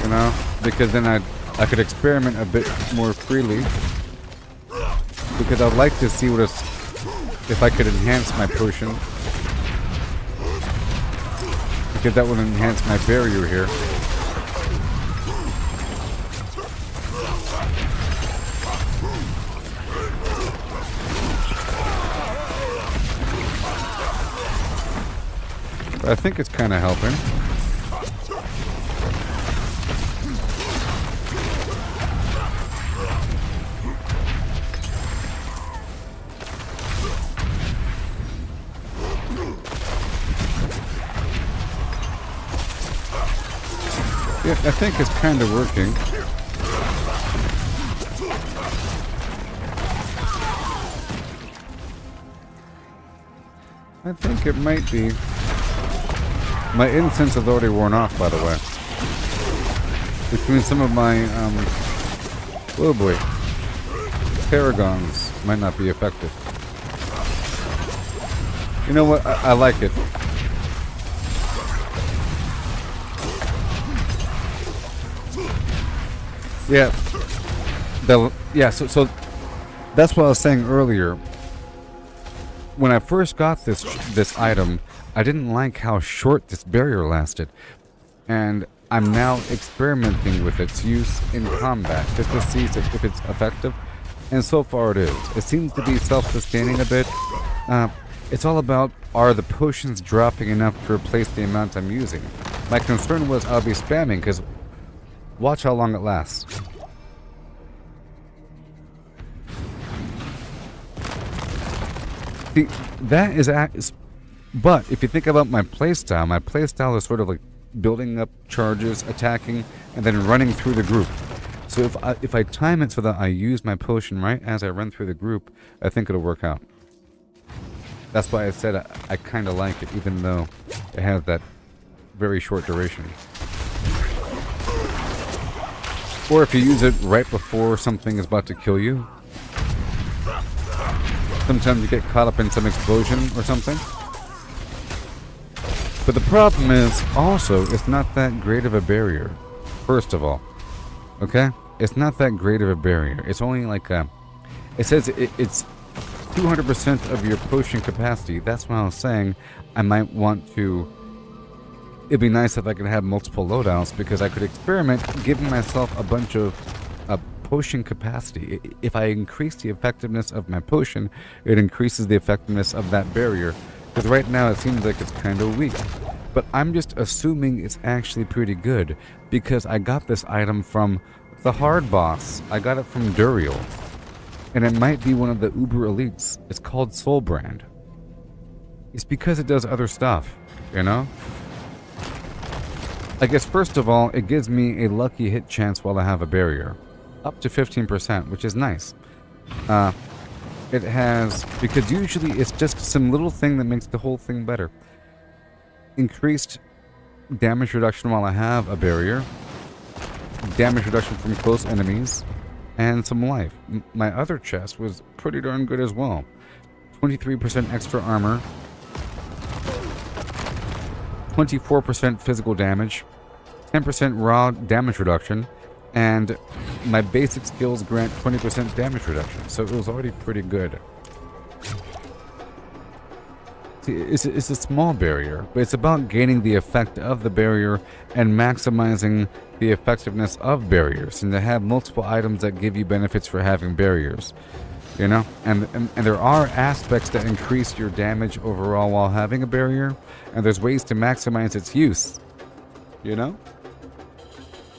You know? Because then I could experiment a bit more freely. Because I'd like to see if I could enhance my potion. Because that would enhance my barrier here. But I think it's kind of helping. Yeah, I think it's kind of working. I think it might be. My incense is already worn off, by the way. Which means some of my, oh boy, paragons might not be effective. You know what? I like it. Yeah. So that's what I was saying earlier. When I first got this item, I didn't like how short this barrier lasted, and I'm now experimenting with its use in combat just to see if it's effective, and so far it is. It seems to be self-sustaining a bit. It's all about, are the potions dropping enough to replace the amount I'm using? My concern was I'll be spamming, because watch how long it lasts. See, that is... But if you think about my playstyle is sort of like building up charges, attacking, and then running through the group. So if I time it so that I use my potion right as I run through the group, I think it'll work out. That's why I said I kind of like it, even though it has that very short duration. Or if you use it right before something is about to kill you. Sometimes you get caught up in some explosion or something. But the problem is, also, it's not that great of a barrier. First of all. Okay? It's not that great of a barrier. It's only like a... It says it's 200% of your potion capacity. That's what I was saying. I might want to... It'd be nice if I could have multiple loadouts, because I could experiment giving myself a bunch of potion capacity. If I increase the effectiveness of my potion, it increases the effectiveness of that barrier. Because right now it seems like it's kind of weak. But I'm just assuming it's actually pretty good, because I got this item from the hard boss. I got it from Duriel. And it might be one of the Uber Elites. It's called Soulbrand. It's because it does other stuff, you know? I guess first of all, it gives me a lucky hit chance while I have a barrier. Up to 15%, which is nice. It has, because usually it's just some little thing that makes the whole thing better. Increased damage reduction while I have a barrier. Damage reduction from close enemies. And some life. My other chest was pretty darn good as well. 23% extra armor. 24% physical damage. 10% raw damage reduction. And my basic skills grant 20% damage reduction, so it was already pretty good. See, it's a small barrier, but it's about gaining the effect of the barrier and maximizing the effectiveness of barriers, and to have multiple items that give you benefits for having barriers, you know? And there are aspects that increase your damage overall while having a barrier, and there's ways to maximize its use, you know?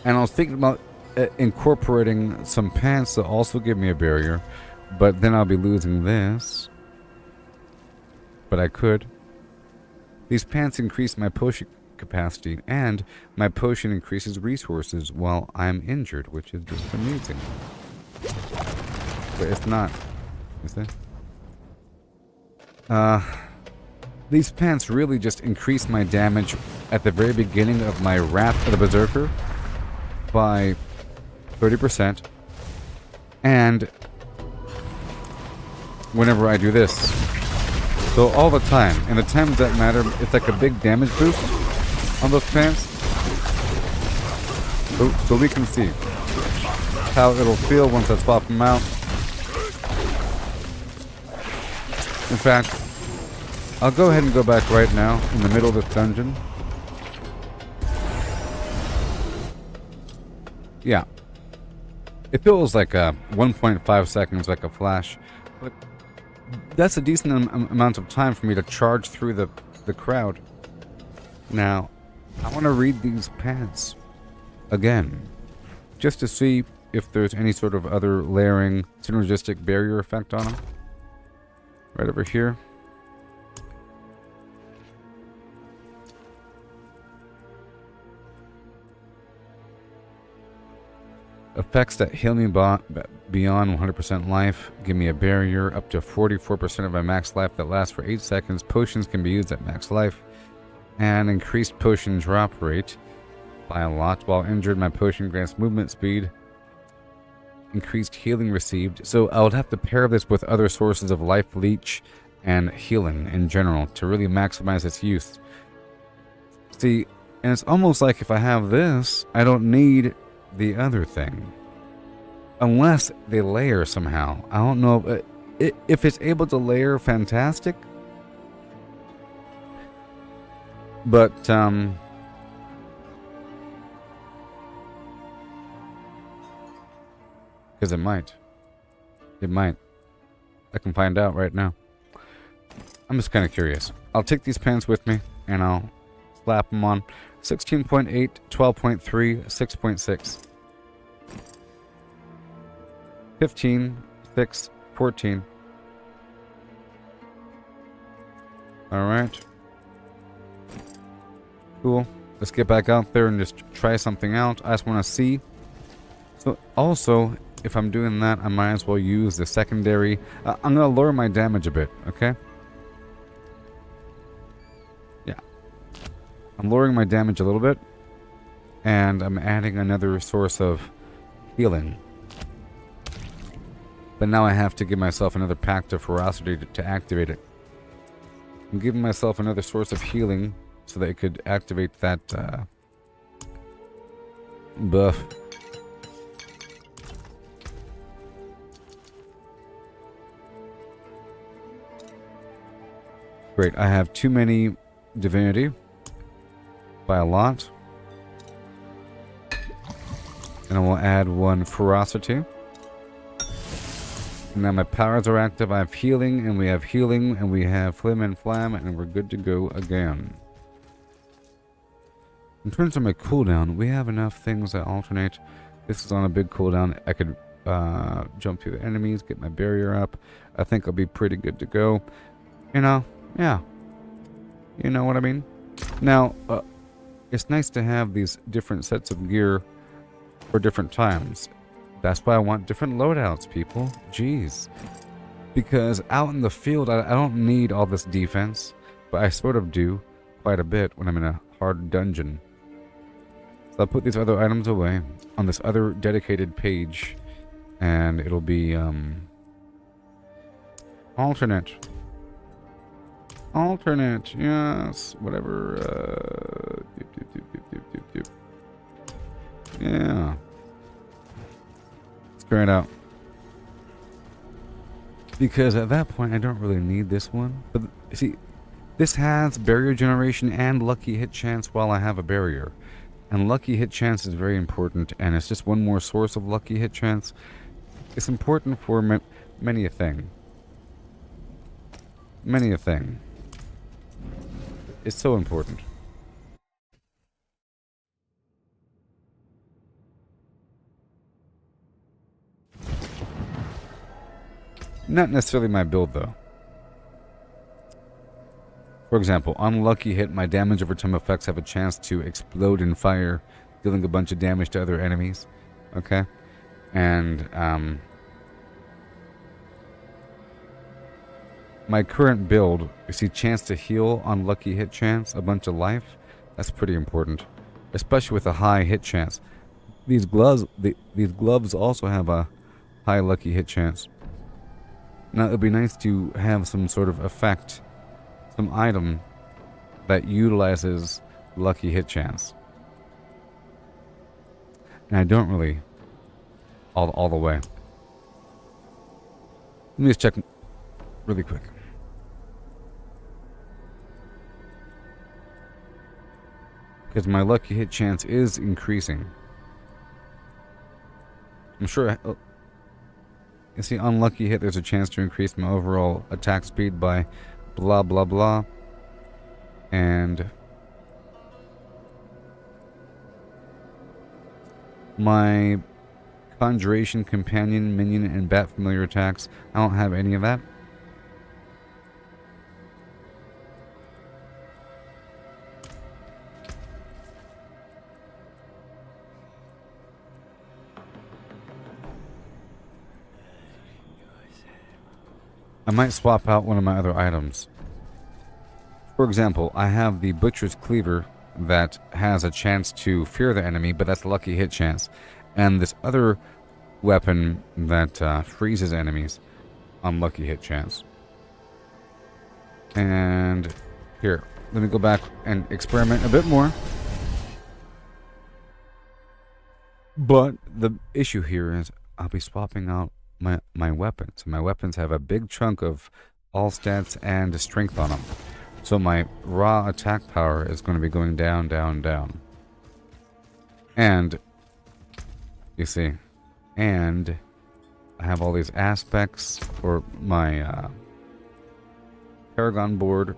And I was thinking about incorporating some pants that also give me a barrier, but then I'll be losing this. But I could. These pants increase my capacity, and my potion increases resources while I'm injured, which is just amazing. But it's not, is it? These pants really just increase my damage at the very beginning of my Wrath of the Berserker by 30%. And whenever I do this. So all the time. And the times that matter, it's like a big damage boost on those pants. So we can see how it'll feel once I swap them out. In fact, I'll go ahead and go back right now in the middle of this dungeon. Yeah. It feels like 1.5 seconds, like a flash. But that's a decent amount of time for me to charge through the crowd. Now, I want to read these pants again, just to see if there's any sort of other layering synergistic barrier effect on them. Right over here. Effects that heal me beyond 100% life. Give me a barrier up to 44% of my max life that lasts for 8 seconds. Potions can be used at max life. And increased potion drop rate by a lot. While injured, my potion grants movement speed. Increased healing received. So I would have to pair this with other sources of life leech and healing in general to really maximize its use. See, and it's almost like if I have this, I don't need the other thing. Unless they layer somehow. I don't know if it's able to layer, fantastic. But, because it might. It might. I can find out right now. I'm just kind of curious. I'll take these pants with me, and I'll slap them on. 16.8, 12.3, 6.6. 15, 6, 14. Alright. Cool. Let's get back out there and just try something out. I just want to see. So, also, if I'm doing that, I might as well use the secondary. I'm going to lower my damage a bit, okay? Yeah. I'm lowering my damage a little bit. And I'm adding another source of healing. But now I have to give myself another pact of ferocity to activate it. I'm giving myself another source of healing so that it could activate that buff. Great, I have too many divinity by a lot. And I will add one ferocity. Now my powers are active. I have healing, and we have healing, and we have flim and flam, and we're good to go again. In terms of my cooldown, we have enough things that alternate. This is on a big cooldown. I could jump through the enemies, get my barrier up. I think I'll be pretty good to go. You know, yeah. You know what I mean? Now, it's nice to have these different sets of gear for different times. That's why I want different loadouts, people. Jeez. Because out in the field, I don't need all this defense. But I sort of do quite a bit when I'm in a hard dungeon. So I'll put these other items away on this other dedicated page. And it'll be, alternate. Alternate, yes. Whatever, yeah. Try it out. Because at that point, I don't really need this one. But see, this has barrier generation and lucky hit chance while I have a barrier. And lucky hit chance is very important, and it's just one more source of lucky hit chance. It's important for many a thing. Many a thing. It's so important. Not necessarily my build, though. For example, unlucky hit, my damage over time effects have a chance to explode in fire, dealing a bunch of damage to other enemies. Okay? And, my current build, you see chance to heal, unlucky hit chance, a bunch of life. That's pretty important. Especially with a high hit chance. These gloves also have a high lucky hit chance. Now, it would be nice to have some sort of effect, some item that utilizes lucky hit chance. And I don't really all the way. Let me just check really quick. Because my lucky hit chance is increasing. I'm sure. You see, unlucky hit, there's a chance to increase my overall attack speed by blah blah blah. And my Conjuration, Companion, Minion, and Bat Familiar attacks, I don't have any of that. I might swap out one of my other items. For example, I have the Butcher's Cleaver that has a chance to fear the enemy, but that's a lucky hit chance. And this other weapon that freezes enemies, unlucky hit chance. And here, let me go back and experiment a bit more. But the issue here is I'll be swapping out my weapons. My weapons have a big chunk of all stats and strength on them. So my raw attack power is going to be going down, down, down. And, you see, and I have all these aspects for my Paragon board.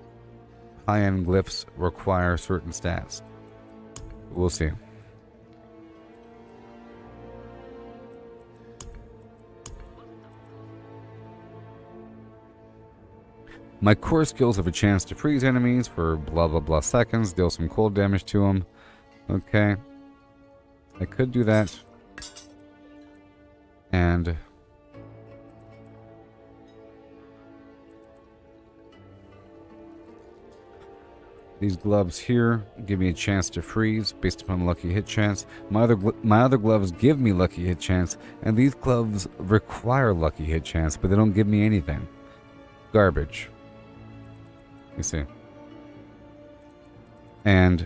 High-end glyphs require certain stats. We'll see. My core skills have a chance to freeze enemies for blah blah blah seconds, deal some cold damage to them. Okay. I could do that. And these gloves here give me a chance to freeze based upon lucky hit chance. My other gloves give me lucky hit chance, and these gloves require lucky hit chance, but they don't give me anything. Garbage. You see. And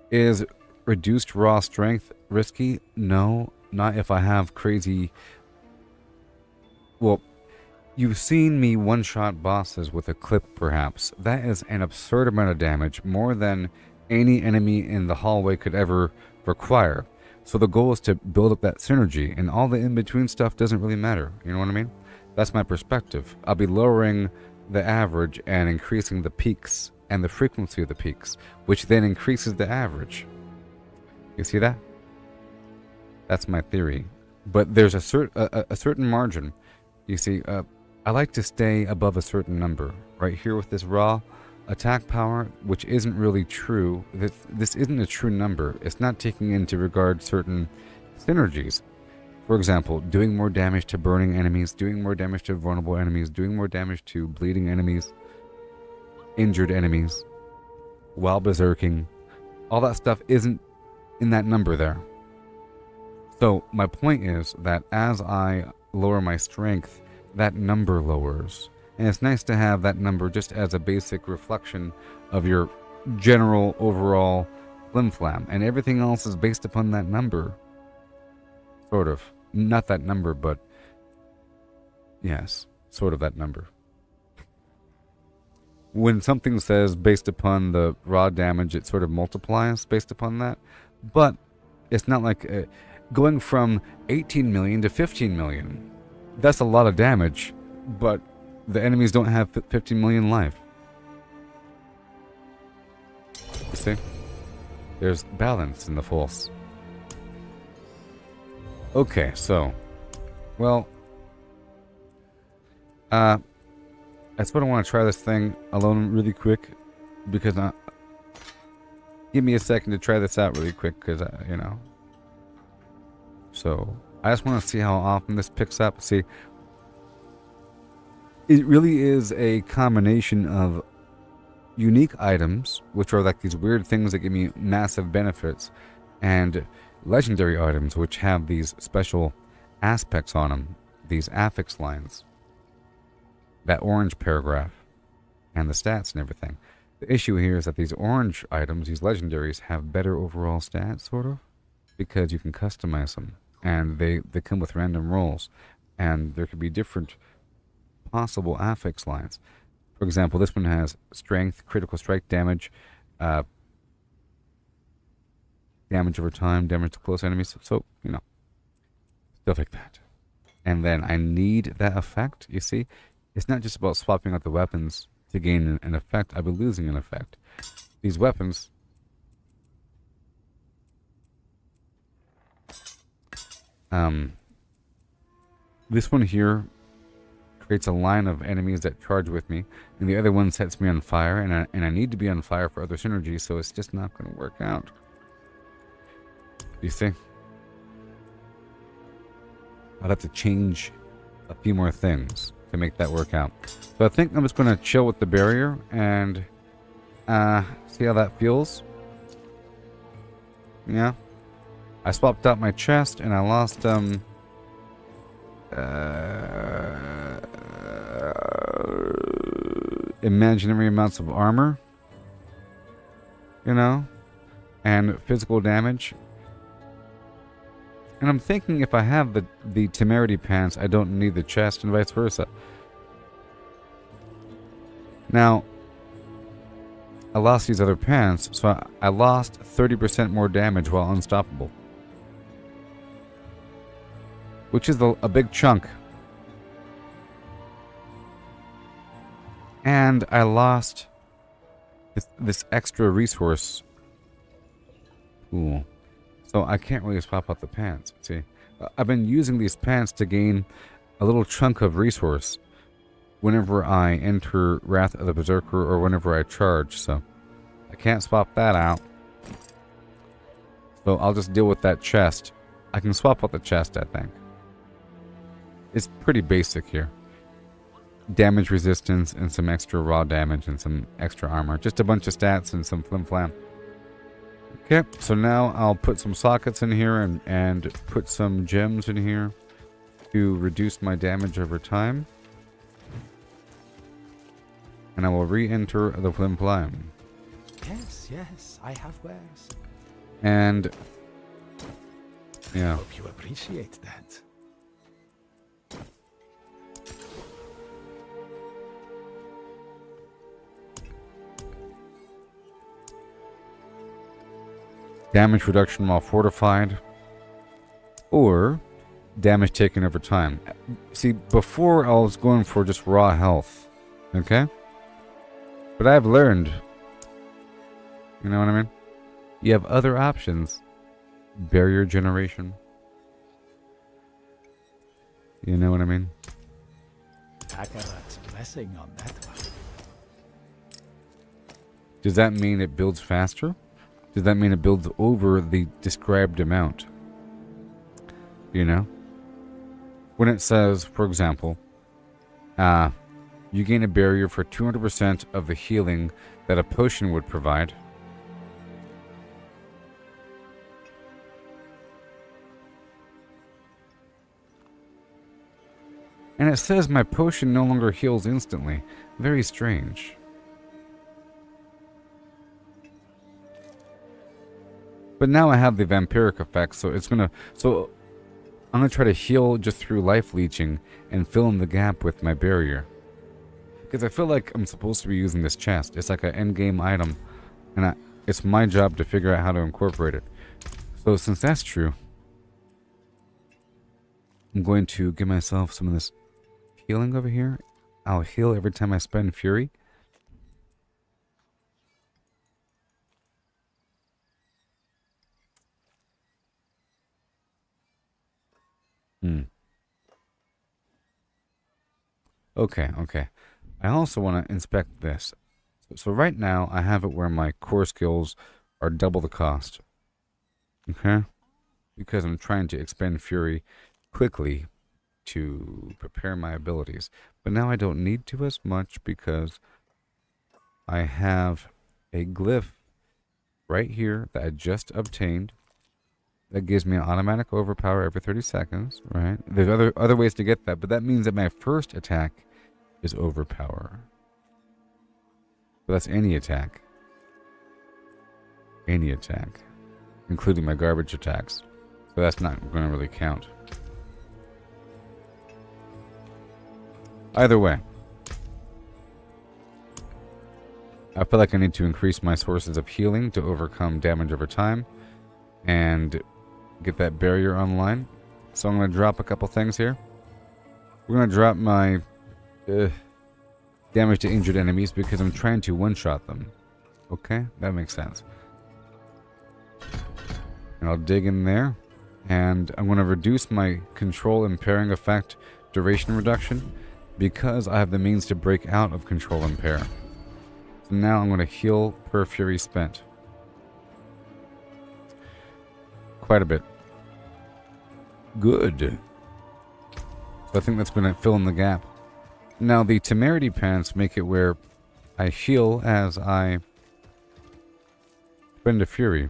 is reduced raw strength risky? No, not if I have crazy... Well, you've seen me one-shot bosses with a clip, perhaps. That is an absurd amount of damage, more than any enemy in the hallway could ever require. So the goal is to build up that synergy, and all the in-between stuff doesn't really matter. You know what I mean? That's my perspective. I'll be lowering the average and increasing the peaks and the frequency of the peaks, which then increases the average. You see that? That's my theory. But there's a certain margin. You see, I like to stay above a certain number. Right here with this raw attack power, which isn't really true. This isn't a true number. It's not taking into regard certain synergies. For example, doing more damage to burning enemies, doing more damage to vulnerable enemies, doing more damage to bleeding enemies, injured enemies, while berserking. All that stuff isn't in that number there. So my point is that as I lower my strength, that number lowers. And it's nice to have that number just as a basic reflection of your general overall flim-flam. And everything else is based upon that number. Sort of. Not that number, but yes, sort of that number. When something says based upon the raw damage, it sort of multiplies based upon that. But it's not like going from 18 million to 15 million. That's a lot of damage, but the enemies don't have 15 million life. You see? There's balance in the force. Okay, so, well, That's what I want to try this thing alone really quick, because give me a second to try this out really quick, because you know. So I just want to see how often this picks up. See, it really is a combination of unique items, which are like these weird things that give me massive benefits, and legendary items, which have these special aspects on them, these affix lines, that orange paragraph, and the stats and everything. The issue here is that these orange items, these legendaries, have better overall stats, sort of, because you can customize them, and they come with random rolls, and there could be different possible affix lines. For example, this one has strength, critical strike damage, damage over time, damage to close enemies, so, you know, stuff like that. And then I need that effect, you see? It's not just about swapping out the weapons to gain an effect. I've been losing an effect. These weapons... this one here creates a line of enemies that charge with me, and the other one sets me on fire, and I need to be on fire for other synergies, so it's just not going to work out. You see? I'll have to change a few more things to make that work out. So I think I'm just going to chill with the barrier and see how that feels. Yeah. I swapped out my chest and I lost imaginary amounts of armor, you know, and physical damage. And I'm thinking if I have the temerity pants, I don't need the chest, and vice versa. Now, I lost these other pants, so I lost 30% more damage while unstoppable, which is a big chunk. And I lost this extra resource. Ooh. So I can't really swap out the pants. See, I've been using these pants to gain a little chunk of resource whenever I enter Wrath of the Berserker or whenever I charge, so I can't swap that out. So I'll just deal with that chest. I can swap out the chest, I think. It's pretty basic here. Damage resistance and some extra raw damage and some extra armor. Just a bunch of stats and some flim-flam. Okay, so now I'll put some sockets in here and put some gems in here to reduce my damage over time. And I will re-enter the flim-flam. Yes, yes, I have wares. And yeah. Hope you appreciate that. Damage reduction while fortified, or damage taken over time. See, before I was going for just raw health, okay? But I've learned, you know what I mean? You have other options. Barrier generation. You know what I mean? Akarat's blessing on that one. Does that mean it builds faster? Does that mean it builds over the described amount? You know? When it says, for example, you gain a barrier for 200% of the healing that a potion would provide. And it says my potion no longer heals instantly. Very strange. But now I have the vampiric effect, so it's gonna... So I'm gonna try to heal just through life leeching and fill in the gap with my barrier. Because I feel like I'm supposed to be using this chest. It's like an endgame item. And it's my job to figure out how to incorporate it. So since that's true, I'm going to give myself some of this healing over here. I'll heal every time I spend Fury. Okay, okay. I also want to inspect this. So right now, I have it where my core skills are double the cost. Okay? Because I'm trying to expend Fury quickly to prepare my abilities. But now I don't need to as much because I have a glyph right here that I just obtained that gives me an automatic overpower every 30 seconds, right? There's other ways to get that, but that means that my first attack is overpower. So that's any attack. Any attack. Including my garbage attacks. So that's not going to really count. Either way. I feel like I need to increase my sources of healing to overcome damage over time. And get that barrier online. So I'm going to drop a couple things here. We're going to drop my damage to injured enemies because I'm trying to one-shot them. Okay? That makes sense. And I'll dig in there. And I'm going to reduce my control impairing effect duration reduction because I have the means to break out of control impair. So now I'm going to heal per fury spent. Quite a bit. Good. So I think that's going to fill in the gap. Now the temerity pants make it where I heal as I spend a fury.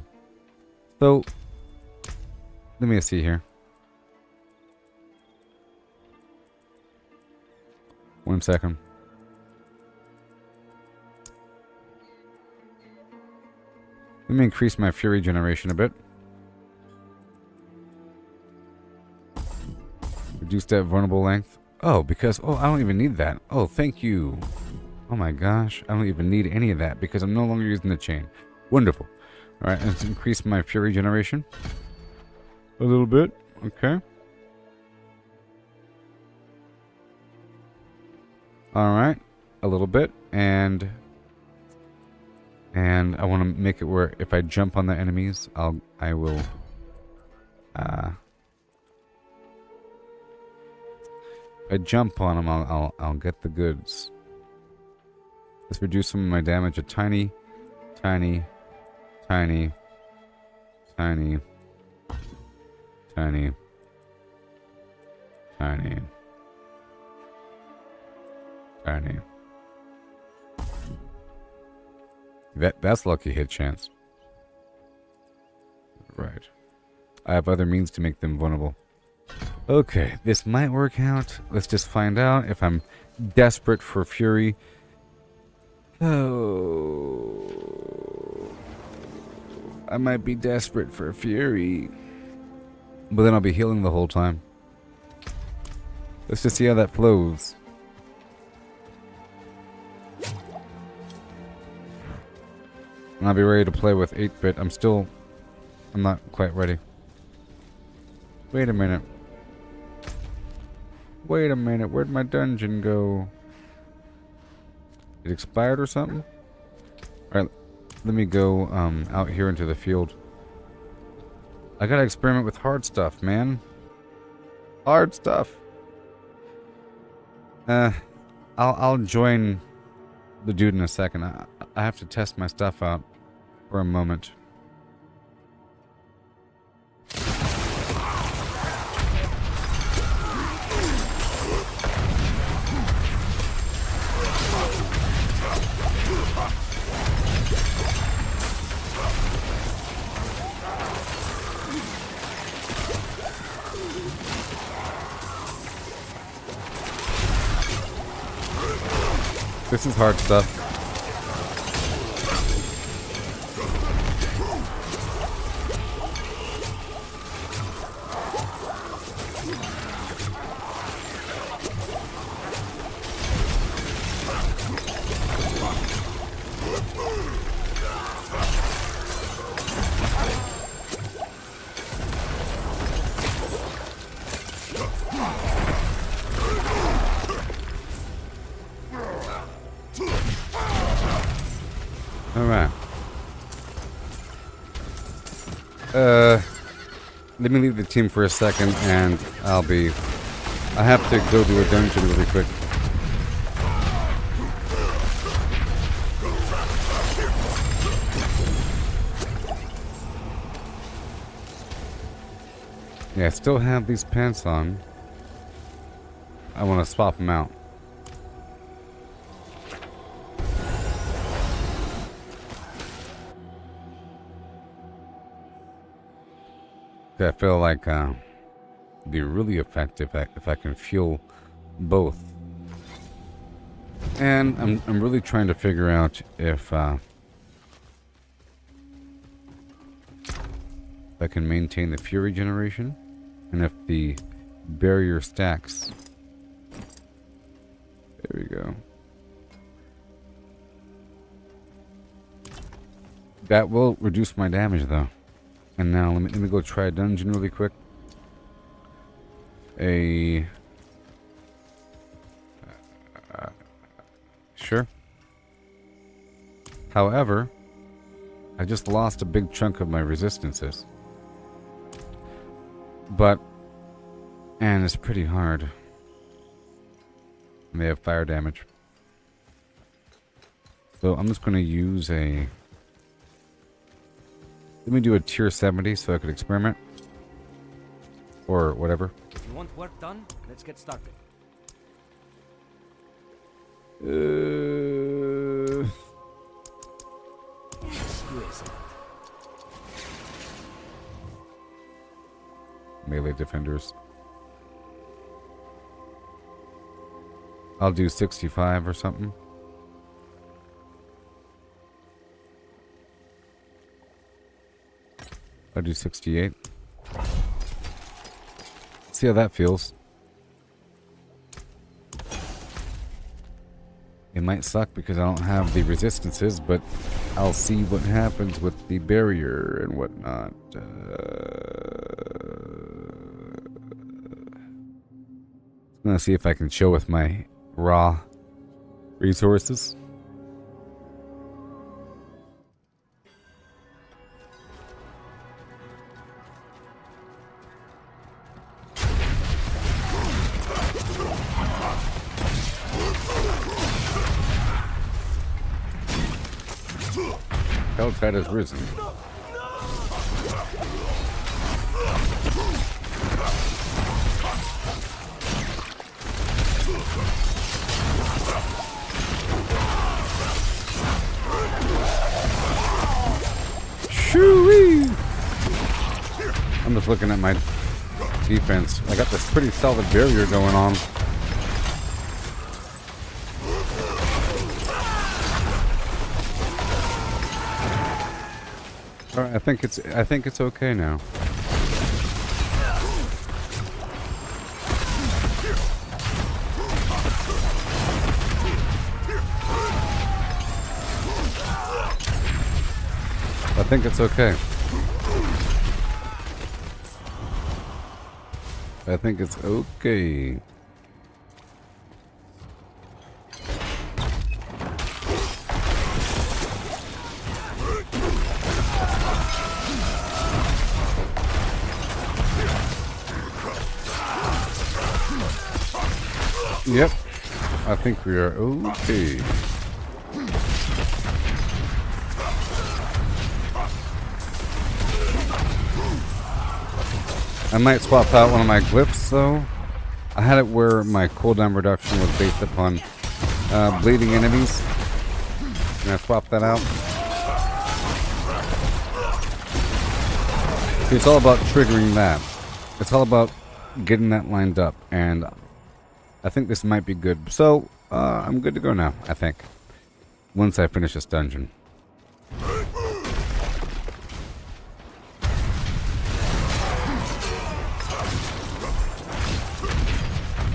So let me see here. 1 second. Let me increase my fury generation a bit. Reduce that vulnerable length. Oh, because... Oh, I don't even need that. Oh, thank you. Oh my gosh. I don't even need any of that because I'm no longer using the chain. Wonderful. Alright, let's increase my fury generation. A little bit. Okay. Alright. A little bit. And I want to make it where if I jump on the enemies, I will... if I jump on them, I'll get the goods. Let's reduce some of my damage a tiny, tiny, tiny, tiny, tiny, tiny, tiny. That's lucky hit chance. Right. I have other means to make them vulnerable. Okay, this might work out. Let's just find out if I'm desperate for fury. Oh, I might be desperate for fury. But then I'll be healing the whole time. Let's just see how that flows. And I'll be ready to play with 8-bit. I'm not quite ready. Wait a minute. Wait a minute, where'd my dungeon go? It expired or something? Alright, let me go out here into the field. I gotta experiment with hard stuff, man. Hard stuff. I'll join the dude in a second. I have to test my stuff out for a moment. This is hard stuff. Alright. Let me leave the team for a second and I have to go do a dungeon really quick. Yeah, I still have these pants on. I want to swap them out. I feel like it'd be really effective if I can fuel both. And I'm really trying to figure out if I can maintain the fury generation and if the barrier stacks. There we go. That will reduce my damage though. And now let me go try a dungeon really quick. Sure. However, I just lost a big chunk of my resistances. And it's pretty hard. And they have fire damage. So I'm just going to use a... Let me do a tier 70 so I could experiment. Or whatever. If you want work done, let's get started. Melee defenders. I'll do 65 or something. I'll do 68. See how that feels. It might suck because I don't have the resistances, but I'll see what happens with the barrier and whatnot. I'm gonna see if I can chill with my raw resources. Helltide has risen. Shoo-wee! I'm just looking at my defense. I got this pretty solid barrier going on. Alright, I think it's okay now. I think it's okay. I think it's okay. Yep, I think we are okay. I might swap out one of my glyphs though. I had it where my cooldown reduction was based upon bleeding enemies. Can I swap that out? See, it's all about triggering that. It's all about getting that lined up, and I think this might be good. So, I'm good to go now, I think. Once I finish this dungeon.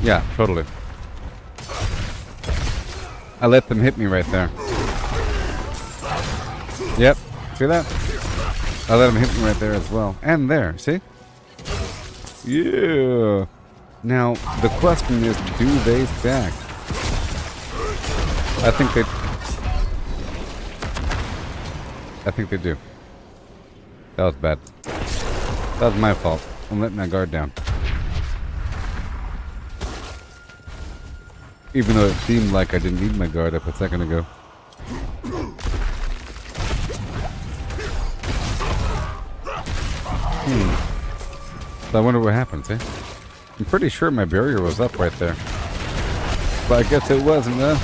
Yeah, totally. I let them hit me right there. Yep, see that? I let them hit me right there as well. And there, see? Yeah. Now, the question is, do they stack? I think they do. That was bad. That was my fault. I'm letting my guard down. Even though it seemed like I didn't need my guard up a second ago. So I wonder what happens, eh? I'm pretty sure my barrier was up right there. But I guess it wasn't, huh?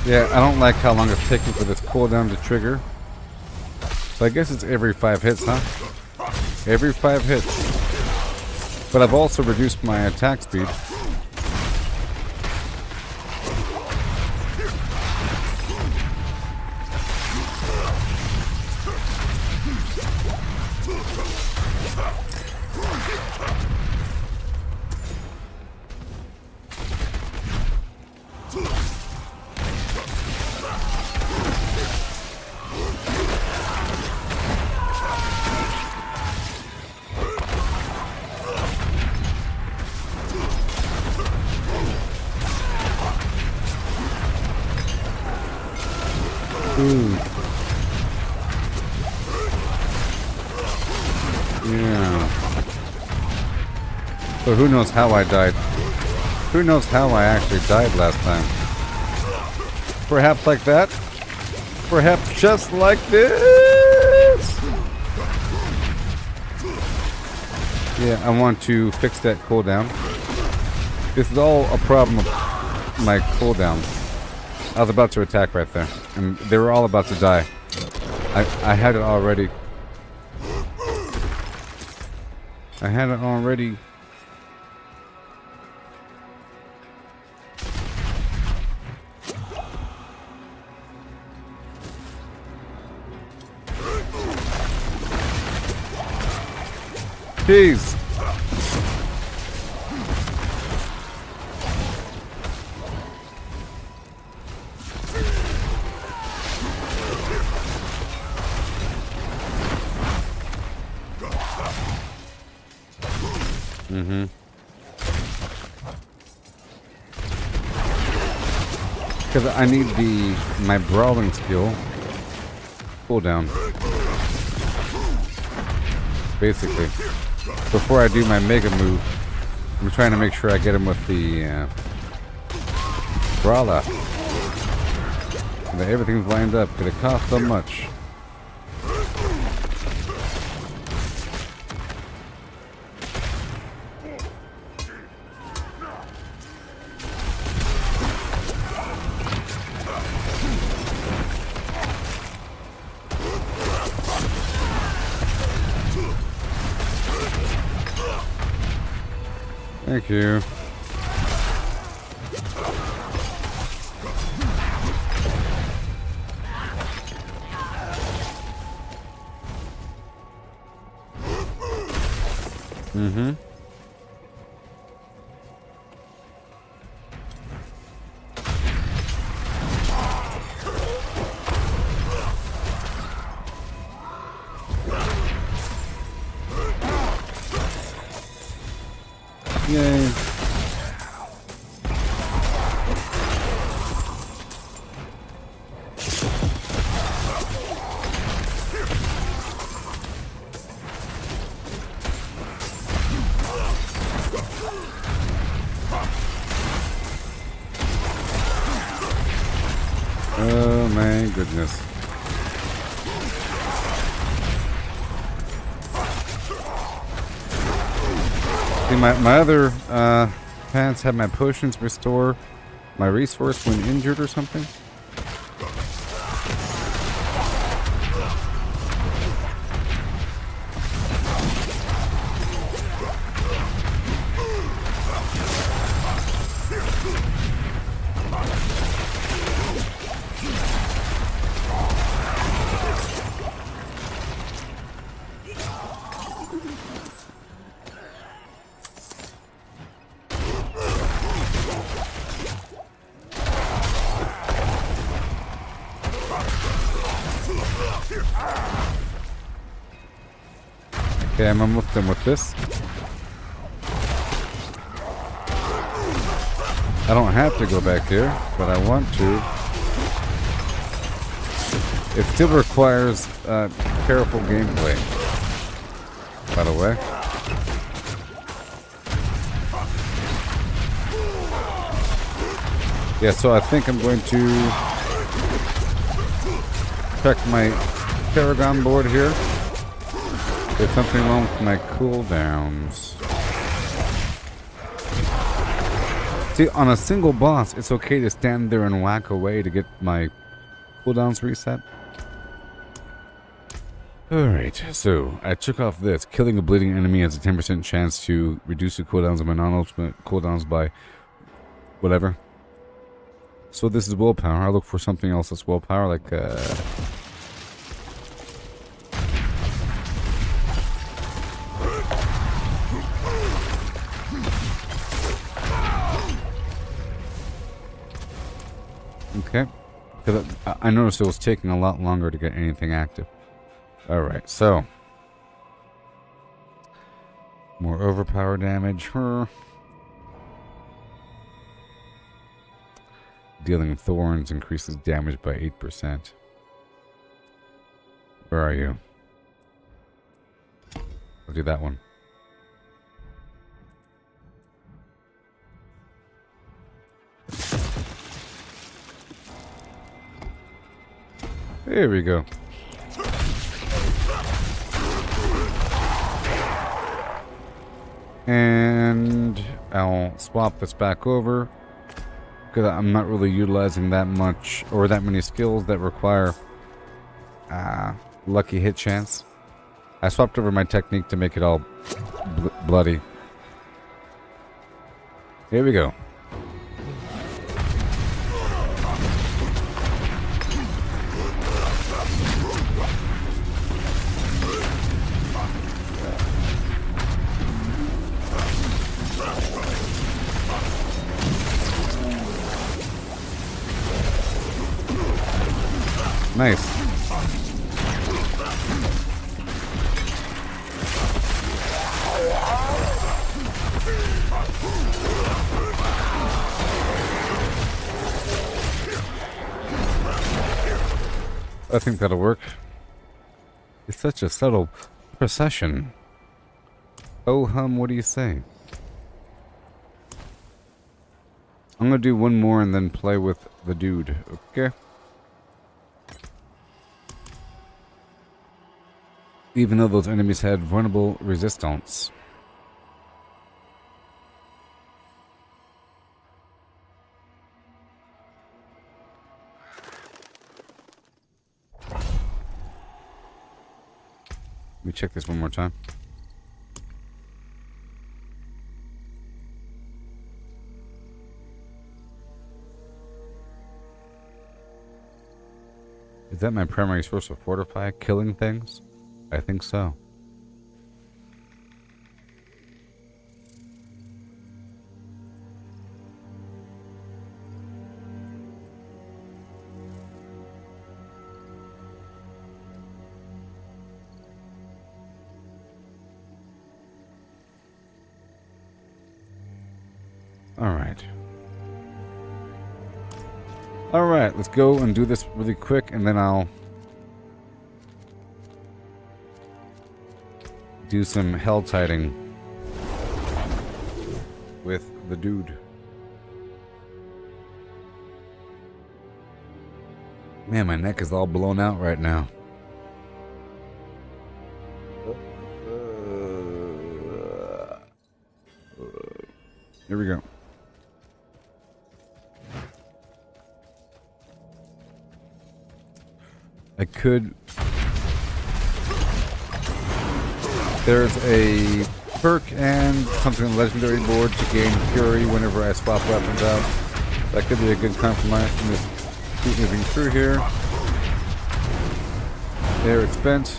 Yeah, I don't like how long it's taking for this cooldown to trigger. So I guess it's every 5 hits, huh? Every 5 hits. But I've also reduced my attack speed. Ooh. Yeah. So who knows how I died? Who knows how I actually died last time? Perhaps like that? Perhaps just like this? Yeah, I want to fix that cooldown. This is all a problem of my cooldowns. I was about to attack right there, and they were all about to die. I had it already. I had it already. Jeez. Mm-hmm. Because I need my brawling skill cooldown. Basically. Before I do my mega move, I'm trying to make sure I get him with the brawler. And that everything's lined up because it costs so much. Thank you. Mm-hmm. Yay. Oh my goodness. See, my other pants have my potions restore my resource when injured or something. Okay, I'm almost done with this. I don't have to go back here, but I want to. It still requires careful gameplay, by the way. Yeah, so I think I'm going to check my Paragon board here. There's something wrong with my cooldowns. See, on a single boss, it's okay to stand there and whack away to get my cooldowns reset. Alright, so I took off this. Killing a bleeding enemy has a 10% chance to reduce the cooldowns of my non-ultimate cooldowns by whatever. So this is willpower. I'll look for something else that's willpower, like okay. Because I noticed it was taking a lot longer to get anything active. Alright, so more overpower damage. Dealing thorns increases damage by 8%. Where are you? I'll do that one. There we go. And I'll swap this back over because I'm not really utilizing that much or that many skills that require lucky hit chance. I swapped over my technique to make it all bloody. Here we go. Nice. I think that'll work. It's such a subtle procession. Oh hum, what do you say? I'm gonna do one more and then play with the dude, okay? Even though those enemies had vulnerable resistance. Let me check this one more time. Is that my primary source of fortify? Killing things? I think so. All right, let's go and do this really quick, and then I'll do some hell tiding with the dude. Man, my neck is all blown out right now. Here we go. I could... There's a perk and something on the legendary board to gain fury whenever I swap weapons out. That could be a good compromise. Just keep moving through here. There, it's spent.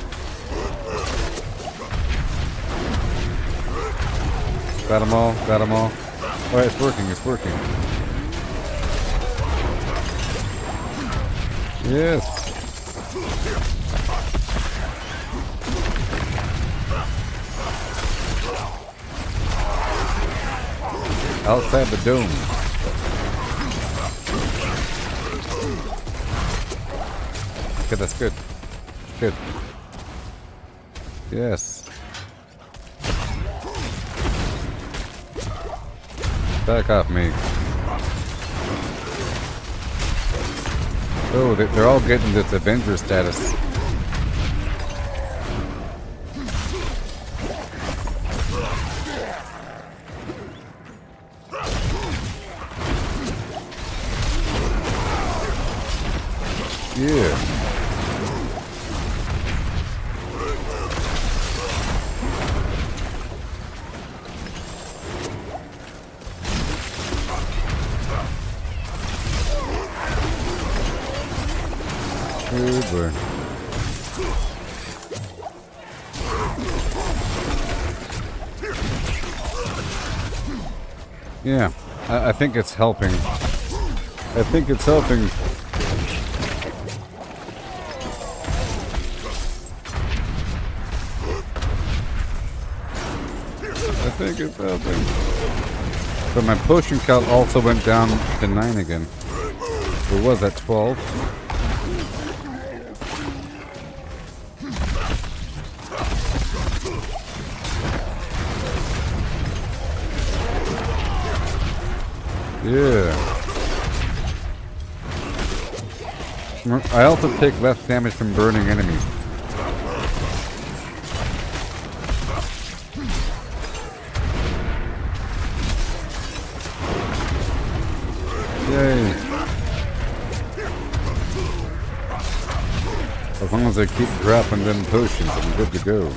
Got them all, got them all. Alright, it's working, it's working. Yes. Outside the dome. Okay, that's good. Good. Yes. Back off me. Oh, they're all getting this Avenger status. Yeah. Good boy. Yeah, I think it's helping. I think it's helping. I think it's helping. But my potion count also went down to 9 again. It was at 12. Yeah. I also take less damage from burning enemies. Yay. As long as I keep dropping them potions, I'm good to go.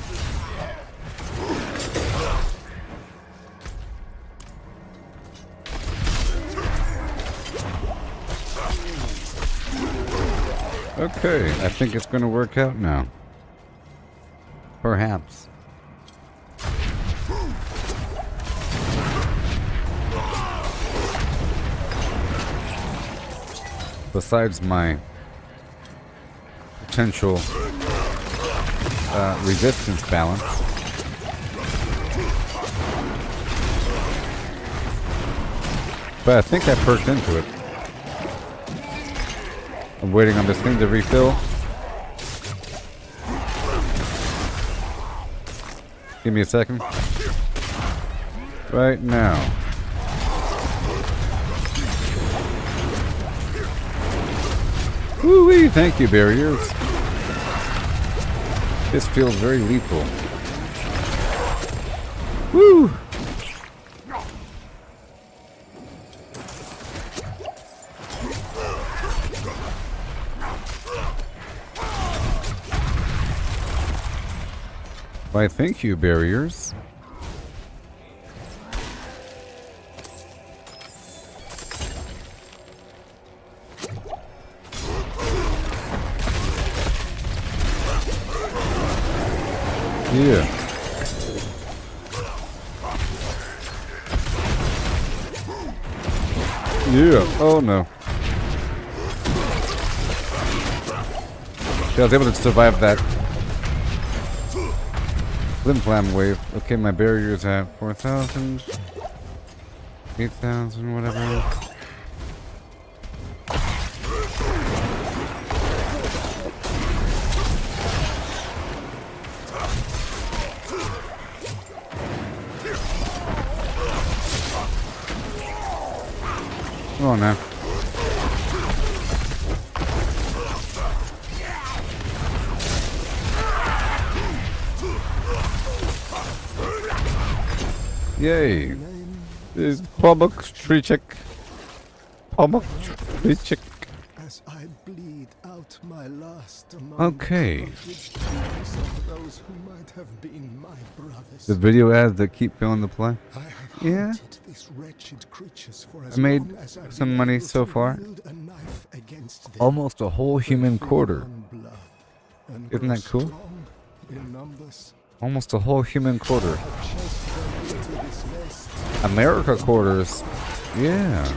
Okay, I think it's going to work out now. Perhaps. Besides my potential resistance balance. But I think I perked into it. I'm waiting on this thing to refill. Give me a second. Right now. Woo-wee! Thank you, barriers. This feels very lethal. Woo! Why, thank you, barriers. Yeah. Yeah. Oh no. Yeah, I was able to survive that Flim Flam wave. Okay, my barrier's at 4,000, 8,000, whatever. Come on now. Yay. Is Pomok Trichek. Pomok Trichek. As I bleed out my last Okay. of those who might have been my brothers. The video ads that keep filling the play. I have Yeah. hunted these wretched creatures for as I made long as I've some been money able so to far. wield a knife against them. Almost a whole human Feed quarter. on blood and Isn't grow that cool? strong in numbers. Almost a whole human quarter. I've chased them into this nest. America quarters. Yeah. The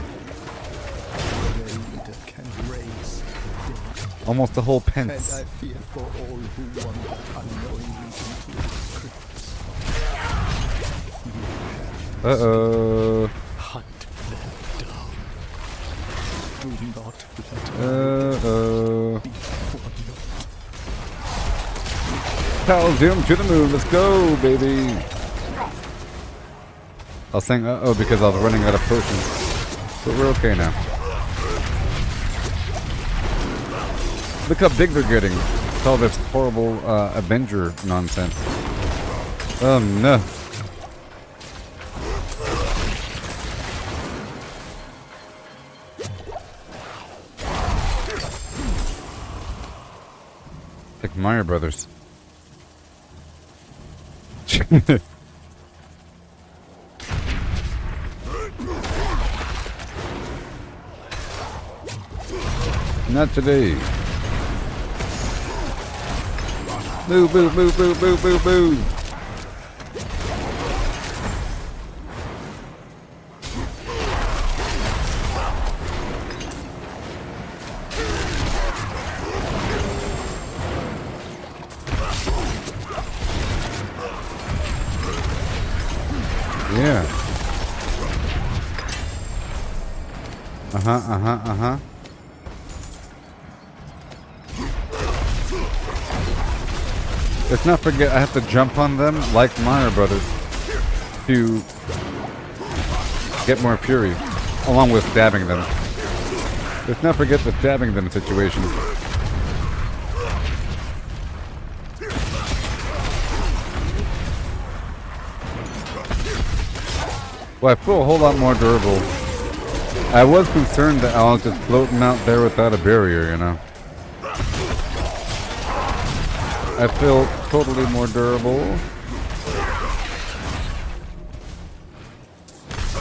leader can raise the dead. Almost a whole And pence. I fear for all who wander unknowingly into its crypts. Uh-oh. Hunt them down. Do not let Uh-oh. be forgotten. Calcium to the moon. Let's go, baby. I was saying uh-oh because I was running out of potions. But we're okay now. Look how big they're getting. It's all this horrible Avenger nonsense. Oh no. Like Mario Brothers. Not today. Move, move, move, move, move, move, move. Yeah. Uh-huh. Let's not forget I have to jump on them like Mario Brothers to get more fury, along with stabbing them. Let's not forget the stabbing them situation. Well, I feel a whole lot more durable. I was concerned that I'll just floating out there without a barrier, you know. I feel totally more durable.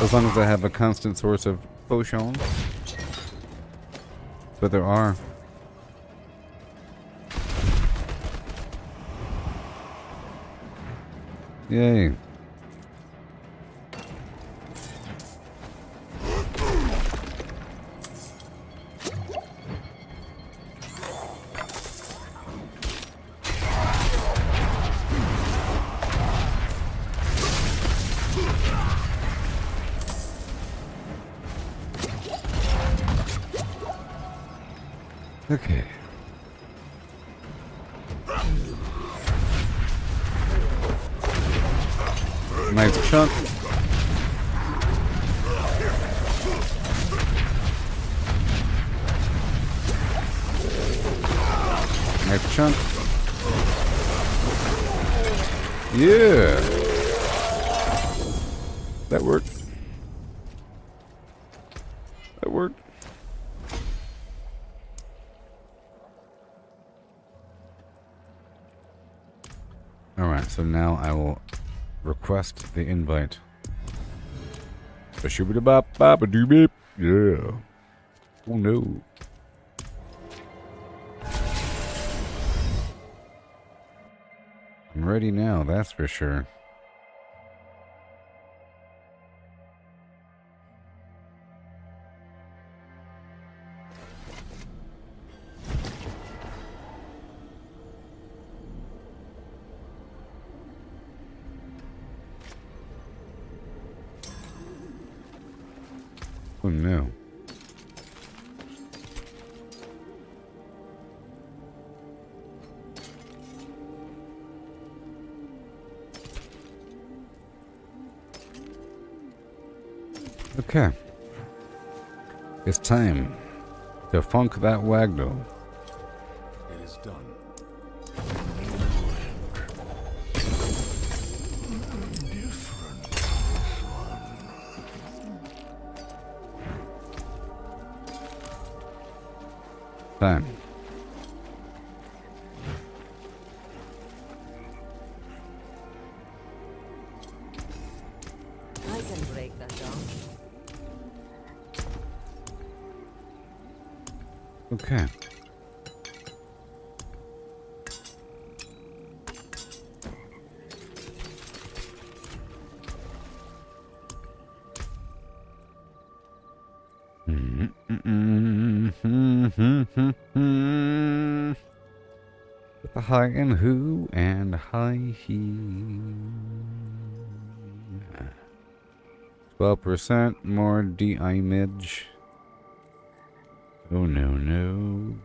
As long as I have a constant source of potions. But there are. Yay. Okay. Nice chunk. Nice chunk. Yeah. That worked. That worked. Alright, so now I will request the invite. Ba-shoo-ba-da-bop-bop-a-doo-beep. Yeah. Oh no. I'm ready now, that's for sure. Oh no. Okay. It's time to funk that wagdo. It is done. Time. I can break that down. Okay. With the high and who and high he. 12% more de-image. Oh no, no.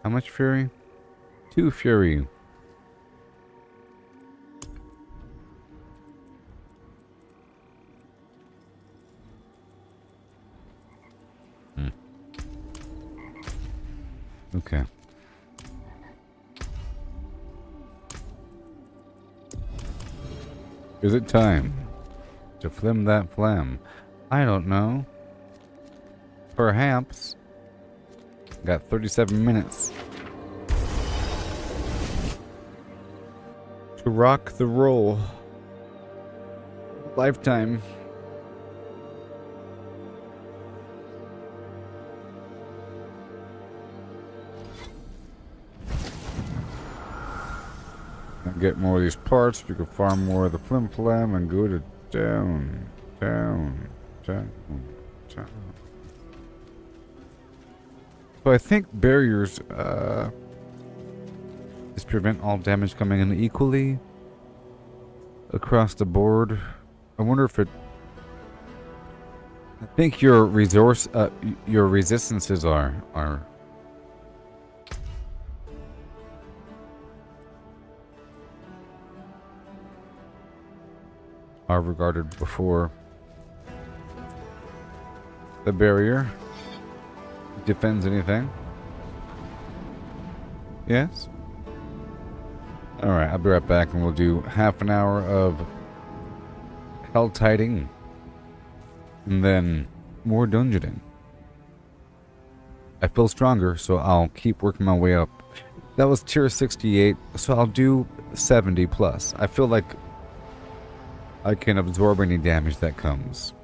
How much fury? 2 fury. Okay. Is it time to flim that flam? I don't know. Perhaps. Got 37 minutes to rock the roll. Lifetime. Get more of these parts. We can farm more of the flim flam and go to town. So I think barriers just prevent all damage coming in equally across the board. I wonder if it. I think your resistances are regarded before the barrier defends anything. Yes? Alright, I'll be right back and we'll do half an hour of hell tiding and then more dungeoning. I feel stronger, so I'll keep working my way up. That was tier 68, so I'll do 70 plus. I feel like I can absorb any damage that comes.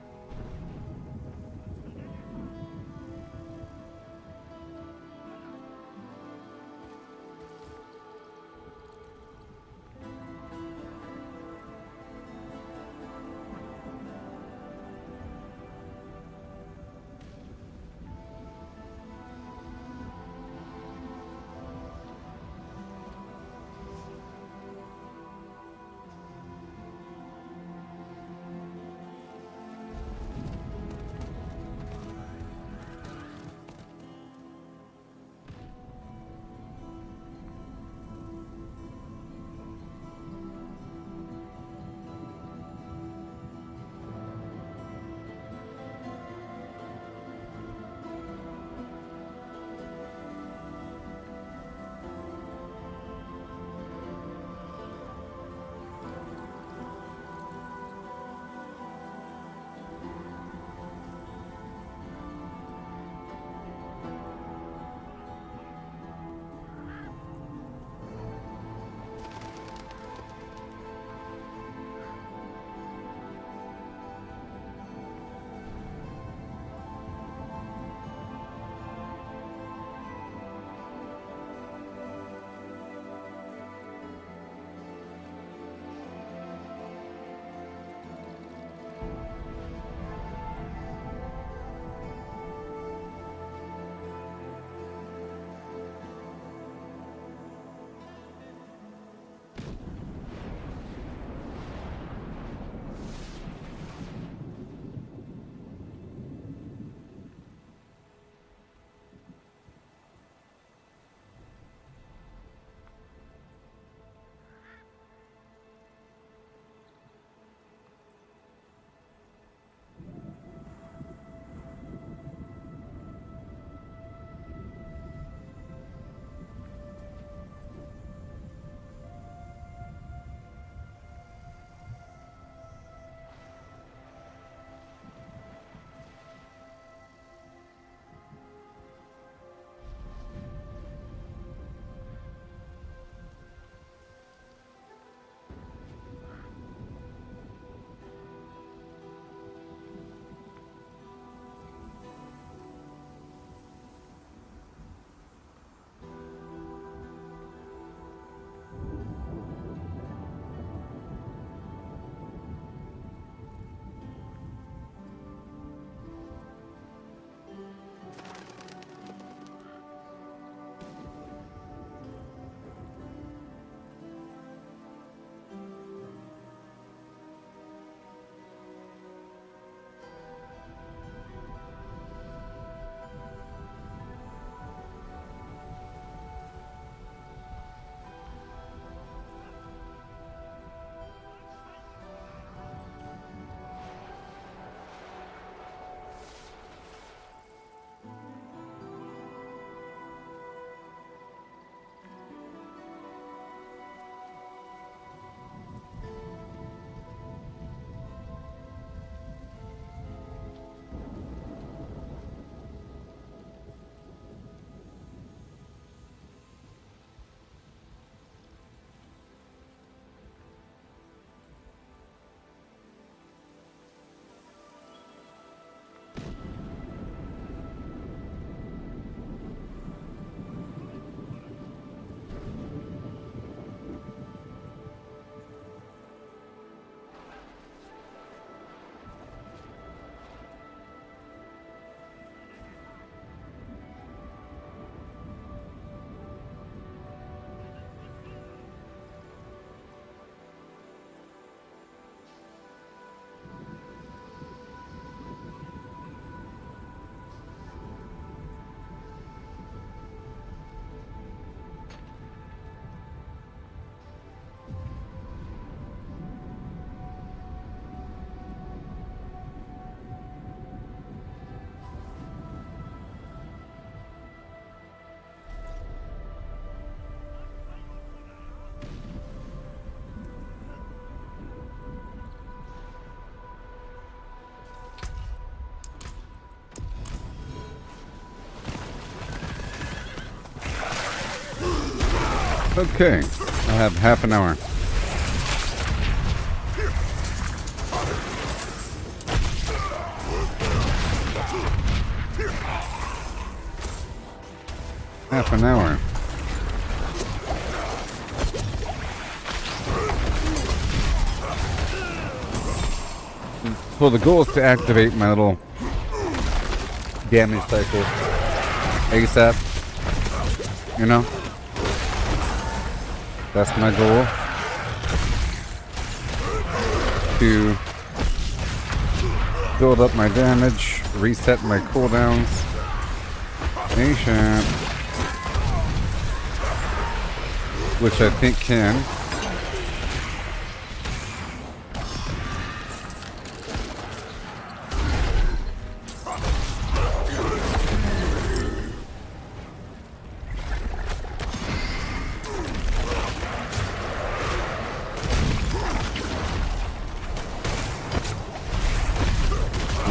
Okay, I have half an hour. Half an hour. So the goal is to activate my little damage cycle ASAP. You know? That's my goal. To build up my damage, reset my cooldowns. Nation. Which I think can.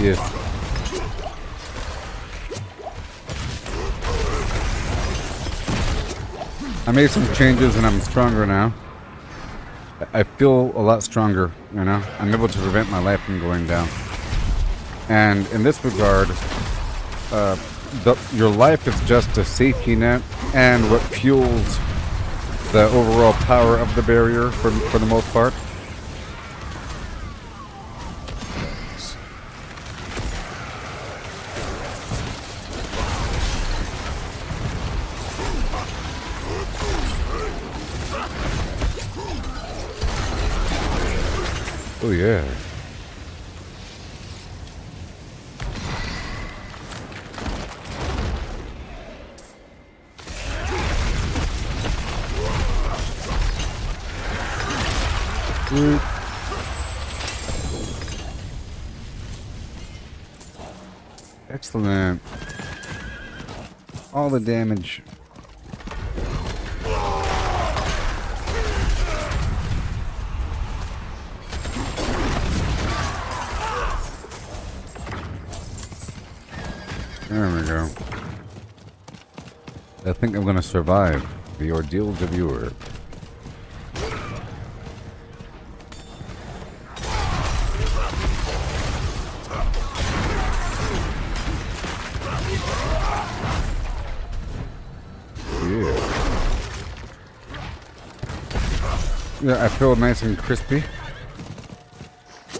Yes. I made some changes and I'm stronger now. I feel a lot stronger, you know? I'm able to prevent my life from going down. And in this regard, your life is just a safety net and what fuels the overall power of the barrier for the most part. Oh yeah. Excellent. All the damage. There we go. I think I'm gonna survive the ordeal of the viewer. Yeah, I feel nice and crispy.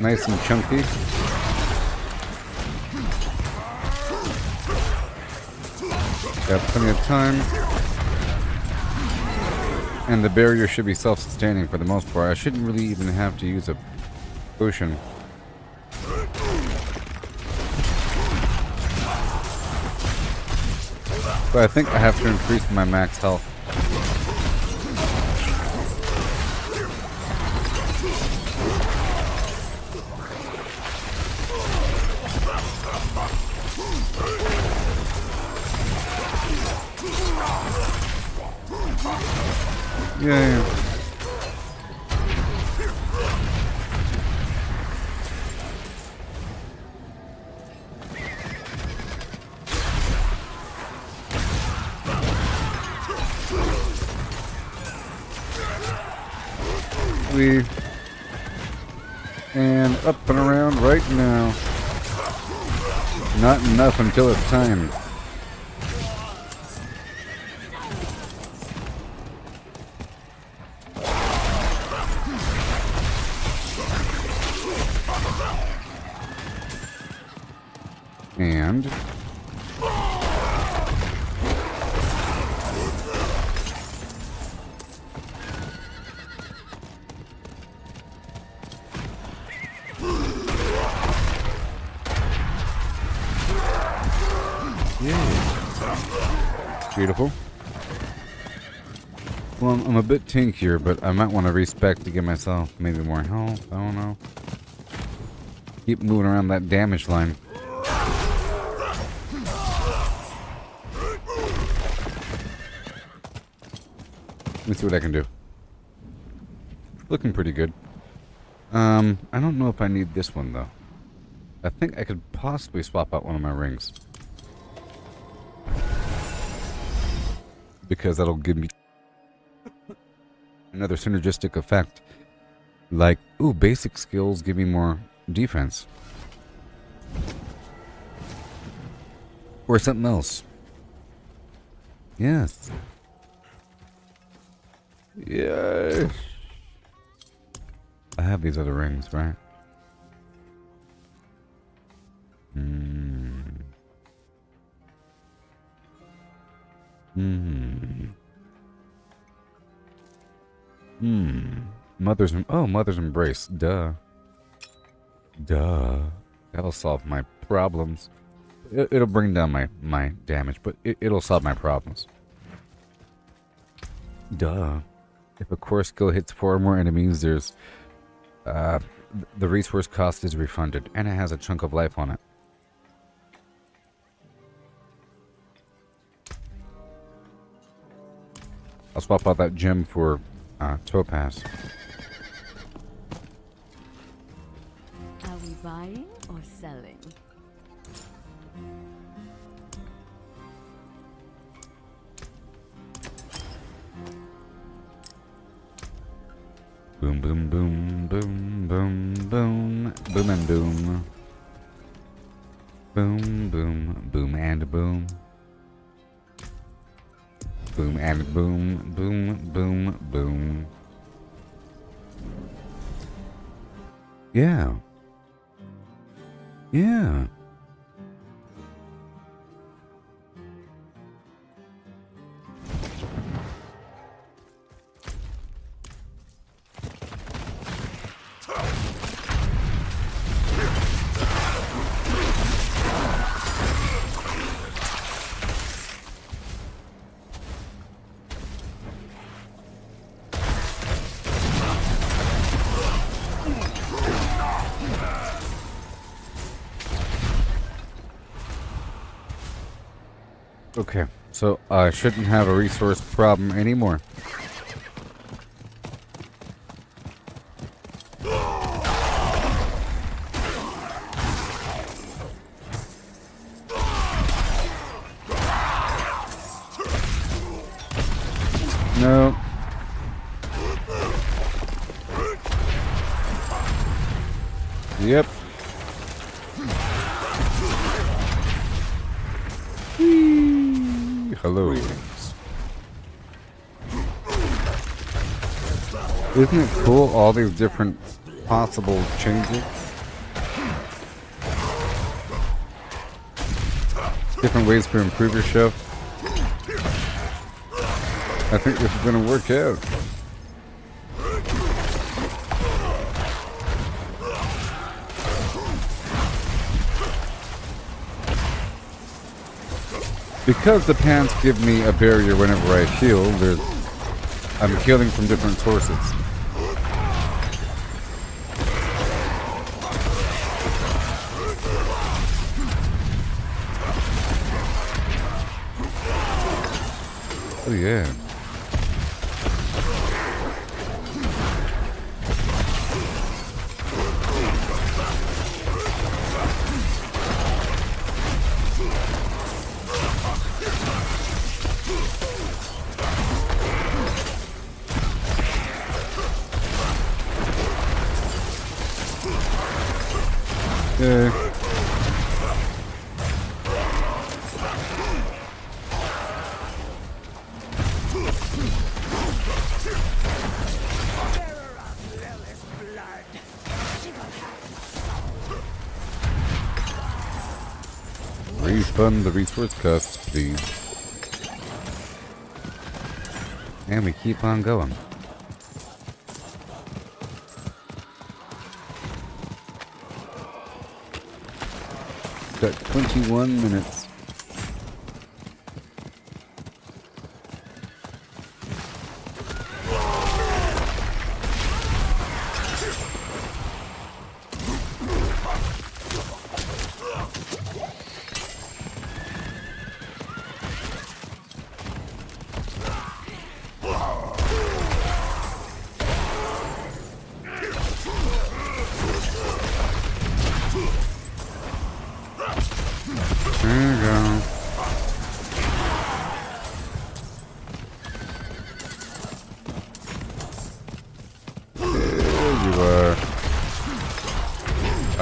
Nice and chunky. Got plenty of time. And the barrier should be self-sustaining for the most part. I shouldn't really even have to use a potion. But I think I have to increase my max health. Yeah. And up and around right now. Not enough until it's time. And beautiful. Well, I'm a bit tankier, but I might want to respec to give myself maybe more health. I don't know. Keep moving around that damage line. Let me see what I can do. Looking pretty good. I don't know if I need this one though. I think I could possibly swap out one of my rings. Because that'll give me Another synergistic effect. Like, ooh, basic skills give me more defense. Or something else. Yes. Yes. I have these other rings, right? Mother's embrace. Duh. That'll solve my problems. It'll bring down my damage, but it'll solve my problems. Duh. If a core skill hits 4 or more enemies, there's the resource cost is refunded, and it has a chunk of life on it. I'll swap out that gem for topaz. Are we buying or selling? Boom, boom, boom, boom, boom, boom, boom and boom. Boom, boom, boom and boom. Boom and boom, boom, boom, boom. Yeah. Yeah. Okay, so I shouldn't have a resource problem anymore. No. Yep. Hello. Isn't it cool, all these different possible changes? Different ways to improve your show. I think this is going to work out. Because the pants give me a barrier whenever I heal, I'm healing from different sources. Oh yeah. Refund the resource costs, please. And we keep on going. Got 21 minutes.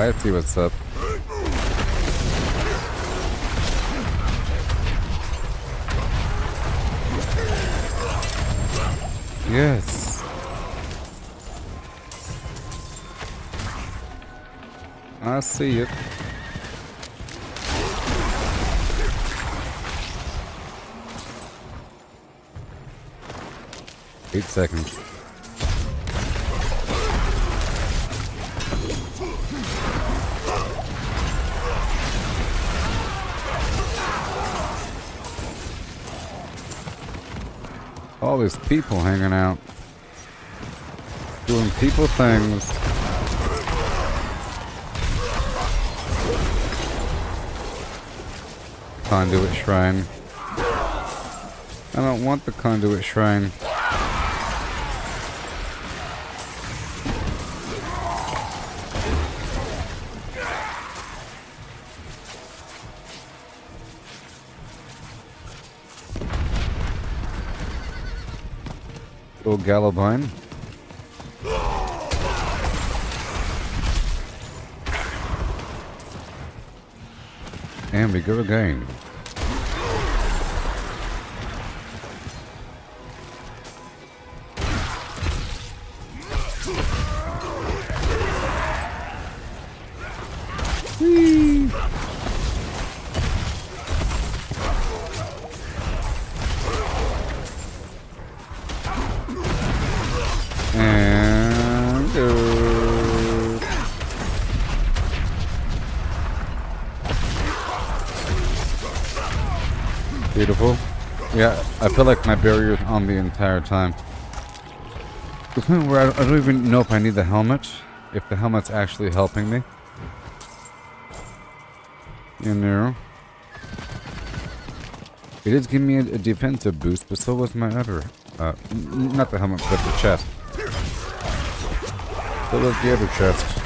I see what's up. Yes. I see it. Eight seconds. All these people hanging out, doing people things. Conduit shrine. I don't want the conduit shrine. Old Galabine. And we go again. Whee! And beautiful. Yeah, I feel like my barrier's on the entire time. To the point where I don't even know if I need the helmet. If the helmet's actually helping me. You know. It is giving me a defensive boost, but so was my other. Not the helmet, but the chest. So was the other chest.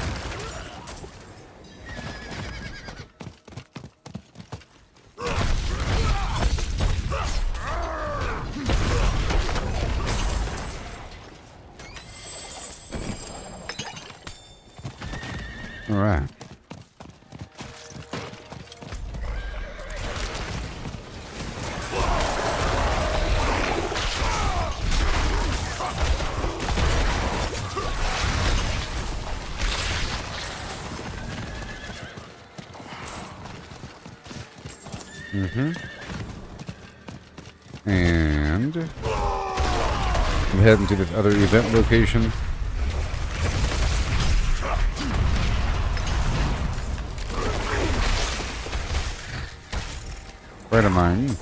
Alright. And I'm heading to this other event location. Friend of mine.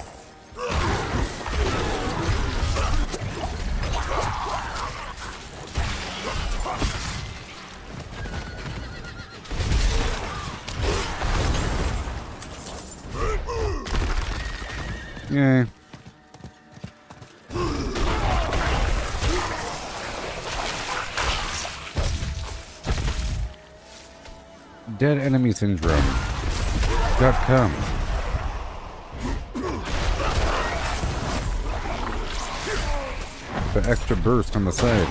Yeah. Dead enemy syndrome.com. The extra burst on the side.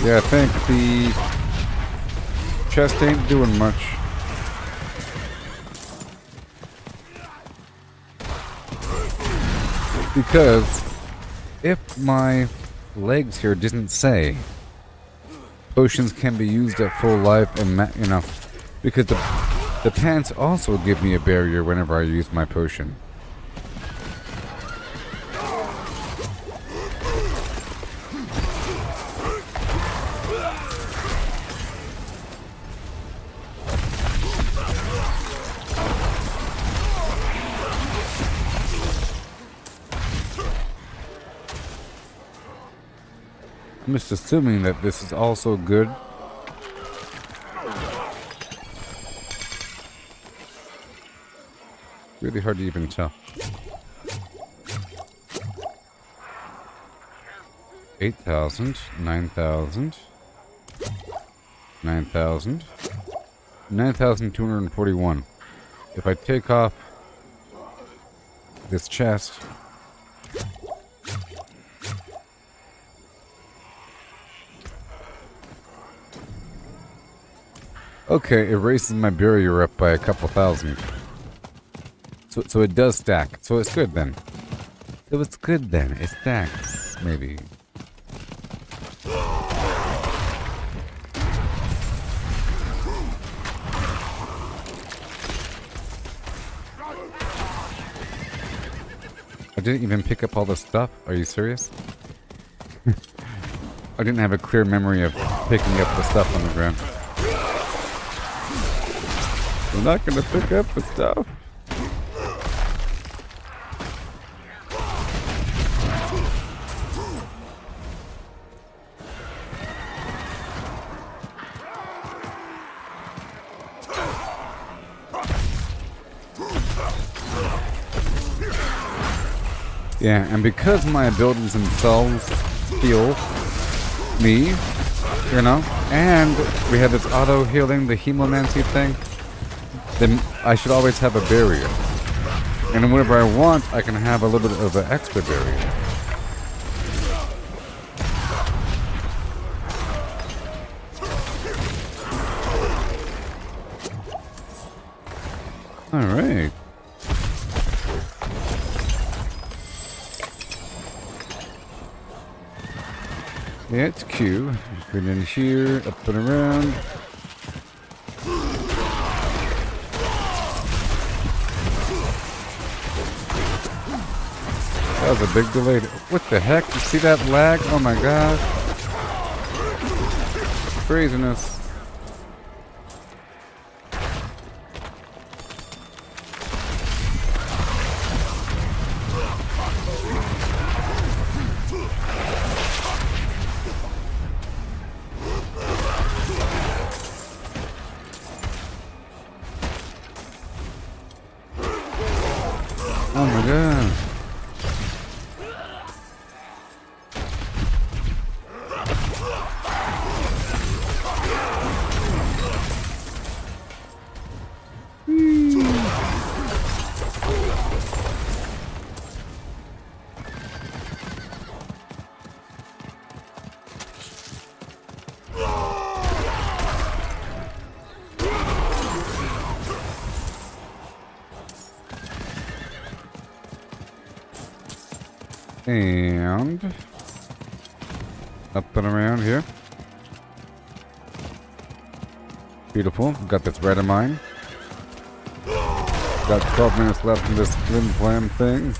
Yeah, I think the chest ain't doing much. Because if my legs here didn't say potions can be used at full life and you know, because the pants also give me a barrier whenever I use my potion. I'm just assuming that this is also good. Really hard to even tell. 8,000, 9,000, 9,000, 9,241. If I take off this chest, Okay, it raises my barrier up by a couple thousand. So it does stack. So it's good then. So it's good then. It stacks, maybe. I didn't even pick up all the stuff. Are you serious? I didn't have a clear memory of picking up the stuff on the ground. I'm not gonna pick up the stuff. Yeah, and because my abilities themselves heal me, you know, and we have this auto healing, the hemomancy thing, then I should always have a barrier. And whenever I want, I can have a little bit of an extra barrier. Alright. Yeah, it's Q. Put it in here, up and around. That was a big delay. What the heck? You see that lag? Oh my god. Craziness. Oh my god. And up and around here. Beautiful. Got this red of mine. Got 12 minutes left in this flim flam thing.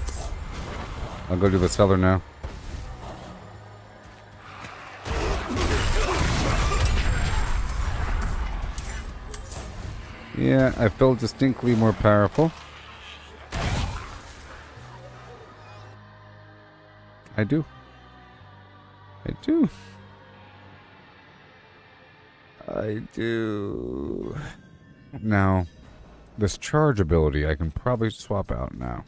I'll go to the cellar now. Yeah, I feel distinctly more powerful. I do. I do. I do. Now, this charge ability I can probably swap out now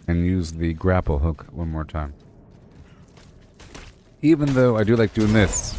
and use the grapple hook one more time. Even though I do like doing this.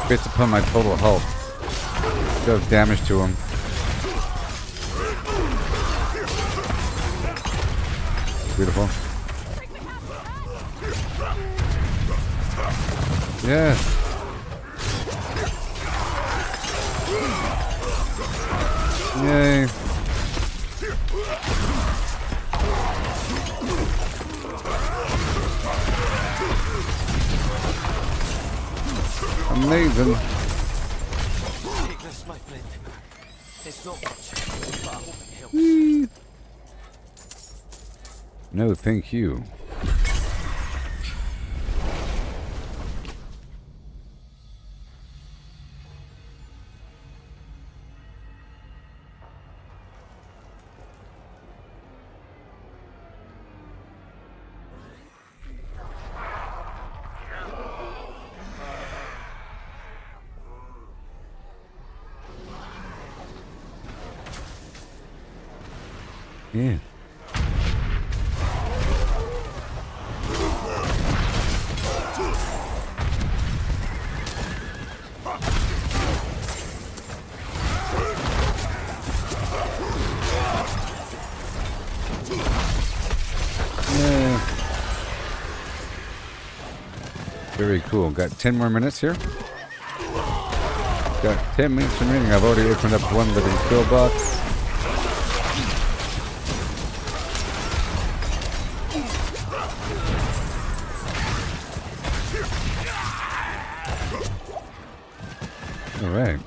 Based upon my total health, does damage to him. Beautiful. Yes. Yay. Amazing. Take this, my friend. It's not much, but I hope it helps. No, thank you. Yeah. Yeah. Very cool. Got 10 more minutes here. Got 10 minutes remaining. I've already opened up one living skill box. All right.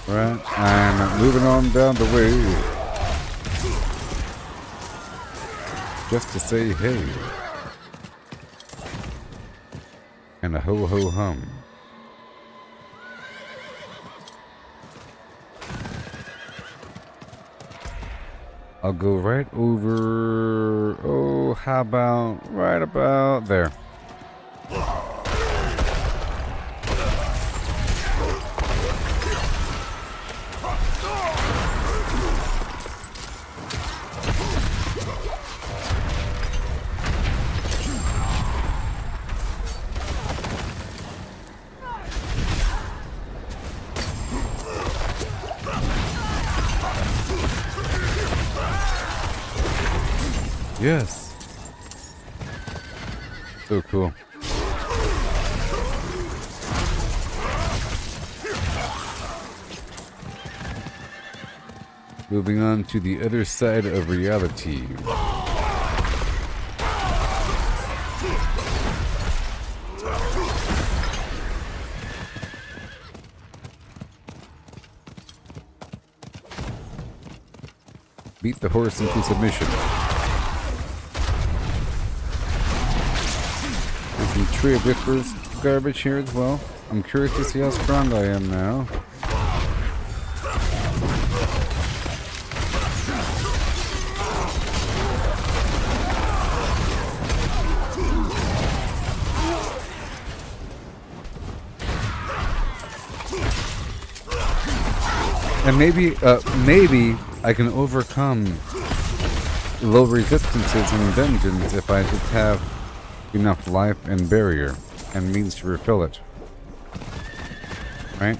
Right, I'm moving on down the way. Just to say hey. And a ho ho hum. I'll go right over. Oh, how about right about there? Yes. So cool. Moving on to the other side of reality. Beat the horse into submission. Some Tree of Whispers garbage here as well. I'm curious to see how strong I am now. And maybe I can overcome low resistances in dungeons if I just have enough life and barrier and means to refill it. Right?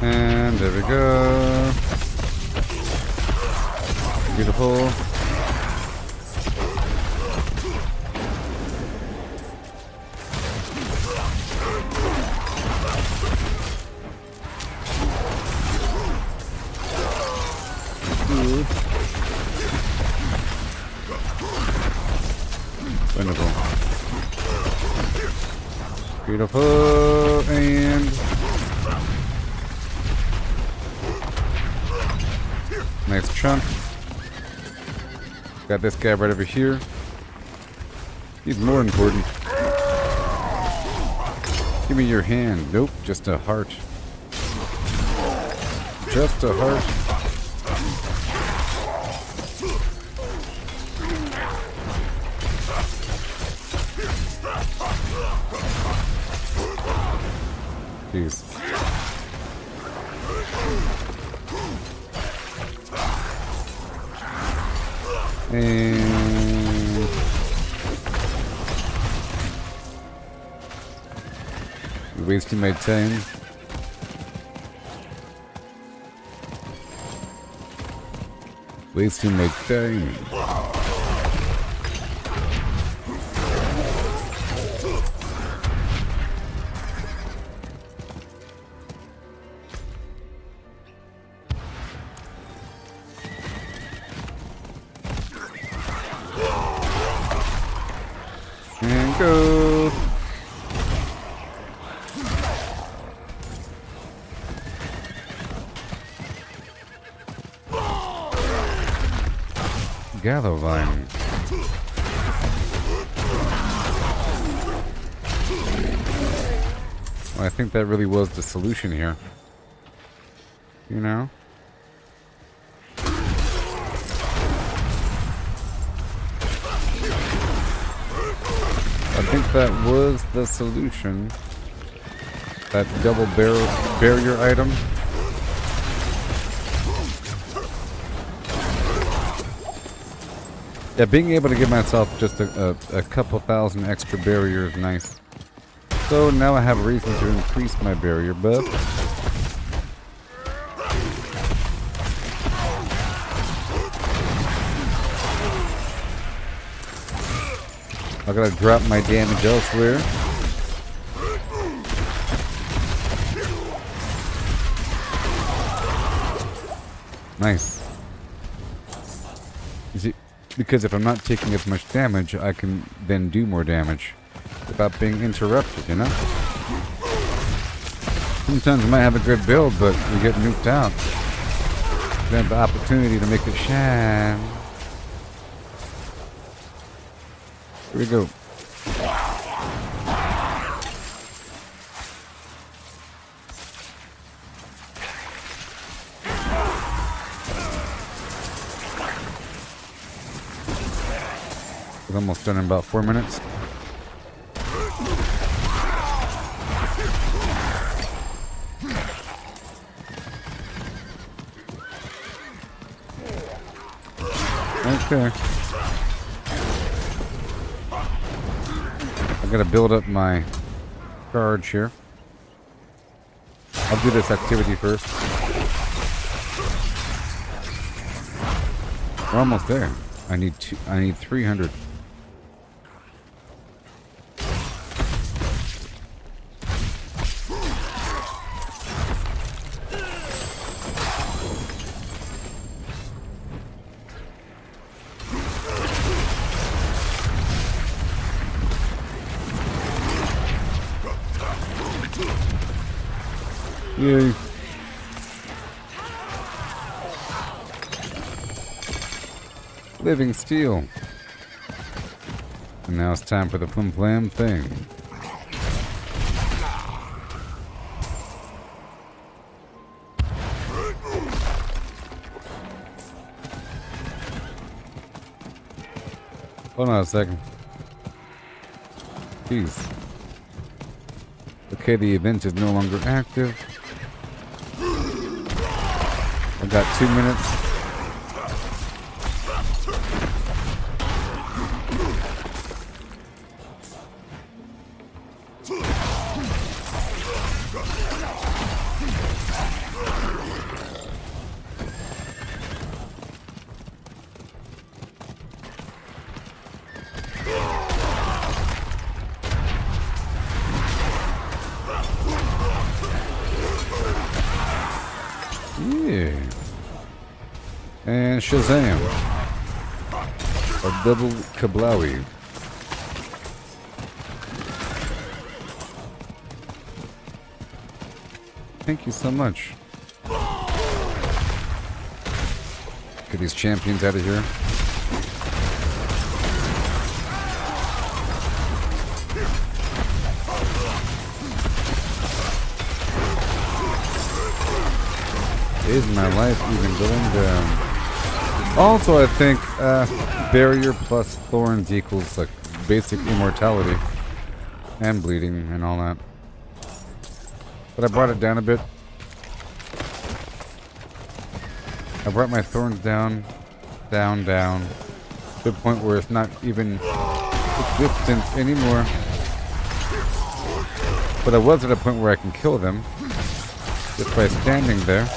And there we go. Beautiful. Wonderful. Beautiful. And nice chunk. Got this guy right over here. He's more important. Give me your hand. Nope, just a heart. Just a heart. Jeez. And wasting my time. Wasting my time. go. Gather vine. Well, I think that really was the solution here. You know? I think that was the solution. That double barrier item. Yeah, being able to give myself just a couple thousand extra barriers, nice. So now I have a reason to increase my barrier buff. I gotta drop my damage elsewhere. Nice. You see, because if I'm not taking as much damage, I can then do more damage without being interrupted, you know? Sometimes you might have a good build, but you get nuked out. You have the opportunity to make it shine. Here we go. It's almost done in about 4 minutes. Okay. I gotta build up my charge here. I'll do this activity first. We're almost there. I need 300. Yay. Living steel. And now it's time for the flim flam thing. Hold on a second. Jeez. Okay, the event is no longer active. I've got 2 minutes. Yeah. And Shazam. A double kablowie. Thank you so much. Get these champions out of here. Is my life even going down? Also, I think barrier plus thorns equals like basic immortality and bleeding and all that. But I brought it down a bit. I brought my thorns down, down, to the point where it's not even existent anymore. But I was at a point where I can kill them just by standing there.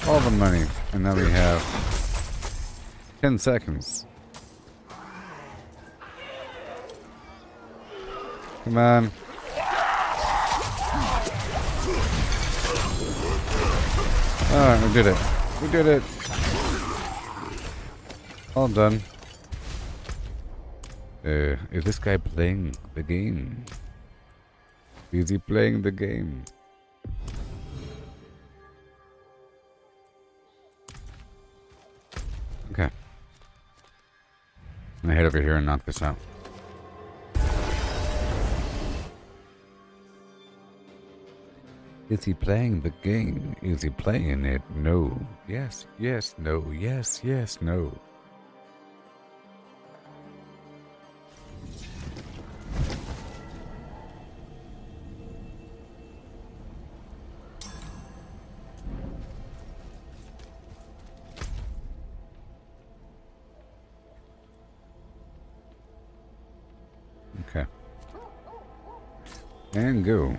All the money. And now we have 10 seconds. Come on. Alright, we did it. We did it. All done. Is this guy playing the game? Is he playing the game? Okay. I'm gonna head over here and knock this out. Is he playing the game? Is he playing it? No. Yes, yes, no. Yes, yes, no. Okay. And go.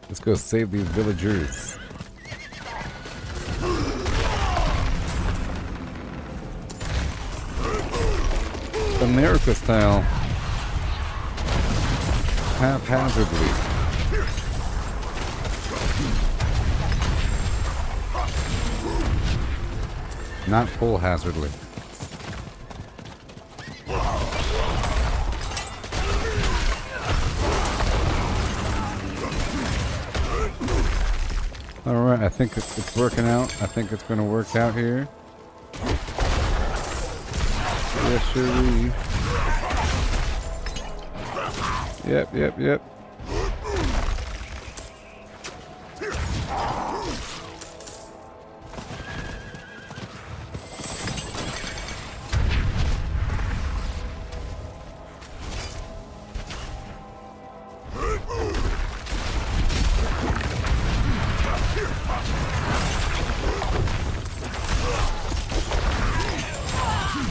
Let's go save these villagers. America style. Haphazardly. Not full hazardly. Alright, I think it's working out. I think it's going to work out here. Yes, sure. Yep, yep, yep.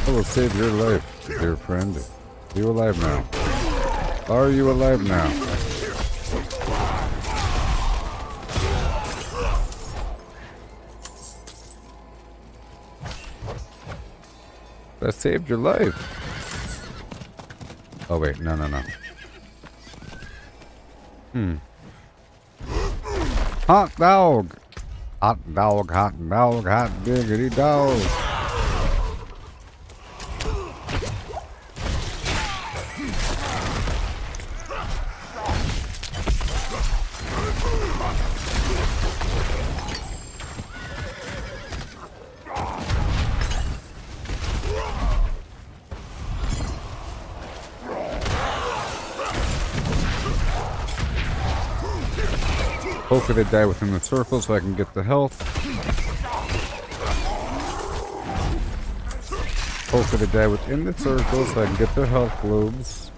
I will save your life, dear friend. Are you alive now? Are you alive now? I saved your life. Oh wait, no, no, no. Hot dog! Hot dog, hot dog, hot diggity dog. Hopefully they die within the circle so I can get the health. Hopefully they die within the circle so I can get the health globes.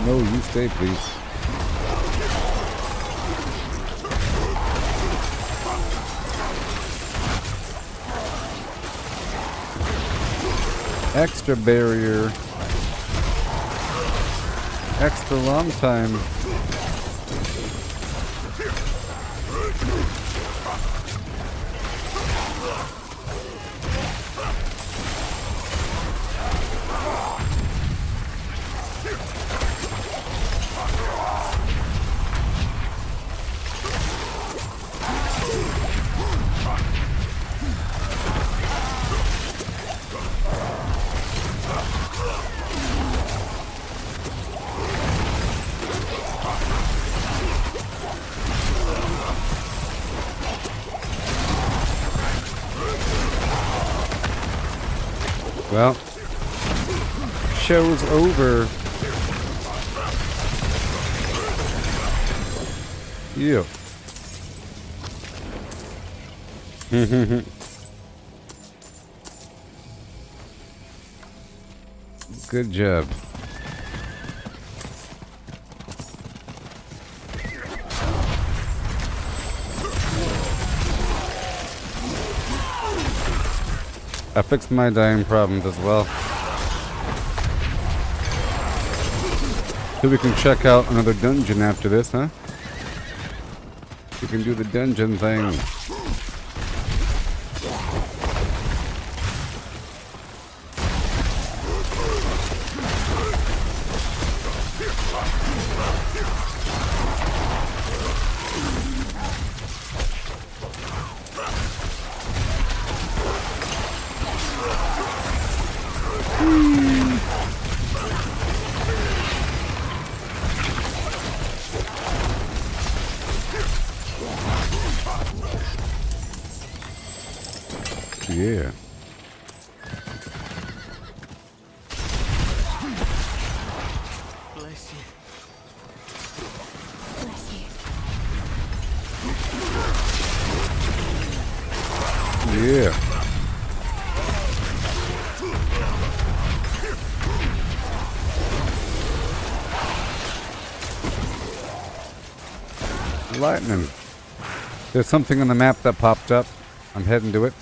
No, you stay, please. Extra barrier. Extra long time. Well, show's over. Yeah. Good job. I fixed my dying problems as well. So we can check out another dungeon after this, huh? We can do the dungeon thing. Yeah. Bless you. Bless you. Yeah. Lightning. There's something on the map that popped up. I'm heading to it.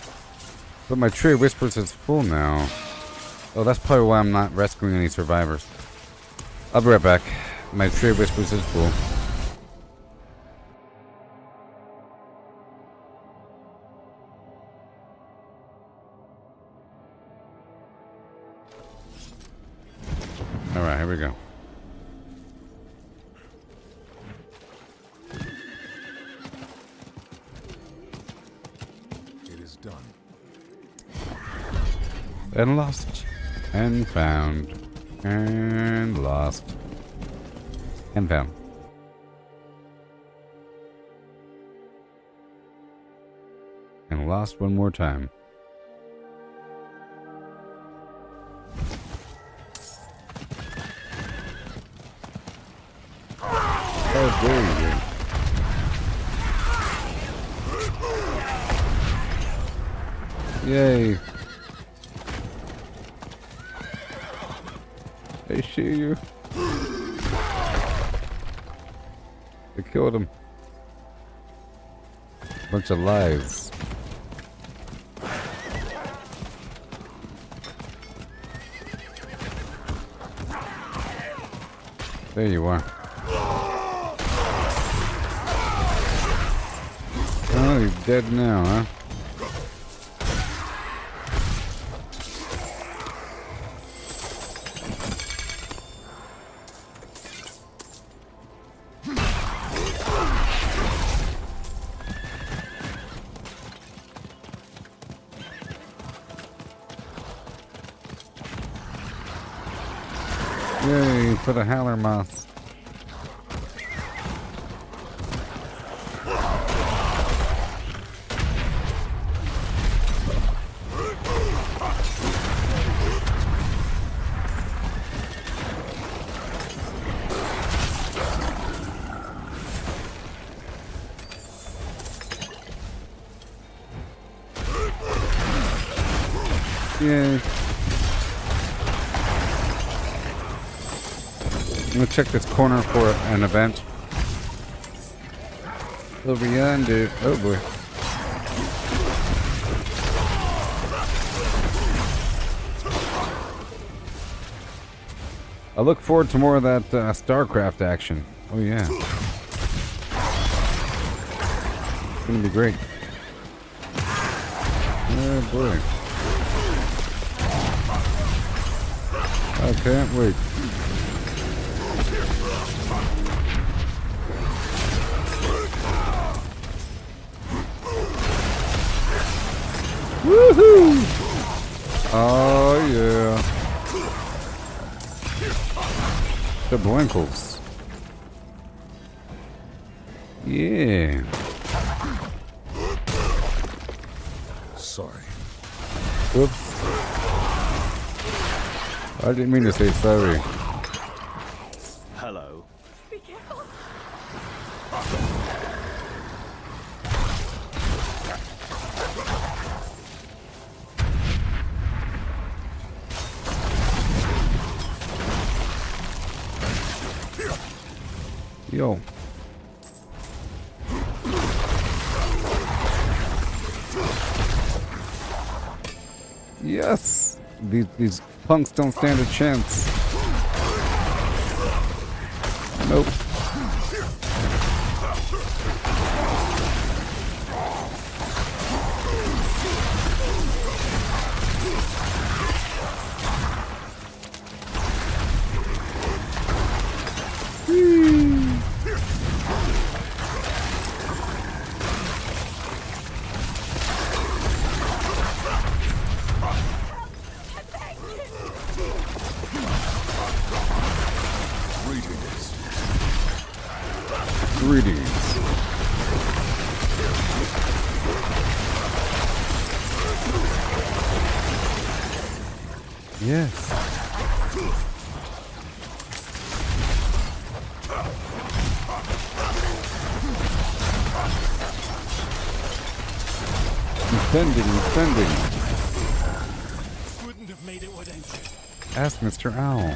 But my Tree of Whispers is full now. Oh, that's probably why I'm not rescuing any survivors. I'll be right back. My Tree of Whispers is full. Alright, here we go. It is done. And lost. And found. And lost. And found. And lost one more time. Oh, there you go. Yay. I see you. They killed him. Bunch of lies. There you are. Oh, he's dead now, huh? Yay, for the howler moth. Yay. I'm gonna check this corner for an event. Over yonder. Oh boy. I look forward to more of that StarCraft action. Oh yeah. It's gonna be great. Oh boy. I can't wait. Woohoo! Oh yeah. The Blinkles. Yeah. Sorry. Whoops. I didn't mean to say sorry. Hello. Be careful. Yo. Yes! These punks don't stand a chance. Nope. Greetings. Yes. Defending. Couldn't have made it without you. Ask Mr. Owl.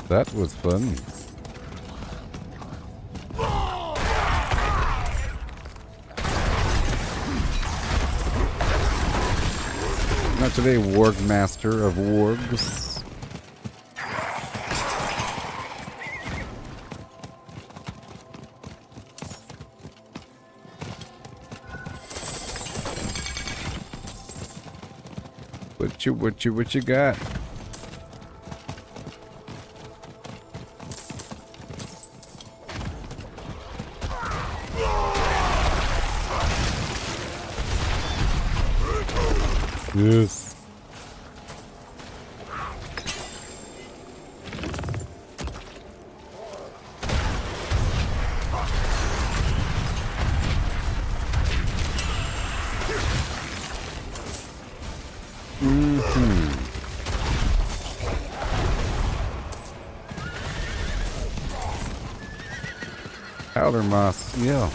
That was fun. Not today, Warg Master of Wargs. What you got? Yes. Powder moss, yeah.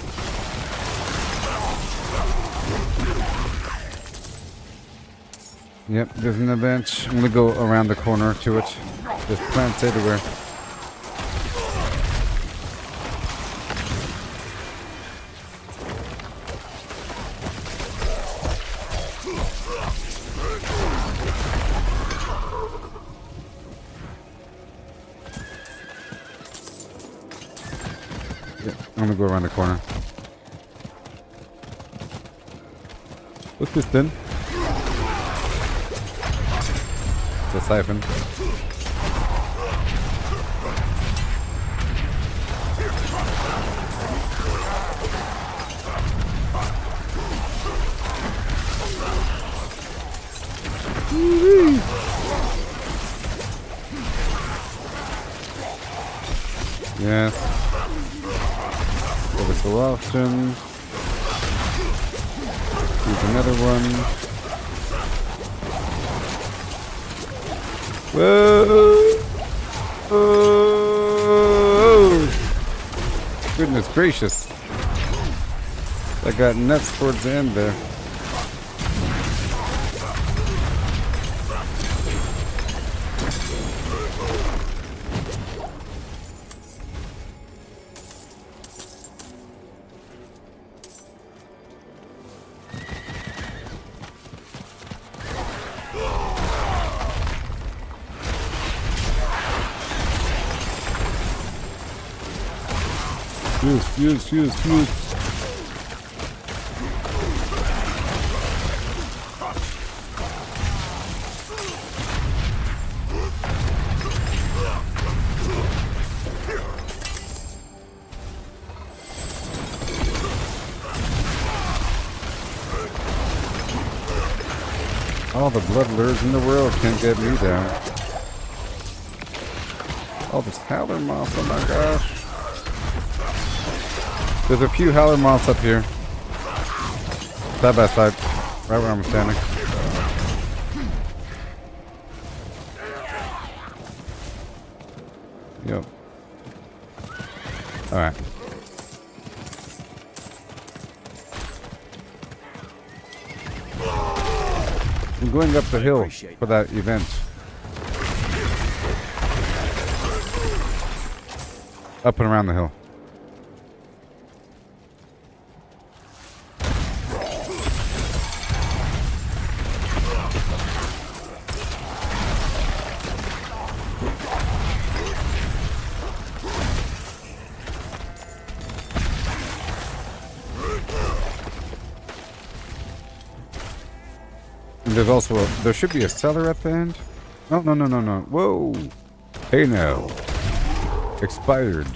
Yep, there's an bench. I'm gonna go around the corner to it. There's plants everywhere. Yep, I'm gonna go around the corner. What's this then? The siphon. Yes. Every so often. Here's another one. Whoa! Oh! Goodness gracious. I got nuts towards the end there. Fuse. All the blood lures in the world can't get me down. All this howler moss, oh my gosh. There's a few howler moths up here. Side by side. Right where I'm standing. Yep. Alright. I'm going up the hill appreciate for that event. Up and around the hill. And there's also there should be a cellar at the end. No. Whoa. Hey now. Expired.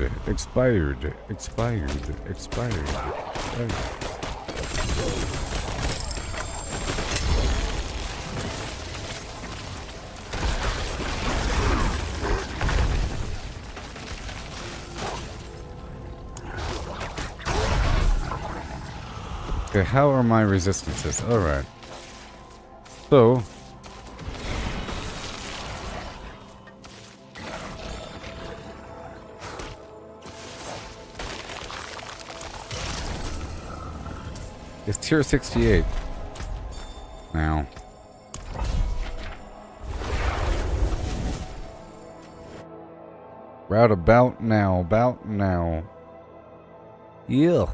Okay, how are my resistances? Alright. So... it's tier 68. Now. Route about now. Yeah.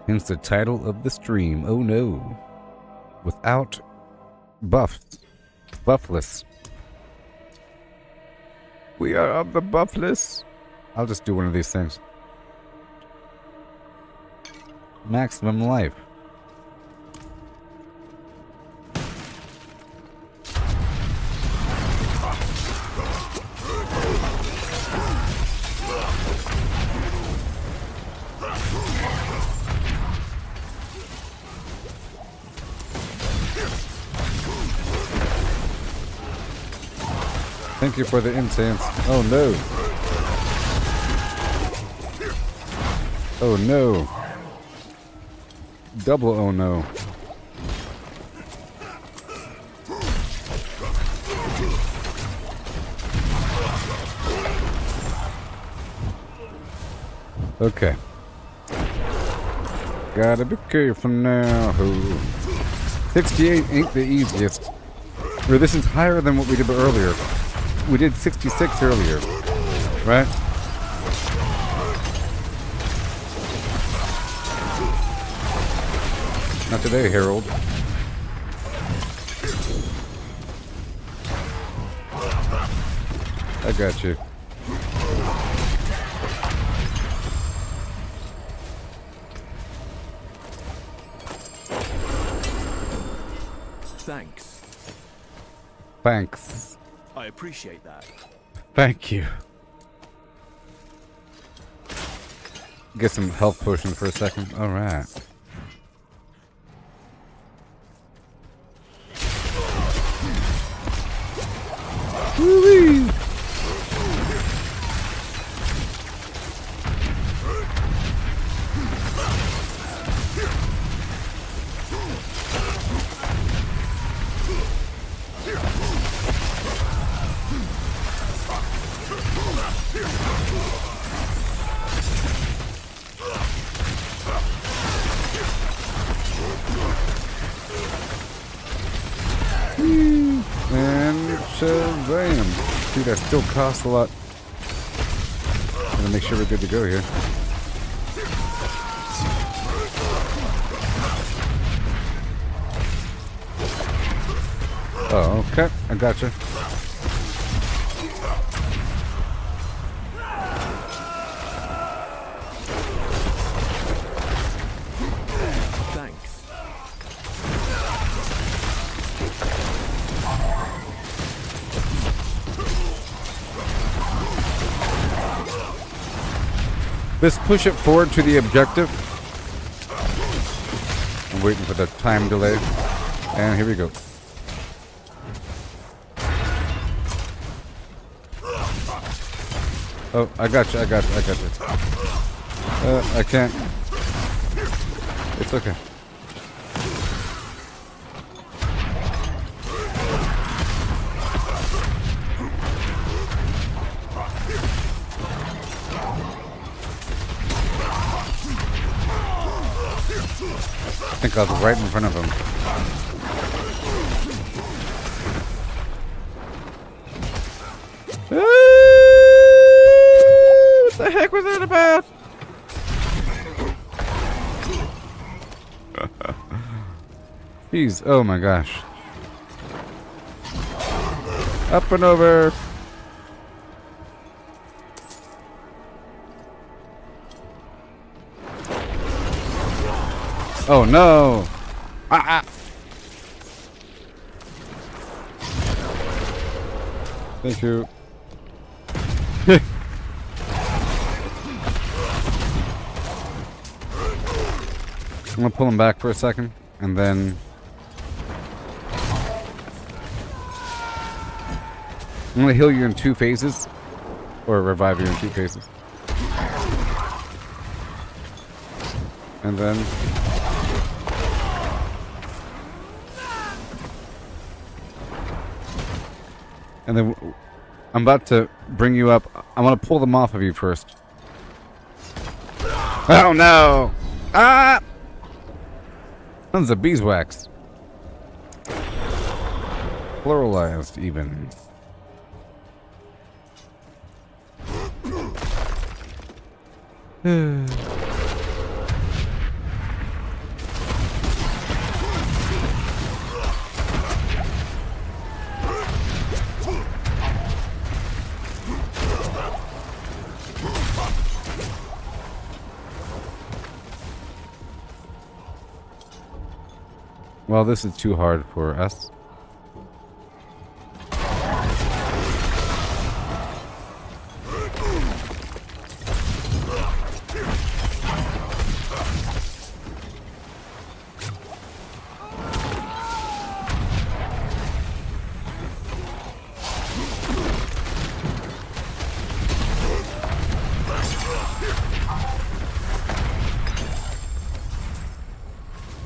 Hence the title of the stream. Oh no. Without buffs. Buffless. We are of the buffless. I'll just do one of these things. Maximum life. Thank you for the incense. Oh no. Oh no. Double oh no. Okay. Gotta be careful now. 68 ain't the easiest. Or this is higher than what we did earlier. We did 66 earlier. Right? Not today, Harold. I got you. Thanks. Thanks. I appreciate that. Thank you. Get some health potion for a second. Alright. Woo-wee! And Shazam! Dude, that still costs a lot. I'm gonna make sure we're good to go here. Oh, okay. I gotcha. Thanks. Let's push it forward to the objective. I'm waiting for the time delay. And here we go. Oh, I got you. I can't. It's okay. think I was right in front of him. What the heck was that about? Jeez, oh my gosh. Up and over. Oh no! Ah! Thank you. I'm gonna pull him back for a second, and then I'm gonna heal you in 2 phases, or revive you in 2 phases, and then. And then I'm about to bring you up. I want to pull them off of you first. Oh no! Ah! Tons of beeswax. Pluralized even. Well, this is too hard for us.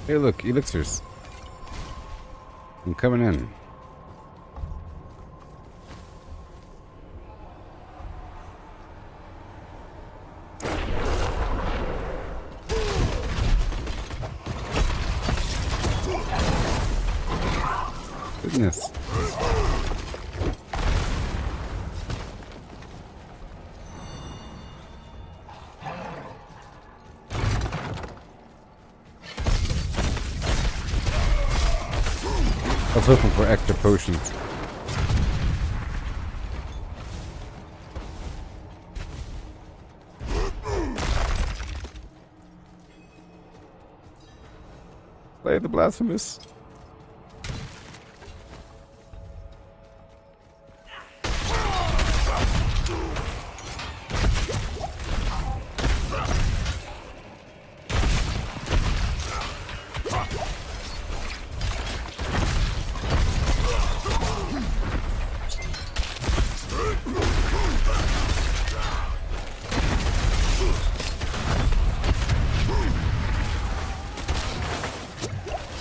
Hey, look, elixirs. I'm coming in. Goodness. I was hoping for extra potions. Play the blasphemous.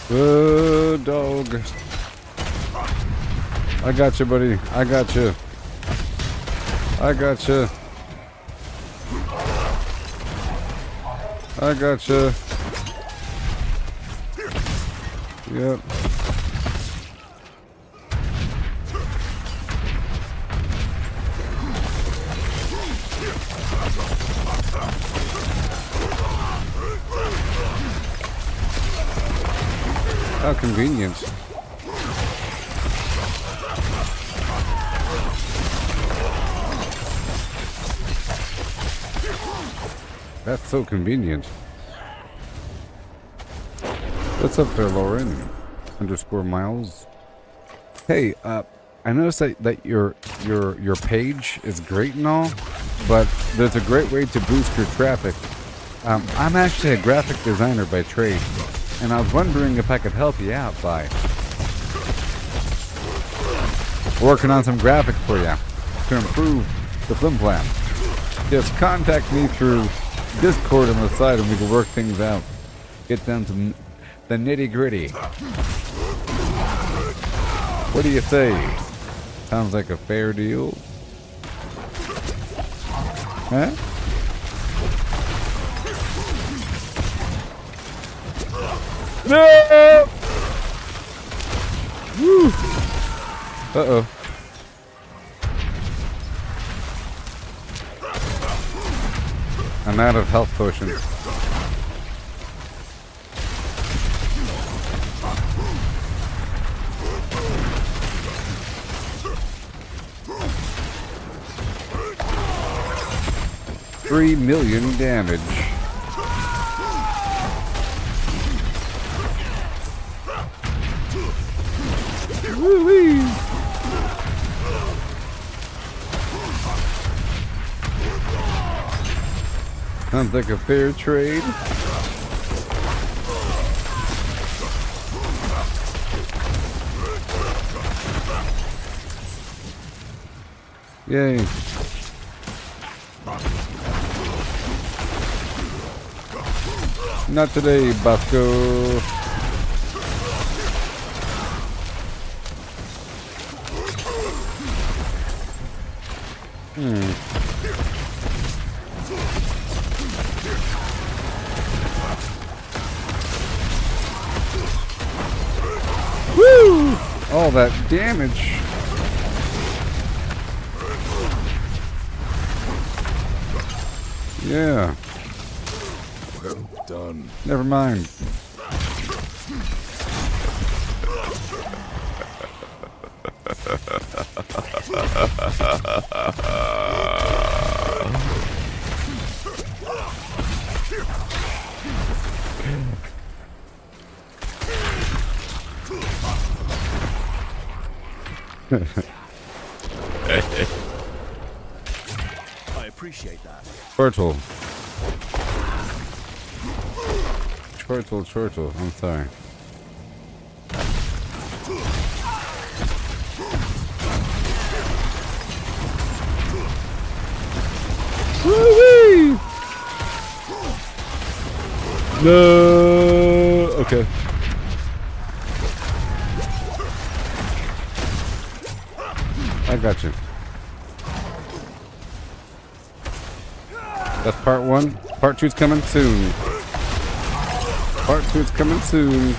Good dog. I got you, buddy. I got you. I got you. I got you. Yep. How convenient. That's so convenient. What's up there, Lauren? _miles. Hey, I noticed that your page is great and all, but there's a great way to boost your traffic. I'm actually a graphic designer by trade, and I was wondering if I could help you out by working on some graphics for you to improve the film plan. Just contact me through Discord on the side and we can work things out. Get down to the nitty gritty. What do you say? Sounds like a fair deal. Huh? No! Woo! Uh-oh. I'm out of health potions. $3 million damage. Woo-wee. Sounds like a fair trade. Yay. Not today, Bosco. Woo! All that damage. Yeah. Well done. Never mind. I appreciate that. Chortle. Chortle. I'm sorry. Woo-wee! No. Okay. I got you. That's part one. Part two's coming soon. Part two's coming soon.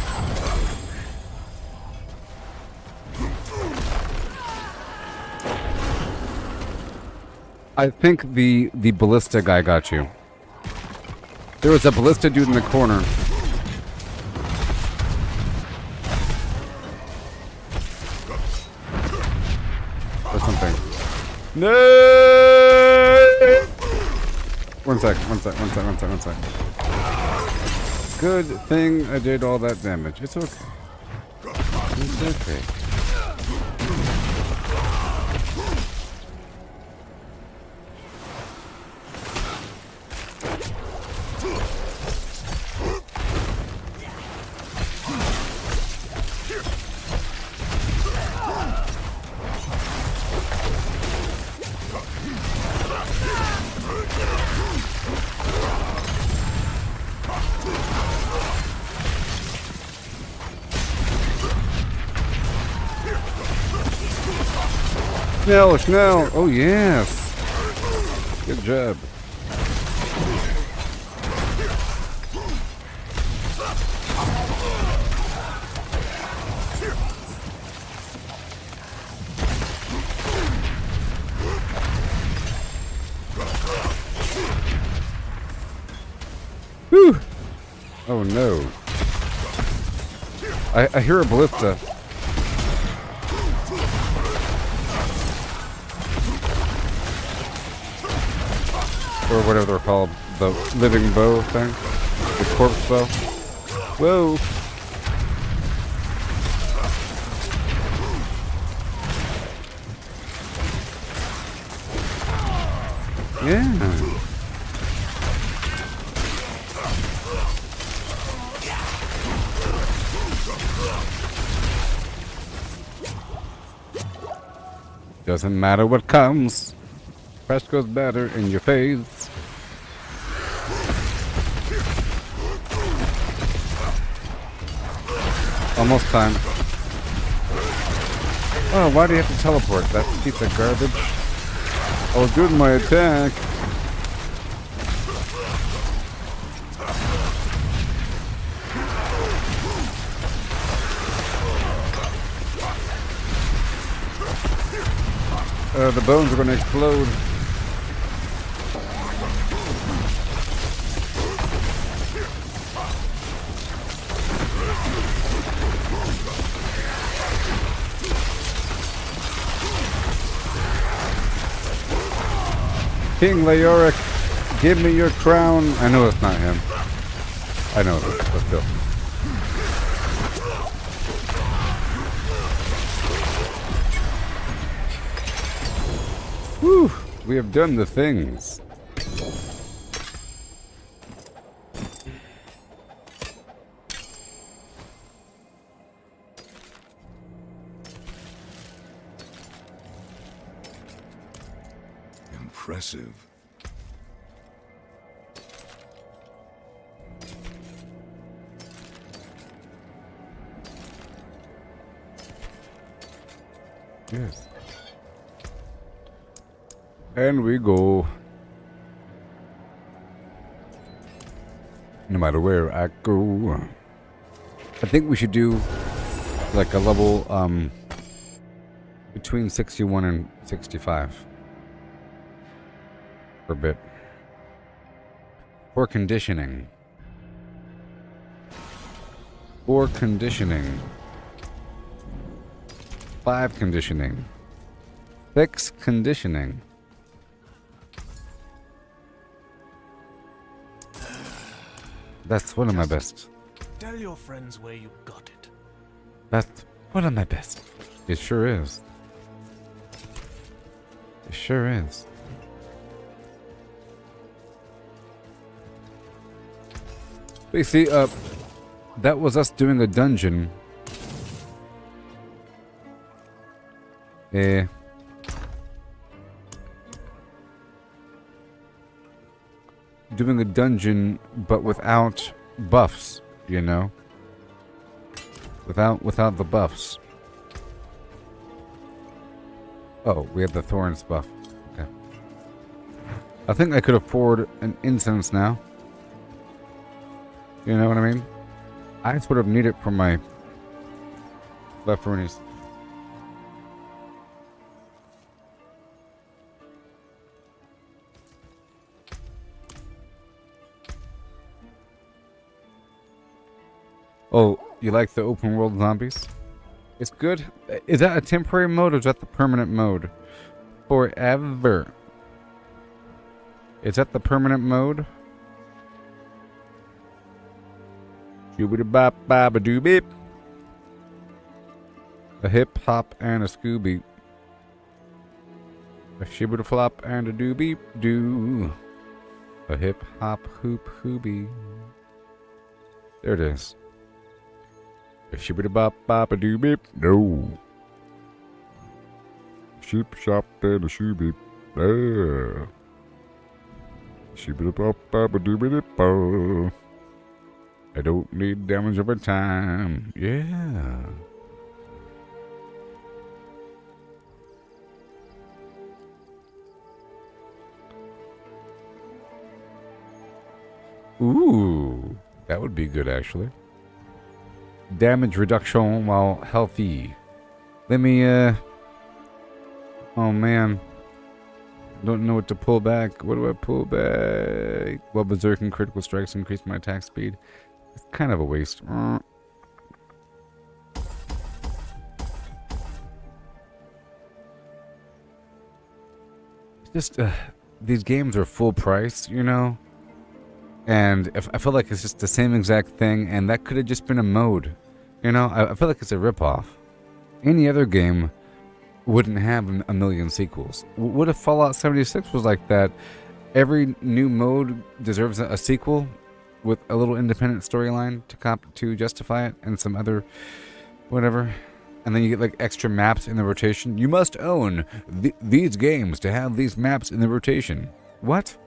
I think the ballista guy got you. There was a ballista dude in the corner. Or something. No! One sec. Good thing I did all that damage. It's okay. It's okay. Schnell. Oh, yes. Good job. Whew. Oh, no. I hear a ballista. Or whatever they're called. The living bow thing. The corpse bow. Whoa. Yeah. Doesn't matter what comes. Crash goes better in your face. Almost time. Oh, why do you have to teleport? That piece of garbage. I was doing my attack. The bones are gonna explode. King Leoric, give me your crown. I know it's not him. I know it is, but still. Whew, we have done the things. Impressive. Yes. And we go. No matter where I go. I think we should do like a level between 61 and 65 for a bit. For conditioning. For conditioning. 5 conditioning. 6 conditioning. That's one of my best. Tell your friends where you got it. That's one of my best. It sure is. It sure is. But you see, that was us doing a dungeon. Doing a dungeon, but without buffs, you know? Without the buffs. Oh, we have the thorns buff. Okay. I think I could afford an incense now. You know what I mean? I sort of need it for my left runes. Oh, you like the open world zombies? It's good. Is that a temporary mode or is that the permanent mode? Forever. Is that the permanent mode? Doobity bop bop a doo beep. A hip hop and a scooby. A shibbity flop and a doo beep doo. A hip hop hoop hoobie. There it is. A shibbity bop bop a doo beep. No. Sheep shop and a shoe beep. There. Shibbity bop bop a doo beep. I don't need damage over time. Yeah. Ooh, that would be good actually. Damage reduction while healthy. Let me, oh man. Don't know what to pull back. What do I pull back? Well, Berserk and critical strikes increase my attack speed. It's kind of a waste. Just, these games are full price, you know? And I feel like it's just the same exact thing, and that could have just been a mode. You know, I feel like it's a ripoff. Any other game wouldn't have a million sequels. What if Fallout 76 was like that? Every new mode deserves a sequel with a little independent storyline to justify it, and some other whatever. And then you get like extra maps in the rotation. You must own these games to have these maps in the rotation. What?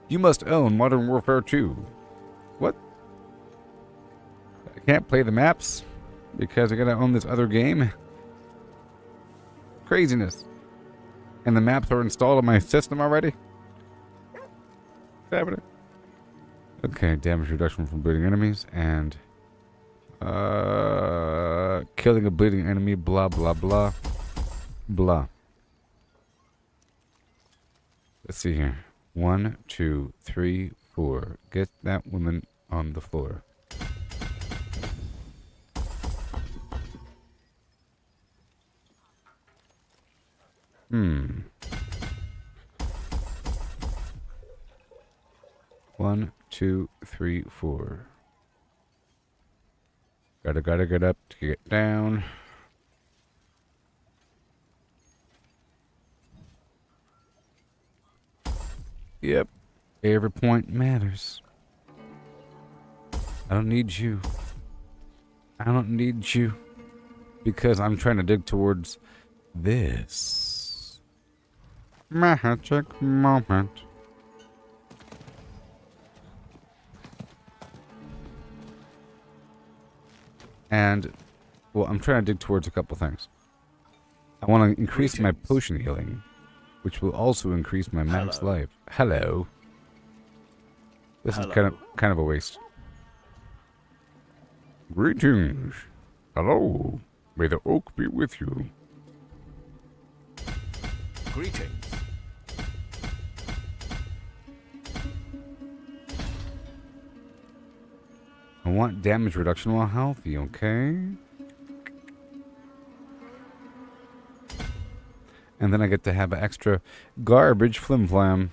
You must own Modern Warfare 2. What? I can't play the maps because I gotta own this other game? Craziness. And the maps are installed on my system already? What's happening? Okay, damage reduction from bleeding enemies and killing a bleeding enemy, blah blah blah. Blah. Let's see here. 1, 2, 3, 4. Get that woman on the floor. Hmm. 1, 2, 3, 4. Gotta get up to get down. Yep. Every point matters. I don't need you. I don't need you. Because I'm trying to dig towards this. Magic moment. And, well, I'm trying to dig towards a couple things. I want to increase my potion healing, which will also increase my max life. Hello. This is kind of a waste. Greetings. Hello. May the oak be with you. Greetings. I want damage reduction while healthy, okay? And then I get to have an extra garbage flim-flam.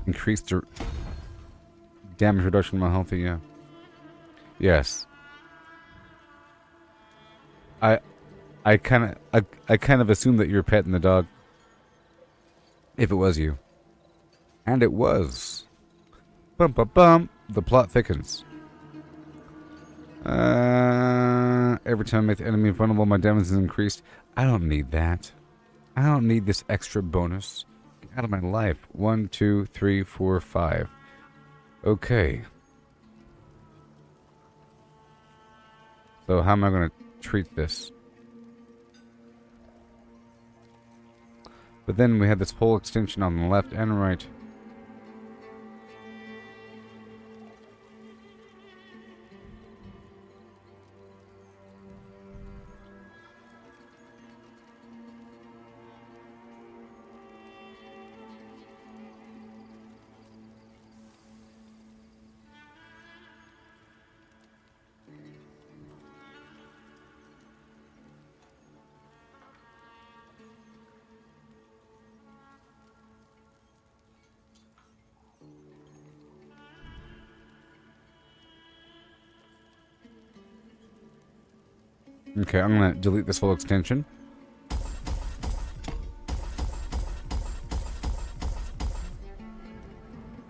Increase the damage reduction while healthy, yeah. Yes. I kind of assumed that you're petting the dog. If it was you. And it was. Bum bum bum. The plot thickens. Every time I make the enemy vulnerable, my damage is increased. I don't need that. I don't need this extra bonus. Get out of my life. 1, 2, 3, 4, 5. Okay. So how am I going to treat this? But then we had this whole extension on the left and right. Okay, I'm going to delete this whole extension.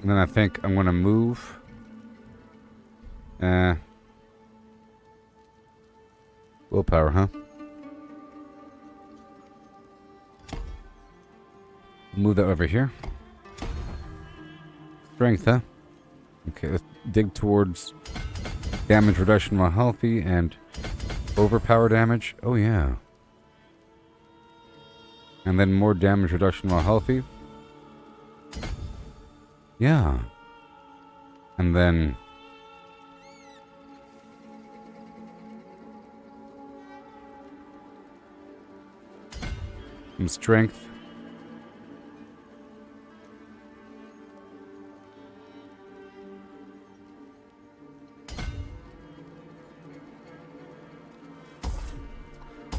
And then I think I'm going to move. Willpower, huh? Move that over here. Strength, huh? Okay, let's dig towards damage reduction while healthy and overpower damage. Oh, yeah. And then more damage reduction while healthy. Yeah. And then some strength.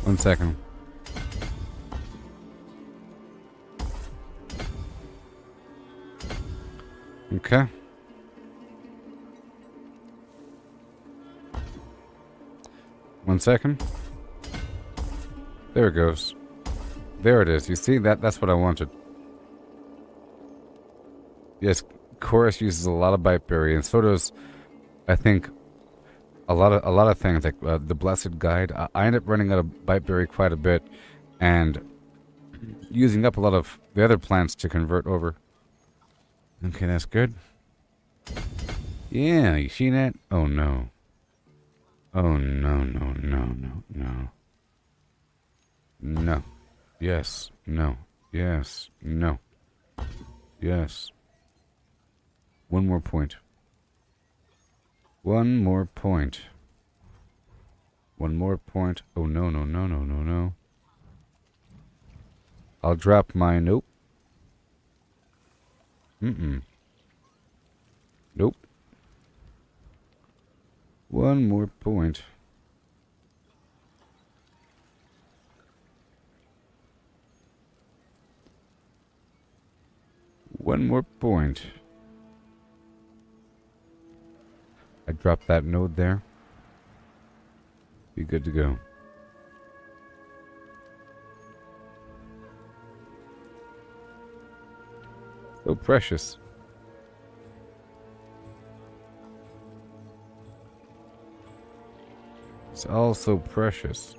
One second. Okay. One second. There it goes. There it is. You see that? That's what I wanted. Yes, Chorus uses a lot of bite berry, and so does, I think, a lot of things like the Blessed Guide. I end up running out of bite berry quite a bit, and using up a lot of the other plants to convert over. Okay, that's good. Yeah, you see that? Oh no. Oh no, no, no, no, no. No. Yes. No. Yes. No. Yes. One more point. One more point. One more point. Oh, no, no, no, no, no, no. I'll drop my... Nope. Mm-mm. Nope. One more point. One more point. I dropped that node there. Be good to go. So precious. It's all so precious.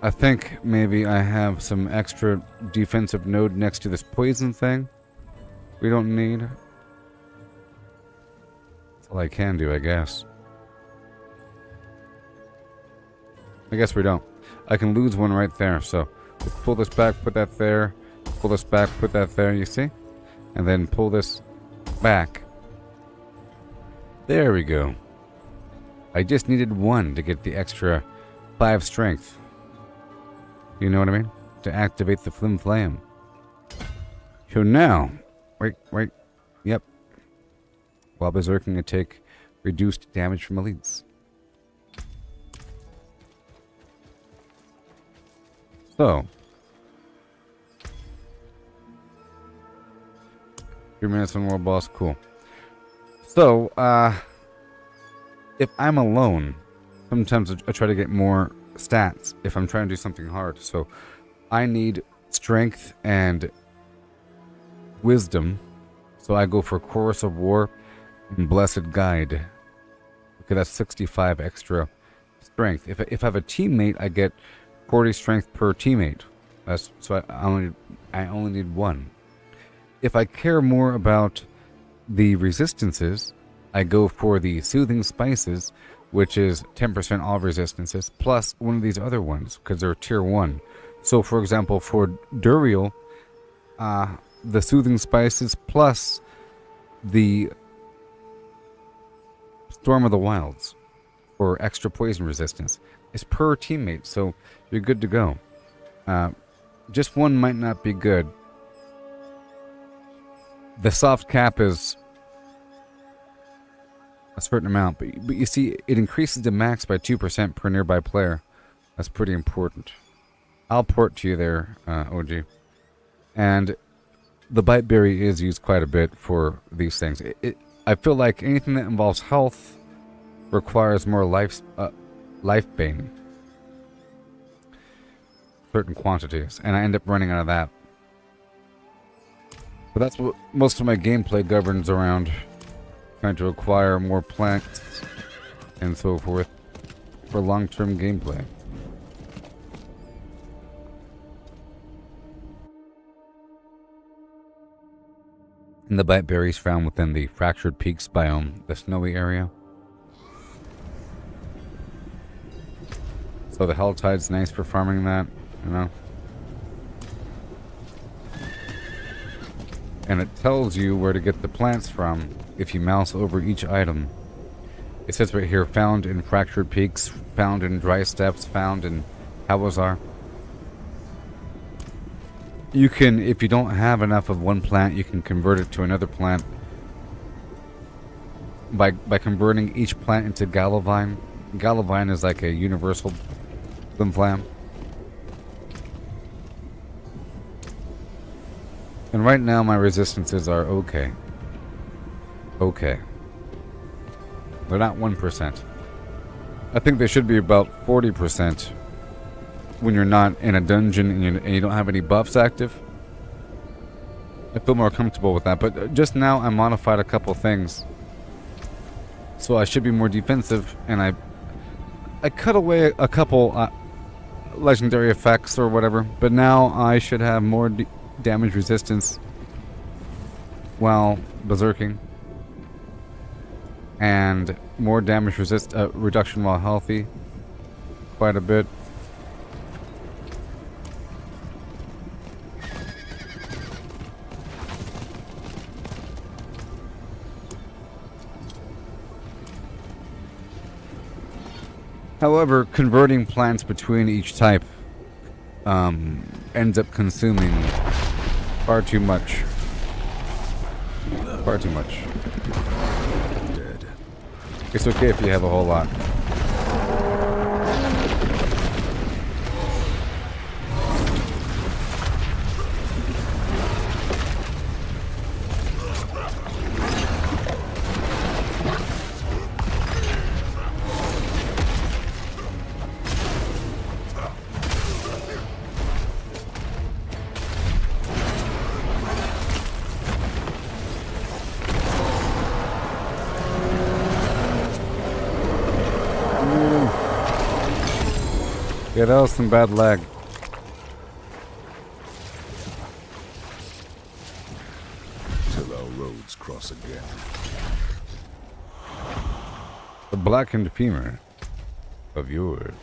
I think maybe I have some extra defensive node next to this poison thing we don't need. That's all I can do, I guess. I guess we don't. I can lose one right there, so let's pull this back, put that there. Pull this back, put that there, you see? And then pull this back. There we go. I just needed one to get the extra 5 strength. You know what I mean? To activate the Flim Flam. So now... Wait. Yep. While berserking, I take reduced damage from elites. So... 3 minutes on world boss, cool. So, if I'm alone, sometimes I try to get more stats if I'm trying to do something hard. So, I need strength and wisdom. So I go for Chorus of War and Blessed Guide. Okay, that's 65 extra strength. If I have a teammate, I get 40 strength per teammate. So I only need one. If I care more about the resistances, I go for the Soothing Spices, which is 10% all resistances, plus one of these other ones, because they're tier 1. So, for example, for Duriel, the Soothing Spices plus the Storm of the Wilds for extra poison resistance is per teammate, so you're good to go. Just one might not be good. The soft cap is a certain amount, but you see, it increases the max by 2% per nearby player. That's pretty important. I'll port to you there, OG. And the Bite Berry is used quite a bit for these things. I feel like anything that involves health requires more life bane. Certain quantities, and I end up running out of that. But that's what most of my gameplay governs around. Trying to acquire more plants and so forth for long-term gameplay. And the bite berries found within the Fractured Peaks biome, the snowy area. So the Helltide's nice for farming that, you know. And it tells you where to get the plants from if you mouse over each item. It says right here, found in Fractured Peaks, found in Dry Steppes, found in Hawazar. You can, if you don't have enough of one plant, you can convert it to another plant by converting each plant into Galavine. Galavine is like a universal Flim Flam. And right now my resistances are okay. Okay. They're not 1%. I think they should be about 40% when you're not in a dungeon and you don't have any buffs active. I feel more comfortable with that. But just now I modified a couple things. So I should be more defensive, and I cut away a couple legendary effects or whatever. But now I should have more damage resistance while berserking, and more damage reduction while healthy, quite a bit. However, converting plants between each type ends up consuming far too much. Far too much. Dead. It's okay if you have a whole lot. Yeah, that was some bad lag. Till our roads cross again. The blackened femur of yours.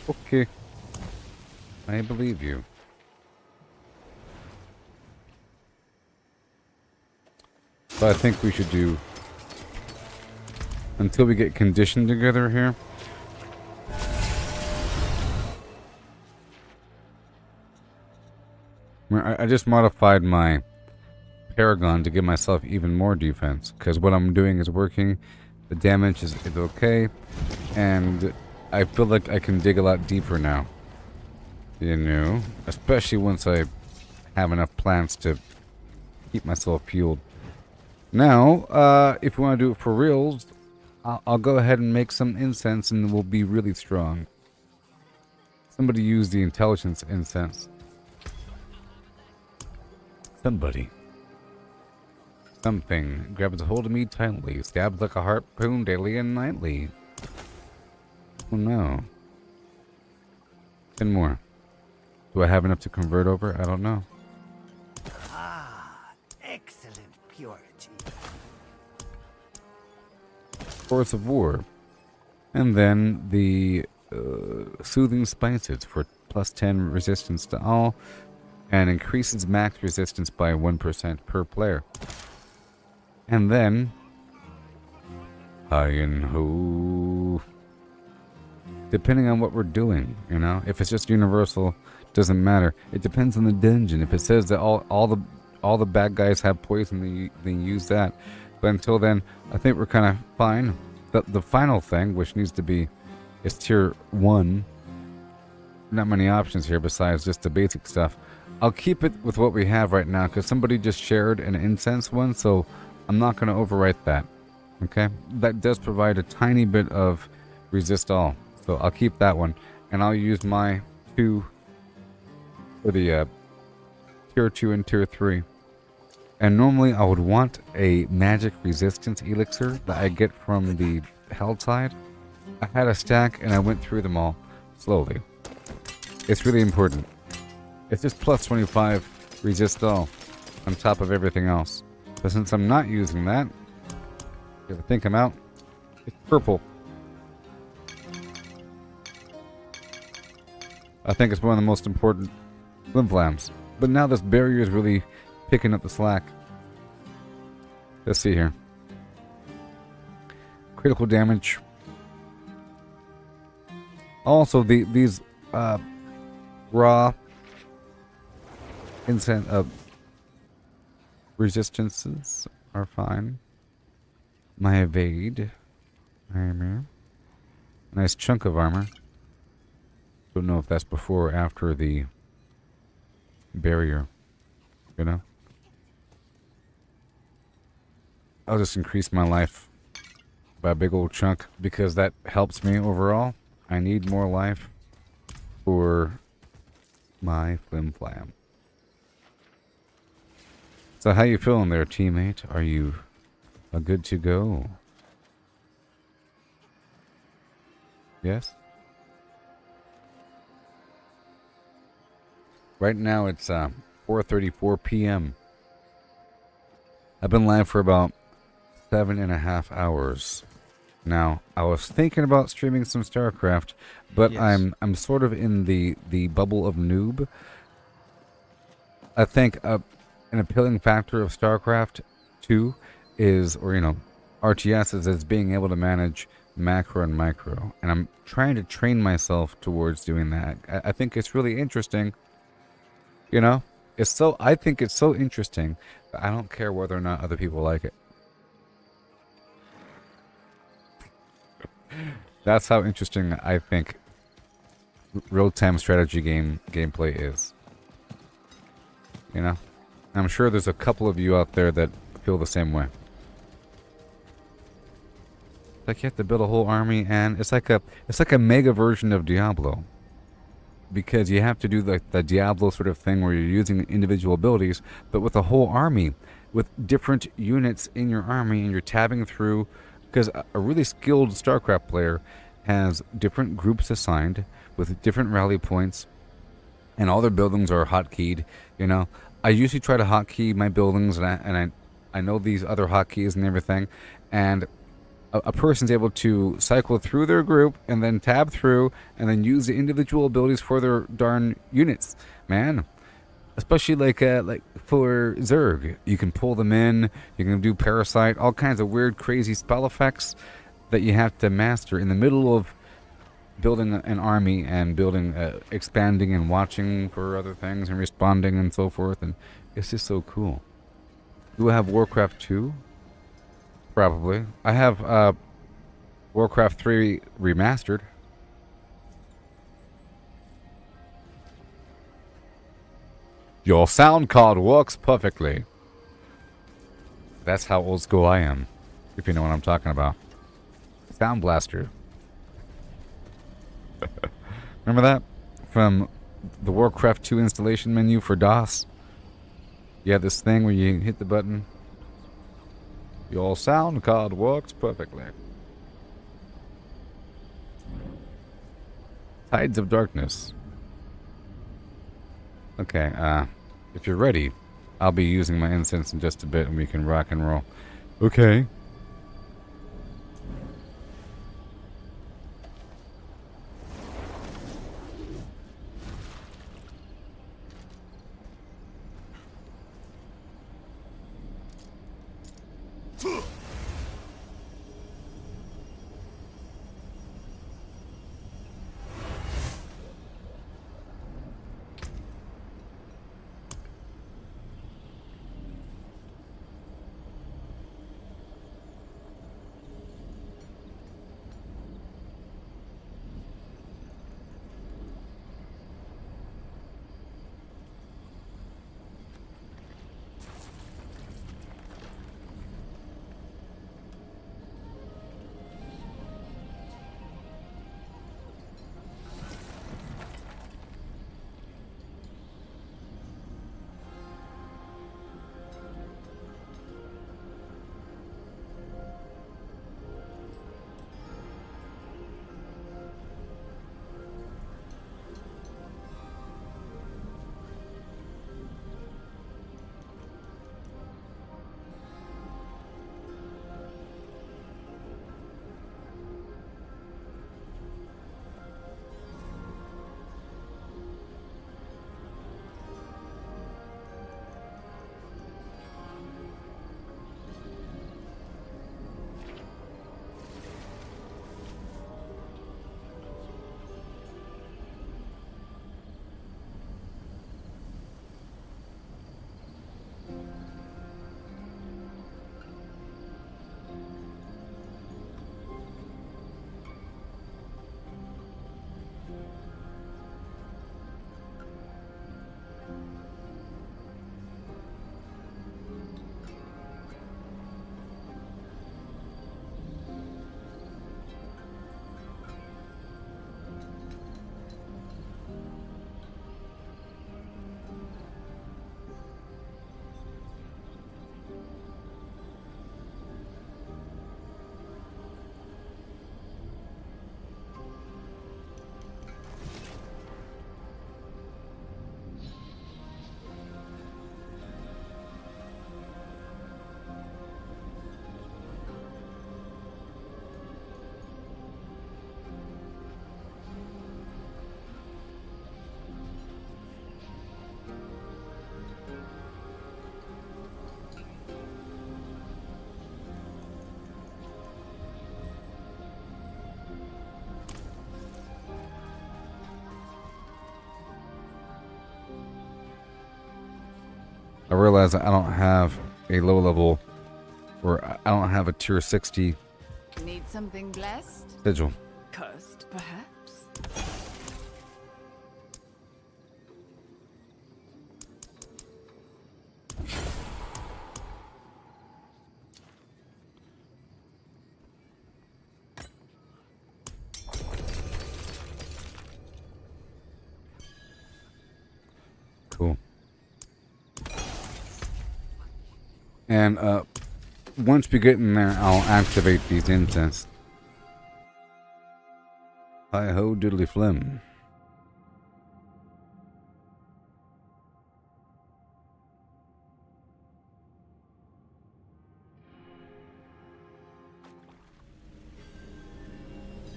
Okay. I believe you. But I think we should do, until we get conditioned together here. I just modified my Paragon to give myself even more defense, because what I'm doing is working, the damage is okay, and I feel like I can dig a lot deeper now. You know, especially once I have enough plants to keep myself fueled. Now, if you want to do it for reals, I'll go ahead and make some incense and we'll be really strong. Somebody use the intelligence incense. Somebody. Something grabs a hold of me tightly, stabs like a harpoon daily and nightly. Oh no. 10 more. Do I have enough to convert over? I don't know. Ah, excellent purity. Force of War. And then the Soothing Spices for plus 10 resistance to all. And increases max resistance by 1% per player. And then high and ho. Depending on what we're doing, you know. If it's just universal, doesn't matter. It depends on the dungeon. If it says that all the bad guys have poison, then use that. But until then, I think we're kind of fine. The final thing, which needs to be, is tier 1. Not many options here besides just the basic stuff. I'll keep it with what we have right now because somebody just shared an incense one, so I'm not going to overwrite that. Okay? That does provide a tiny bit of resist all. So I'll keep that one. And I'll use my 2 for the tier 2 and tier 3. And normally I would want a magic resistance elixir that I get from the Helltide. I had a stack and I went through them all slowly. It's really important. It's just plus 25 resist all on top of everything else. But since I'm not using that, if I think I'm out, it's purple. I think it's one of the most important flimflams. But now this barrier is really picking up the slack. Let's see here. Critical damage. Also, these raw resistances are fine. My evade armor. Nice chunk of armor. Don't know if that's before or after the barrier. You know? I'll just increase my life by a big old chunk because that helps me overall. I need more life for my flim-flam. So how you feeling there, teammate? Are you good to go? Yes? Right now it's 4:34 p.m. I've been live for about 7.5 hours. Now, I was thinking about streaming some StarCraft, but Yes. I'm sort of in the bubble of noob. I think an appealing factor of StarCraft 2 is, or you know, RTS is being able to manage macro and micro, and I'm trying to train myself towards doing that. I think it's really interesting. You know, I think it's so interesting, but I don't care whether or not other people like it. That's how interesting I think real-time strategy gameplay is. You know, I'm sure there's a couple of you out there that feel the same way. Like you have to build a whole army, and it's like a mega version of Diablo. Because you have to do the Diablo sort of thing where you're using individual abilities, but with a whole army, with different units in your army, and you're tabbing through. Because a really skilled StarCraft player has different groups assigned with different rally points, and all their buildings are hotkeyed. You know, I usually try to hotkey my buildings, and I know these other hotkeys and everything, and a person's able to cycle through their group and then tab through and then use the individual abilities for their darn units, man. Especially like for Zerg, you can pull them in, you can do Parasite, all kinds of weird, crazy spell effects that you have to master in the middle of building an army and building, expanding and watching for other things and responding and so forth, and it's just so cool. Do I have Warcraft 2? Probably. I have Warcraft 3 remastered. Your sound card works perfectly. That's how old school I am, if you know what I'm talking about. Sound Blaster. Remember that? From the Warcraft 2 installation menu for DOS? You have this thing where you hit the button. Your sound card works perfectly. Tides of Darkness. Okay, if you're ready, I'll be using my incense in just a bit and we can rock and roll. Okay. I realize I don't have a low level, or I don't have a tier 60 Need something blessed? sigil. Cursed, perhaps? Cool. And once we get in there, I'll activate these incense. Hi ho diddly flim.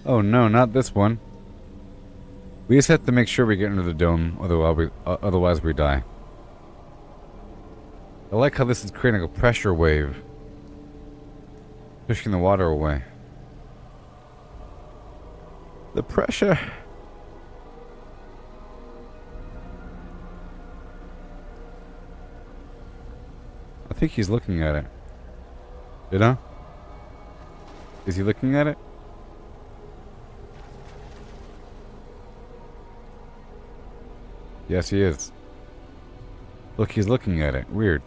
Oh no, not this one. We just have to make sure we get into the dome, otherwise we die. I like how this is creating a pressure wave, pushing the water away. The pressure. I think he's looking at it. You know? Is he looking at it? Yes, he is. Look, he's looking at it. Weird.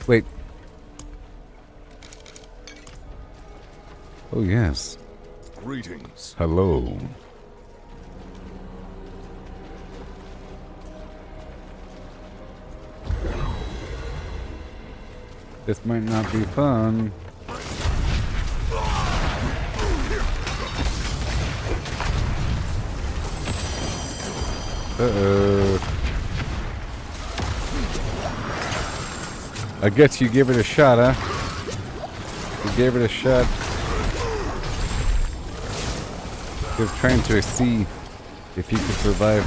Wait. Oh, yes. Greetings. Hello. This might not be fun. Uh-oh. I guess you give it a shot, huh? You gave it a shot. He was trying to see if he could survive.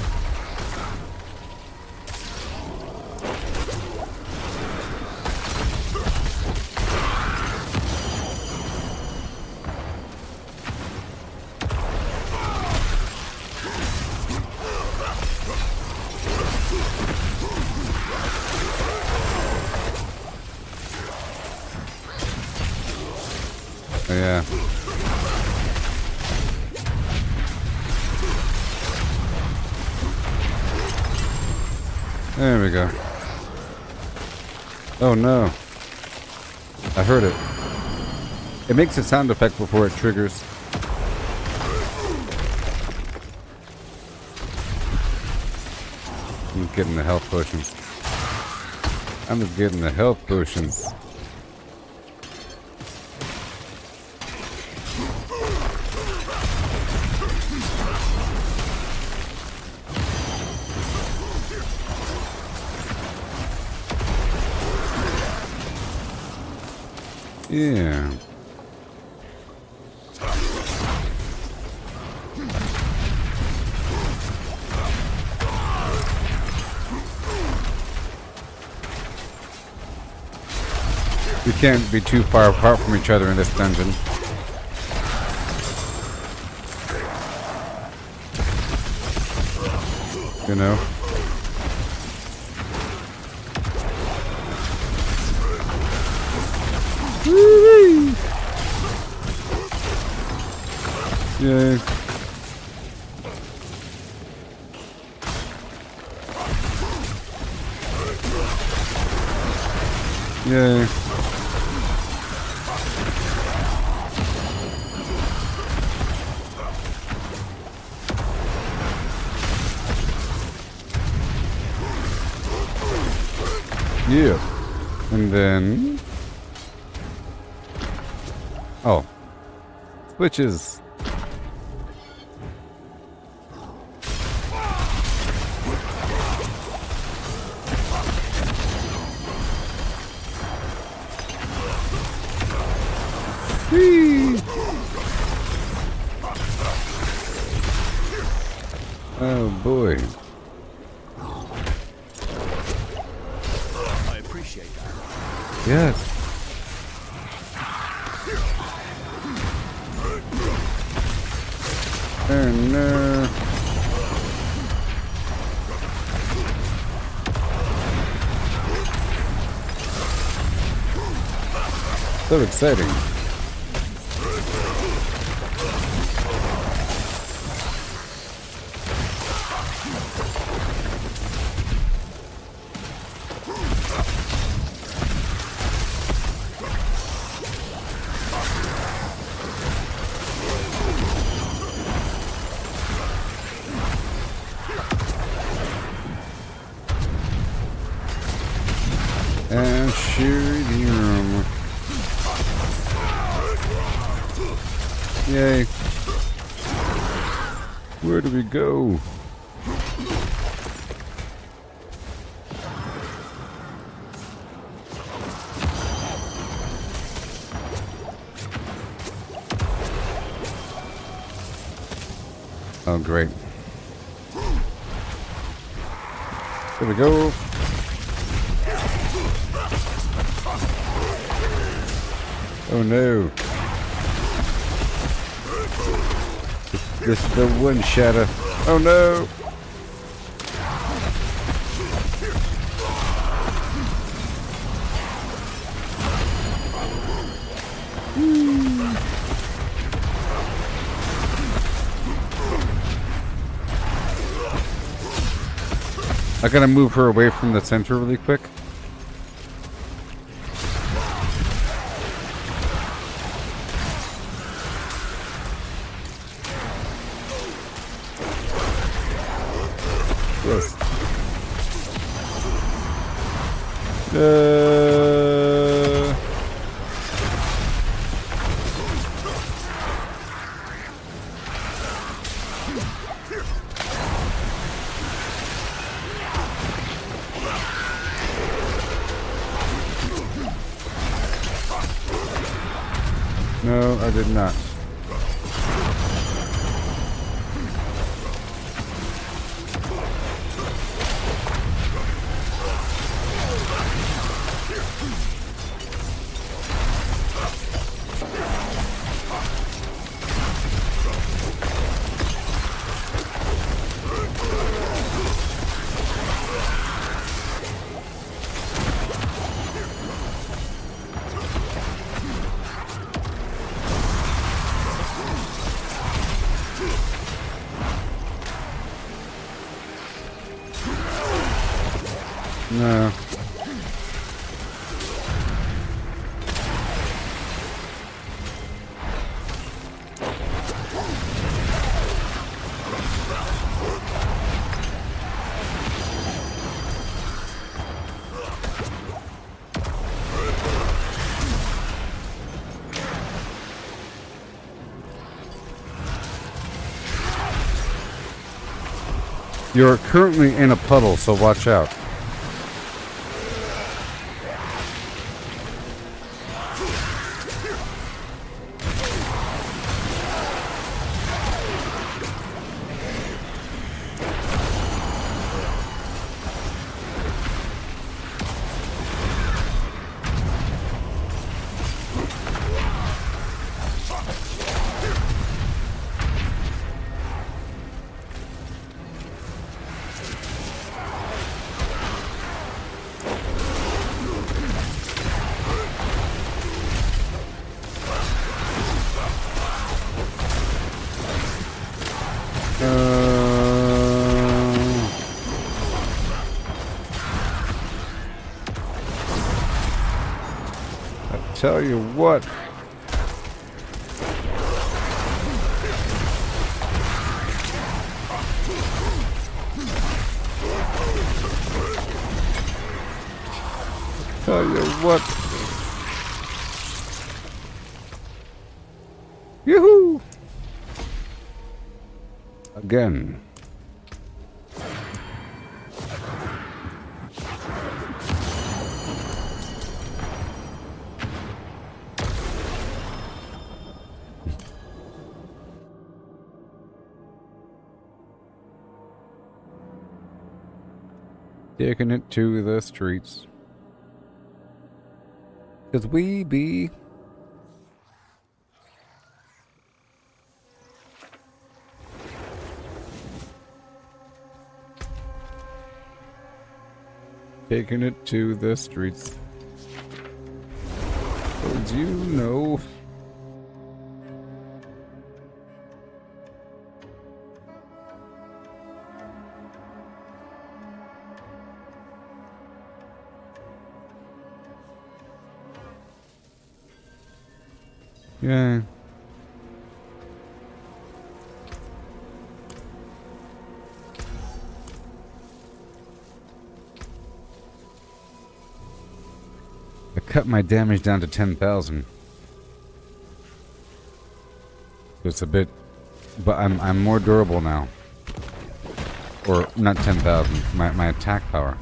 Oh, yeah. There we go. Oh no. I heard it. It makes a sound effect before it triggers. I'm getting the health potions. I'm just getting the health potions. Yeah. We can't be too far apart from each other in this dungeon. You know? Woo-wee! Yay. Yay. Yeah. And then... Oh. Switches. Whee! Oh boy. I appreciate that. Yes. Oh no. 'Cause So exciting. And shoot him. Yay. Where do we go? Oh, great. There we go. Oh no. This is the one shatter. Oh no. I gotta move her away from the center really quick. Yes. No, I did not. No. You're currently in a puddle, so watch out. Tell you what. Tell you what. Yoo-hoo! Again. Taking it to the streets. 'Cause we be... taking it to the streets. Oh towards you? No. Yeah. I cut my damage down to 10,000. It's a bit, but I'm more durable now. Or not 10,000. My attack power.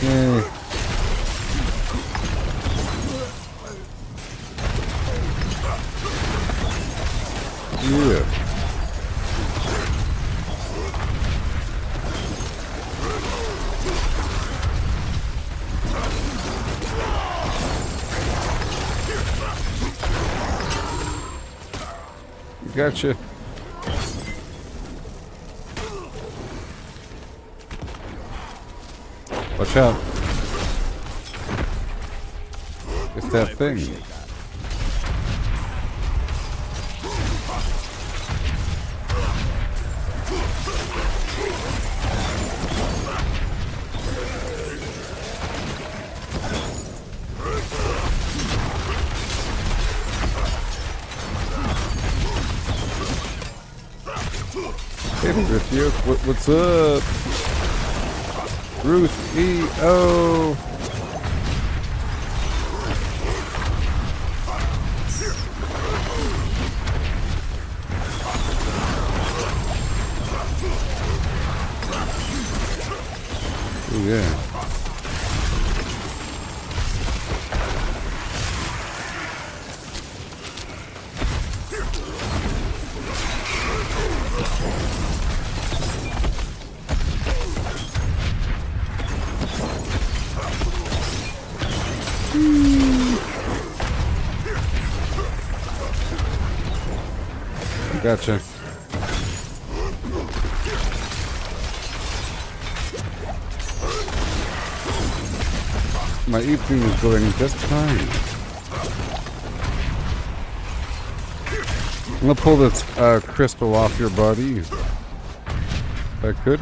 Yay. Yeah. Gotcha. Watch out. It's that thing. Hey, Ruth, what's up? Ruth E.O. Oh, yeah. Gotcha. My evening is going just fine. I'm gonna pull this crystal off your body. If I could.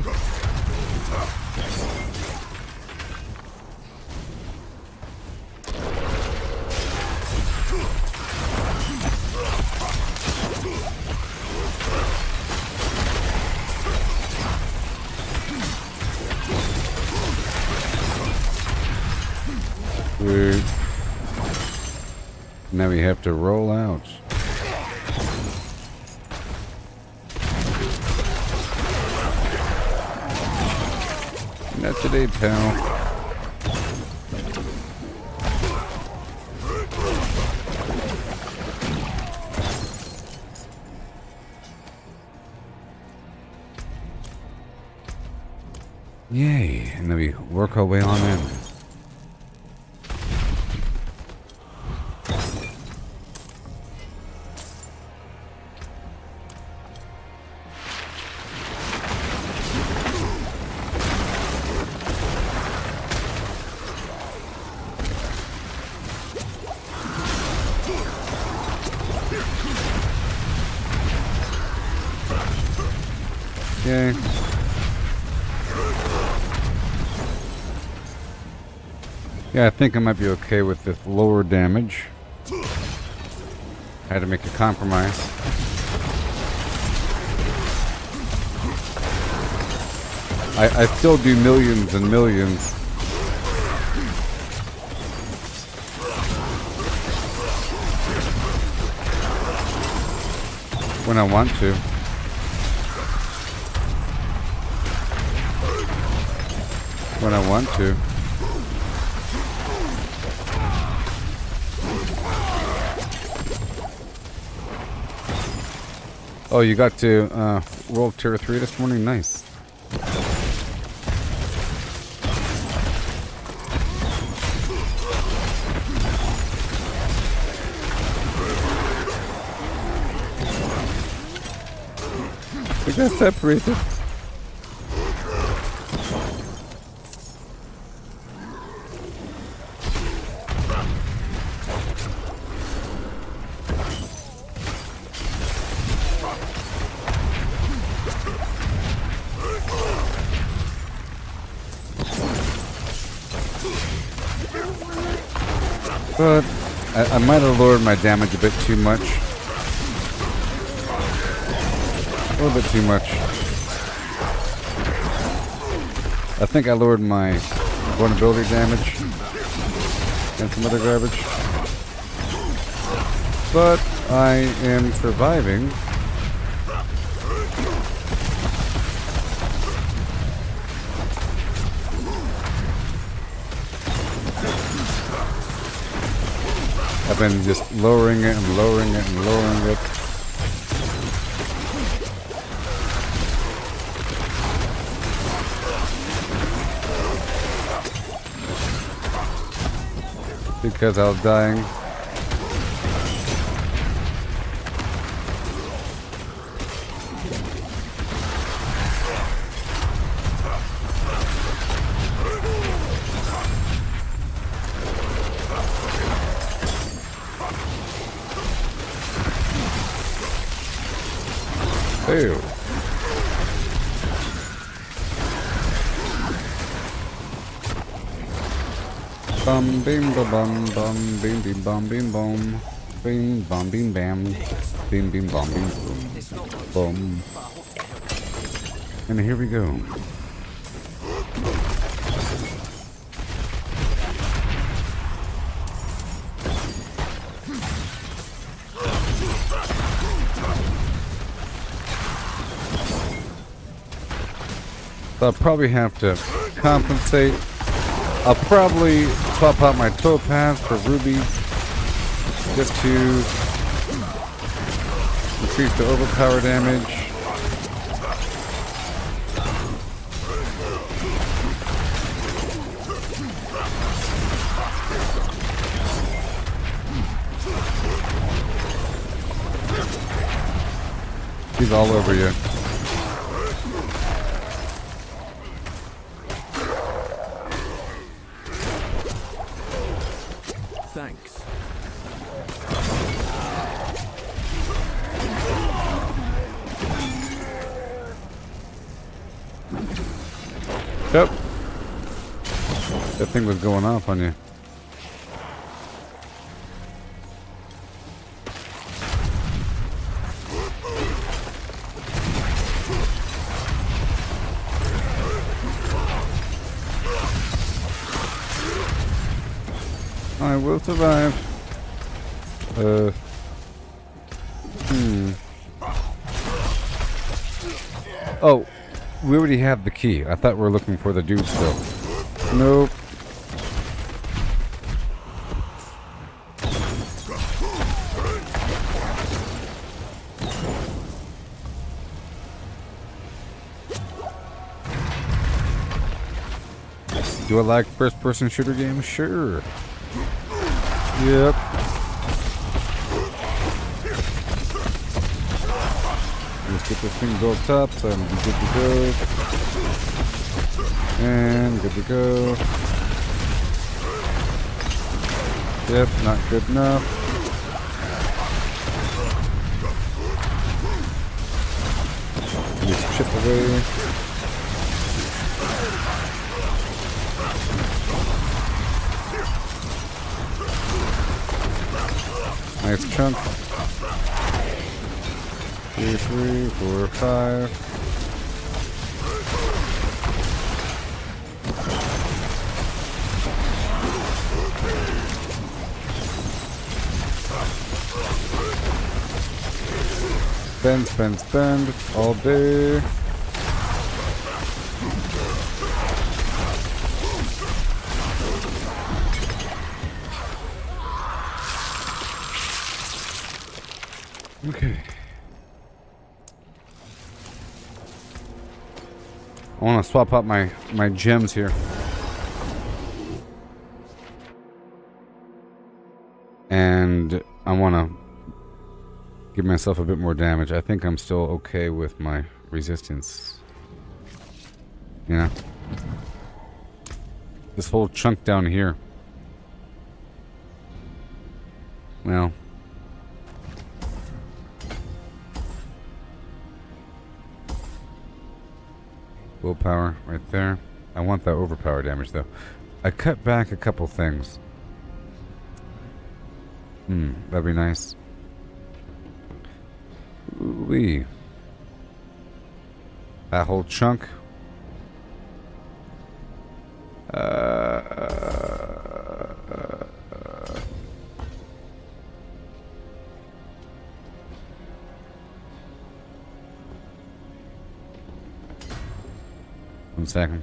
Weird. Now we have to roll out. Not today, pal. Yay, and then we work our way on in. Okay. Yeah, I think I might be okay with this lower damage. I had to make a compromise. I still do millions and millions. When I want to. When I want to. Oh, you got to roll tier 3 this morning? Nice. We got separated. But I might have lowered my damage a bit too much. A little bit too much. I think I lowered my vulnerability damage and some other garbage. But I am surviving. I've been just lowering it and lowering it and lowering it. Because I was dying. Ew. Bum bim ba bum bum bim bim bum bim bum bim bum bim bam bim bim bum bim boom boom. And here we go. So I'll probably have to compensate. I'll probably swap out my topaz for rubies just to increase the overpower damage. He's all over you. Thanks. Yep. That thing was going off on you. I will survive. Oh, we already have the key. I thought we were looking for the dude still. Nope. Do I like first-person shooter games? Sure. Yep. Let's get this thing built up so I'm good to go. And good to go. Yep, not good enough. Just chip away. Nice chunk. 2, 3, 4, 5. Spend, spend, spend all day. Okay. want to swap out my gems here. And I want to give myself a bit more damage. I think I'm still okay with my resistance. You know? This whole chunk down here. Well. Willpower right there. I want that overpower damage though. I cut back a couple things. That'd be nice. Ooh-wee. That whole chunk. One second.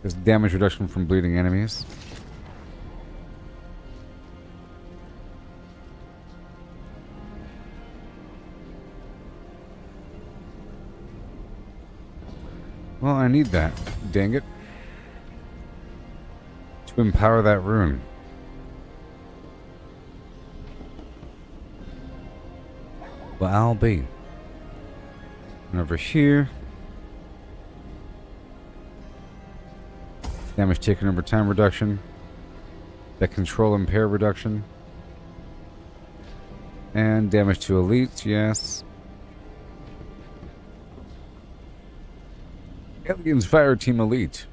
There's damage reduction from bleeding enemies. Well, I need that. Dang it. To empower that rune. Well, I'll be. And over here. Damage taken over time reduction. That control impair reduction. And damage to elites, yes. Aliens Fire Team Elite.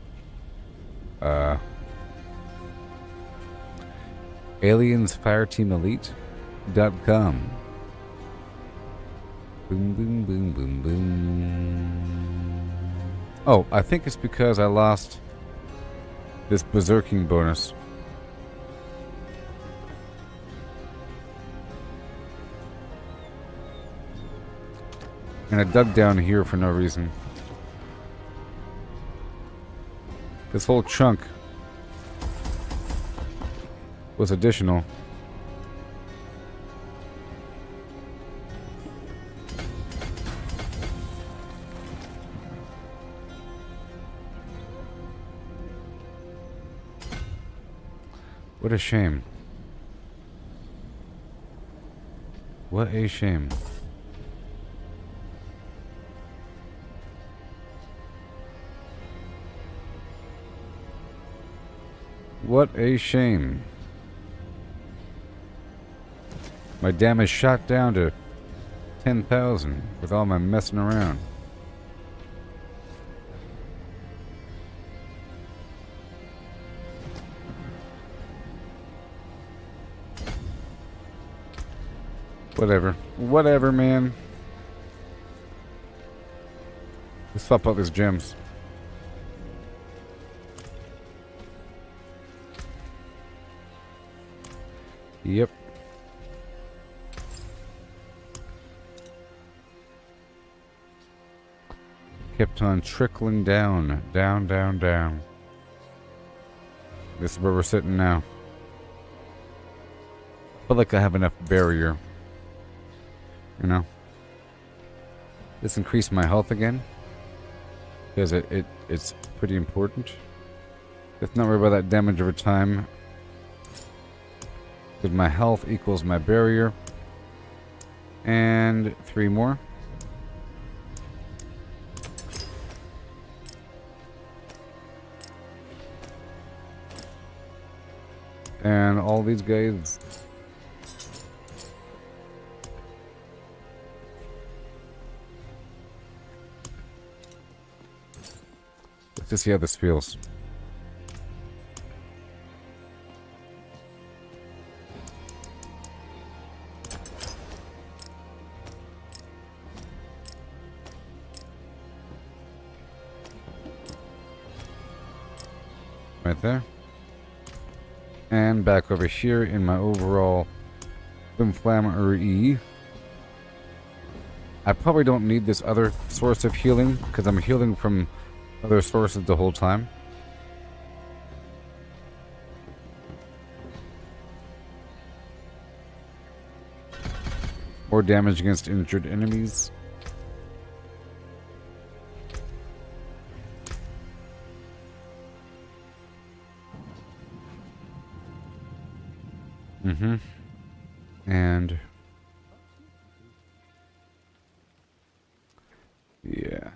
AliensFireTeamElite.com. Boom, boom, boom, boom, boom. Oh, I think it's because I lost this berserking bonus. And I dug down here for no reason. This whole chunk was additional. What a shame. What a shame. What a shame. My damage shot down to 10,000 with all my messing around. Whatever. Whatever, man. Let's swap out these gems. Yep. Kept on trickling down. Down, down, down. This is where we're sitting now. Feel like I have enough barrier. You know? This increased my health again. Because it's pretty important. Let's not worry about that damage over time. Because my health equals my barrier. And 3 more. And all these guys. Let's just see how this feels. Right there. And back over here in my overall inflammatory. I probably don't need this other source of healing because I'm healing from other sources the whole time. or damage against injured enemies. And yeah.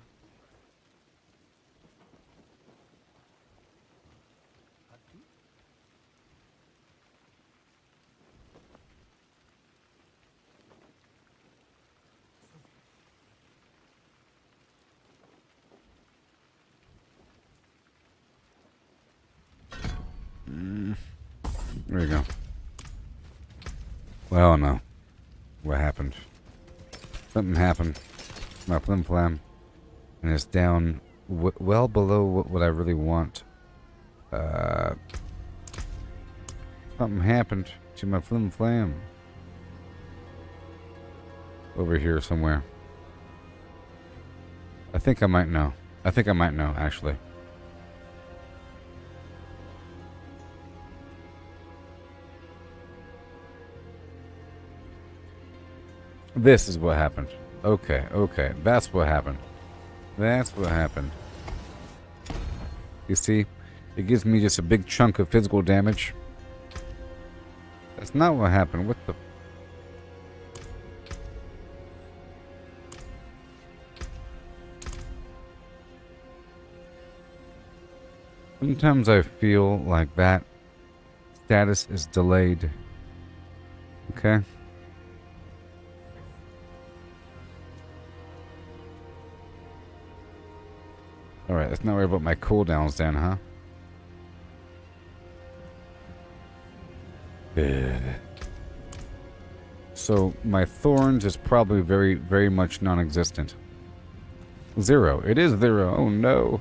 There you go. Well, no. What happened? Something happened. My flim flam. And it's down well below what I really want. Something happened to my flim flam. Over here somewhere. I think I might know. Actually. This is what happened. Okay. That's what happened. You see? It gives me just a big chunk of physical damage. That's not what happened. What the... Sometimes I feel like that status is delayed. Okay? Alright, let's not worry about my cooldowns then, huh? So, my thorns is probably very, very much non-existent. 0. It is 0. Oh no.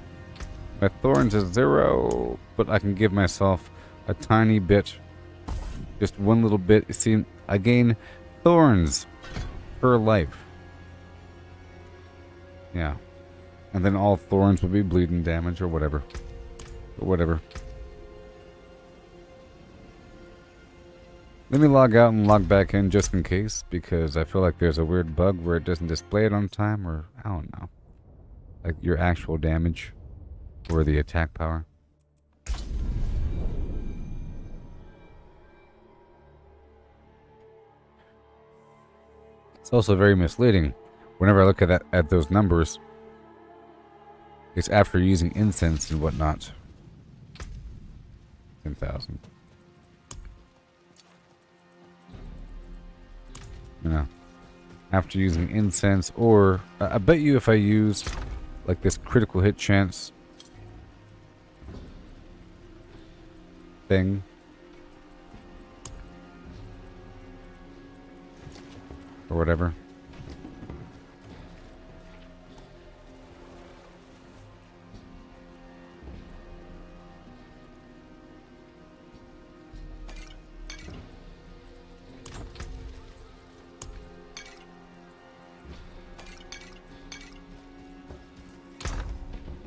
My thorns is 0. But I can give myself a tiny bit. Just one little bit. See, I gain thorns per life. Yeah. And then all thorns will be bleeding damage or whatever. Let me log out and log back in just in case, because I feel like there's a weird bug where it doesn't display it on time, or I don't know. Like your actual damage or the attack power. It's also very misleading. Whenever I look at those numbers, it's after using incense and whatnot. 10,000. You know, after using incense, or I bet you if I used like this critical hit chance thing, or whatever.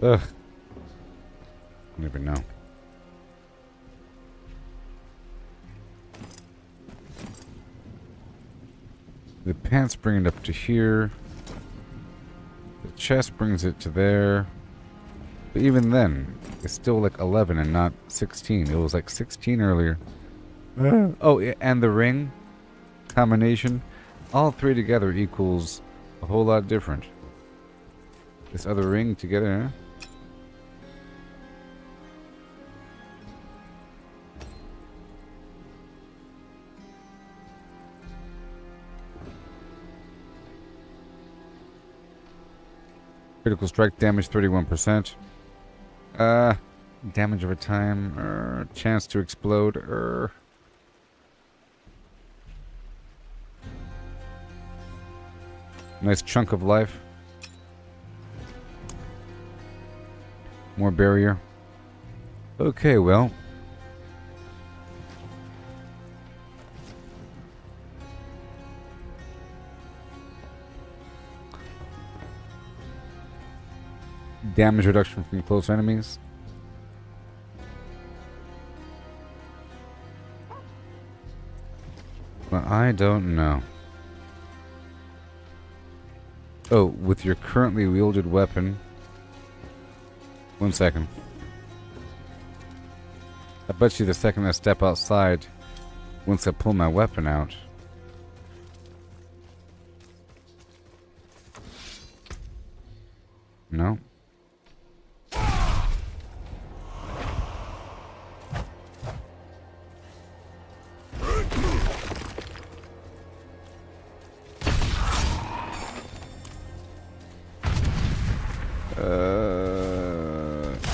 Ugh. Never know. The pants bring it up to here. The chest brings it to there. But even then, it's still like 11 and not 16. It was like 16 earlier. Oh, and the ring combination. All three together equals a whole lot different. This other ring together, huh? Critical strike damage 31%. Damage over time. Chance to explode. Nice chunk of life. More barrier. Okay, well. Damage reduction from close enemies. Well, I don't know. Oh, with your currently wielded weapon. 1 second. I bet you the second I step outside, once I pull my weapon out. No.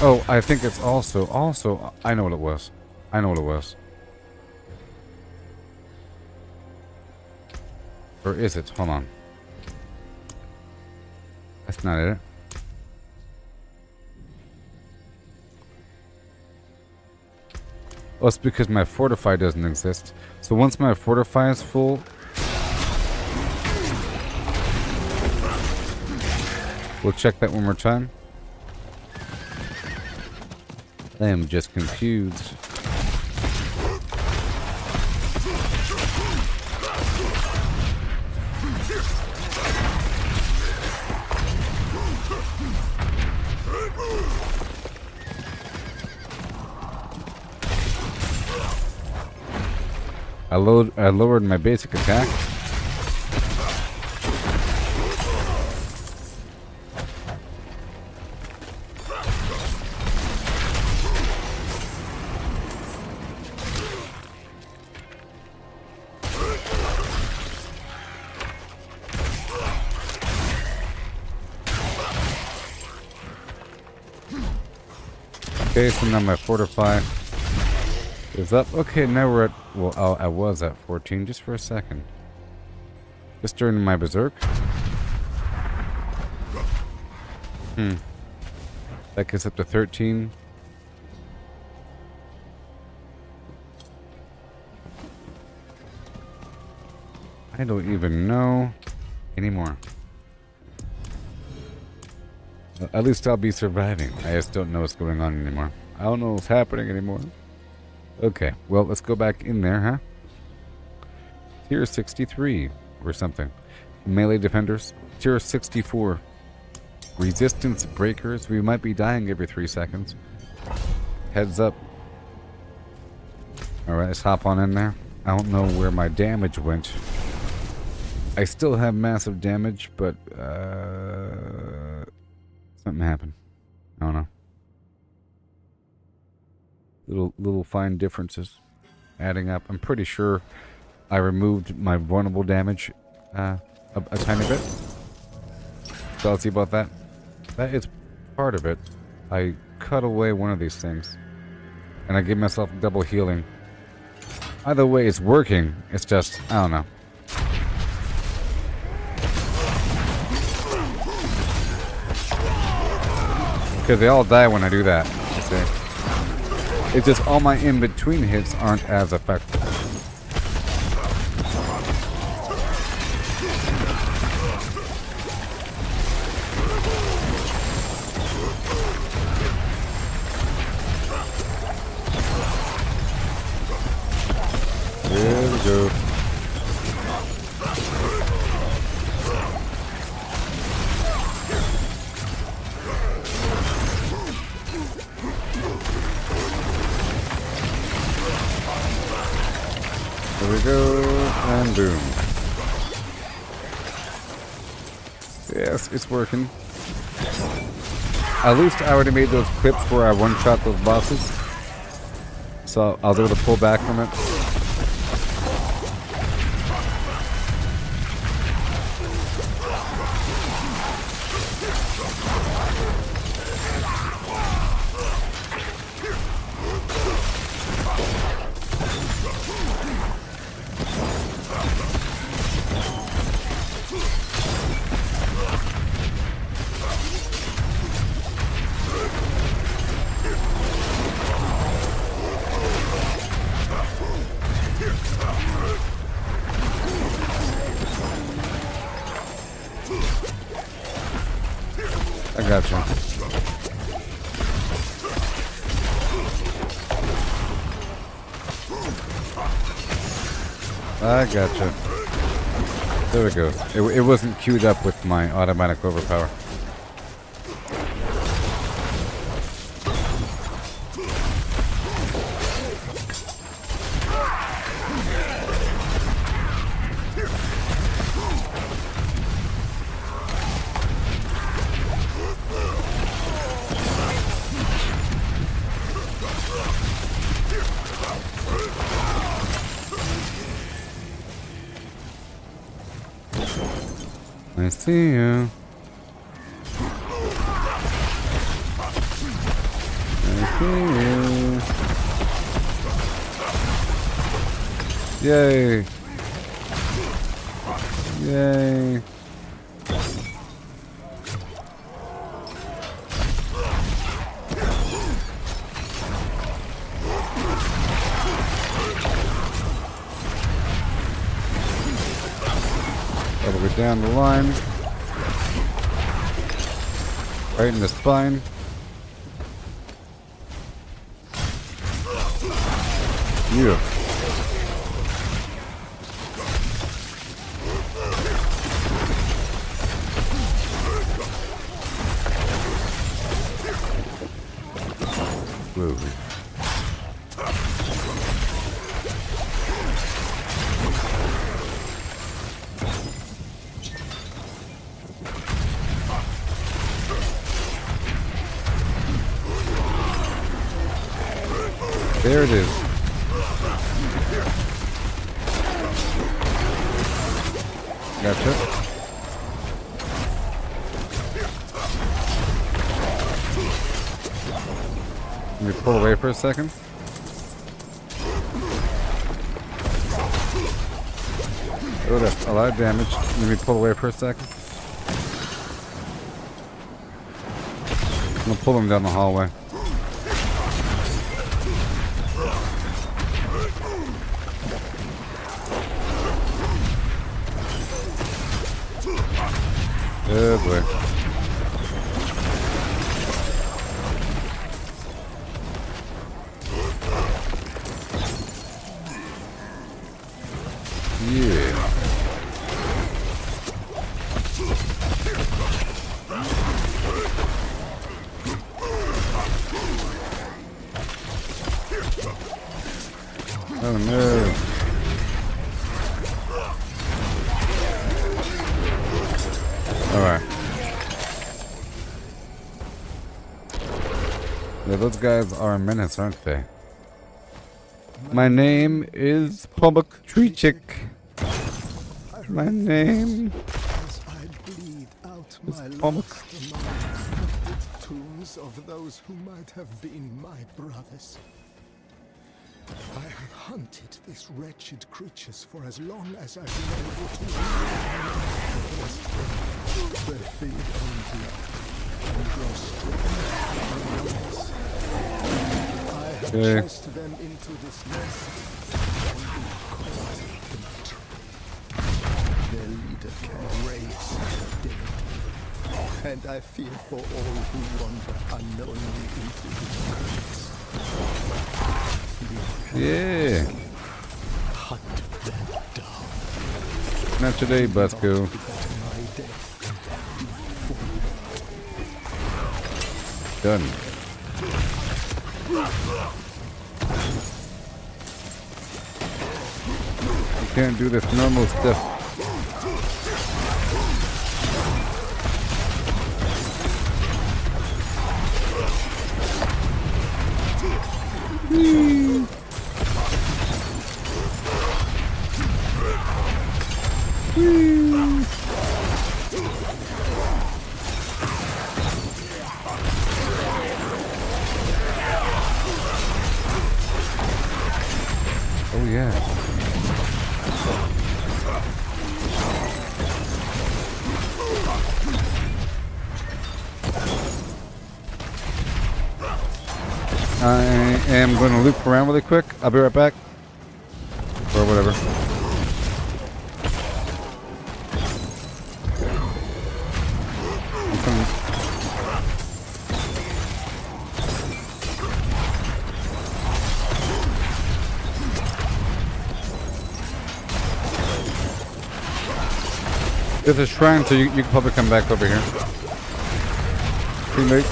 Oh, I think it's also, I know what it was. I know what it was. Or is it? Hold on. That's not it. Oh, it's because my fortify doesn't exist. So once my fortify is full, we'll check that one more time. I am just confused. I lowered my basic attack. Okay, so now my fortify is up. Okay, now we're at, well, I was at 14 just for a second. Just during my berserk. That gets up to 13. I don't even know anymore. At least I'll be surviving. I just don't know what's going on anymore. I don't know what's happening anymore. Okay, well, let's go back in there, huh? Tier 63 or something. Melee defenders, tier 64. Resistance breakers. We might be dying every 3 seconds. Heads up. Alright, let's hop on in there. I don't know where my damage went. I still have massive damage, but something happened. I don't know. Little fine differences adding up. I'm pretty sure I removed my vulnerable damage a tiny bit. So let's see about that. That is part of it. I cut away one of these things. And I gave myself double healing. Either way, it's working. It's just, I don't know. Because they all die when I do that, you see. It's just all my in-between hits aren't as effective. There we go. There we go, and boom. Yes, it's working. At least I already made those clips where I one-shot those bosses. So I was able to pull back from it. I gotcha. I gotcha. There it goes. It wasn't queued up with my automatic overpower. I see you. I see you. Yay. Yay. All the way down the line. Right in the spine. Yeah. Slowly. There it is. Gotcha. Let me pull away for a second. Oh, that's a lot of damage. Let me pull away for a second. I'm gonna pull him down the hallway. Oh boy. Yeah. Oh no. Alright. Yeah, those guys are a menace, aren't they? My name is Public Tree Chick. My name As I bleed out is my Public. lust among the tombs of those who might have been my brothers. I have hunted these wretched creatures for as long as I've been able to they feed on blood and grow strong and wise. I have Okay. chased them into this nest and been caught in a trap. Their leader can raise the dead, and I fear for all who wander unknowingly into his graves. Yeah. Hunt them down. Not today, Busco. Let my death Done. You can't do this normal stuff. Oh yeah. I am going to loop around really quick. I'll be right back. Or whatever. I'm coming. There's a shrine, so you can probably come back over here. Teammate.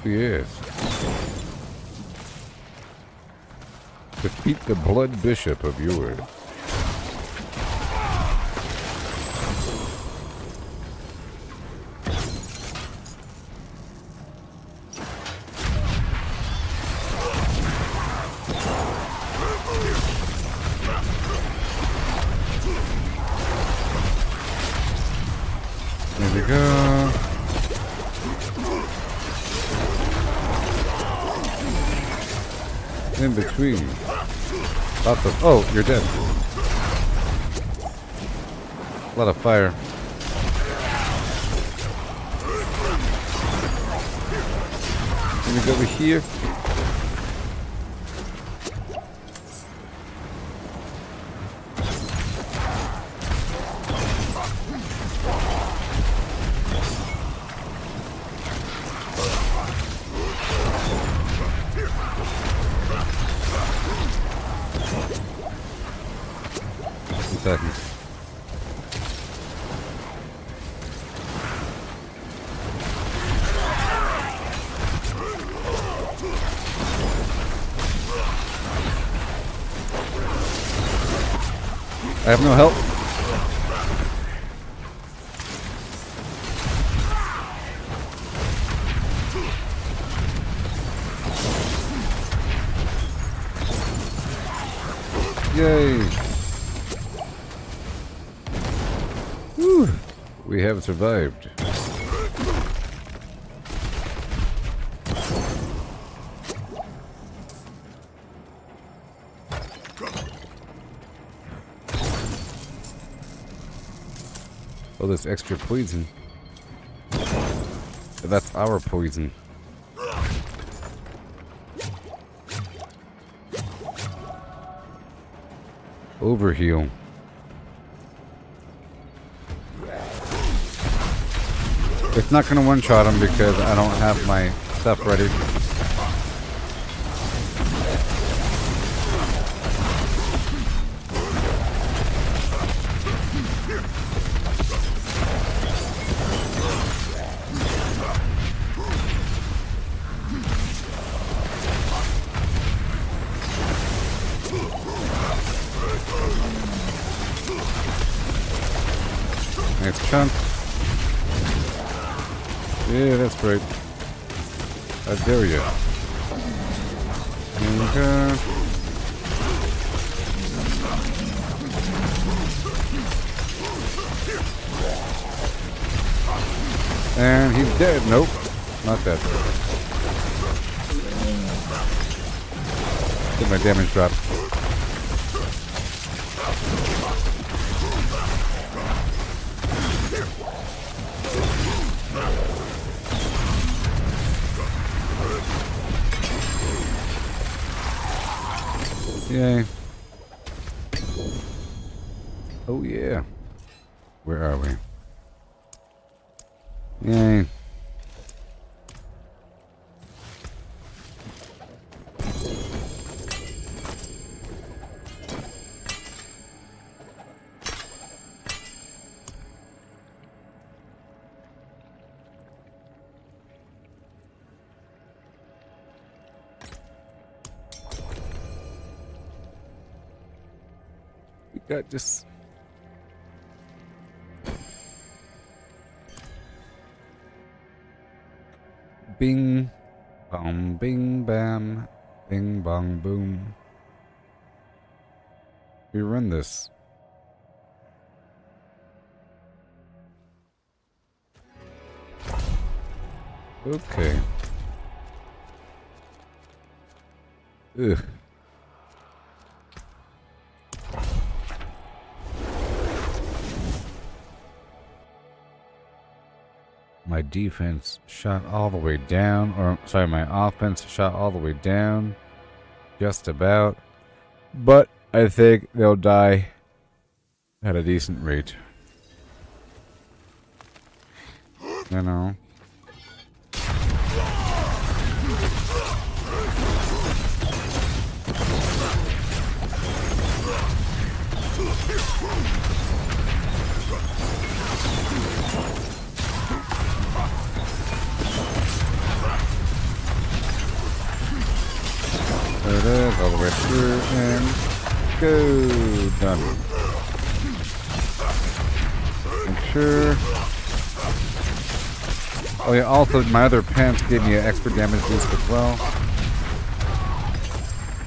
Yes. Defeat the Blood Bishop of yours. There we go. In between. Lots of. Oh, you're dead. A lot of fire. Let me go over here. Seconds. I have no help. Yay. Whew. We have survived. Oh, this extra poison. That's our poison. Overheal. It's not gonna one-shot him because I don't have my stuff ready. Nice chunk. Yeah, that's great. How dare you? Okay. And he's dead. Nope. Not dead. Get my damage drop. Yay. Oh yeah. Where are we? Yay. Got just bing bong bing bam bing bong boom. We run this. Okay. Ugh. My defense shot all the way down, or sorry, my offense shot all the way down, just about. But I think they'll die at a decent rate. You know. There it is, all the way through, and go. Done. Make sure. Oh yeah, also my other pants gave me an extra damage boost as well.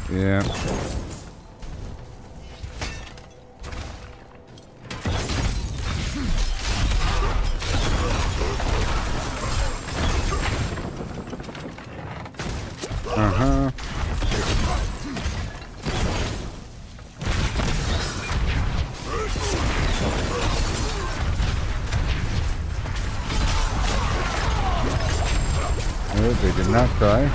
Yeah. Uh-huh. No, they did not die.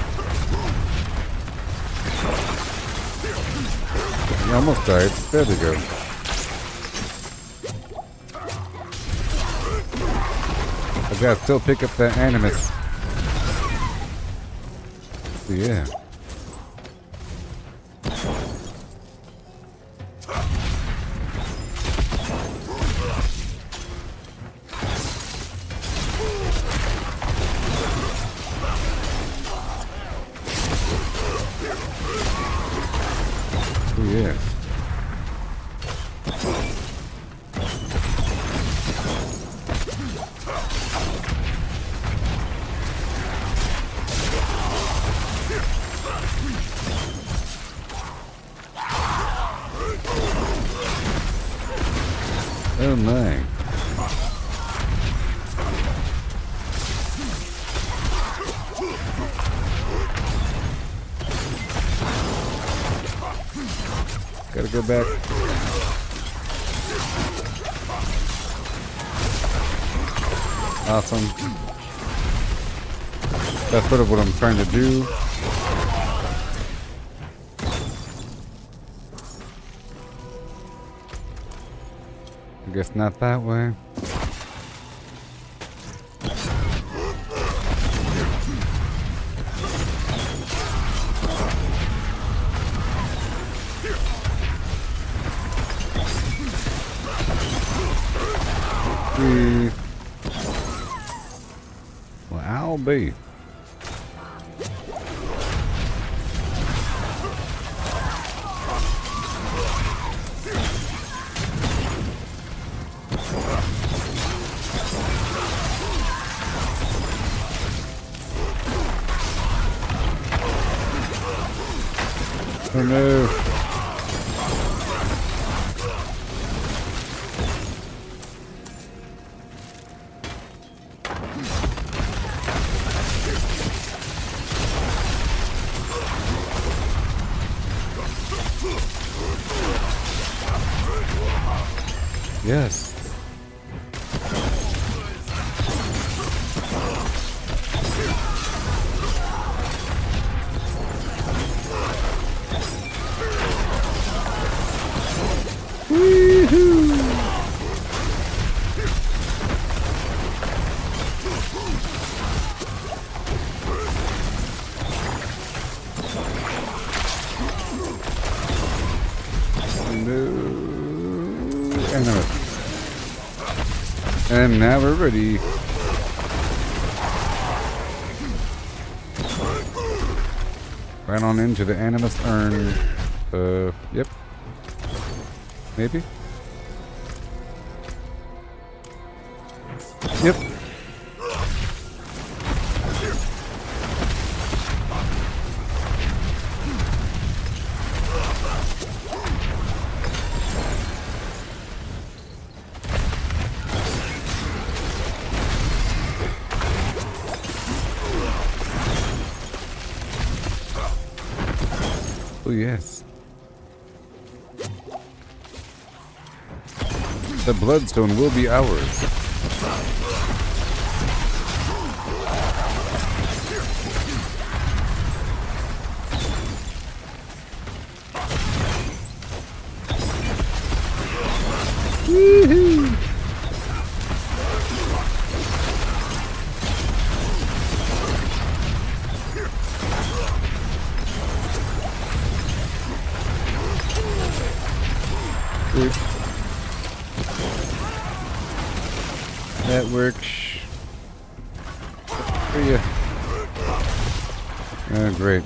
He almost died. There they go. I gotta still pick up that animus. Yeah. Yeah. Oh my. Gotta go back. Awesome. That's sort of what I'm trying to do. I guess not that way. Well, I'll be. Oh no. Yes. Woohoo! And now we're ready. Right on into the animus urn. Yep. Maybe? Yep. Oh, yes. The bloodstone will be ours. Woohoo! that works. For you. Oh, great.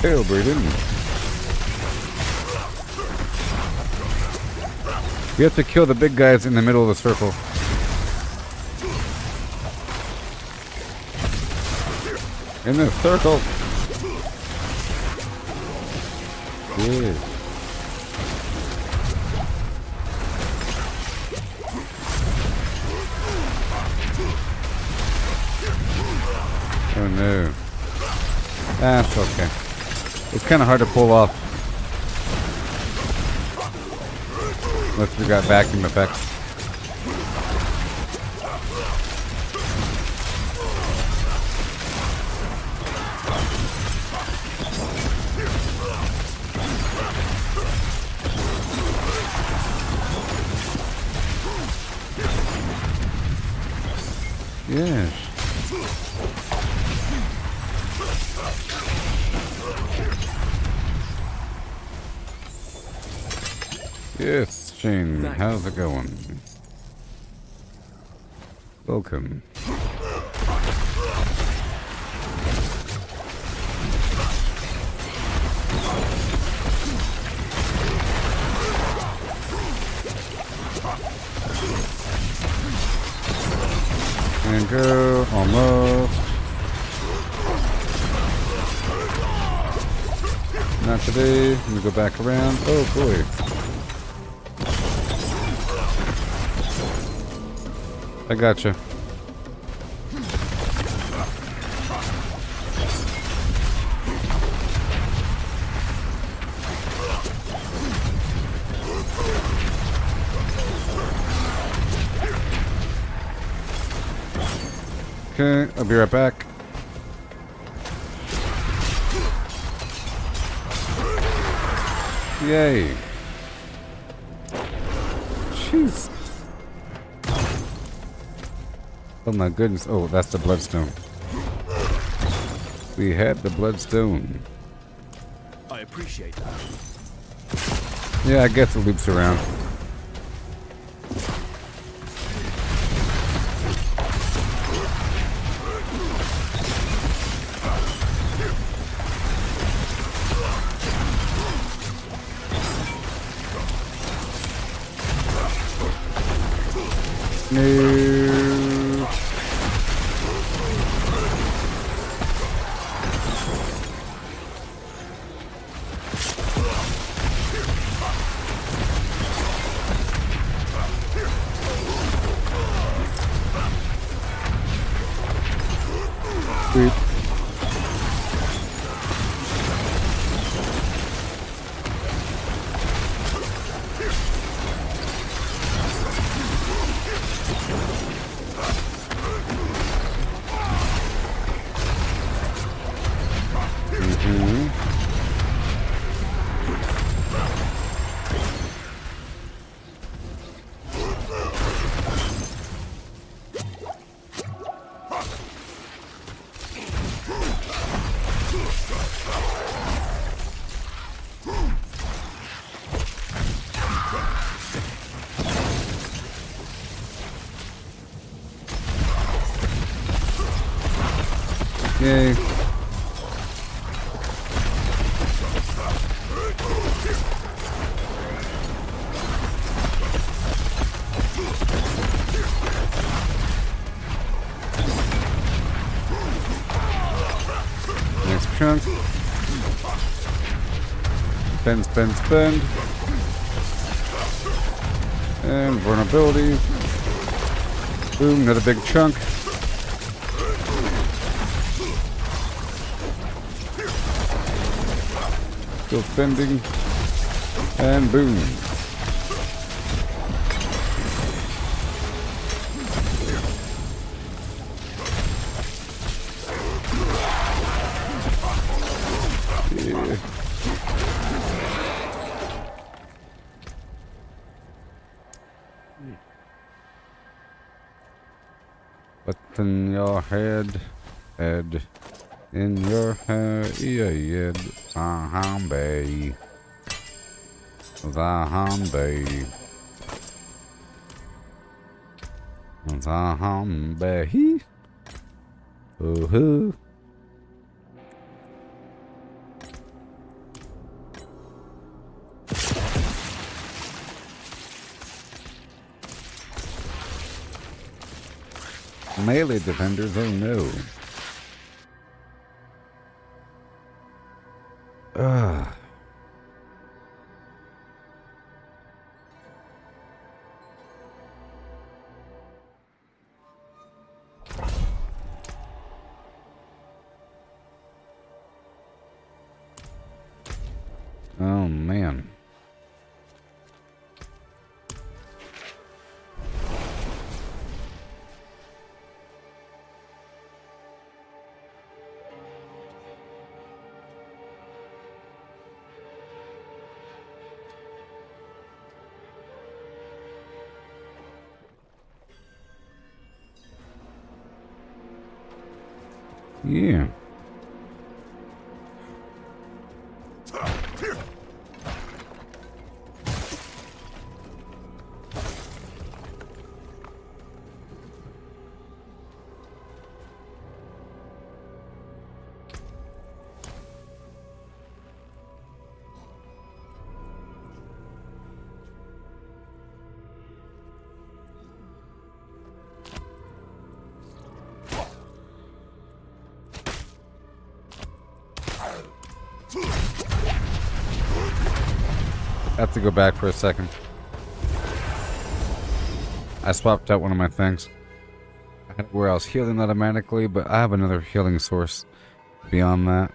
Tail breathing. You have to kill the big guys in the middle of the circle. In the circle. Good. Oh no. That's okay. It's kind of hard to pull off. Unless we got vacuum effects. Yes. Yes, Shane, how's it going? Welcome. And go, almost. Not today. Let me go back around. Oh boy. I gotcha. Okay, I'll be right back. Yay. Jeez. Oh my goodness. Oh, that's the bloodstone. We had the bloodstone. I appreciate that. Yeah, I guess it loops around. No. Sweet. Yay. Next chunk. Spend, spend, spend. And vulnerability. Boom, another big chunk. Still spending. And boom. Yeah. in your head, head in your head, head, zombie, zombie, zombie. Ooh-hoo. Melee defenders, oh no. Ugh. Oh man. Yeah. I have to go back for a second. I swapped out one of my things. I had where I was healing automatically, but I have another healing source beyond that.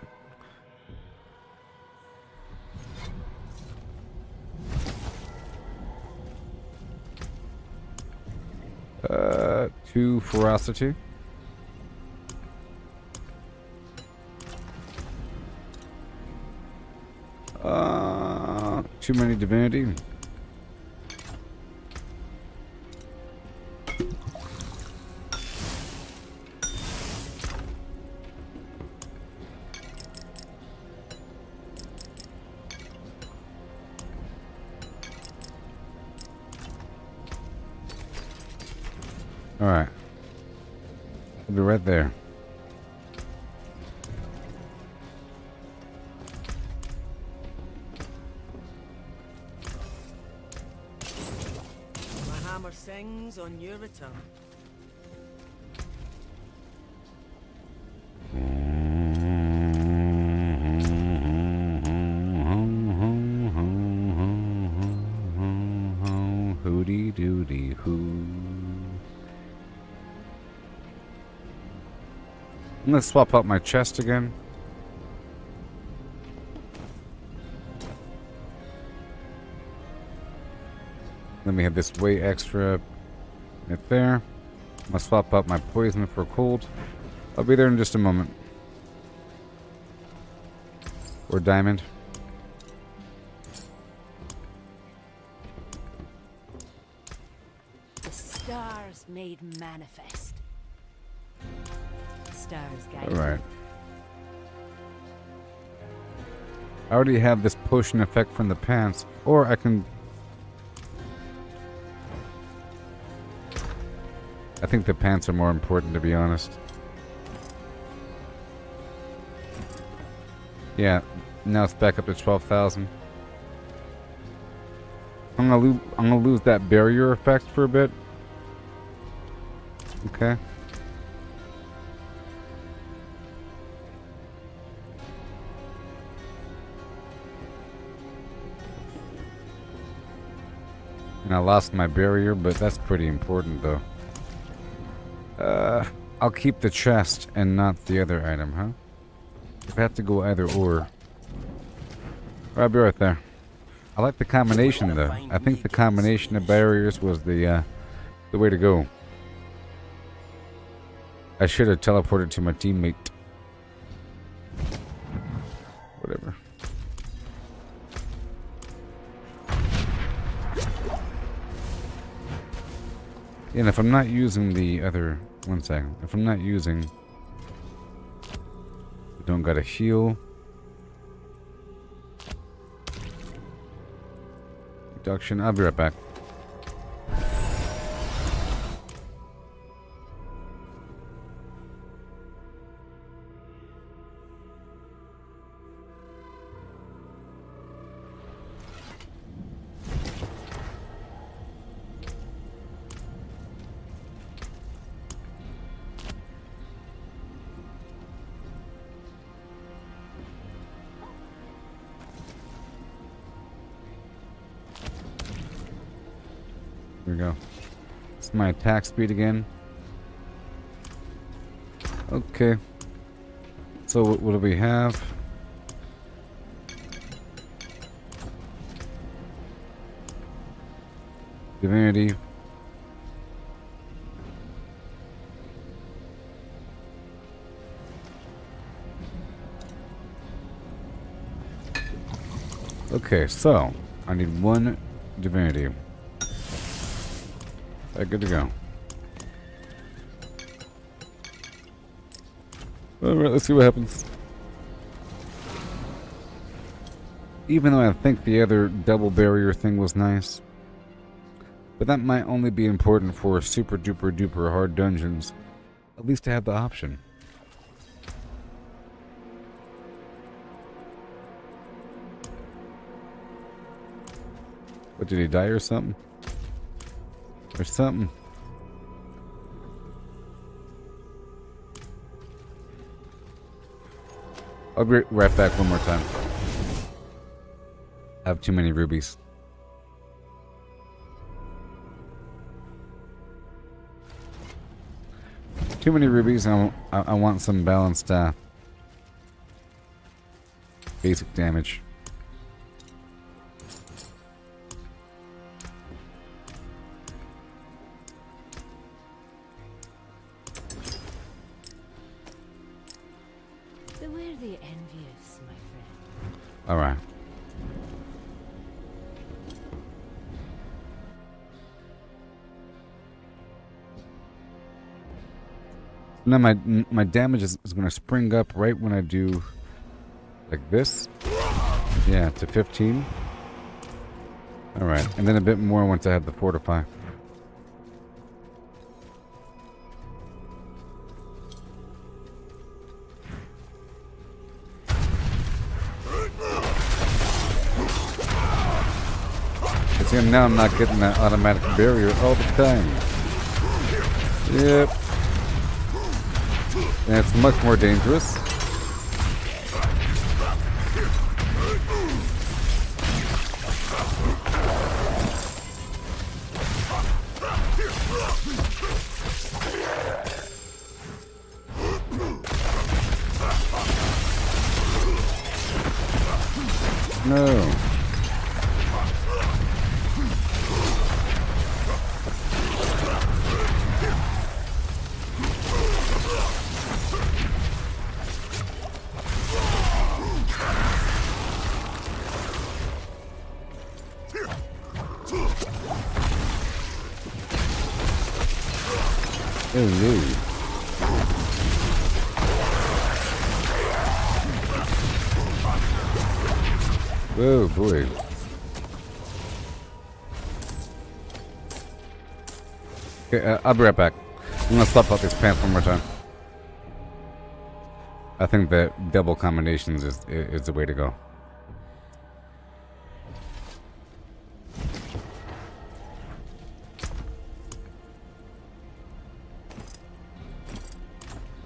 Two ferocity. Too many divinity. All right. I'll be right there. Sings on your return. Hooty doody hoo. I'm gonna swap out my chest again. Let me have this way extra right there. I'm gonna swap out my poison for cold. I'll be there in just a moment. Or diamond. The stars made manifest. Stars guide. Alright. I already have this potion effect from the pants, or I can... I think the pants are more important, to be honest. Yeah, now it's back up to 12,000. I'm gonna lose that barrier effect for a bit. Okay. And I lost my barrier, but that's pretty important, though. I'll keep the chest and not the other item, huh? If I have to go either or. I'll be right there. I like the combination, though. I think the combination of barriers was the way to go. I should have teleported to my teammate. Whatever. And if I'm not using the other... One second. If I'm not using... Don't gotta heal. Reduction. I'll be right back. Here we go. It's my attack speed again. Okay. So what do we have? Divinity. Okay, so I need one divinity. Good to go. Alright, let's see what happens. Even though I think the other double barrier thing was nice. But that might only be important for super duper duper hard dungeons. At least to have the option. What, did he die or something? Or something. I'll be right back one more time. I have too many rubies. Too many rubies. I want some balanced basic damage. Beware the envious, my friend. All right. Now my damage is going to spring up right when I do like this. Yeah, to 15. All right, and then a bit more once I have the fortify. See, now I'm not getting that automatic barrier all the time. Yep. And it's much more dangerous. No. Oh no. Oh boy. Okay, I'll be right back. I'm gonna swap out these pants one more time. I think that double combinations is the way to go.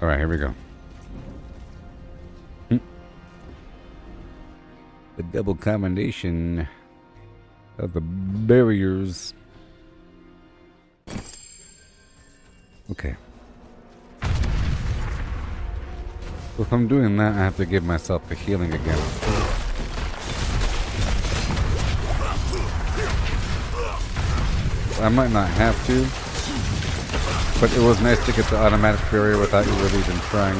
All right, here we go. The double combination of the barriers. Okay. So if I'm doing that, I have to give myself the healing again. I might not have to, but it was nice to get the automatic barrier without you really even trying.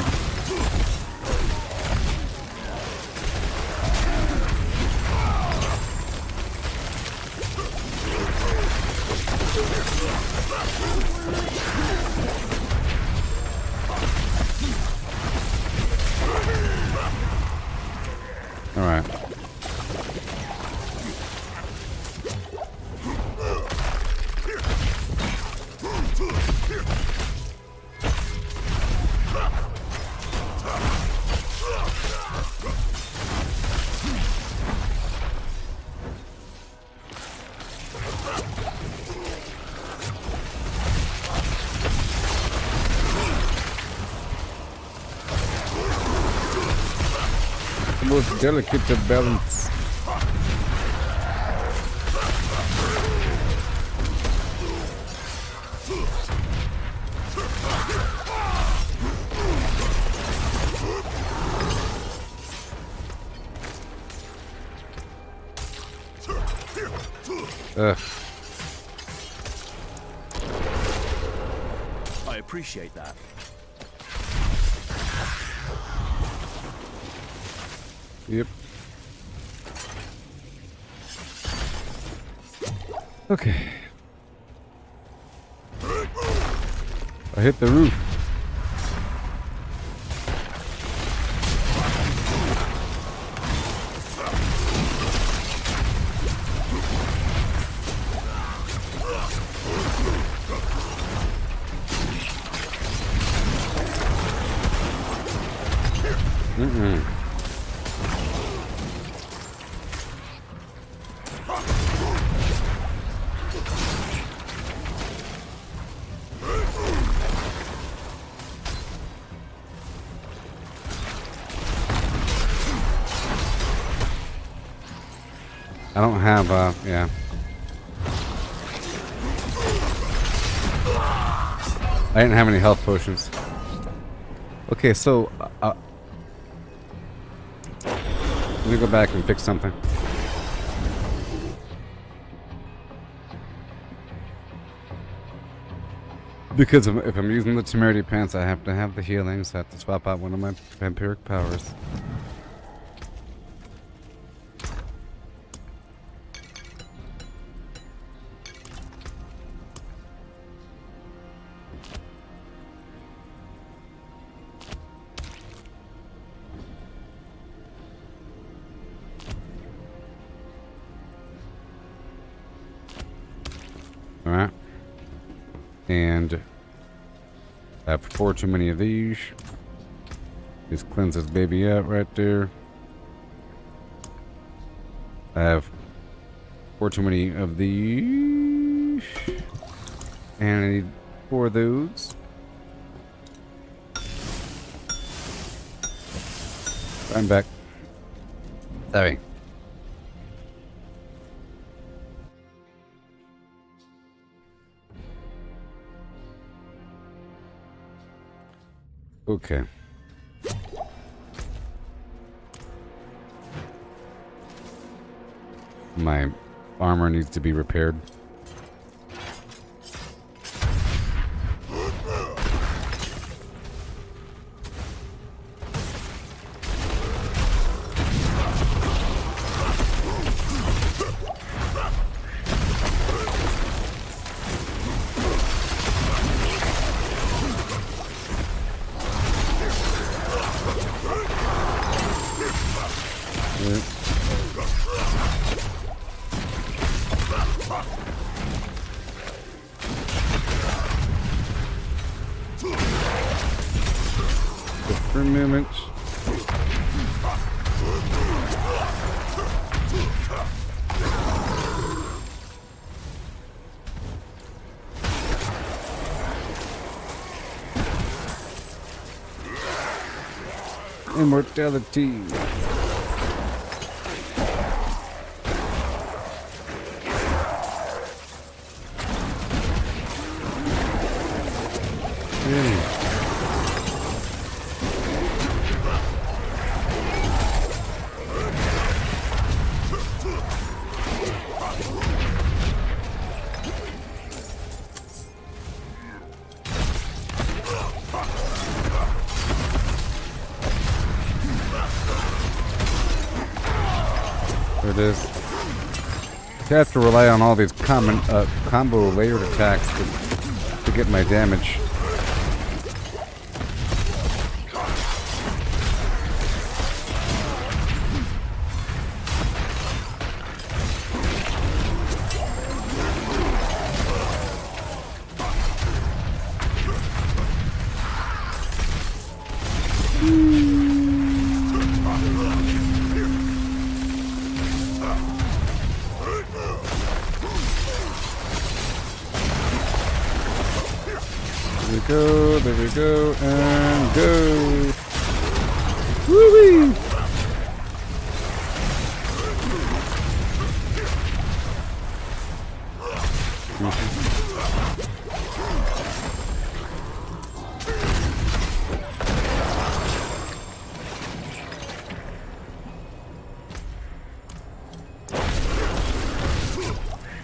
most delicate of balance. Ugh. I appreciate that. Yep. Okay. I hit the roof. I don't have, yeah. I didn't have any health potions. Okay, so, let me go back and fix something. Because if I'm using the temerity pants, I have to have the healing, so I have to swap out one of my vampiric powers. Alright. And I have 4 too many of these. Just cleanse this baby out right there. I have 4 too many of these. And I need 4 of those. I'm back. Sorry. Okay. My armor needs to be repaired. For a moment. Immortality. There it is. I have to rely on all these combo layered attacks to get my damage. There we go, and go! Woo-wee! execution.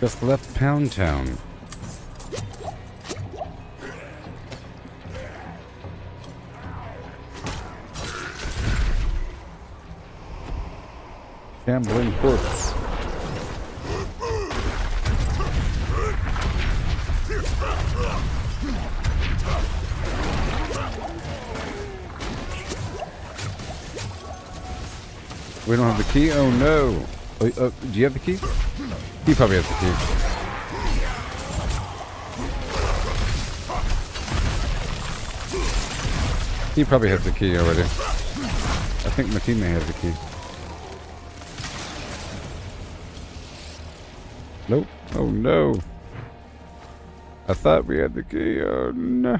Just left Pound Town. Shambling corpse. We don't have the key? Oh no. Do you have the key? He probably has the key. He probably has the key already. I think my teammate has the key. Nope. Oh no. I thought we had the key. Oh no.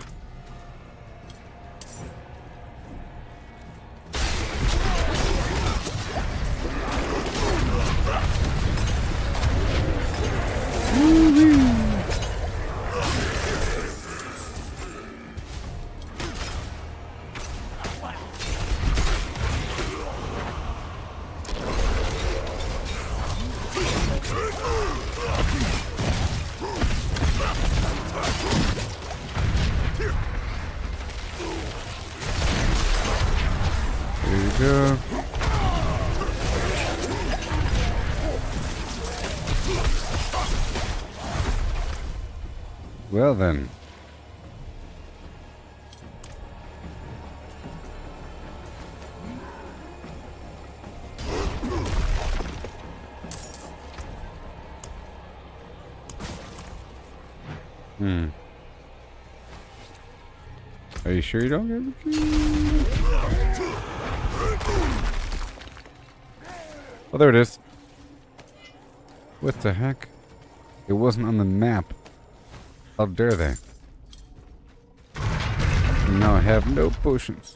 There you go. Well then. Are you sure you don't get the key? Oh, there it is. What the heck? It wasn't on the map. How dare they? And now I have no potions.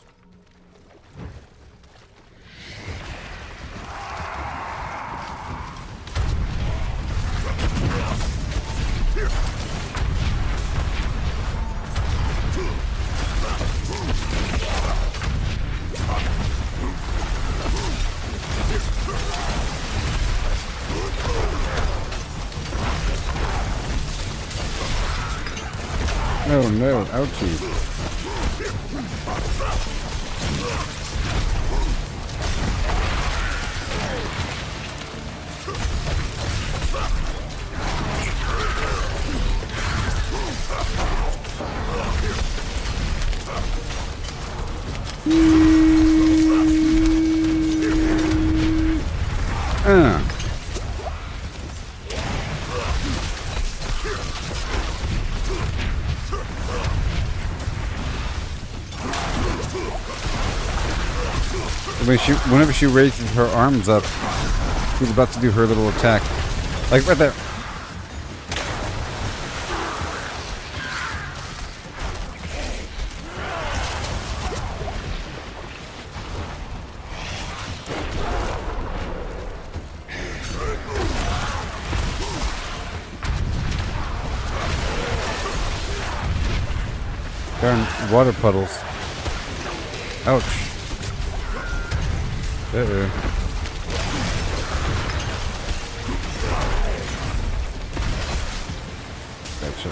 Oh no, ouchie. Whenever she raises her arms up, she's about to do her little attack. Like right there. Darn water puddles. Ouch. Uh-oh. Gotcha.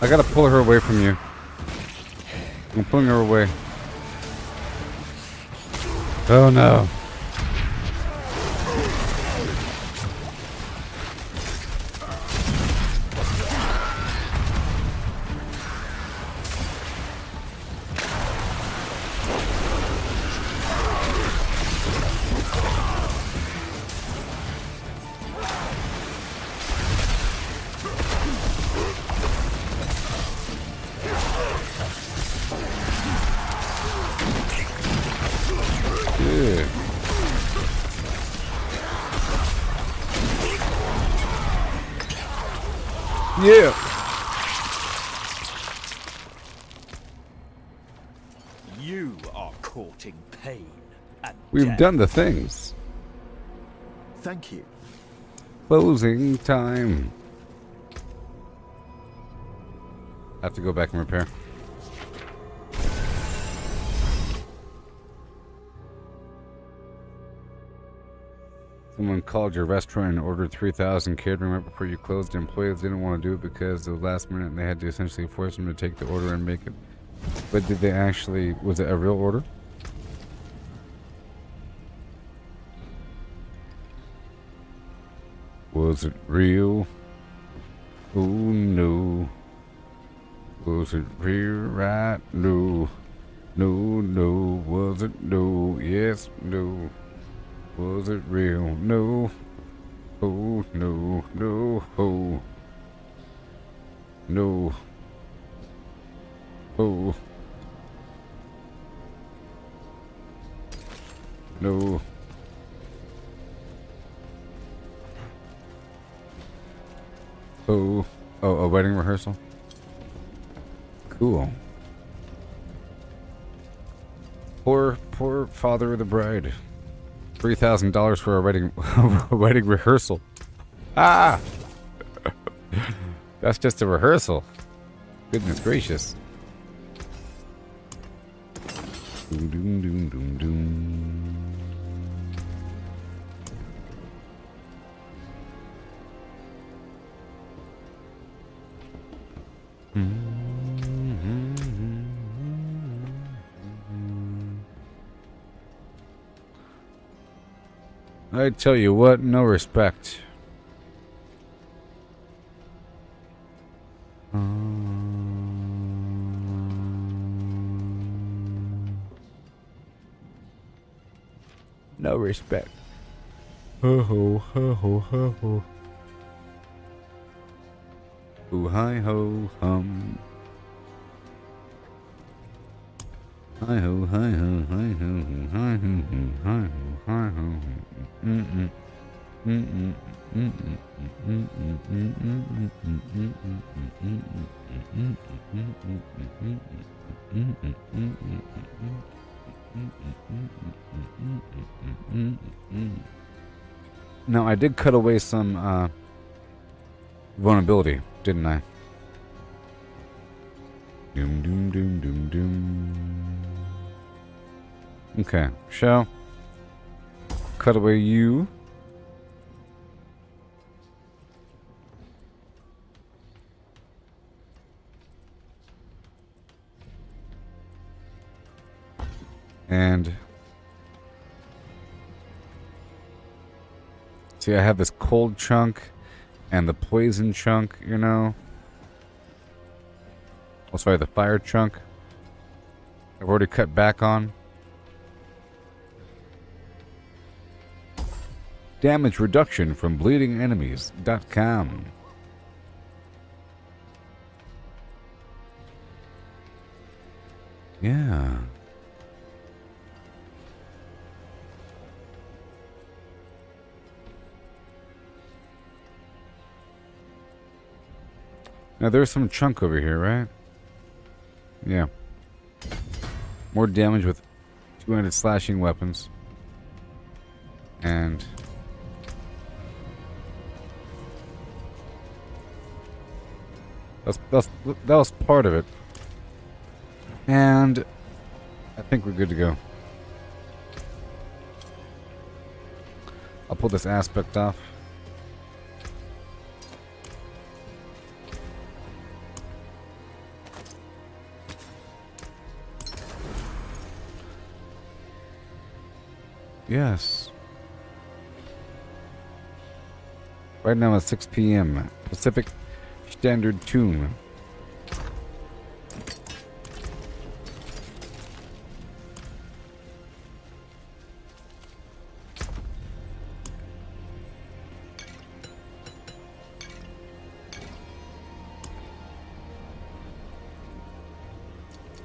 I gotta pull her away from you. I'm pulling her away. Oh no. Yeah. You are inflicting pain and We've death. done the things. Thank you. Closing time. I have to go back and repair. Someone called your restaurant and ordered 3,000 catering right before you closed. The employees didn't want to do it because it was last minute and they had to essentially force them to take the order and make it. But did they actually, was it a real order? Was it real? Oh no. Was it real? Right? No. No, no. Was it? No. Yes, no. Was it real? No. Oh no, no, oh. No. Oh. No. Oh. Oh, a wedding rehearsal? Cool. Poor father of the bride. $3,000 for a wedding a wedding rehearsal. Ah! That's just a rehearsal. Goodness gracious. Doom, doom, doom, doom, doom. I tell you what, no respect. No respect. Ho ho ho ho ho ho. Ooh hi ho hum. Hi ho hi ho hi ho hi ho hi ho hi ho. Mm mm Now I did cut away some vulnerability, didn't I? Doom doom doom doom doom. Okay, show. Cut away you. And see, I have this cold chunk and the poison chunk, you know. Oh, sorry, the fire chunk. I've already cut back on. Damage reduction from bleedingenemies.com. Yeah. Now there's some chunk over here, right? Yeah. More damage with 200 slashing weapons. And that was part of it. And I think we're good to go. I'll pull this aspect off. Yes. Right now it's 6 p.m. Pacific Standard Tune.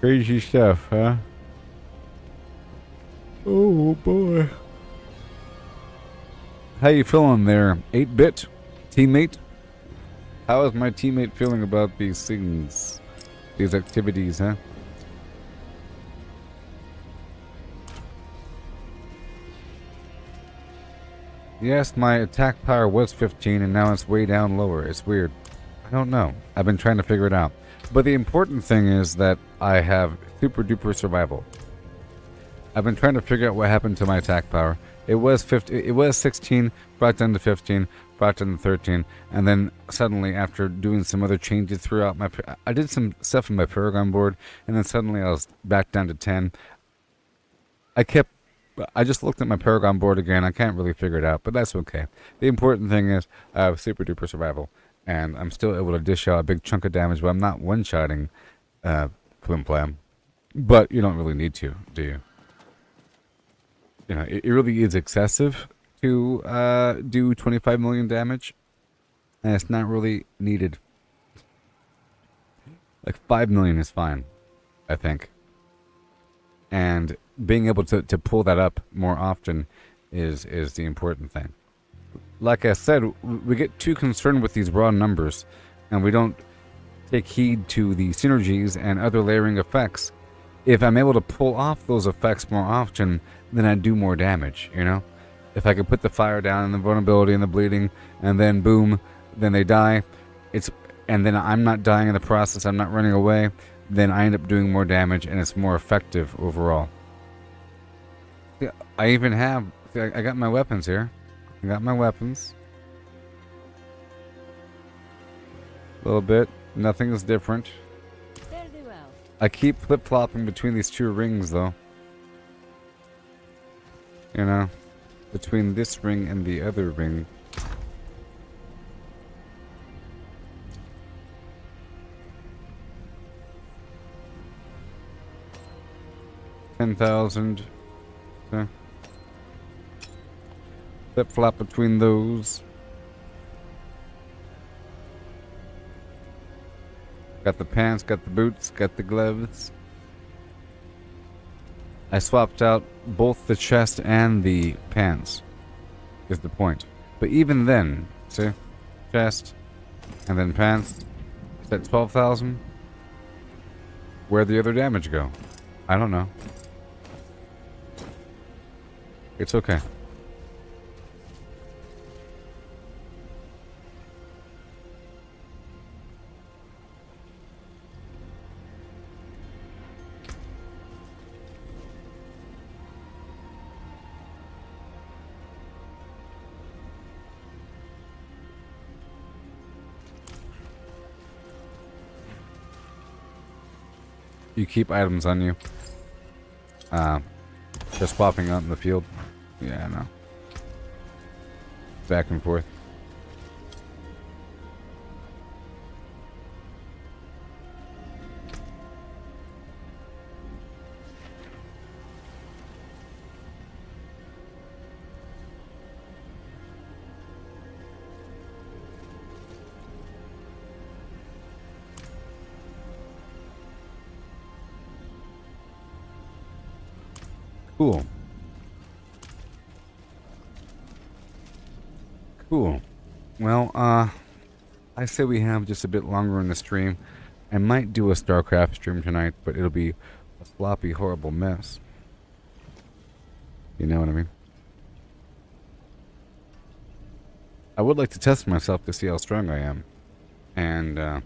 Crazy stuff, huh? Oh boy. How you feeling there, 8-bit teammate? How is my teammate feeling about these things, these activities, huh? Yes, my attack power was 15 and now it's way down lower. It's weird. I don't know. I've been trying to figure it out. But the important thing is that I have super duper survival. I've been trying to figure out what happened to my attack power. It was 16, brought down to 15, brought down to 13, and then suddenly after doing some other changes throughout I did some stuff in my Paragon board, and then suddenly I was back down to 10. I just looked at my Paragon board again. I can't really figure it out, but that's okay. The important thing is I have super duper survival, and I'm still able to dish out a big chunk of damage, but I'm not one-shotting Flim Flam. But you don't really need to, do you? You know, it really is excessive to do 25 million damage, and it's not really needed. Like 5 million is fine, I think. And being able to pull that up more often is the important thing. Like I said, we get too concerned with these raw numbers, and we don't take heed to the synergies and other layering effects. If I'm able to pull off those effects more often, then I do more damage, you know? If I could put the fire down and the vulnerability and the bleeding, and then boom, then they die, and then I'm not dying in the process, I'm not running away, then I end up doing more damage and it's more effective overall. Yeah, I even have, I got my weapons here. I got my weapons. A little bit. Nothing is different. Fare thee well. I keep flip-flopping between these two rings, though. You know, between this ring and the other ring. $10,000. Okay. Flip-flop between those. Got the pants, got the boots, got the gloves. I swapped out both the chest and the pants, is the point. But even then, see? Chest, and then pants. Is that 12,000? Where'd the other damage go? I don't know. It's okay. You keep items on you. Just popping out in the field. Yeah, I know. Back and forth. Cool. Cool. Well, I say we have just a bit longer in the stream. I might do a StarCraft stream tonight, but it'll be a sloppy, horrible mess. You know what I mean? I would like to test myself to see how strong I am. And,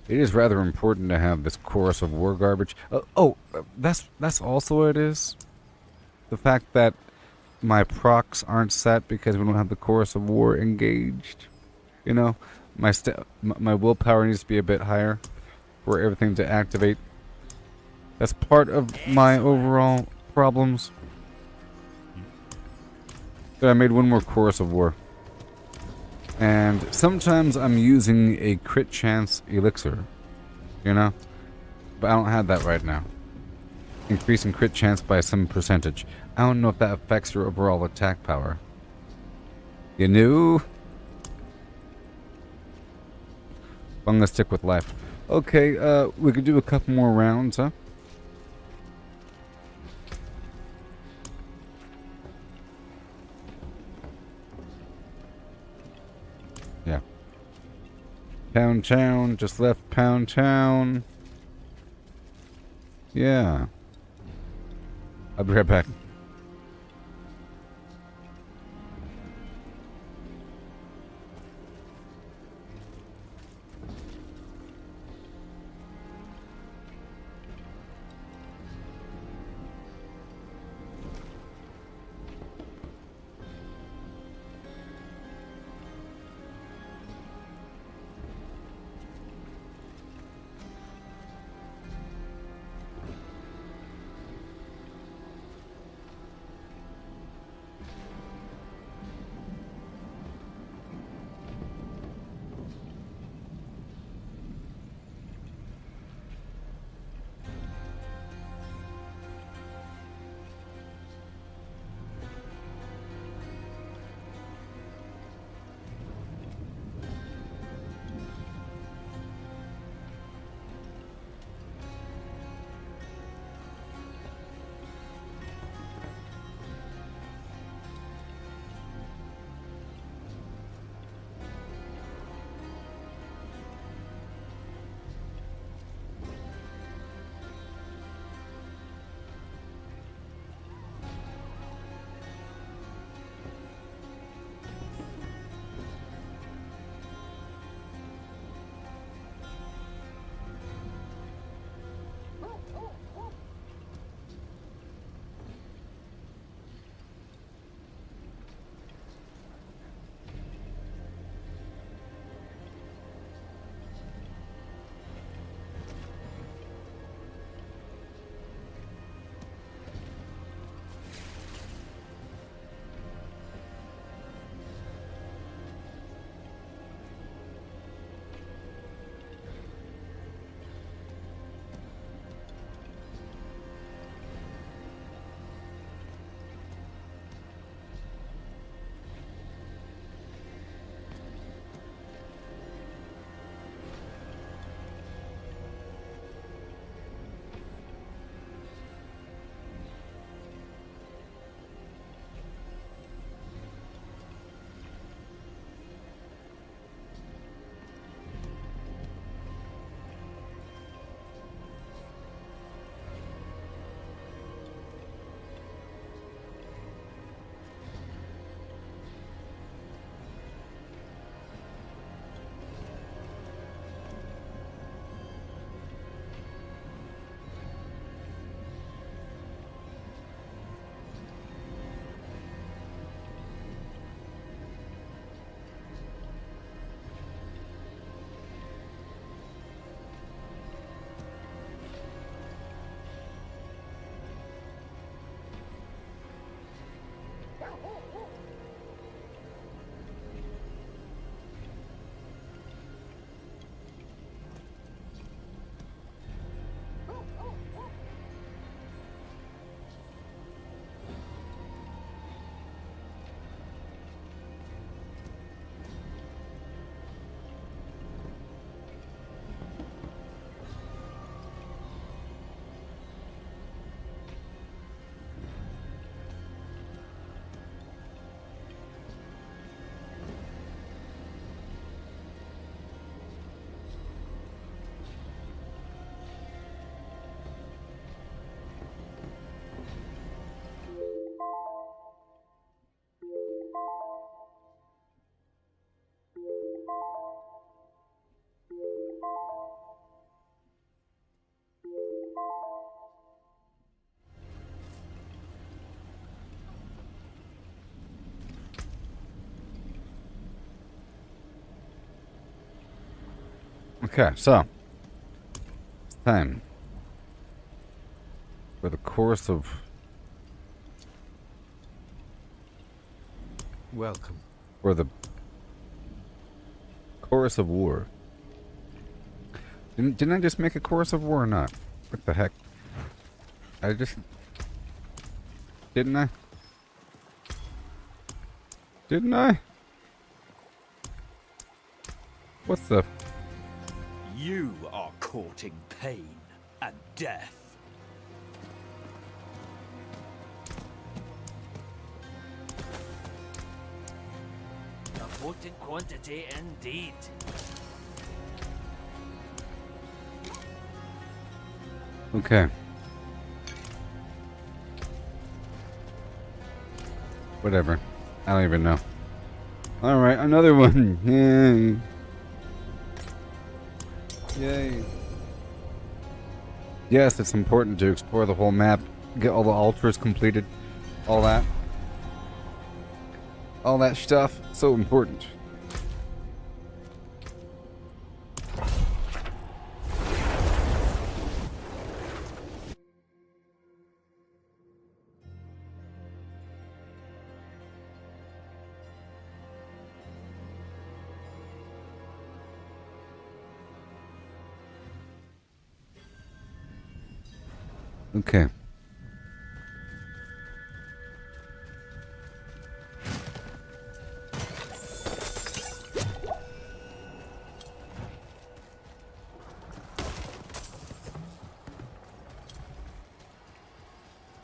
it is rather important to have this chorus of war garbage. That's also what it is. The fact that my procs aren't set because we don't have the chorus of war engaged. You know, my willpower needs to be a bit higher for everything to activate. That's part of my overall problems. But I made one more chorus of war. And sometimes I'm using a crit chance elixir, you know? But I don't have that right now. Increasing crit chance by some percentage. I don't know if that affects your overall attack power. You knew? I'm gonna stick with life. Okay, we could do a couple more rounds, huh? Yeah. Pound Town, just left Pound Town. Yeah. I'll be right back. Okay, so it's time for the chorus of Welcome. or the chorus of war. Didn't I just make a chorus of war or not? What the heck? I just didn't I? Didn't I? What's the? You are courting pain and death. A potent quantity indeed. Okay. Whatever. I don't even know. Alright, another one. Yay. Yay. Yes, it's important to explore the whole map, get all the altars completed, all that. All that stuff, so important. Okay.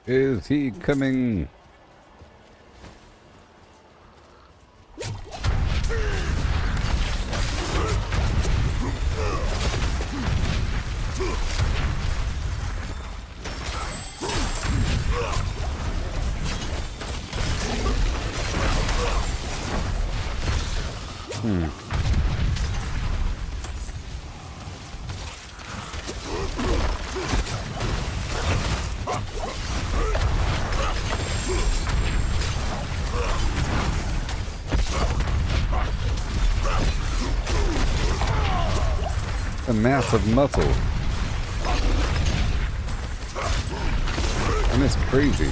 Is he coming? A massive muscle. And it's crazy.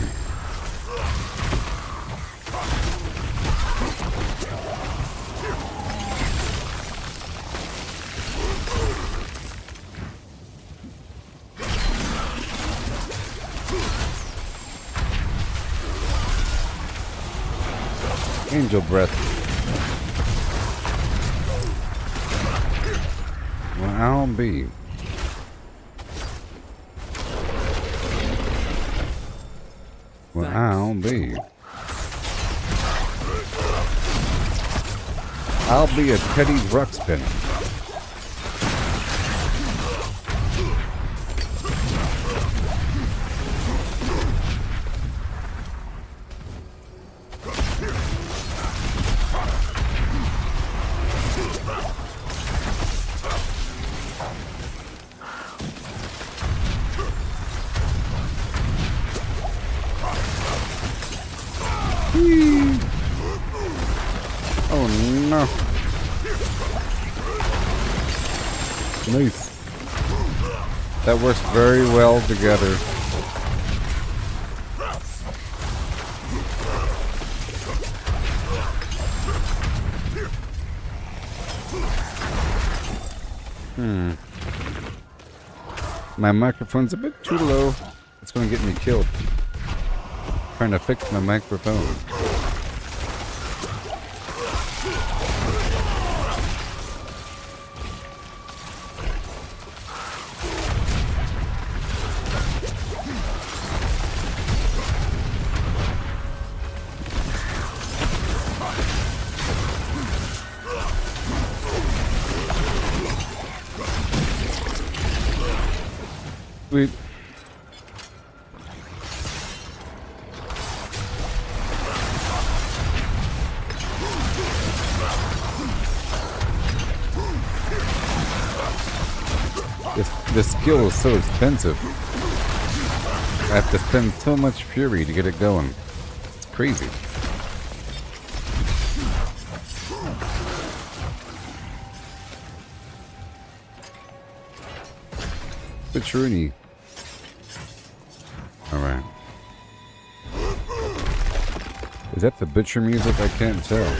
Angel breath. Well, I'll be. Well, I'll be. I'll be a Teddy Ruxpin. Oh no. Nice. That works very well together. My microphone's a bit too low. It's gonna get me killed. Trying to fix my microphone. Sweet. This skill is so expensive. I have to spend so much fury to get it going. It's crazy. Butcherini. Alright. Is that the butcher music? I can't tell.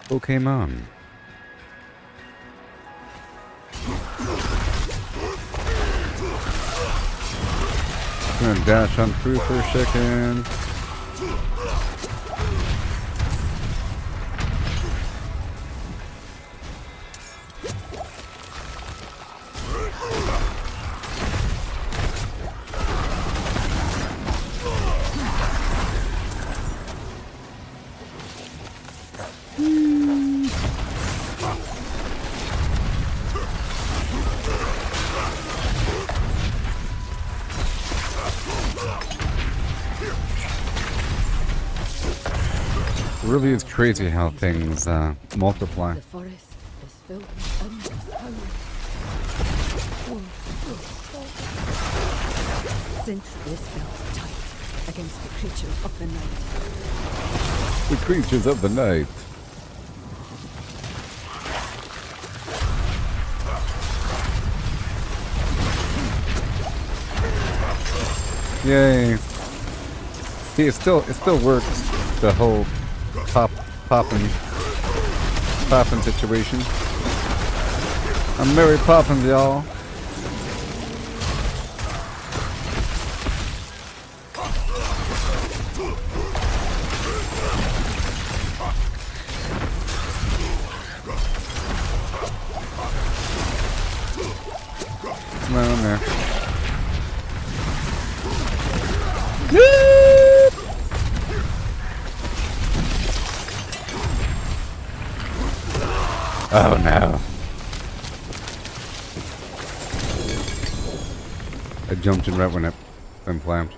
Pokemon. Gonna dash on through for a second. Really is crazy how things multiply. The forest is filled with endless power. Sentry is felt tight against the creatures of the night. The creatures of the night. Yay. See, it still works. The whole poppin' situation. I'm Mary Poppins, y'all. Come on there. Oh no. I jumped in right when it flamed.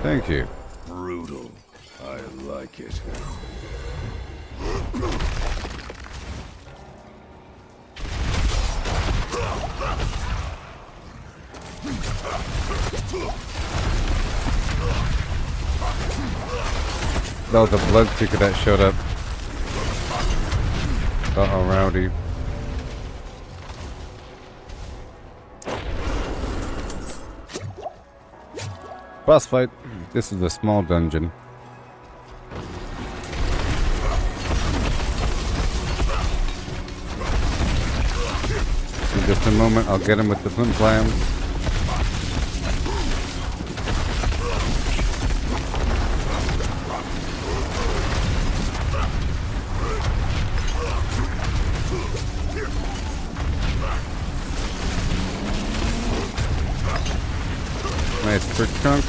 Thank you. Brutal. I like it. That was a blood seeker that showed up. Uh-oh, Rowdy. Boss fight. This is a small dungeon. In just a moment, I'll get him with the flim flams. Nice quick chunk.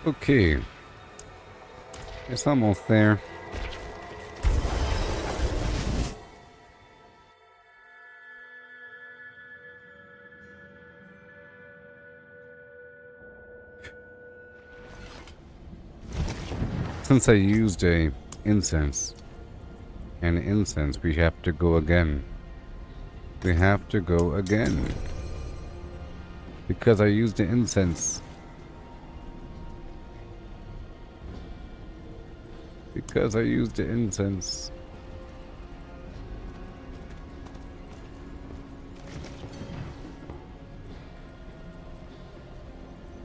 Okay. It's almost there. Since I used an incense, we have to go again. We have to go again. Because I used the incense. Because I used the incense.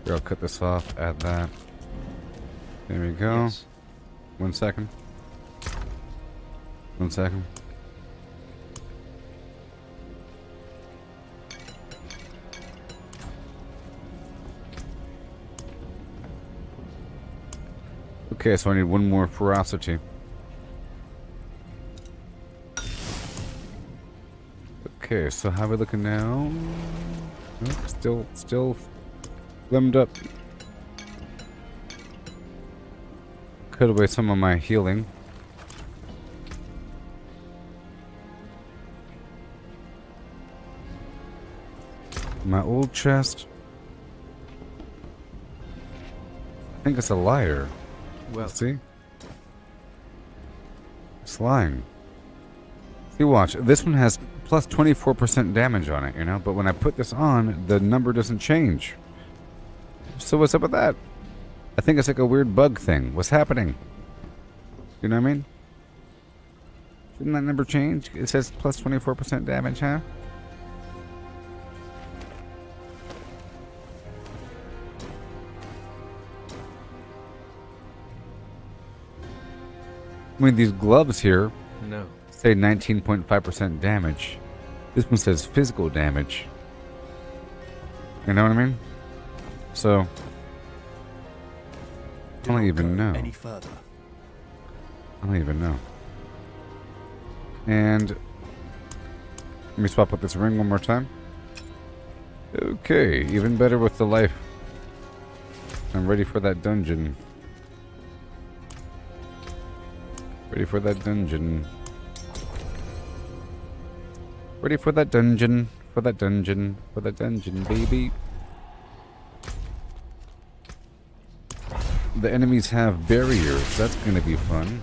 Here, I'll cut this off, add that. There we go. Yes. 1 second. 1 second. Okay, so I need one more ferocity. Okay, so how are we looking now? Nope, still limbed up. Cut away some of my healing. My old chest. I think it's a liar. Well, See? It's lying. See, watch. This one has plus 24% damage on it, you know? But when I put this on, the number doesn't change. So what's up with that? I think it's like a weird bug thing. What's happening? You know what I mean? Shouldn't that number change? It says plus 24% damage, huh? I mean, these gloves here no. say 19.5% damage. This one says physical damage. You know what I mean? So, I don't even know. Any further? I don't even know. And let me swap out this ring one more time. Okay, even better with the life. I'm ready for that dungeon. Ready for that dungeon. Ready for that dungeon. For that dungeon. For that dungeon, baby. The enemies have barriers. That's gonna be fun.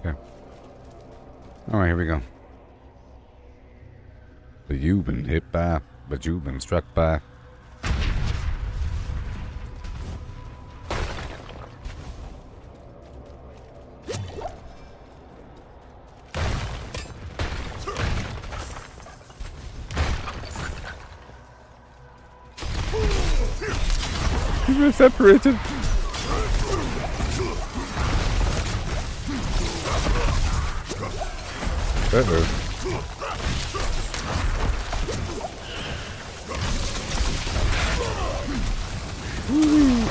Okay. Alright, here we go. But you've been hit by, but you've been struck by. We're separated. Uh-oh.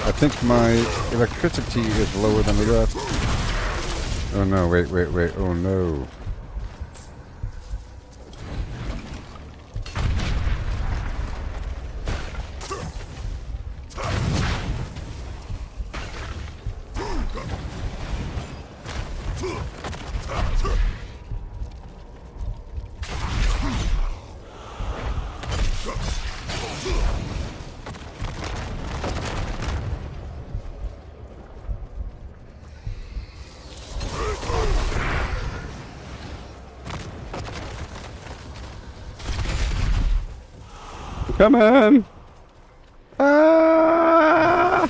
I think my electricity is lower than the rest. Oh no, wait, oh no. Come on! Ah!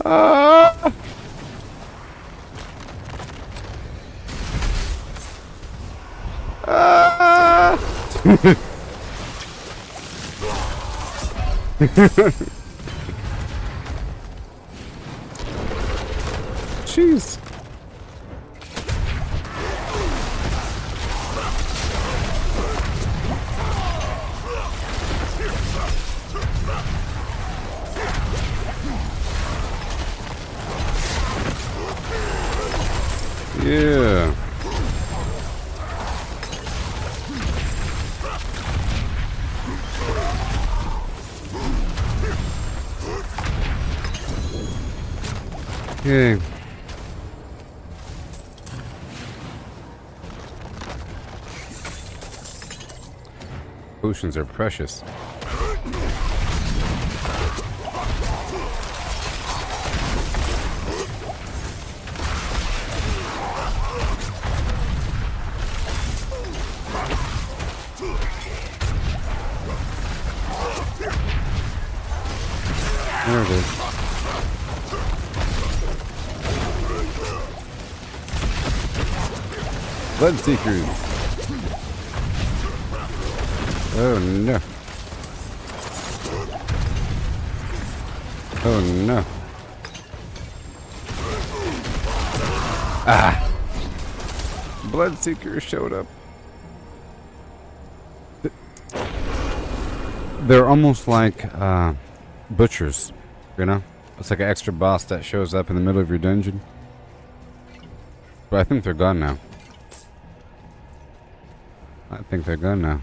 Ah! Ah! Jeez. Yeah. Okay. Potions are precious. There it is. Blood Seekers. Oh no. Oh no. Ah! Bloodseeker showed up. They're almost like butchers, you know? It's like an extra boss that shows up in the middle of your dungeon. But I think they're gone now. I think they're gone now.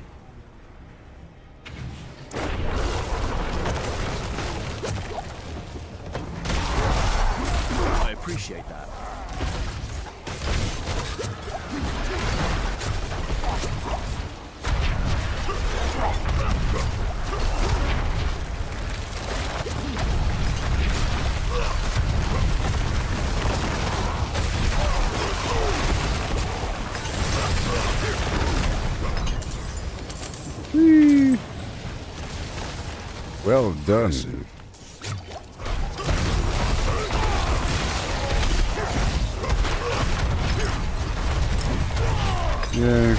I appreciate that. Well done. Yeah.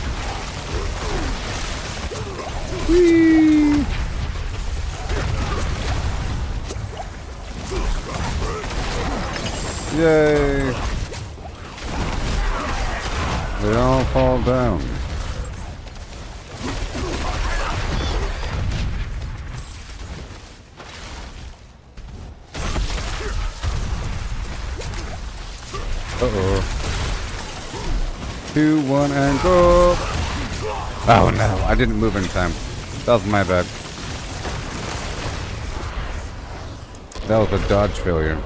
Whee! Yay! They all fall down. Uh-oh. 2, 1, and go! Oh no, I didn't move in time. That was my bad. That was a dodge failure.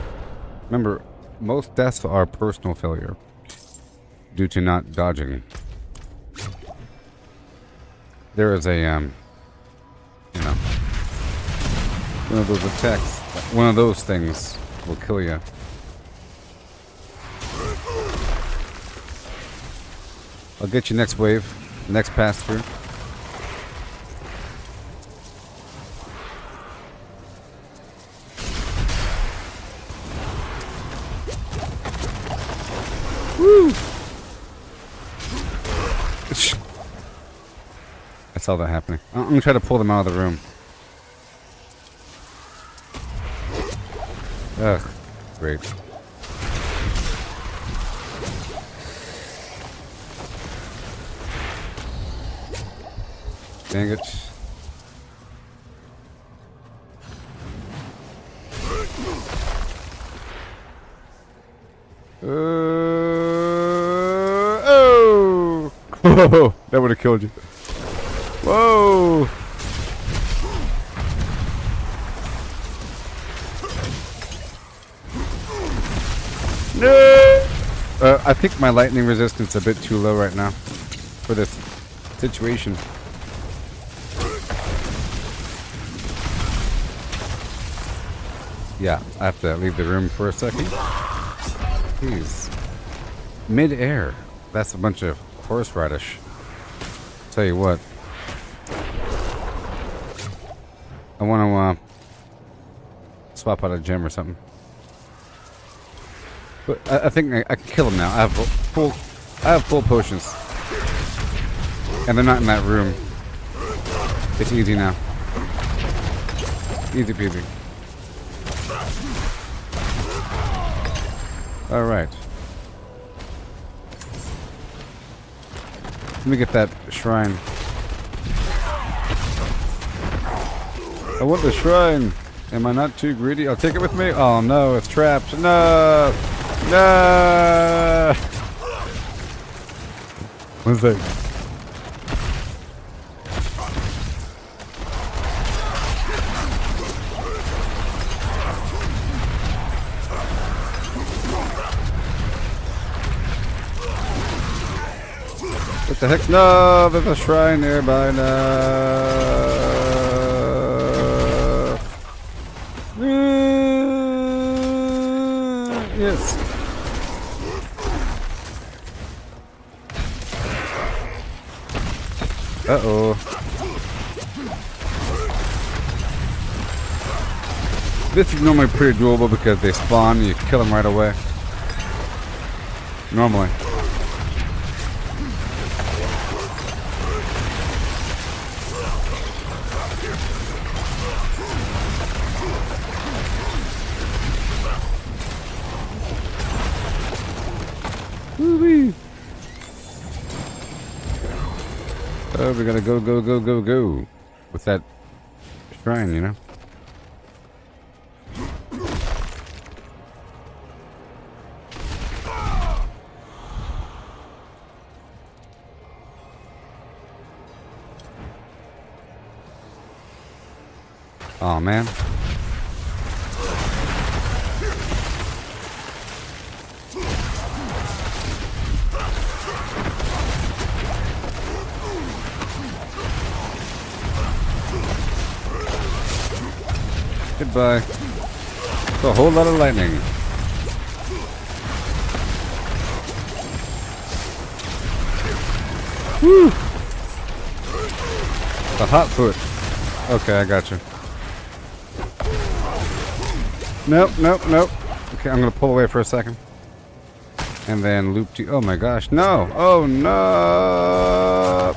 Remember, most deaths are personal failure due to not dodging. There is a, you know, one of those attacks, one of those things will kill you. I'll get you next wave, next pass through. Woo! I saw that happening. I'm gonna try to pull them out of the room. Ugh, great. Dang it. Oh! Whoa! That would have killed you. Whoa! No! I think my lightning resistance is a bit too low right now for this situation. Yeah, I have to leave the room for a second. Jeez. Mid-air. That's a bunch of horseradish. Tell you what. I want to swap out a gem or something. But I think I can kill him now. I have full potions. And they're not in that room. It's easy now. Easy peasy. Alright. Let me get that shrine. I want the shrine. Am I not too greedy? I'll take it with me. Oh no, it's trapped. No! No! One sec. What the heck? No, there's a shrine nearby now. Yes. Uh-oh. This is normally pretty doable because they spawn and you kill them right away. Normally. Woo-wee. Oh, we gotta go, go, go, go, go. With that shrine, you know? Oh man. Goodbye. It's a whole lot of lightning. Woo! The hot foot. Okay, I got you. Nope, nope, nope. Okay, I'm gonna pull away for a second. And then loop to. Oh my gosh, no! Oh no!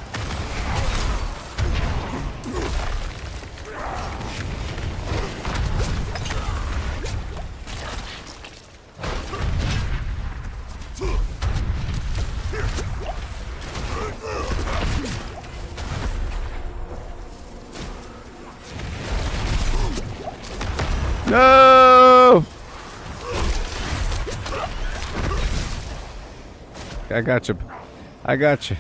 No! I got you. I got you.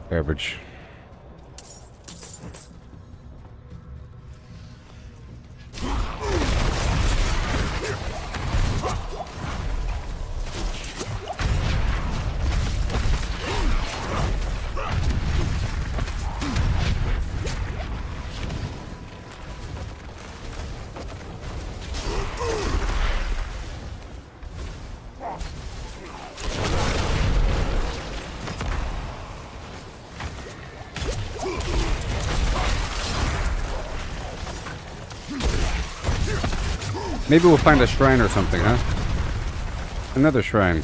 Garbage. Maybe we'll find a shrine or something, huh? Another shrine.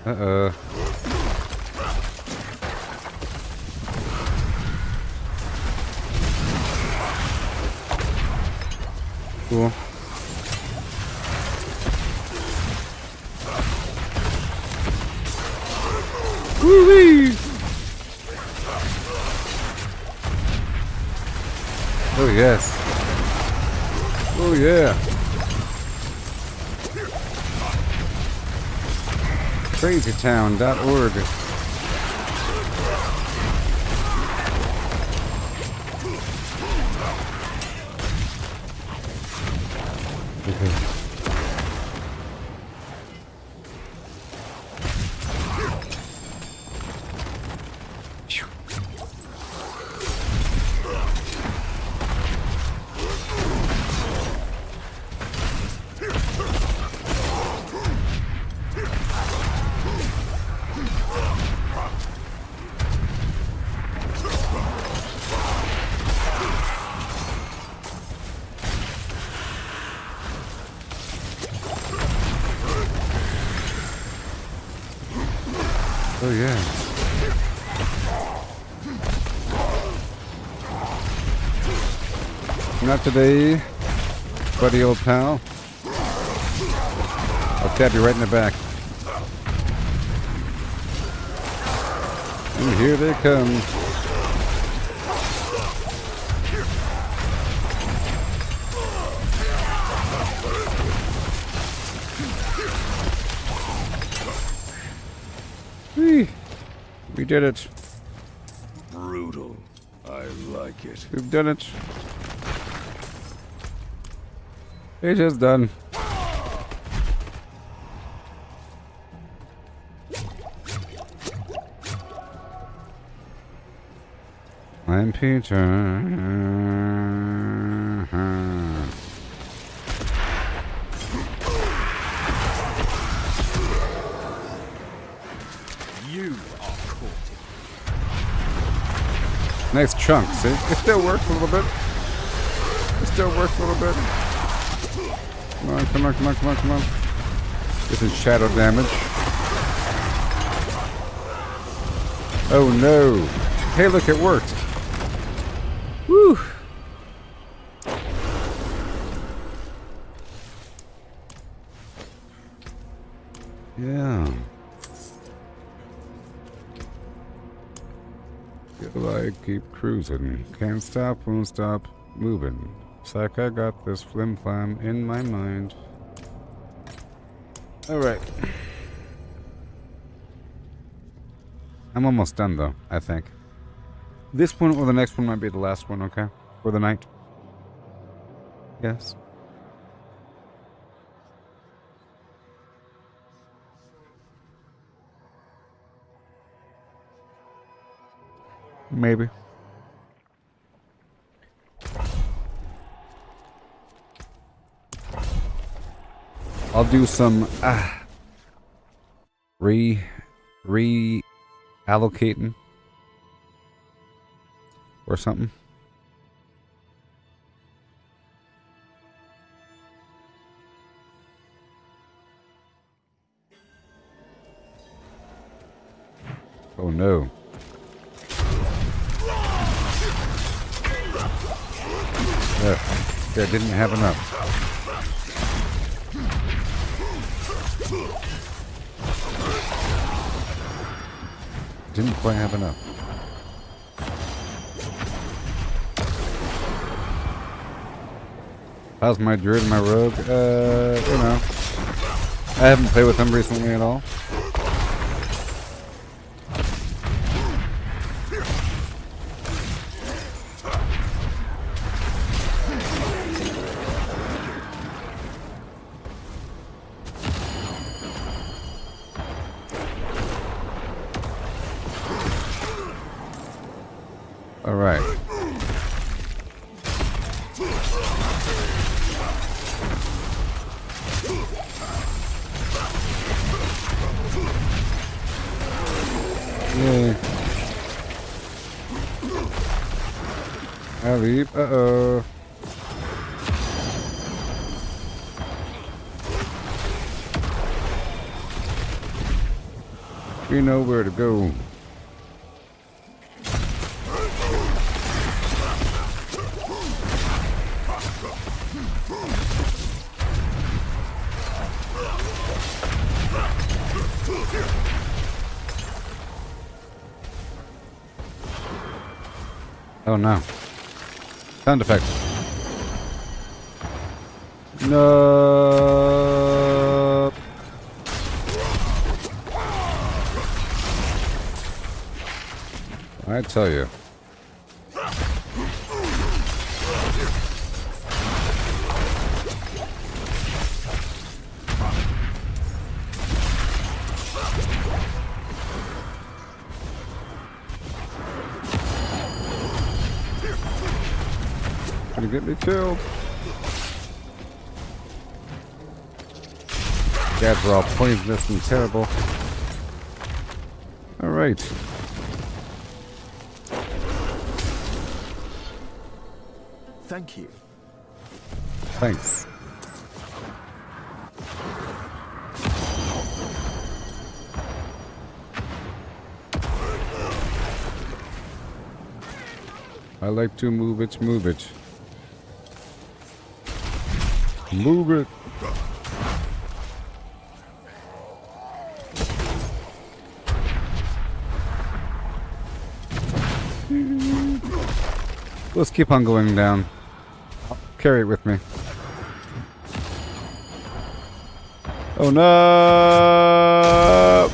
Uh-oh. Cool. Woo-wee! Oh yes. Oh yeah. crazytown.org. Okay. Oh yeah. Not today, buddy old pal. I'll stab you right in the back. And here they come. We did it. Brutal. I like it. We've done it. It is done. I'm Peter. You are caught. Nice chunk, see? It still works a little bit. It still works a little bit. Come on, come on, come on, come on, come on. This is shadow damage. Oh no. Hey, look, it worked. Woo. Yeah. Feel like keep cruising. Can't stop, won't stop moving. It's like I got this flim flam in my mind. Alright. I'm almost done though, I think. This one or the next one might be the last one, okay? For the night. Yes. Maybe. I'll do some reallocating or something. Oh no. I didn't have enough. Didn't quite have enough. How's my druid and my rogue? You know. I haven't played with them recently at all. All right. Yay. I leave. Uh-oh. We know where to go. Oh no. Sound effect. No. I tell you. Gonna get me killed. Guys are all poisonous and terrible. Alright. Thank you. Thanks. I like to move it, move it. Move it. Let's keep on going down. I'll carry it with me. Oh no!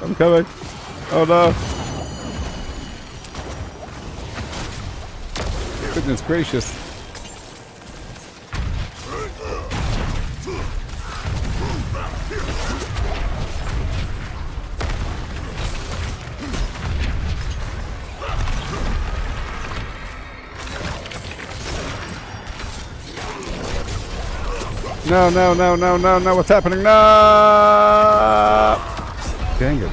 I'm coming. Oh no. Goodness gracious. No, no, no, no, no, no. What's happening? No! Dang it.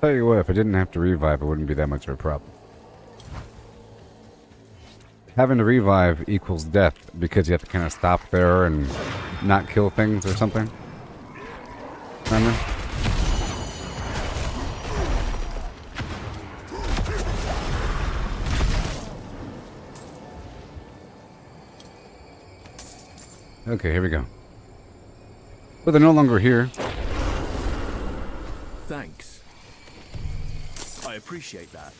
Tell you what, if I didn't have to revive, it wouldn't be that much of a problem. Having to revive equals death because you have to kind of stop there and not kill things or something. Remember? Okay, here we go. But they're no longer here. Thanks. I appreciate that.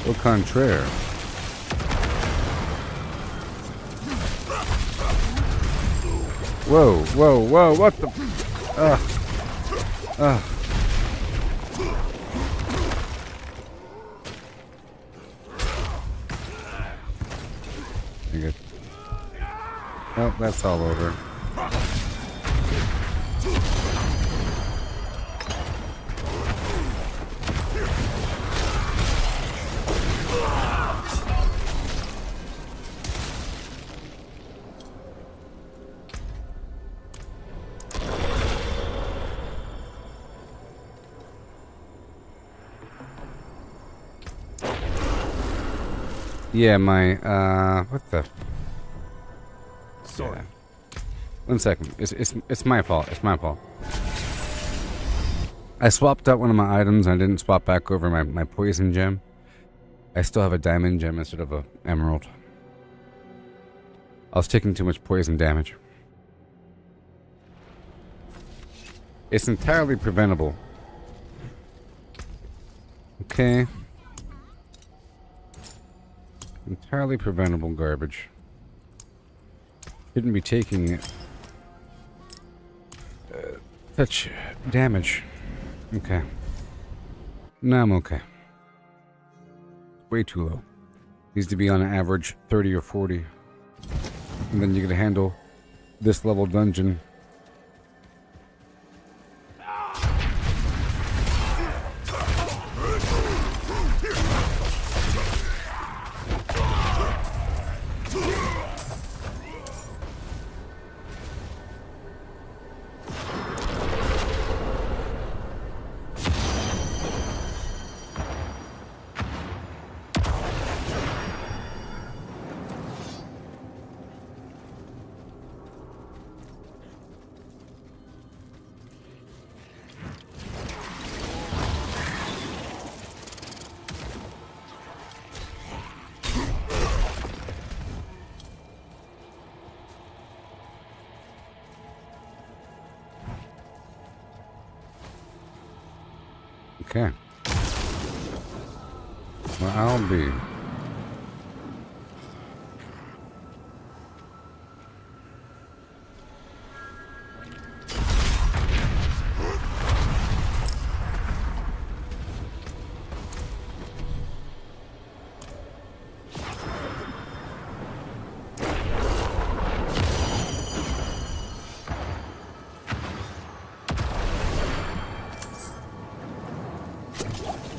Au contraire. Whoa, whoa, whoa, what the? Dang it. Oh, that's all over. Yeah, my, what the? Sorry. Yeah. 1 second. It's my fault. It's my fault. I swapped out one of my items and I didn't swap back over my poison gem. I still have a diamond gem instead of a emerald. I was taking too much poison damage. It's entirely preventable. Okay. Entirely preventable garbage. Shouldn't be taking such damage. Okay. No, I'm okay. Way too low. Needs to be on an average 30 or 40. And then you can handle this level dungeon. Okay. Well, I'll be.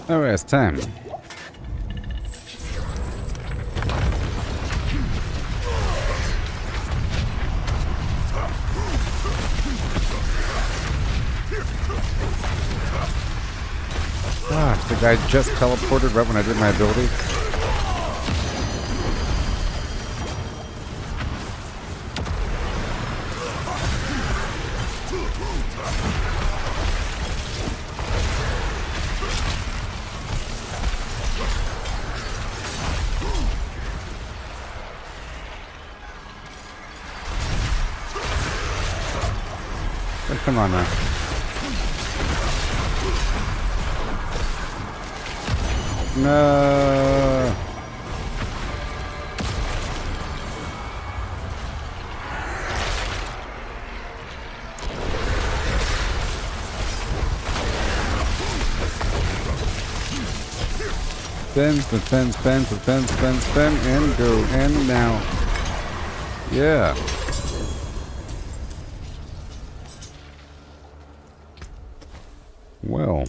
Alright, it's time. Gosh, the guy just teleported right when I did my ability. Come on now. No. Spin, and go, and now. Yeah. Well,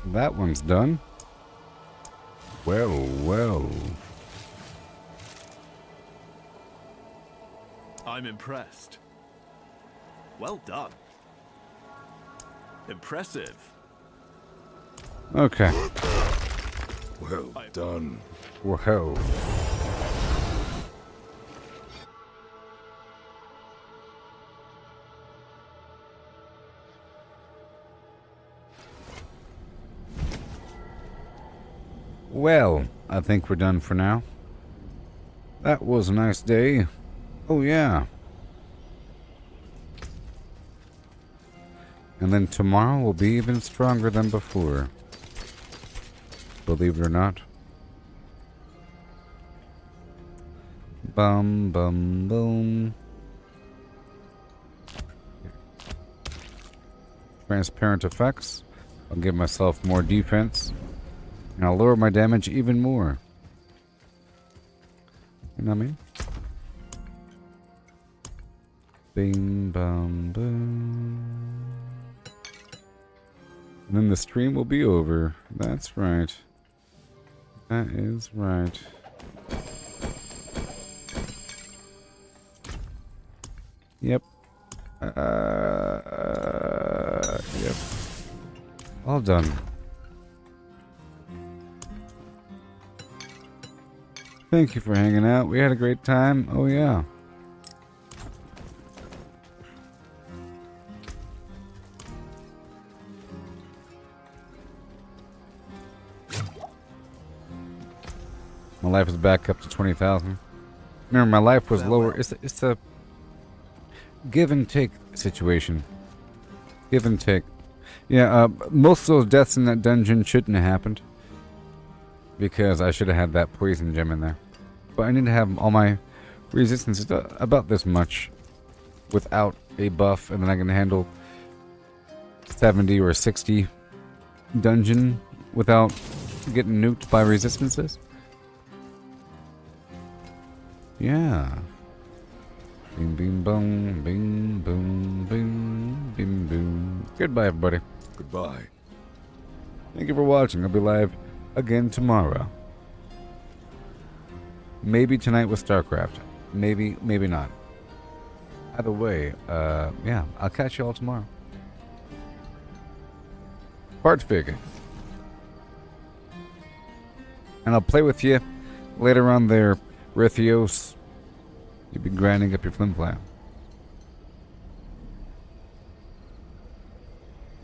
that one's done. Well. I'm impressed. Well done. Impressive. Okay. Well done. Whoa. Well, I think we're done for now. That was a nice day. Oh, yeah. And then tomorrow will be even stronger than before. Believe it or not. Bum, bum, boom. Transparent effects. I'll give myself more defense. And I'll lower my damage even more. You know what I mean? Bing, bum, boom. And then the stream will be over. That's right. That is right. Yep. Yep. All done. Thank you for hanging out. We had a great time. Oh, yeah. My life is back up to 20,000. Remember, my life was lower. It's a give and take situation. Give and take. Yeah, most of those deaths in that dungeon shouldn't have happened. Because I should have had that poison gem in there. But I need to have all my resistances about this much without a buff, and then I can handle 70 or 60 dungeon without getting nuked by resistances. Yeah. Bing, bing, boom, bing, boom, bing, bing, boom. Goodbye, everybody. Goodbye. Thank you for watching. I'll be live again tomorrow. Maybe tonight with StarCraft. Maybe not. Either way, yeah, I'll catch you all tomorrow. Part figure. And I'll play with you later on there, Rithios. You'll be grinding up your flim flam.